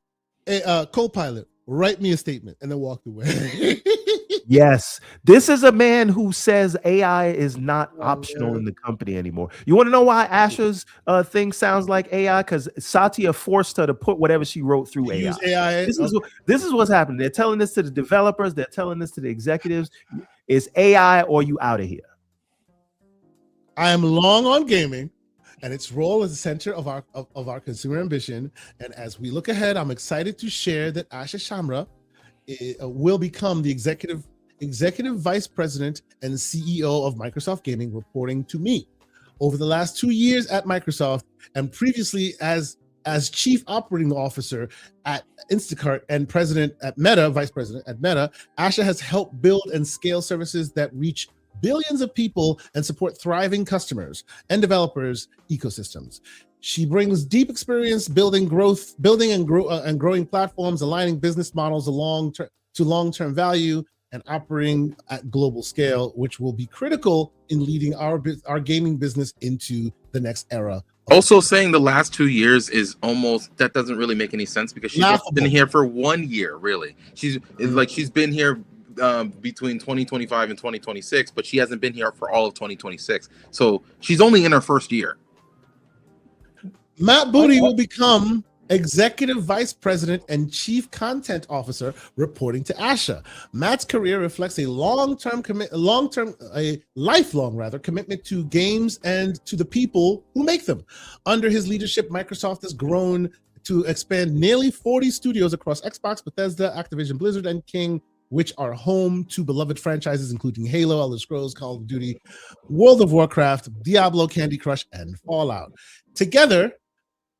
A: hey, co-pilot, write me a statement, and then walked away?
B: Yes, this is a man who says AI is not optional in the company anymore. You want to know why Asha's thing sounds like AI? Because Satya forced her to put whatever she wrote through AI.
A: AI.
B: This is what's happening. They're telling this to the developers. They're telling this to the executives. It's AI or you out of here.
A: I am long on gaming and its role as the center of our consumer ambition. And as we look ahead, I'm excited to share that Asha Shamra will become the executive vice president and CEO of Microsoft Gaming, reporting to me. Over the last 2 years at Microsoft and previously as chief operating officer at Instacart and president at Meta, vice president at Meta, Asha has helped build and scale services that reach billions of people and support thriving customers and developers ecosystems. She brings deep experience building and growing platforms, aligning business models to long-term value, and operating at global scale, which will be critical in leading our gaming business into the next era.
C: Also, saying the last 2 years is almost, that doesn't really make any sense because she's been here for 1 year, really. She's been here between 2025 and 2026, but she hasn't been here for all of 2026. So she's only in her first year.
A: Matt Booty will become executive vice president and chief content officer, reporting to Asha. Matt's career reflects a lifelong commitment to games and to the people who make them. Under his leadership, Microsoft has grown to expand nearly 40 studios across Xbox, Bethesda, Activision Blizzard, and King, which are home to beloved franchises including Halo, Elder Scrolls, Call of Duty, World of Warcraft, Diablo, Candy Crush, and Fallout. Together,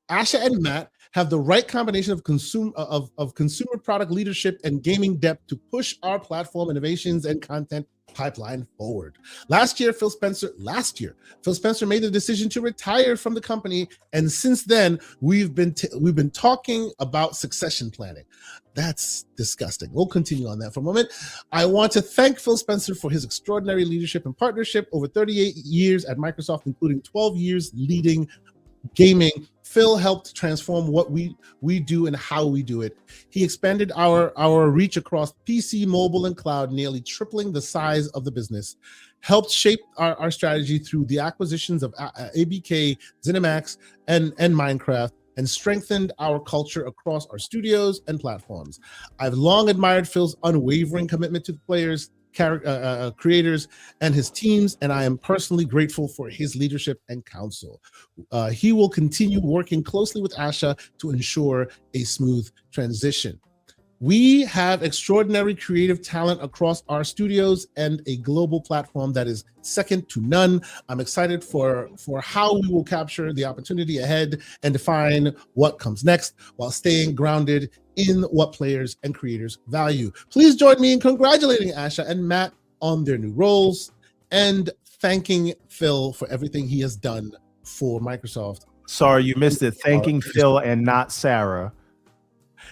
A: Asha and Matt have the right combination of consumer product leadership and gaming depth to push our platform innovations and content pipeline forward. Last year, Phil Spencer made the decision to retire from the company, and since then, we've been talking about succession planning. That's disgusting. We'll continue on that for a moment. I want to thank Phil Spencer for his extraordinary leadership and partnership over 38 years at Microsoft, including 12 years leading gaming. Phil helped transform what we do and how we do it. He expanded our reach across PC, mobile, and cloud, nearly tripling the size of the business. Helped shape our strategy through the acquisitions of ABK, ZeniMax, and Minecraft, and strengthened our culture across our studios and platforms. I've long admired Phil's unwavering commitment to the players, creators, and his teams, and I am personally grateful for his leadership and counsel. He will continue working closely with Asha to ensure a smooth transition. We have extraordinary creative talent across our studios and a global platform that is second to none. I'm excited for how we will capture the opportunity ahead and define what comes next while staying grounded in what players and creators value. Please join me in congratulating Asha and Matt on their new roles and thanking Phil for everything he has done for Microsoft.
B: Sorry, you missed it. Thanking Phil and not Sarah.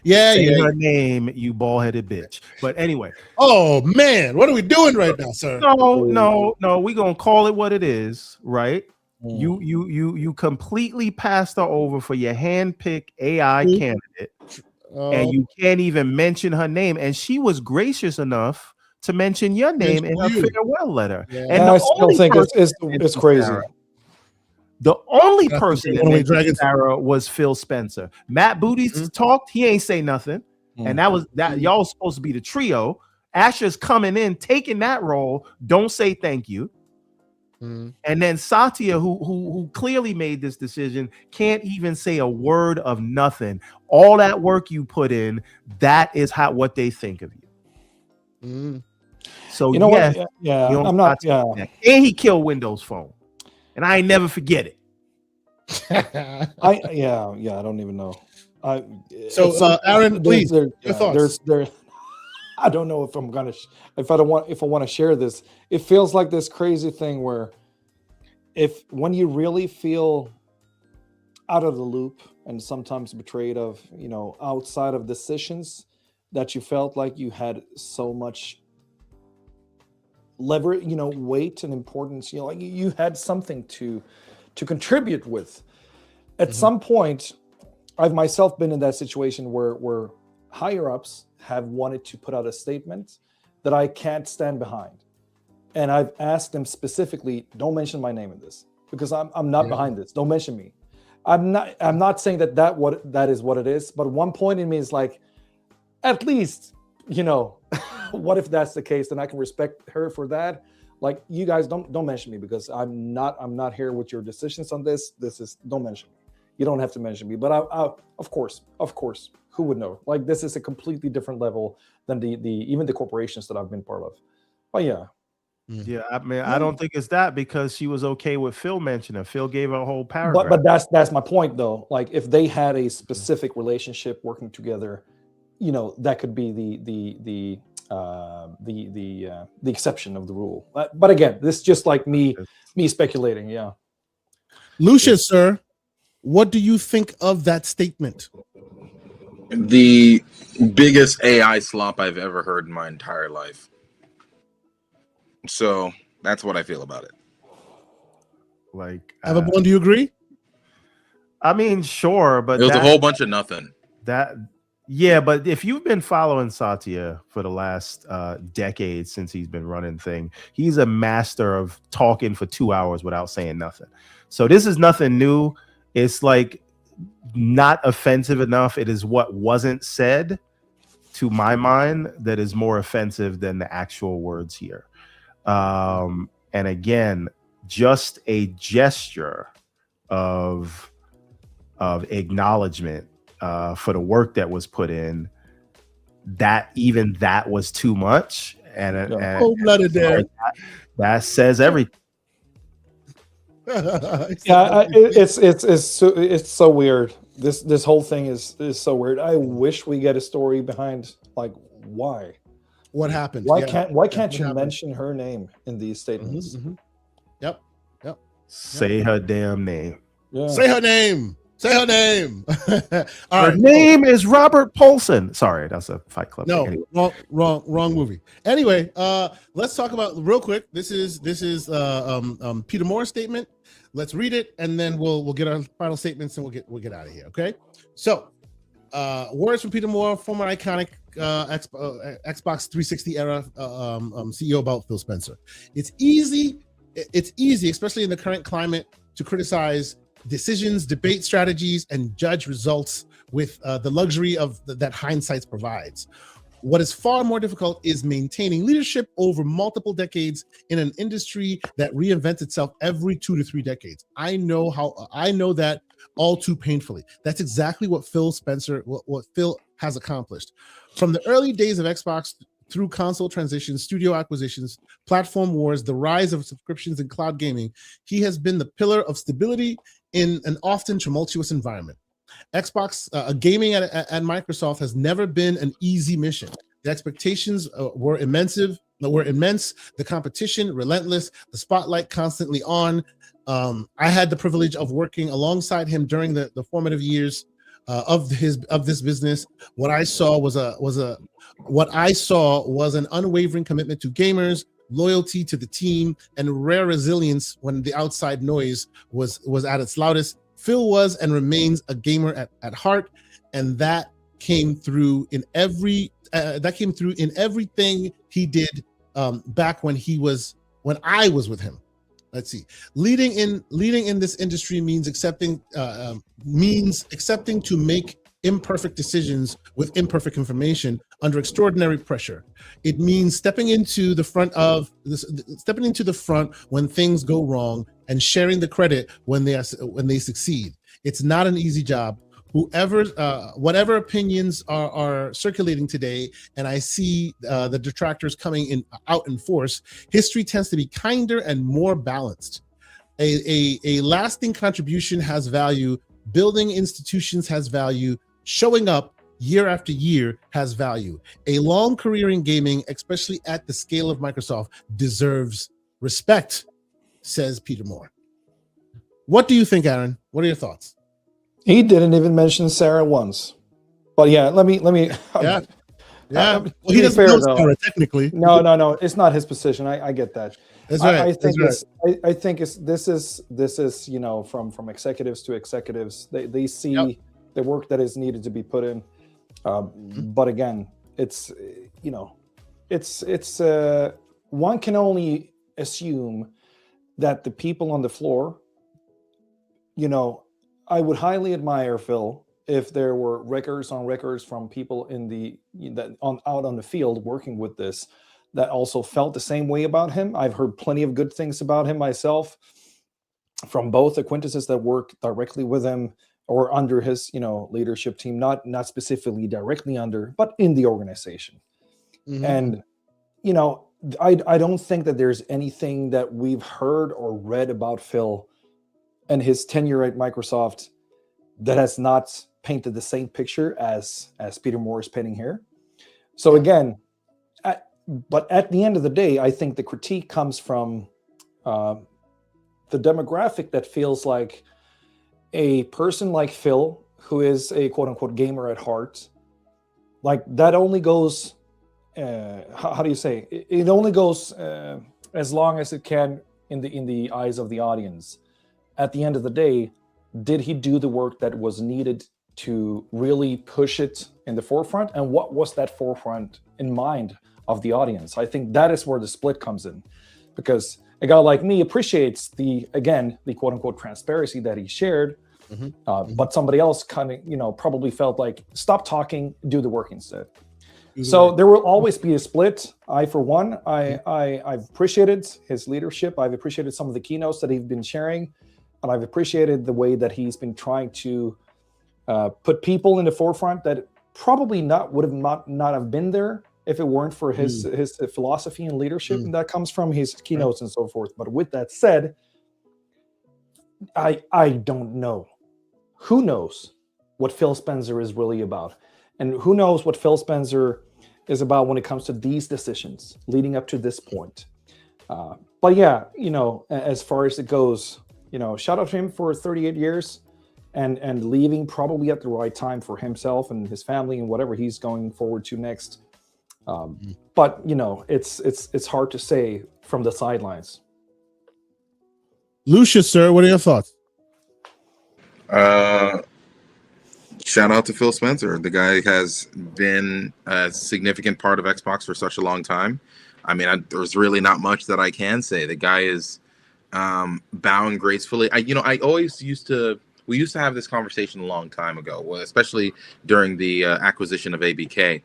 A: Yeah.
B: Her name, you bald-headed bitch. But anyway.
A: Oh man, what are we doing right now, sir?
B: No. We're gonna call it what it is, right? You completely passed her over for your hand-picked AI candidate, and you can't even mention her name. And she was gracious enough to mention your name in her farewell letter.
A: Yeah.
B: And
D: I still think it's crazy.
B: The only
A: That's
B: person
A: the
B: that
A: Runaway
B: mentioned
A: Dragons.
B: Sarah was Phil Spencer. Matt Booty talked. He ain't say nothing. And that was that. Y'all was supposed to be the trio. Asher's coming in, taking that role. Don't say thank you. And then Satya, who clearly made this decision, can't even say a word of nothing. All that work you put in, that is what they think of you. So
D: you know what? Yeah, I'm not. Yeah,
B: and he killed Windows Phone, and I ain't never forget it.
D: I don't even know.
A: So Aaron, please, your thoughts.
D: I don't know if I'm gonna if I want to share this. It feels like this crazy thing where when you really feel out of the loop and sometimes betrayed of outside of decisions that you felt like you had so much leverage, weight and importance, like you had something to contribute with. At some point, I've myself been in that situation where higher ups have wanted to put out a statement that I can't stand behind. And I've asked them specifically, don't mention my name in this because I'm not behind this. Don't mention me. I'm not saying that is what it is, but one point in me is like, at least, what if that's the case? Then I can respect her for that. Like, you guys don't mention me because I'm not here with your decisions on this. Don't mention me. You don't have to mention me, but I of course, who would know? Like, this is a completely different level than the even the corporations that I've been part of. But
B: yeah, I mean, I don't think it's that because she was okay with Phil mentioning. Phil gave her a whole paragraph.
D: But that's my point though. Like, if they had a specific relationship working together, that could be the exception of the rule. But again, this is just like me speculating. Yeah,
A: Lucius, sir, what do you think of that statement?
C: The biggest AI slop I've ever heard in my entire life. So that's what I feel about it.
B: Like,
A: Everyone, do you agree?
B: I mean, sure, but
C: it was a whole bunch of nothing.
B: Yeah, but if you've been following Satya for the last decade since he's been running thing, he's a master of talking for 2 hours without saying nothing. So this is nothing new. It's like not offensive enough. It is what wasn't said, to my mind, that is more offensive than the actual words here. And again, just a gesture of acknowledgement for the work that was put in. That was too much, and that says everything.
D: It's so weird. This whole thing is so weird. I wish we get a story behind, like, why.
A: What happened?
D: Why can't you mention her name in these statements?
A: Yep.
B: Say her damn name.
A: Yeah. Say her name.
B: Her name is Robert Paulson. Sorry, that's a Fight Club.
A: No,
B: anyway.
A: wrong movie. Anyway, let's talk about real quick. This is Peter Moore's statement. Let's read it, and then we'll get our final statements, and we'll get out of here. Okay. So, words from Peter Moore, former iconic Xbox 360 era CEO about Phil Spencer. It's easy, especially in the current climate, to criticize decisions, debate strategies, and judge results with the luxury of that hindsight provides. What is far more difficult is maintaining leadership over multiple decades in an industry that reinvents itself every 2 to 3 decades. I know that all too painfully. That's exactly what Phil Spencer, what Phil has accomplished. From the early days of Xbox through console transitions, studio acquisitions, platform wars, the rise of subscriptions and cloud gaming, he has been the pillar of stability in an often tumultuous environment. Xbox gaming at Microsoft has never been an easy mission. The expectations were immense. The competition relentless. The spotlight constantly on. I had the privilege of working alongside him during the formative years of this business. What I saw was an unwavering commitment to gamers, loyalty to the team, and rare resilience when the outside noise was at its loudest. Phil was and remains a gamer at heart, and that came through in everything he did back when I was with him. let's see. Leading in this industry means accepting to make imperfect decisions with imperfect information under extraordinary pressure. It means stepping into the front when things go wrong and sharing the credit when they succeed. It's not an easy job. Whatever opinions are circulating today, and I see the detractors coming out in force, history tends to be kinder and more balanced. A lasting contribution has value. Building institutions has value. Showing up year after year has value. A long career in gaming, especially at the scale of Microsoft, deserves respect, says Peter Moore. What do you think, Aaron? What are your thoughts?
D: He didn't even mention Sarah once. But yeah, let me.
A: Yeah. Well, he doesn't know Sarah technically.
D: No. It's not his position. I get that.
A: That's right.
D: I think this is from executives to executives. They see the work that is needed to be put in. But again, it's one can only assume that the people on the floor, I would highly admire Phil if there were records on records from people out on the field working with this that also felt the same way about him. I've heard plenty of good things about him myself from both acquaintances that work directly with him or under his leadership team, not specifically directly under, but in the organization. Mm-hmm. And I don't think that there's anything that we've heard or read about Phil and his tenure at Microsoft that has not painted the same picture as Peter Moore is painting here. So again, but at the end of the day, I think the critique comes from the demographic that feels like a person like Phil, who is a quote unquote gamer at heart, like that only goes, how do you say? It only goes as long as it can in the eyes of the audience. At the end of the day, did he do the work that was needed to really push it in the forefront? And what was that forefront in mind of the audience? I think that is where the split comes in, because a guy like me appreciates the quote unquote transparency that he shared, but somebody else kind of, probably felt like, stop talking, do the work instead. Mm-hmm. So there will always be a split. For one, I've appreciated his leadership. I've appreciated some of the keynotes that he's been sharing. And I've appreciated the way that he's been trying to put people in the forefront that probably would not have been there if it weren't for his philosophy and leadership. And that comes from his keynotes and so forth. But with that said, I don't know. Who knows what Phil Spencer is really about? And who knows what Phil Spencer is about when it comes to these decisions leading up to this point. But yeah, as far as it goes, shout out to him for 38 years and leaving probably at the right time for himself and his family and whatever he's going forward to next. But it's hard to say from the sidelines.
A: Lucius, sir, what are your thoughts?
C: Shout out to Phil Spencer. The guy has been a significant part of Xbox for such a long time. I mean, there's really not much that I can say. The guy is bowing gracefully. We used to have this conversation a long time ago, especially during the acquisition of ABK.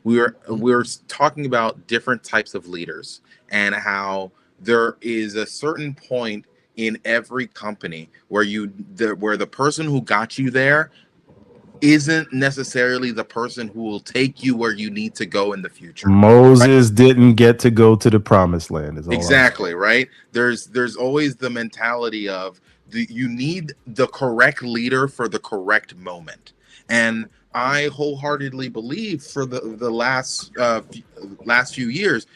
C: We were talking about different types of leaders and how there is a certain point in every company where the person who got you there isn't necessarily the person who will take you where you need to go in the future.
B: Moses didn't get to go to the promised land.
C: Exactly, right? There's always the mentality of you need the correct leader for the correct moment. And I wholeheartedly believe for the last few years,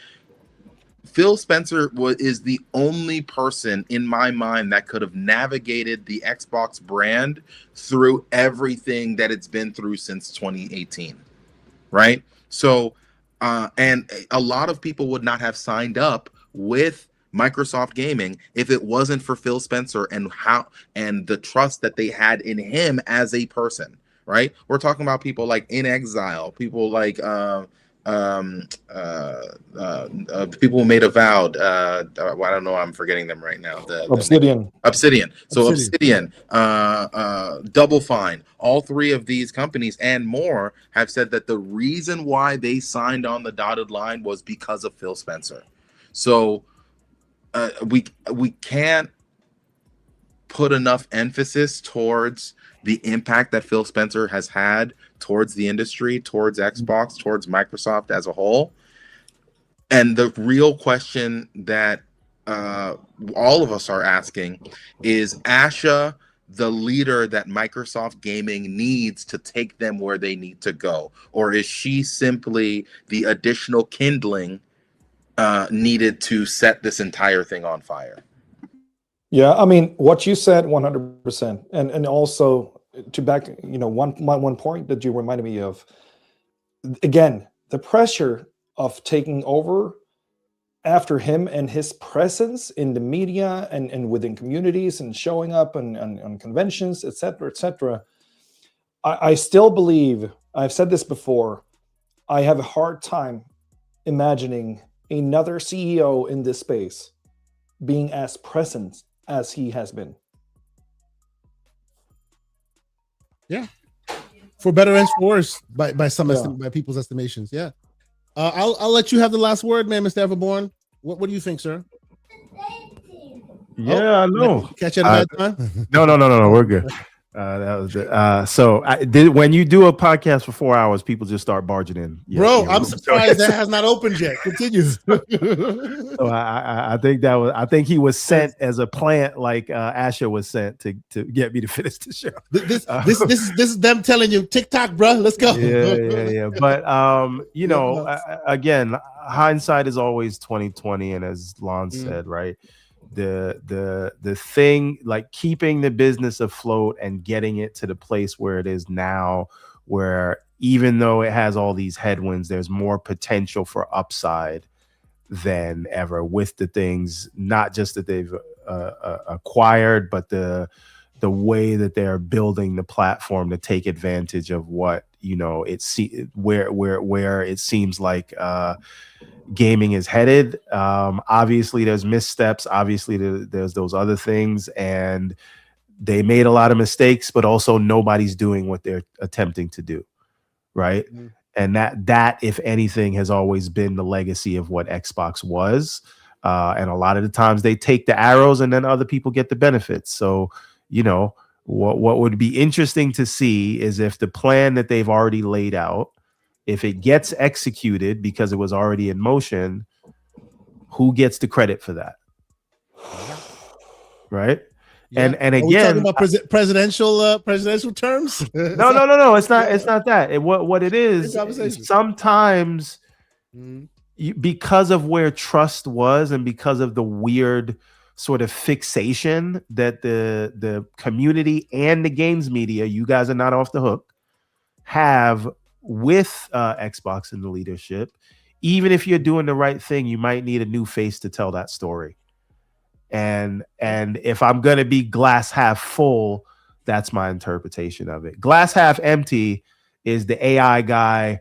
C: Phil Spencer is the only person in my mind that could have navigated the Xbox brand through everything that it's been through since 2018, right? So, and a lot of people would not have signed up with Microsoft Gaming if it wasn't for Phil Spencer and the trust that they had in him as a person, right? We're talking about people like In Exile, people like people who made Avowed. I don't know. I'm forgetting them right now.
D: Obsidian.
C: Obsidian. So Obsidian, Double Fine. All three of these companies and more have said that the reason why they signed on the dotted line was because of Phil Spencer. So we can't put enough emphasis towards the impact that Phil Spencer has had towards the industry, towards Xbox, towards Microsoft as a whole. And the real question that all of us are asking is, Asha the leader that Microsoft Gaming needs to take them where they need to go? Or is she simply the additional kindling needed to set this entire thing on fire?
D: Yeah, I mean, what you said 100%. And also to back, one point that you reminded me of, again, the pressure of taking over after him and his presence in the media and within communities and showing up on conventions, etc. I still believe, I've said this before, I have a hard time imagining another CEO in this space being as present as he has been.
A: Yeah, for better and for worse, by people's estimations. Yeah, I'll let you have the last word, man, Mr. Everborn. What do you think, sir?
B: Yeah, I know.
A: Catch you at a bad time?
B: No, we're good. That was it. So when you do a podcast for 4 hours, people just start barging in.
A: Bro, I'm surprised that has not opened yet. Continue.
B: So I think he was sent as a plant, like Asha was sent to get me to finish the show.
A: This is them telling you, TikTok, bro. Let's go.
B: Yeah. But again, hindsight is always 20/20, and as Lon said, right. The thing, like keeping the business afloat and getting it to the place where it is now, where even though it has all these headwinds, there's more potential for upside than ever with the things, not just that they've acquired, but the way that they're building the platform to take advantage of what where it seems like gaming is headed. Obviously there's missteps, obviously there's those other things, and they made a lot of mistakes, but also nobody's doing what they're attempting to do, right? And that if anything has always been the legacy of what Xbox was, and a lot of the times they take the arrows and then other people get the benefits. So what would be interesting to see is if the plan that they've already laid out, if it gets executed because it was already in motion, who gets the credit for that? Right? Yeah. And again,
A: are we talking about presidential terms?
B: No. It's not that. What it is sometimes because of where trust was and because of the weird sort of fixation that the community and the games media, you guys are not off the hook, have with Xbox in the leadership. Even if you're doing the right thing, you might need a new face to tell that story. And if I'm going to be glass half full, that's my interpretation of it. Glass half empty is the AI guy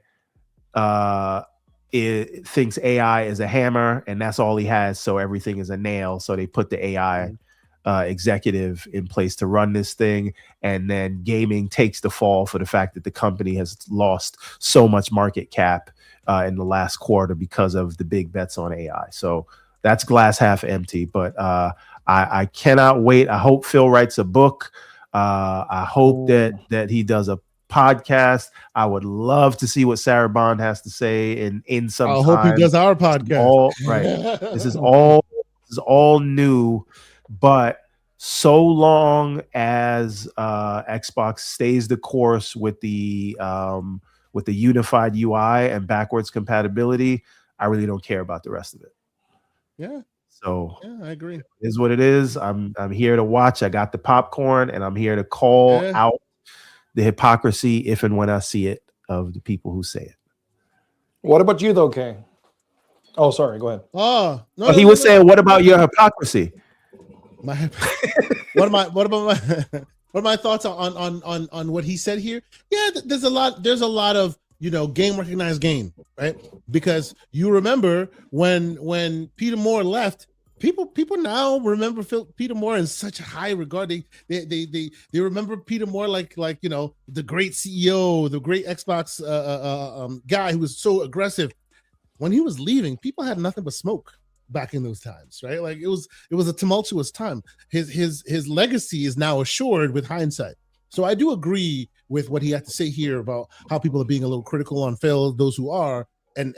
B: thinks AI is a hammer and that's all he has, so everything is a nail. So they put the AI executive in place to run this thing, and then gaming takes the fall for the fact that the company has lost so much market cap in the last quarter because of the big bets on AI. So that's glass half empty, but I cannot wait. I hope Phil writes a book. I hope that he does a podcast. I would love to see what Sarah Bond has to say in some
A: I hope he does our podcast.
B: This is all new, but so long as Xbox stays the course with the unified UI and backwards compatibility, I really don't care about the rest of it.
A: Yeah.
B: So
A: I agree.
B: It is what it is. I'm here to watch. I got the popcorn, and I'm here to call out the hypocrisy if and when I see it of the people who say it.
D: What about you, though, Kay? Oh, sorry. Go ahead.
A: Oh,
B: no, he was saying, "What about your hypocrisy?"
A: What are my thoughts on what he said here? Yeah, there's a lot of game recognized game, right? Because you remember when Peter Moore left, people now remember Peter Moore in such a high regard. They remember Peter Moore like the great CEO, the great Xbox guy who was so aggressive. When he was leaving, people had nothing but smoke back in those times, right? Like it was a tumultuous time. His legacy is now assured with hindsight. So I do agree with what he had to say here about how people are being a little critical on Phil, those who are, and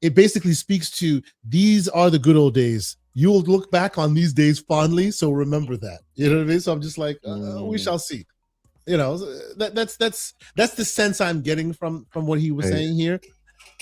A: it basically speaks to these are the good old days. You will look back on these days fondly, so remember that. You know what I mean? So I'm just like, we shall see. That's the sense I'm getting from what he was saying here.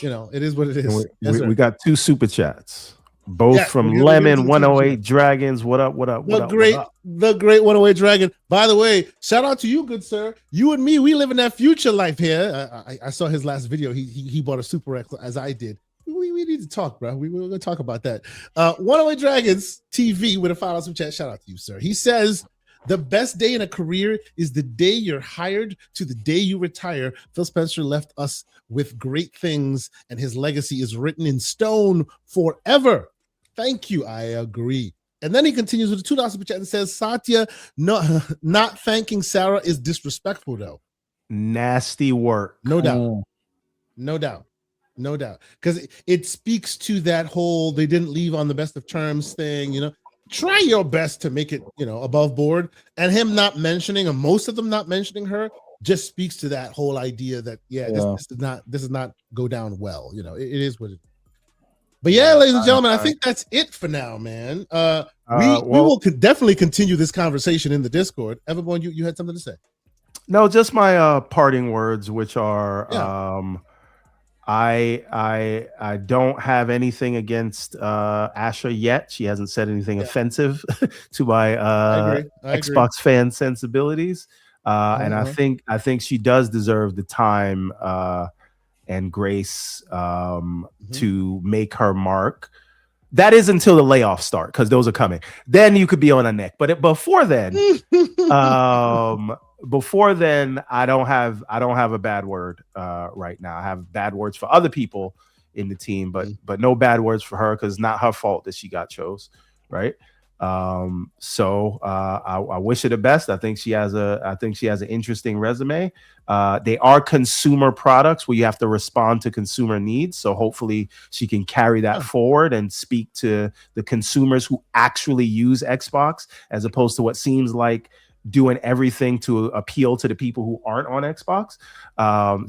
A: It is what it is.
B: We got 2 super chats. Both from Lemon 108 Dragons. What up?
A: The great 108 Dragon. By the way, shout out to you, good sir. You and me, we live in that future life here. I saw his last video. He bought a Super X as I did. We need to talk, bro. We're gonna talk about that. 108 Dragons TV with a $5 super chat. Shout out to you, sir. He says the best day in a career is the day you're hired to the day you retire. Phil Spencer left us with great things, and his legacy is written in stone forever. Thank you. I agree. And then he continues with a $2 super chat and says, Satya, not thanking Sarah is disrespectful, though.
B: Nasty work.
A: No doubt. No doubt. No doubt. Because it speaks to that whole they didn't leave on the best of terms thing, Try your best to make it, above board. And him not mentioning, or most of them not mentioning her, just speaks to that whole idea that, this does not go down well. It is what it is. But ladies and gentlemen, I think that's it for now, man. We will definitely continue this conversation in the Discord. Everyone, you had something to say?
B: No, just my parting words, which are I don't have anything against Asha yet. She hasn't said anything offensive to my I Xbox fan sensibilities, and I think she does deserve the time and grace to make her mark. That is until the layoffs start, because those are coming. Then you could be on a neck. But before then, I don't have a bad word right now. I have bad words for other people in the team, but no bad words for her, because it's not her fault that she got chose, right? So I wish her the best. I think she has an interesting resume. They are consumer products where you have to respond to consumer needs. So hopefully she can carry that forward and speak to the consumers who actually use Xbox, as opposed to what seems like doing everything to appeal to the people who aren't on Xbox.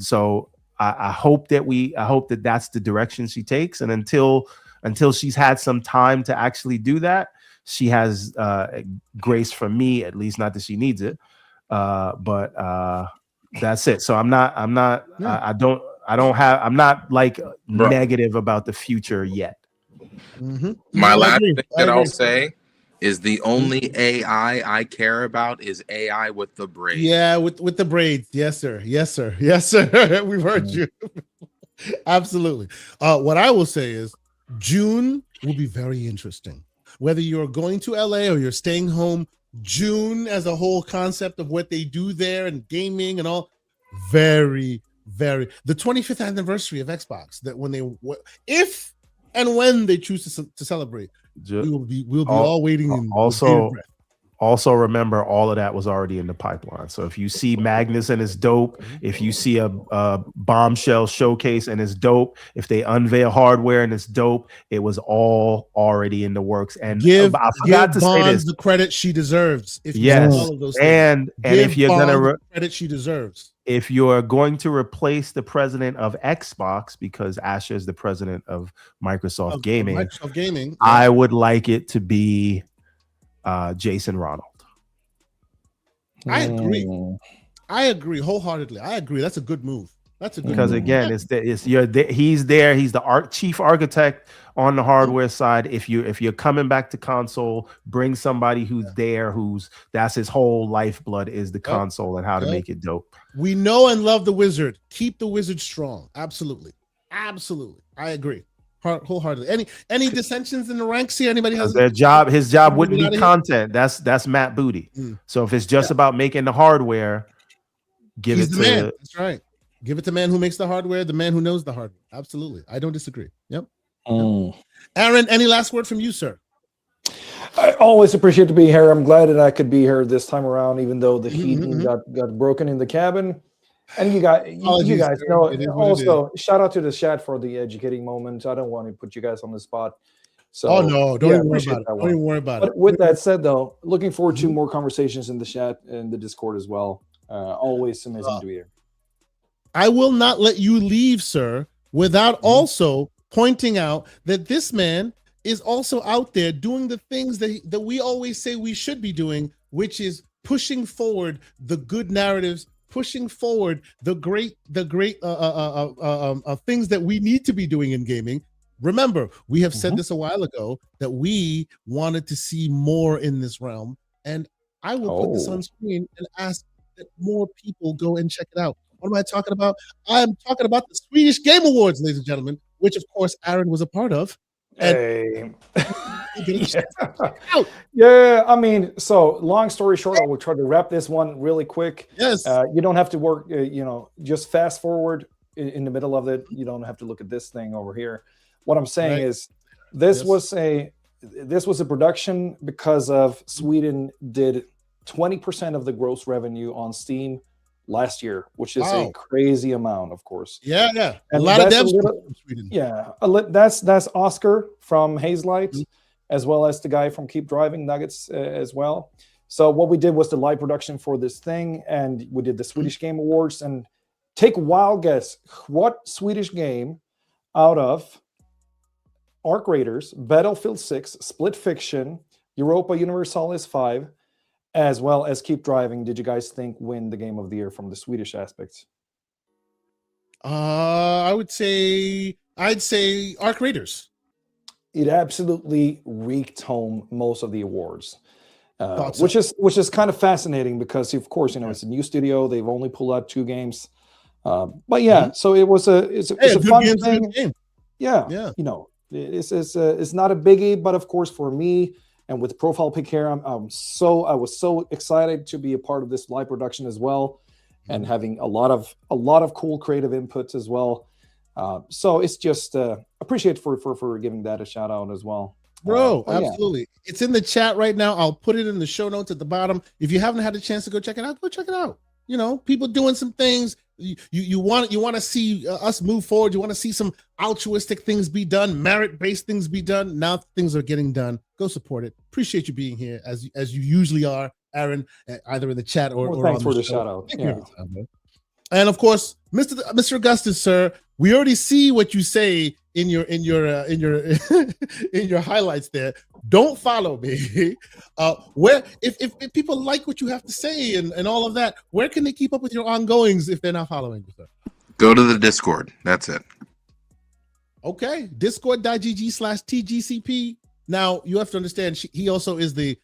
B: So I hope that that's the direction she takes. And until she's had some time to actually do that, she has grace from me, at least. Not that she needs it, but that's it. So I'm not like negative about the future yet.
C: My last thing that I'll say is the only AI I care about is AI with the braids.
A: Yeah, with the braids. Yes, sir. Yes, sir. Yes, sir. We've heard you. Absolutely. What I will say is June will be very interesting. Whether you're going to LA or you're staying home, June as a whole concept of what they do there and gaming and all, very, very. The 25th anniversary of Xbox, that if and when they choose to celebrate, we'll be all waiting.
B: Also remember, all of that was already in the pipeline. So if you see Magnus and it's dope, if you see a bombshell showcase and it's dope, if they unveil hardware and it's dope, it was all already in the works. And I forgot to say this,
A: the credit she deserves.
B: If all of those things. And if you're gonna
A: credit she deserves.
B: If you're going to replace the president of Xbox, because Asha is the president of Microsoft Gaming, I would like it to be Jason Ronald.
A: I agree wholeheartedly. I agree. That's a good move.
B: Because again, he's there. He's the chief architect on the hardware side. If you're coming back to console, bring somebody who's there, that's his whole lifeblood is the console and how to make it dope.
A: We know and love the wizard. Keep the wizard strong. Absolutely. I agree. Wholeheartedly. Any dissensions in the ranks here? Anybody has
B: his job wouldn't be content. That's Matt Booty. So if it's just about making the hardware, give it to.
A: That's right. Give it to the man who makes the hardware, the man who knows the hardware. Absolutely. I don't disagree. Yep. Aaron, any last word from you, sir?
D: I always appreciate to be here. I'm glad that I could be here this time around, even though the heating got broken in the cabin. And you guys know. Also, shout out to the chat for the educating moment. I don't want to put you guys on the spot. So,
A: don't even worry about it. Don't even worry about it.
D: But with that said, though, looking forward to more conversations in the chat and the Discord as well. Always amazing to be here.
A: I will not let you leave, sir, without also pointing out that this man is also out there doing the things that we always say we should be doing, which is pushing forward the good narratives, pushing forward the great things that we need to be doing in gaming. Remember, we have said this a while ago that we wanted to see more in this realm, and I will put this on screen and ask that more people go and check it out. What am I talking about? I'm talking about the Swedish Game Awards, ladies and gentlemen, which of course Aaron was a part of. And
D: yeah, I mean, so long story short, I will try to wrap this one really quick.
A: Yes.
D: You don't have to work, just fast forward in the middle of it. You don't have to look at this thing over here. What I'm saying is this was a production because of Sweden did 20% of the gross revenue on Steam last year, which is a crazy amount, of course.
A: Yeah.
D: And
A: a lot of devs from Sweden.
D: Yeah, that's Oscar from Hazelight, as well as the guy from Keep Driving Nuggets as well. So what we did was the live production for this thing, and we did the Swedish Game Awards. And take a wild guess, what Swedish game out of Arc Raiders, Battlefield 6, Split Fiction, Europa Universalis 5, as well as Keep Driving, did you guys think win the game of the year from the Swedish aspects?
A: I'd say Arc Raiders.
D: It absolutely reeked home most of the awards, which is kind of fascinating because, of course, it's a new studio. They've only pulled out 2 games, but yeah. So it's a fun thing. Yeah. It's not a biggie, but of course for me. And with Profile Pick here, I was so excited to be a part of this live production as well, and having a lot of cool creative inputs as well. So it's just appreciate for giving that a shout out as well,
A: bro. Absolutely, it's in the chat right now. I'll put it in the show notes at the bottom. If you haven't had a chance to go check it out, go check it out. People doing some things. You want to see us move forward. You want to see some altruistic things be done, merit-based things be done. Now things are getting done. Go support it. Appreciate you being here as you usually are, Aaron, either in the chat or
D: thanks
A: on
D: for
A: the
D: shout out.
A: And of course, Mr. Augustus, sir, we already see what you say in your in your highlights there. Don't follow me. Where if people like what you have to say and all of that, where can they keep up with your ongoings if they're not following you, sir?
C: Go to the Discord. That's it.
A: Okay, discord.gg/tgcp. Now you have to understand he also is the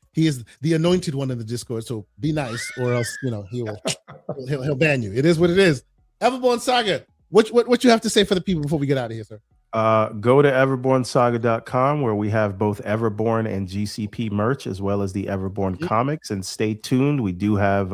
A: anointed one in the Discord. So be nice, or else he'll ban you. It is what it is. Everborn Saga, what you have to say for the people before we get out of here, sir?
B: Go to everbornsaga.com where we have both Everborn and GCP merch, as well as the Everborn comics. And stay tuned. We do have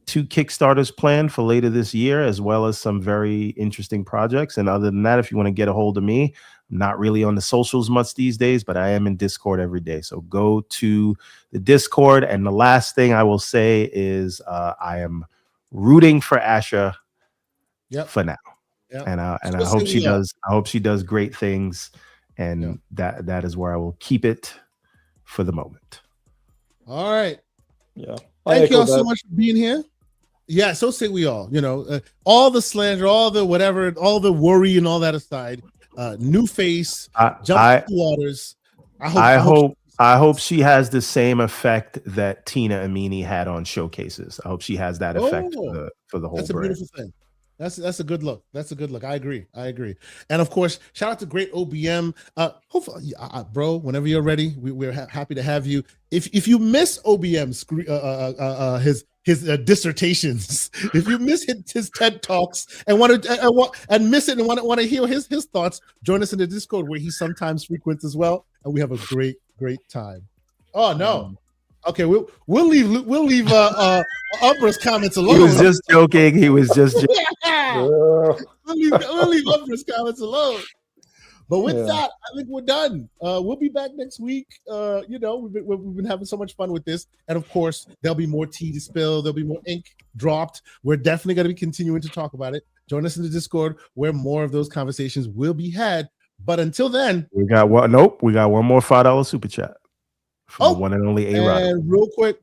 B: 2 Kickstarters planned for later this year, as well as some very interesting projects. And other than that, if you want to get a hold of me, I'm not really on the socials much these days, but I am in Discord every day. So go to the Discord. And the last thing I will say is I am rooting for Asha for now. Yep. And I hope she does. I hope she does great things, and that is where I will keep it for the moment.
A: All right.
D: Yeah.
A: Thank you all so much for being here. Yeah. So say we all. All the slander, all the whatever, all the worry, and all that aside. New face, jump the waters.
B: I hope she has the same effect that Tina Amini had on showcases. I hope she has that effect for the whole
A: That's
B: brand.
A: A beautiful thing. That's a good look. That's a good look. I agree. And of course, shout out to great OBM. Hopefully, bro, whenever you're ready, we're happy to have you. If you miss OBM's his dissertations, if you miss his TED Talks and want to miss it and want to hear his thoughts, join us in the Discord where he sometimes frequents as well, and we have a great time. Oh no. Okay, we'll leave Umbra's comments alone.
B: He was just joking. He was just joking.
A: we'll leave Umbra's comments alone. But with that, I think we're done. We'll be back next week. We've been having so much fun with this. And of course, there'll be more tea to spill. There'll be more ink dropped. We're definitely going to be continuing to talk about it. Join us in the Discord where more of those conversations will be had. But until then,
B: we got one more $5 super chat. From the one and only A-Rod.
A: And real quick.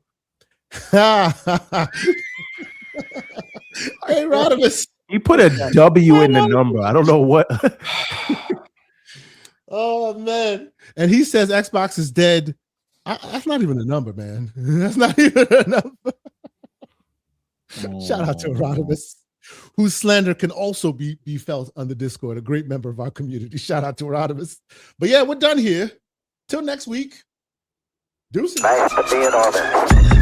A: A-Rodimus.
B: He put a W in the number. I don't know what.
A: Oh man! And he says Xbox is dead. That's not even a number, man. That's not even a number. Shout out to Rodimus, whose slander can also be felt on the Discord. A great member of our community. Shout out to Rodimus. But yeah, we're done here. Till next week. Deuces.
E: Thanks for being on it.